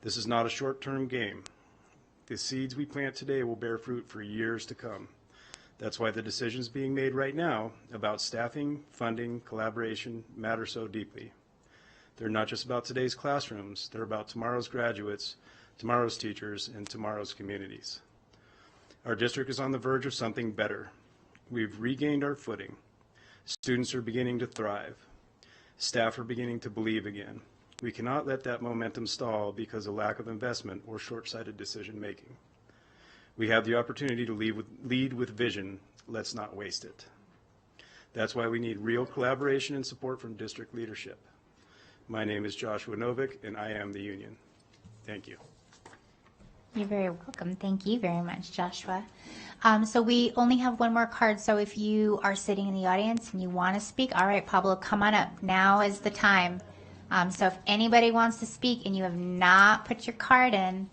This is not a short-term game. The seeds we plant today will bear fruit for years to come. That's why the decisions being made right now about staffing, funding, collaboration matter so deeply. They're not just about today's classrooms, they're about tomorrow's graduates, tomorrow's teachers, and tomorrow's communities. Our district is on the verge of something better. We've regained our footing. Students are beginning to thrive. Staff are beginning to believe again. We cannot let that momentum stall because of lack of investment or short-sighted decision making. We have the opportunity to lead with vision. Let's not waste it. That's why we need real collaboration and support from district leadership. My name is Joshua Novik, and I am the union. Thank you.
You're very welcome. Thank you very much, Joshua. So we only have one more card, so if you are sitting in the audience and you want to speak, all right, Pablo, come on up. Now is the time. So if anybody wants to speak and you have not put your card in,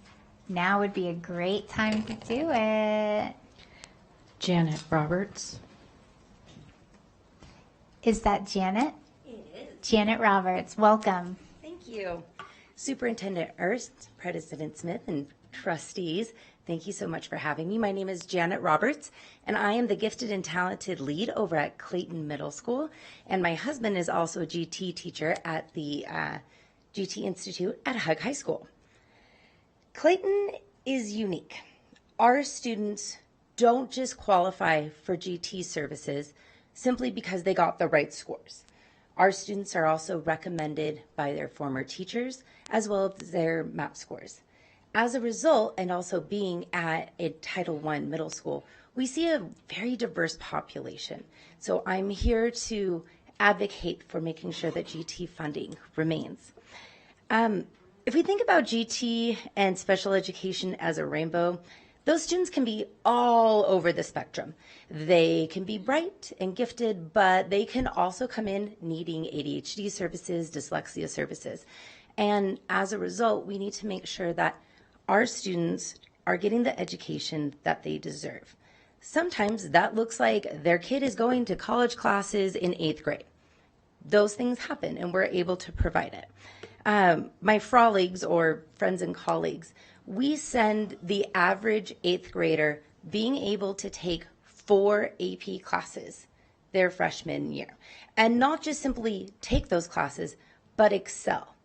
now would be a great time to do it.
Janet Roberts.
Is that Janet?
It is.
Janet Roberts, welcome.
Thank you. Superintendent Ernst, President Smith, and trustees, thank you so much for having me. My name is Janet Roberts, and I am the gifted and talented lead over at Clayton Middle School, and my husband is also a GT teacher at the GT Institute at Hug High School. Clayton is unique. Our students don't just qualify for GT services simply because they got the right scores. Our students are also recommended by their former teachers as well as their MAP scores. As a result, and also being at a Title I middle school, we see a very diverse population. So I'm here to advocate for making sure that GT funding remains. If we think about GT and special education as a rainbow, those students can be all over the spectrum. They can be bright and gifted, but they can also come in needing ADHD services, dyslexia services. And as a result, we need to make sure that our students are getting the education that they deserve. Sometimes that looks like their kid is going to college classes in 8th grade. Those things happen, and we're able to provide it. My froligs, or friends and colleagues, we send the average 8th grader being able to take 4 AP classes their freshman year. And not just simply take those classes, but excel.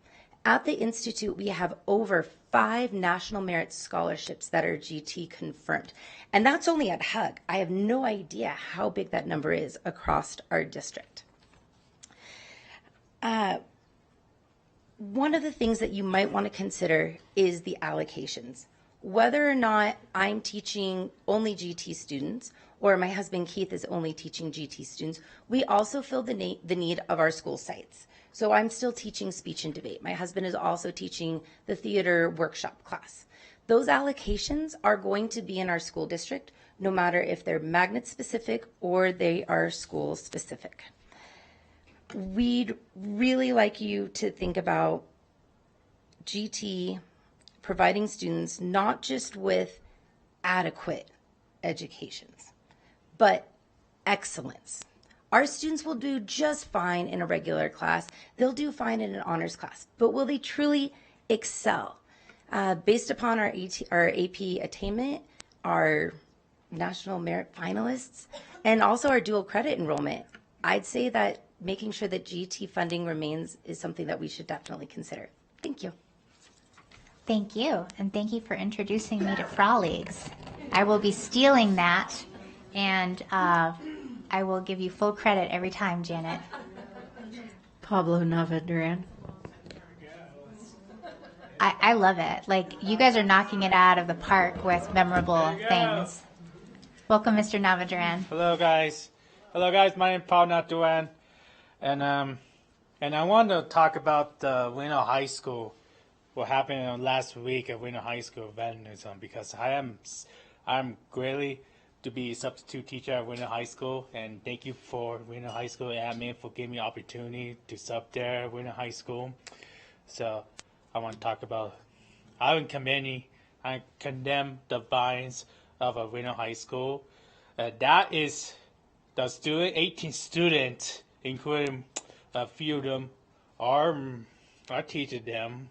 At the Institute, we have over 5 National Merit Scholarships that are GT confirmed. And that's only at Hug. I have no idea how big that number is across our district. One of the things that you might want to consider is the allocations. Whether or not I'm teaching only GT students, or my husband Keith is only teaching GT students, we also fill the need of our school sites. So I'm still teaching speech and debate. My husband is also teaching the theater workshop class. Those allocations are going to be in our school district, no matter if they're magnet specific or they are school specific. We'd really like you to think about GT providing students not just with adequate educations, but excellence. Our students will do just fine in a regular class. They'll do fine in an honors class. But will they truly excel? Based upon our AP attainment, our National Merit finalists, and also our dual credit enrollment, I'd say that making sure that GT funding remains is something that we should definitely consider. Thank you.
Thank you, and thank you for introducing me to Froligs. I will be stealing that, and I will give you full credit every time, Janet.
Pablo Navaduran.
I love it. Like, you guys are knocking it out of the park with memorable things. Welcome, Mr. Navaduran.
Hello, guys. Hello, guys. My name is Paul Navaduran, and I want to talk about Winter High School. What happened last week at Winter High School vandalism, because I'm greatly to be a substitute teacher at Winter High School, and thank you for Winter High School admin for giving me the opportunity to sub there at Winter High School. So I want to talk about, I condemn the violence of a Winter High School. That is the 18 students, including a few of them, are teaching them.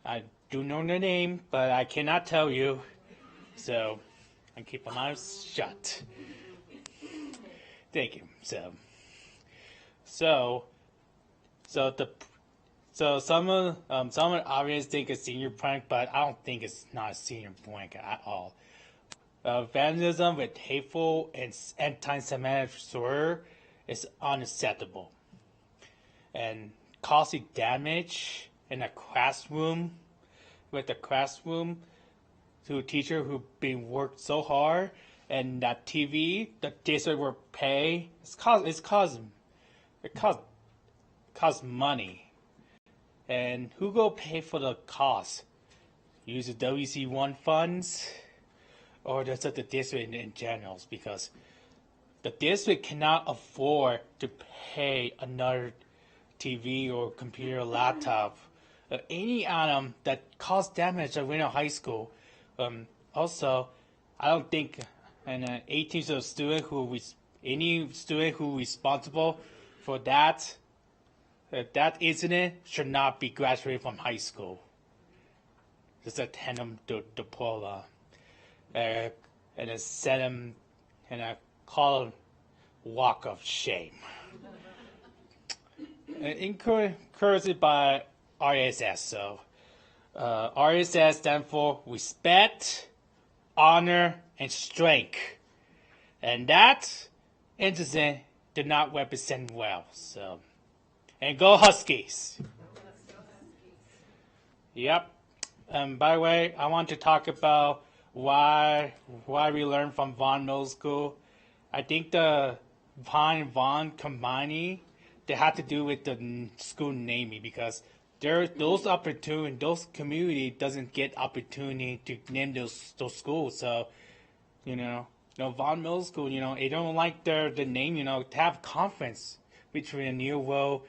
I do know their name, but I cannot tell you, so I keep my mouth shut. Thank you. So some of the audience think it's senior prank, but I don't think it's not a senior prank at all. Vandalism with hateful and anti-Semitic slur is unacceptable, and causing damage in a classroom to a teacher who been worked so hard, and that TV the district will pay. It costs money, and who go pay for the cost? Use the WC1 funds, or just the district in general, because the district cannot afford to pay another TV or computer or laptop, any item that caused damage at Winter High School. Also, I don't think an 18 student any student who responsible for that incident should not be graduated from high school. Just attend them to diploma, and then send them and call them walk of shame. Encouraged by RSS. So RSS stands for respect, honor, and strength. And that incident did not represent well. So, and go Huskies. Yep. By the way, I want to talk about why we learned from Vaughn Middle School. I think the Vaughn combining, they have to do with the school naming, because those community doesn't get opportunity to name those schools. So, Vaughn Middle School, they don't like the name, to have conference between New World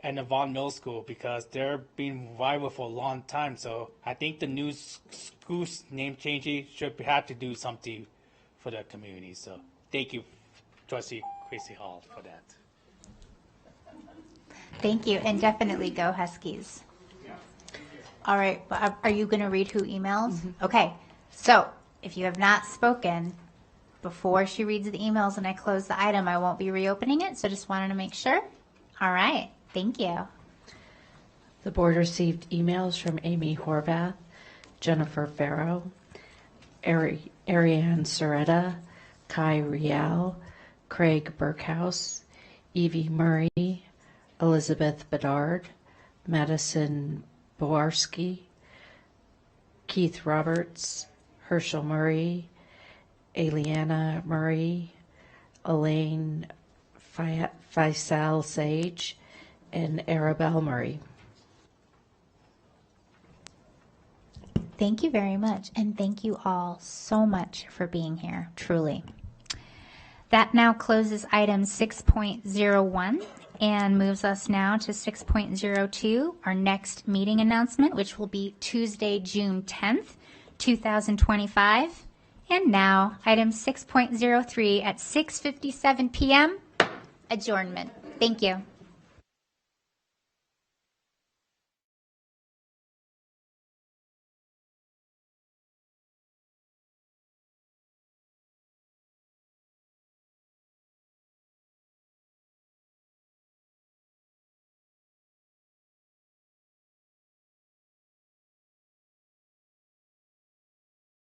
and the Vaughn Middle School, because they're been rival for a long time. So I think the new school's name changing should have to do something for the community. So thank you, Trustee Chrissy Hall, for that.
Thank you, and definitely go Huskies. All right, are you going to read who emails? Mm-hmm. Okay, so if you have not spoken before she reads the emails and I close the item, I won't be reopening it, so just wanted to make sure. All right, thank you.
The board received emails from Amy Horvath, Jennifer Farrow, Ariane Soretta, Kai Rial, Craig Burkhouse, Evie Murray, Elizabeth Bedard, Madison Bowarski, Keith Roberts, Herschel Murray, Eliana Murray, Elaine Faisal Sage, and Arabelle Murray.
Thank you very much, and thank you all so much for being here, truly. That now closes item 6.01 and moves us now to 6.02, our next meeting announcement, which will be Tuesday, June 10th, 2025. And now, item 6.03 at 6:57 p.m. adjournment. Thank you.